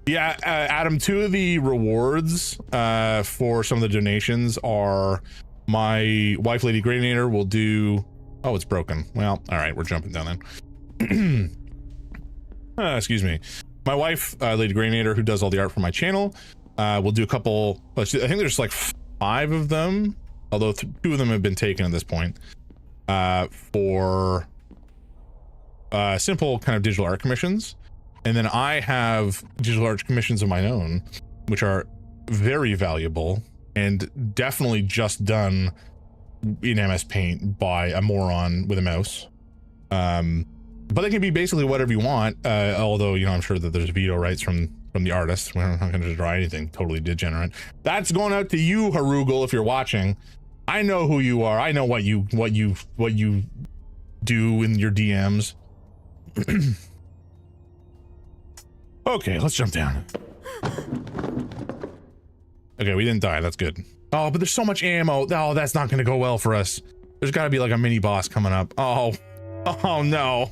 [SPEAKER 1] Yeah, Adam, 2 of the rewards for some of the donations are my wife, Lady Gradinator, will do... Oh, it's broken. Well, all right, we're jumping down then. Excuse me. My wife, Lady Gradinator, who does all the art for my channel, will do a couple... I think there's like 5 of them, although 2 of them have been taken at this point, for simple kind of digital art commissions. And then I have digital art commissions of my own, which are very valuable and definitely just done in MS Paint by a moron with a mouse. But they can be basically whatever you want, although, you know, I'm sure that there's veto rights from the artist. We're not going to draw anything totally degenerate. That's going out to you, Harugal, if you're watching. I know who you are. I know what you do in your DMs. Okay, let's jump down. Okay, we didn't die. That's good. Oh, but there's so much ammo. Oh, that's not going to go well for us. There's got to be like a mini boss coming up. Oh no.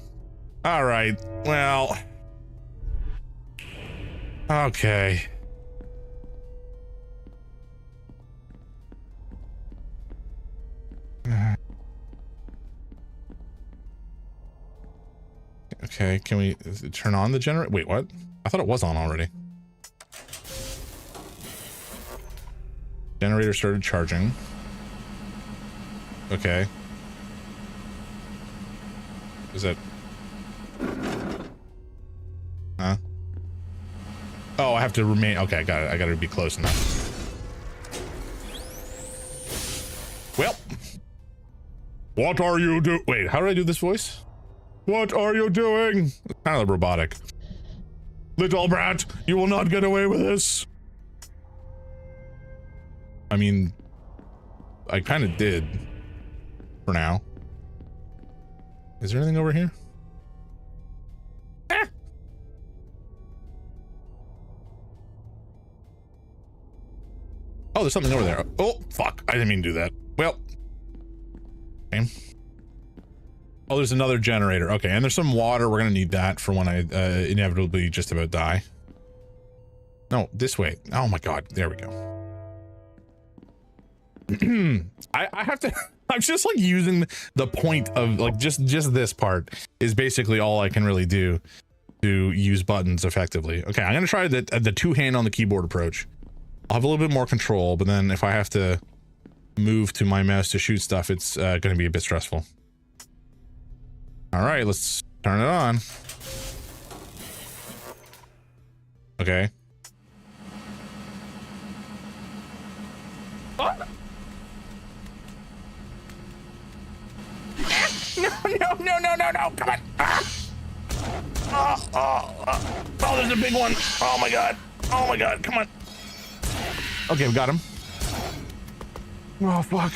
[SPEAKER 1] All right. Well. Okay. Okay, can we turn on the generator? Wait, what? I thought it was on already. Generator started charging. Okay. Is that... Huh? Oh, I have to remain... Okay, I got it. I gotta be close enough. Well. What are you doing? Wait, how did I do this voice? What are you doing? It's kind of robotic. Little brat, you will not get away with this. I mean, I kind of did for now. Is there anything over here? Eh. Oh, there's something over there. Oh, fuck. I didn't mean to do that. Well. Okay. Oh, there's another generator. Okay, and there's some water. We're going to need that for when I inevitably just about die. No, this way. Oh my god. There we go. I have to... I'm just like using the point of like just this part is basically all I can really do to use buttons effectively. Okay, I'm going to try the 2-hand on the keyboard approach. I'll have a little bit more control, but then if I have to move to my mouse to shoot stuff, it's going to be a bit stressful. All right, let's turn it on. Okay. Oh. No, come on. Oh, there's a big one. Oh my god, come on. Okay, we got him. Oh, fuck.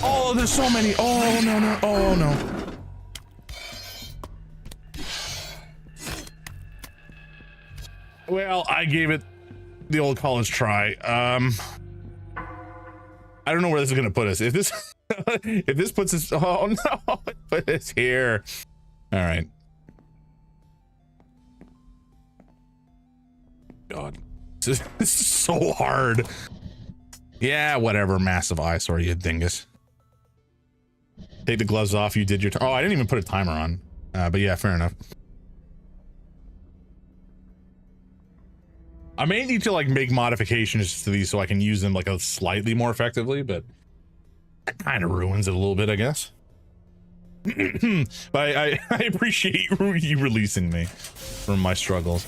[SPEAKER 1] Oh, there's so many. Oh, no. Oh, no. Well, I gave it the old college try. I don't know where this is gonna put us. If this puts us, oh no, put us here. All right. God, this is so hard. Yeah, whatever. Massive eyesore, you dingus. Take the gloves off. You did your. Oh, I didn't even put a timer on. But yeah, fair enough. I may need to like make modifications to these so I can use them like a slightly more effectively, but that kind of ruins it a little bit, I guess.
[SPEAKER 4] But I appreciate you releasing me from my struggles.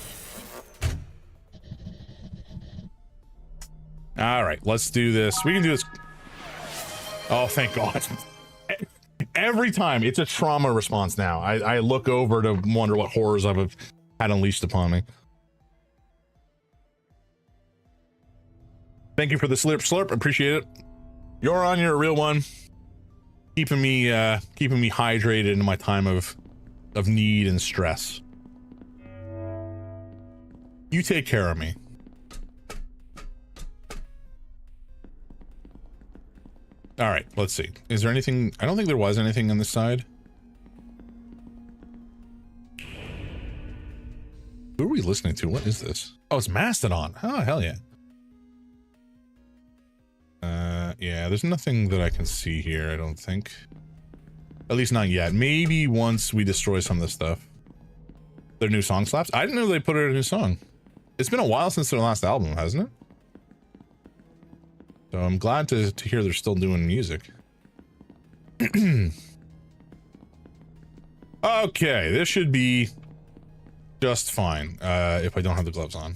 [SPEAKER 4] All right, let's do this. We can do this. Oh, thank God. Every time it's a trauma response now. I look over to wonder what horrors I've had unleashed upon me. Thank you for the slurp. Appreciate it. You're on, you're a real one. Keeping me hydrated in my time of need and stress. You take care of me. All right, let's see. Is there anything? I don't think there was anything on this side. Who are we listening to? What is this? Oh, it's Mastodon. Oh, hell yeah. Yeah, there's nothing that I can see here, I don't think. At least not yet. Maybe once we destroy some of this stuff. Their new song slaps? I didn't know they put out a new song. It's been a while since their last album, hasn't it? So I'm glad to hear they're still doing music. Okay, this should be just fine, if I don't have the gloves on.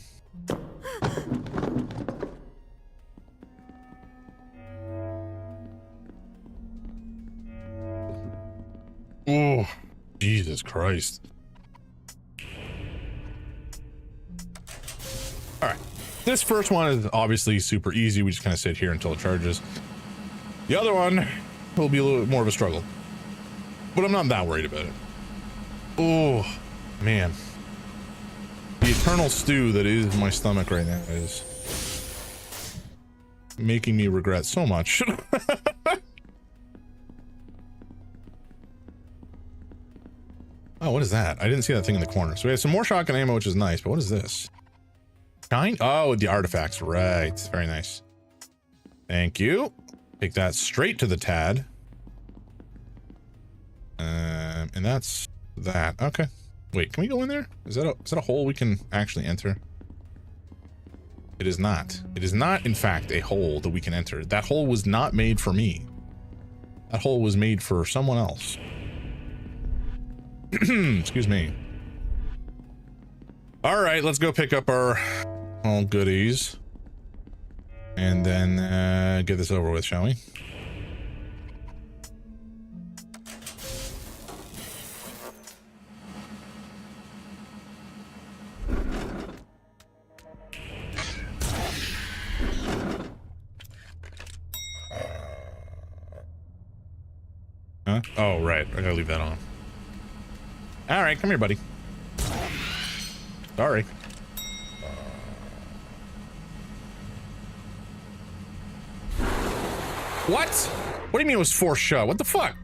[SPEAKER 4] Oh, Jesus Christ. All right. This first one is obviously super easy. We just kind of sit here until it charges. The other one will be a little bit more of a struggle, but I'm not that worried about it. Oh, man. The eternal stew that is my stomach right now is making me regret so much. Oh, what is that? I didn't see that thing in the corner. So we have some more shotgun ammo, which is nice, but what is this? Shine? Oh, the artifacts. Right. Very nice. Thank you. Take that straight to the Tad. And that's that. Okay. Wait, can we go in there? Is that a hole we can actually enter? It is not. It is not, in fact, a hole that we can enter. That hole was not made for me. That hole was made for someone else. Excuse me. All right, let's go pick up our all goodies and then get this over with, shall we? Huh? Oh, right. I gotta leave that on. All right, come here, buddy. Sorry. What? What do you mean it was forced shut? What the fuck?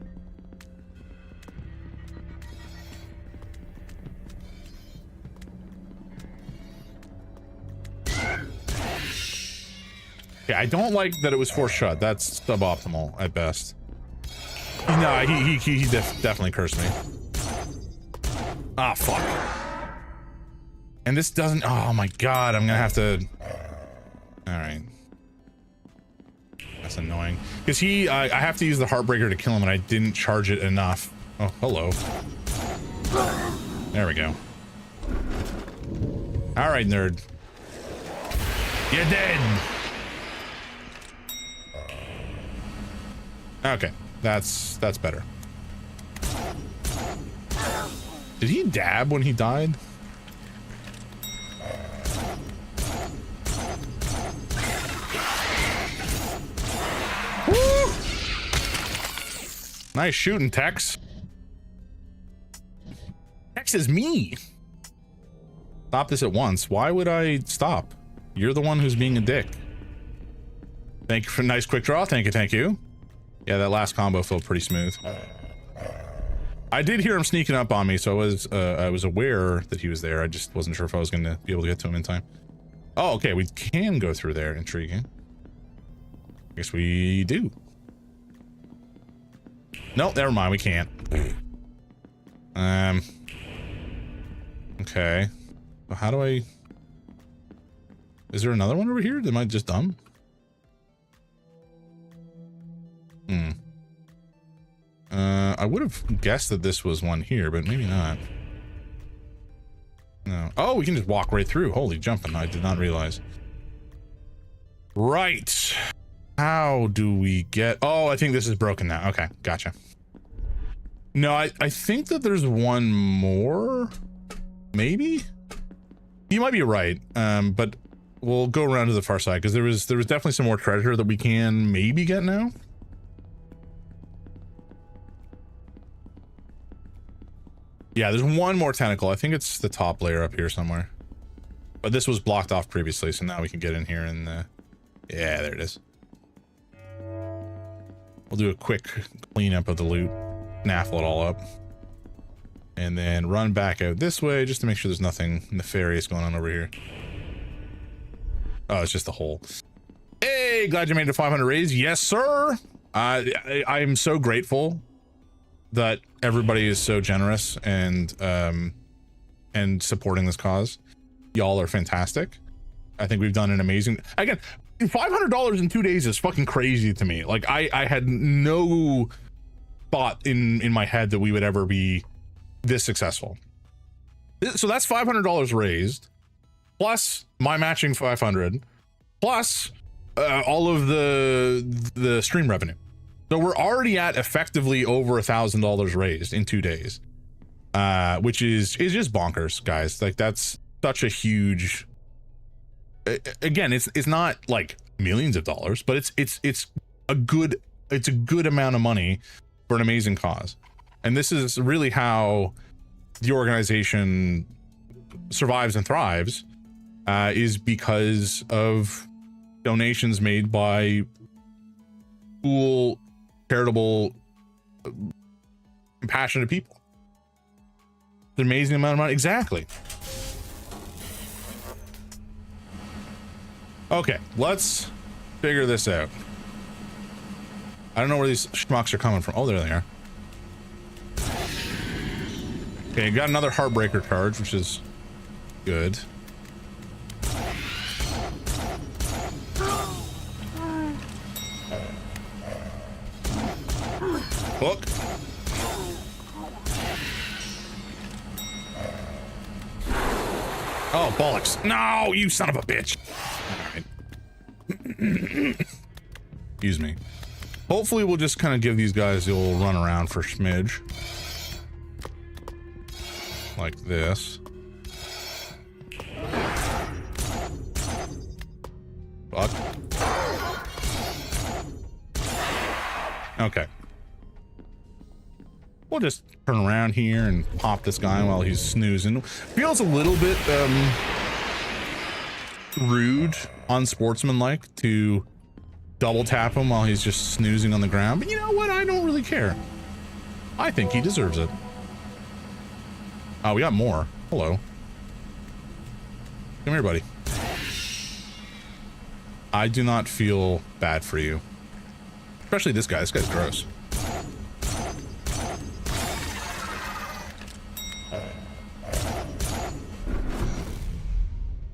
[SPEAKER 4] Okay, I don't like that it was forced shut. That's suboptimal at best. No, he definitely cursed me. Ah, fuck. And this doesn't... Oh my god, I'm gonna have to... Alright. That's annoying. Because I have to use the Heartbreaker to kill him, and I didn't charge it enough. Oh, hello. There we go. Alright, nerd. You're dead! Okay, that's better. Did he dab when he died? Woo! Nice shooting, Tex. Tex is me. Stop this at once. Why would I stop? You're the one who's being a dick. Thank you for a nice quick draw. Thank you, thank you. Yeah, that last combo felt pretty smooth. I did hear him sneaking up on me, so I was aware that he was there. I just wasn't sure if I was going to be able to get to him in time. Oh, okay, we can go through there. Intriguing. Guess we do. Nope, never mind, we can't. Okay. Well, how do I... Is there another one over here? Am I just dumb? I would have guessed that this was one here, but maybe not. No. Oh, we can just walk right through. Holy jumping. I did not realize. Right. How do we get... Oh, I think this is broken now. Okay, gotcha. No, I think that there's one more. Maybe? You might be right. But we'll go around to the far side because there was definitely some more treasure that we can maybe get now. Yeah, there's one more tentacle. I think it's the top layer up here somewhere. But this was blocked off previously, so now we can get in here and yeah, there it is. We'll do a quick cleanup of the loot, snaffle it all up, and then run back out this way just to make sure there's nothing nefarious going on over here. Oh, it's just a hole. Hey, glad you made it 500 raise. Yes, sir. I'm so grateful that everybody is so generous and supporting this cause. Y'all are fantastic. I think we've done an amazing, again, $500 in 2 days is fucking crazy to me. Like I had no thought in my head that we would ever be this successful. So that's $500 raised, plus my matching 500, plus all of the stream revenue. So we're already at effectively over $1,000 raised in 2 days, which is just bonkers, guys. Like that's such a huge. Again, it's not like millions of dollars, but it's a good amount of money for an amazing cause, and this is really how the organization survives and thrives, is because of donations made by cool, charitable, compassionate people. It's an amazing amount of money. Exactly. Okay, let's figure this out. I don't know where these schmucks are coming from. Oh, there they are. Okay, got another Heartbreaker charge, which is good. Hook. Oh, bollocks. No, you son of a bitch. All right. Excuse me. Hopefully we'll just kind of give these guys the old run around for smidge. Like this. Fuck. Okay. We'll just turn around here and pop this guy while he's snoozing. Feels a little bit rude, unsportsmanlike to double tap him while he's just snoozing on the ground. But you know what? I don't really care. I think he deserves it. Oh, we got more. Hello. Come here, buddy. I do not feel bad for you. Especially this guy. This guy's gross.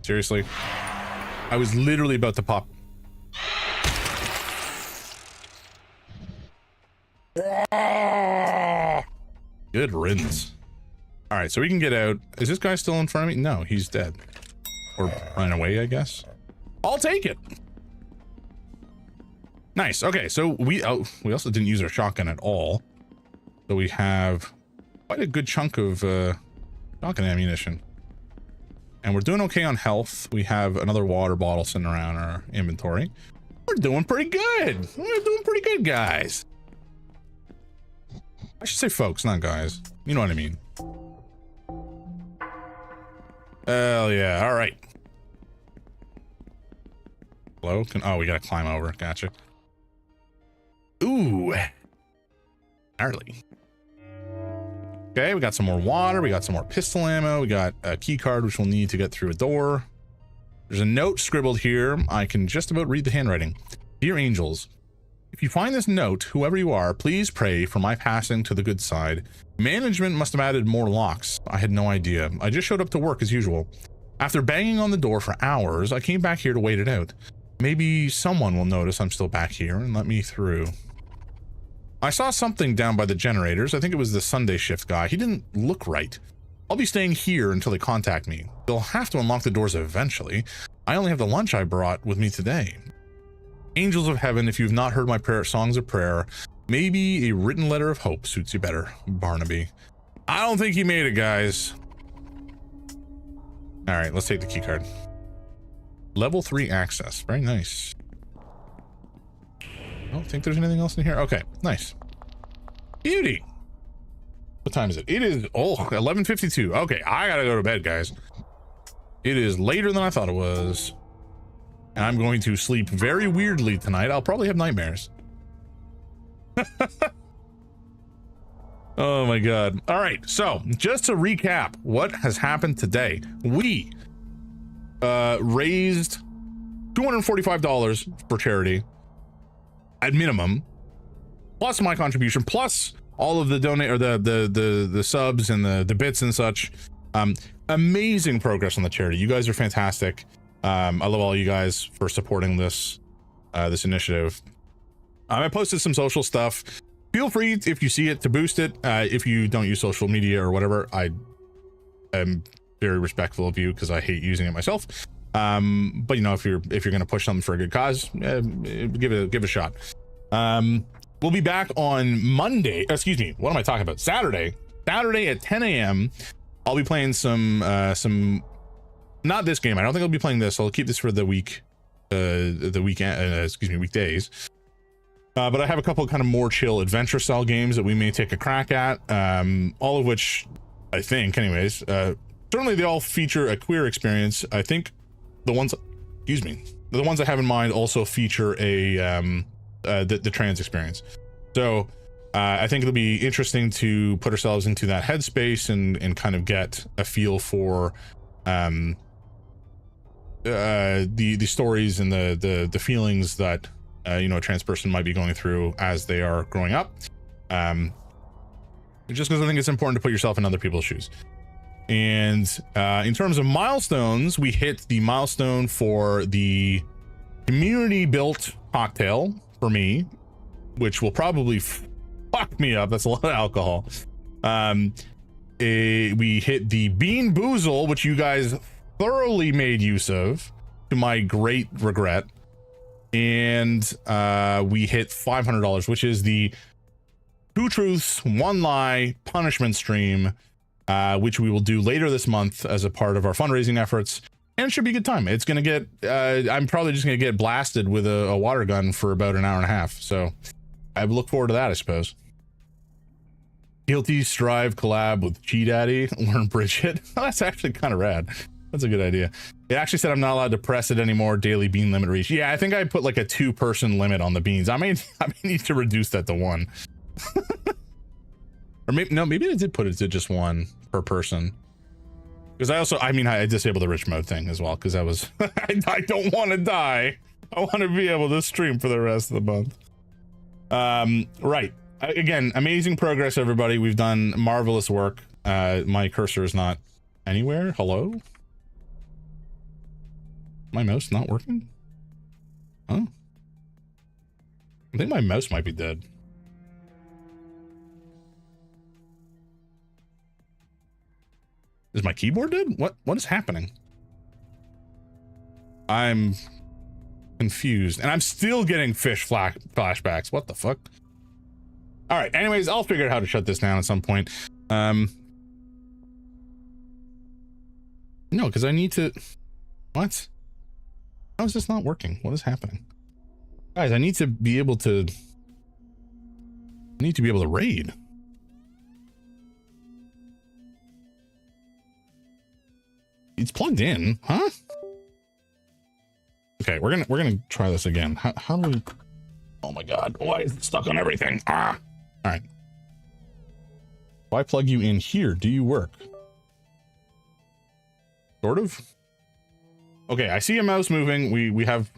[SPEAKER 4] Seriously? I was literally about to pop. Good riddance. All right, so we can get out. Is this guy still in front of me? No, he's dead. Or running away, I guess. I'll take it. Nice. Okay, so we also didn't use our shotgun at all. So we have quite a good chunk of shotgun ammunition. And we're doing okay on health. We have another water bottle sitting around our inventory. We're doing pretty good. We're doing pretty good, guys. I should say folks, not guys. You know what I mean. Hell yeah. All right. Hello? Oh, we gotta climb over. Gotcha. Ooh. Gnarly. Okay, we got some more water. We got some more pistol ammo. We got a key card, which we'll need to get through a door. There's a note scribbled here. I can just about read the handwriting. Dear angels, if you find this note, whoever you are, please pray for my passing to the good side. Management must have added more locks. I had no idea. I just showed up to work as usual. After banging on the door for hours, I came back here to wait it out. Maybe someone will notice I'm still back here and let me through. I saw something down by the generators. I think it was the Sunday shift guy. He didn't look right. I'll be staying here until they contact me. They'll have to unlock the doors eventually. I only have the lunch I brought with me today. Angels of heaven, if you've not heard my songs of prayer, maybe a written letter of hope suits you better, Barnaby. I don't think he made it, guys. All right, let's take the key card. Level 3 access. Very nice. I don't think there's anything else in here. Okay, nice. Beauty. What time is it? It is 11:52. Okay, I gotta go to bed, guys. It is later than I thought it was. And I'm going to sleep very weirdly tonight. I'll probably have nightmares. Oh my god. All right, so just to recap what has happened today. We raised $245 for charity at minimum, plus my contribution, plus all of the donate or the subs and the bits and such. Amazing progress on the charity. You guys are fantastic. I love all you guys for supporting this this initiative. I posted some social stuff. Feel free, if you see it, to boost it. If you don't use social media or whatever, I am very respectful of you because I hate using it myself. But you know, if you're going to push something for a good cause, give it a shot. We'll be back on Monday. Excuse me. What am I talking about? Saturday at 10 a.m. I'll be playing some not this game. I don't think I'll be playing this. I'll keep this for the weekdays. But I have a couple of kind of more chill adventure style games that we may take a crack at. All of which I think, anyways, certainly they all feature a queer experience. I think the ones I have in mind also feature the trans experience. So I think it'll be interesting to put ourselves into that headspace and kind of get a feel for the stories and the feelings that you know, a trans person might be going through as they are growing up. Just because I think it's important to put yourself in other people's shoes. And in terms of milestones, we hit the milestone for the community built cocktail for me, which will probably fuck me up. That's a lot of alcohol. We hit the Bean Boozle, which you guys thoroughly made use of, to my great regret. And we hit $500, which is the 2 truths, 1 lie punishment stream, which we will do later this month as a part of our fundraising efforts. And it should be a good time. It's going to get, I'm probably just going to get blasted with a water gun for about an hour and a half. So I look forward to that, I suppose. Guilty Strive collab with G-Daddy, learn Bridget. That's actually kind of rad. That's a good idea. It actually said I'm not allowed to press it anymore. Daily bean limit reach. Yeah, I think I put like a 2-person limit on the beans. I may need to reduce that to 1. Or maybe I did put it to just 1 per person. Because I disabled the rich mode thing as well, because I was I don't want to die. I want to be able to stream for the rest of the month. Right. Again, amazing progress, everybody. We've done marvelous work. My cursor is not anywhere. Hello? My mouse not working? Huh? I think my mouse might be dead. Is my keyboard dead? What is happening? I'm confused, and I'm still getting fish flashbacks. What the fuck? All right. Anyways, I'll figure out how to shut this down at some point. No, because I need to. What? How is this not working? What is happening? Guys, I need to be able to raid. It's plugged in, huh? Okay, we're gonna try this again. How do we? Oh my god, why is it stuck on everything? Ah! All right. If I plug you in here, do you work? Sort of. Okay, I see a mouse moving. We have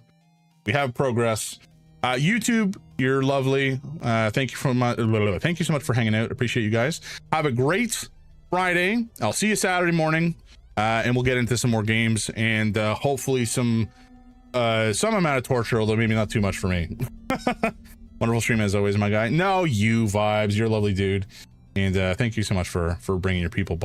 [SPEAKER 4] progress. YouTube, you're lovely. Thank you so much for hanging out. Appreciate you guys. Have a great Friday. I'll see you Saturday morning, and we'll get into some more games and hopefully some amount of torture, although maybe not too much for me.
[SPEAKER 1] Wonderful stream as always, my guy. No, you Vibes. You're a lovely dude. And thank you so much for bringing your people by.